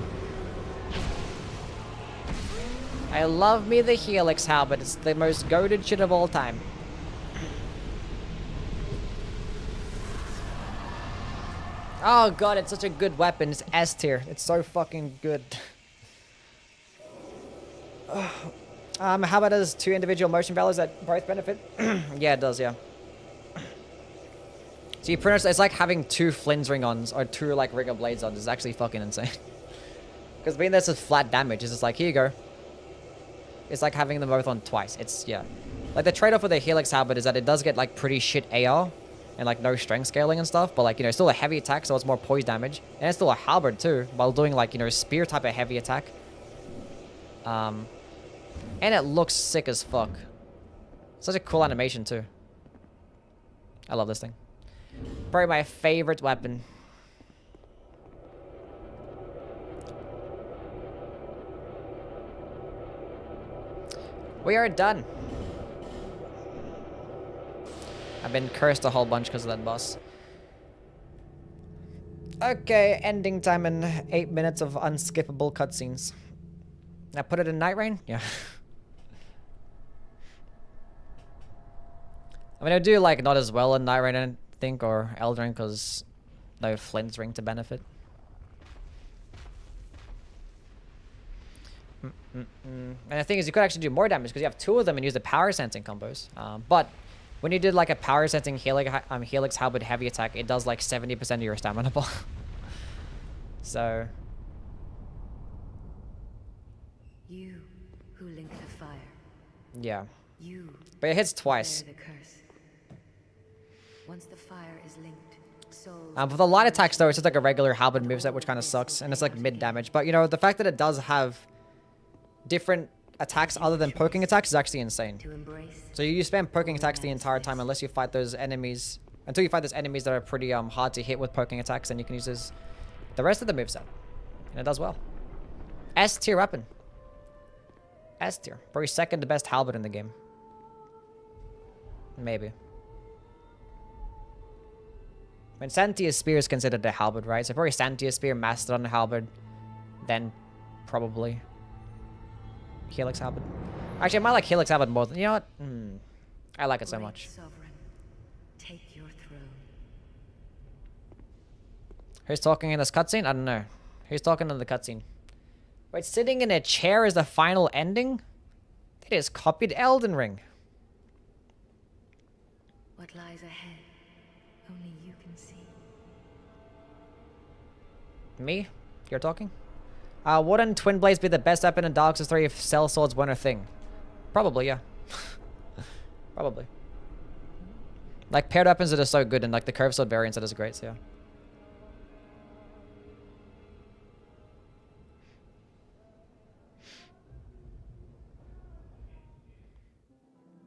I love me the Helix Halberd. It's the most goated shit of all time. Oh god, it's such a good weapon. It's S tier. It's so fucking good. How about those 2 individual motion values that both benefit? Yeah, it does, yeah. So you pretty much, it's like having 2 Flynn's ring-ons or 2 like Rigger Blades on. It's actually fucking insane. Because being there's a flat damage, it's just like, here you go. It's like having them both on twice. It's, yeah. Like the trade-off with the Helix Halberd is that it does get like pretty shit AR. And like no strength scaling and stuff. But like, you know, still a heavy attack, so it's more poise damage. And it's still a halberd too, while doing like, you know, spear type of heavy attack. And it looks sick as fuck. Such a cool animation too. I love this thing. Probably my favorite weapon. We are done. I've been cursed a whole bunch because of that boss. Okay, ending time in 8 minutes of unskippable cutscenes. I put it in Nightreign? Yeah. I mean, I do like not as well in Nightreign, I think, or Eldraine, because no Flynn's ring to benefit. And the thing is, you could actually do more damage because you have 2 of them and use the power sensing combos. But when you did like a power sensing Helix Halberd heavy attack, it does like 70% of your stamina bar. So You who link the fire. yeah, You but it hits twice. bear the curse. Once the fire is linked, souls For the light attacks though, it's just like a regular Halberd moveset, which kind of sucks, and it's like mid damage. But you know, the fact that it does have different attacks other than poking attacks is actually insane. to embrace. So you spam poking attacks the entire time unless you fight those enemies. Until you fight those enemies that are pretty hard to hit with poking attacks, and you can use the rest of the moveset. And it does well. S tier weapon. S tier. Probably second to best halberd in the game. Maybe. When Santia's Spear is considered a halberd, right? So probably Santia's Spear, Mastodon halberd, then probably Helix halberd. Actually, I might like Helix halberd more than... You know what? I like it so Great much. Sovereign, take your throne. Who's talking in this cutscene? I don't know. Who's talking in the cutscene? Wait, sitting in a chair is the final ending? It is copied Elden Ring. What lies ahead, only you can see. Me? You're talking? Wouldn't Twin Blades be the best weapon in Dark Souls 3 if Cell Swords weren't a thing? Probably, yeah. Probably. Like, paired weapons that are so good, and like the curved sword variants that is great, so yeah.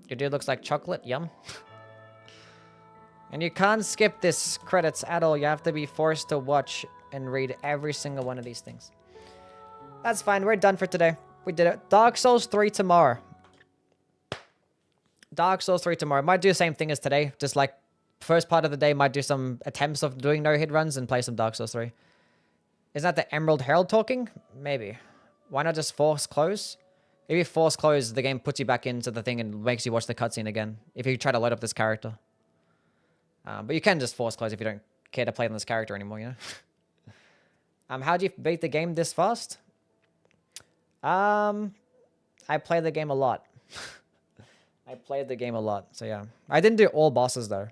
Your dude looks like chocolate. Yum. And you can't skip this credits at all. You have to be forced to watch and read every single one of these things. That's fine. We're done for today. We did it. Dark Souls 3 tomorrow. Dark Souls 3 tomorrow. Might do the same thing as today. Just like first part of the day, might do some attempts of doing no-hit runs and play some Dark Souls 3. Isn't that the Emerald Herald talking? Maybe. Why not just force close? If you force close, the game puts you back into the thing and makes you watch the cutscene again. If you try to load up this character. But you can just force close if you don't care to play on this character anymore, you know? How do you beat the game this fast? I play the game a lot. I played the game a lot, so yeah. I didn't do all bosses, though.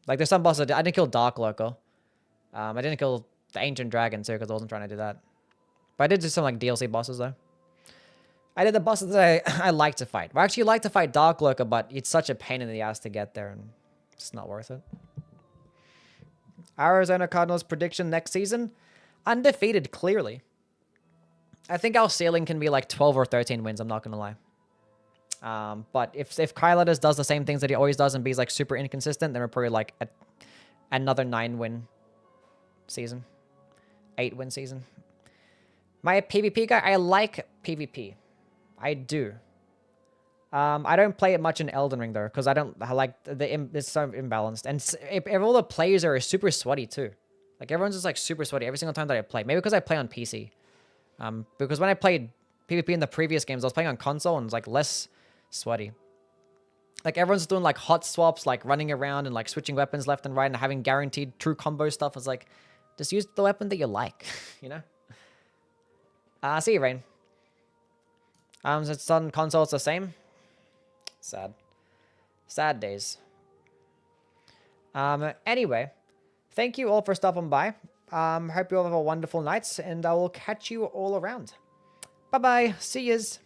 Like, there's some bosses I didn't kill Dark Lurker. I didn't kill the Ancient Dragon, too, because I wasn't trying to do that. But I did do some, like, DLC bosses, though. I did the bosses that I like to fight. Well, I actually like to fight Dark Lurker, but it's such a pain in the ass to get there, and it's not worth it. Arizona Cardinals prediction next season? Undefeated, clearly. I think our ceiling can be like 12 or 13 wins, I'm not going to lie. But if Kyler does the same things that he always does and be like super inconsistent, then we're probably like another 9-win season. 8-win season. My PvP guy, I like PvP. I do. I don't play it much in Elden Ring though, because I like it's so imbalanced, and if all the players are super sweaty too. Like everyone's just like super sweaty every single time that I play. Maybe because I play on PC. Because when I played PvP in the previous games, I was playing on console and it's like less sweaty. Like everyone's doing like hot swaps, like running around and like switching weapons left and right and having guaranteed true combo stuff. It's like, just use the weapon that you like, you know? See you, Rain. It's on console, it's the same. Sad. Sad days. Anyway, thank you all for stopping by. Hope you all have a wonderful night, and I will catch you all around. Bye-bye. See yous.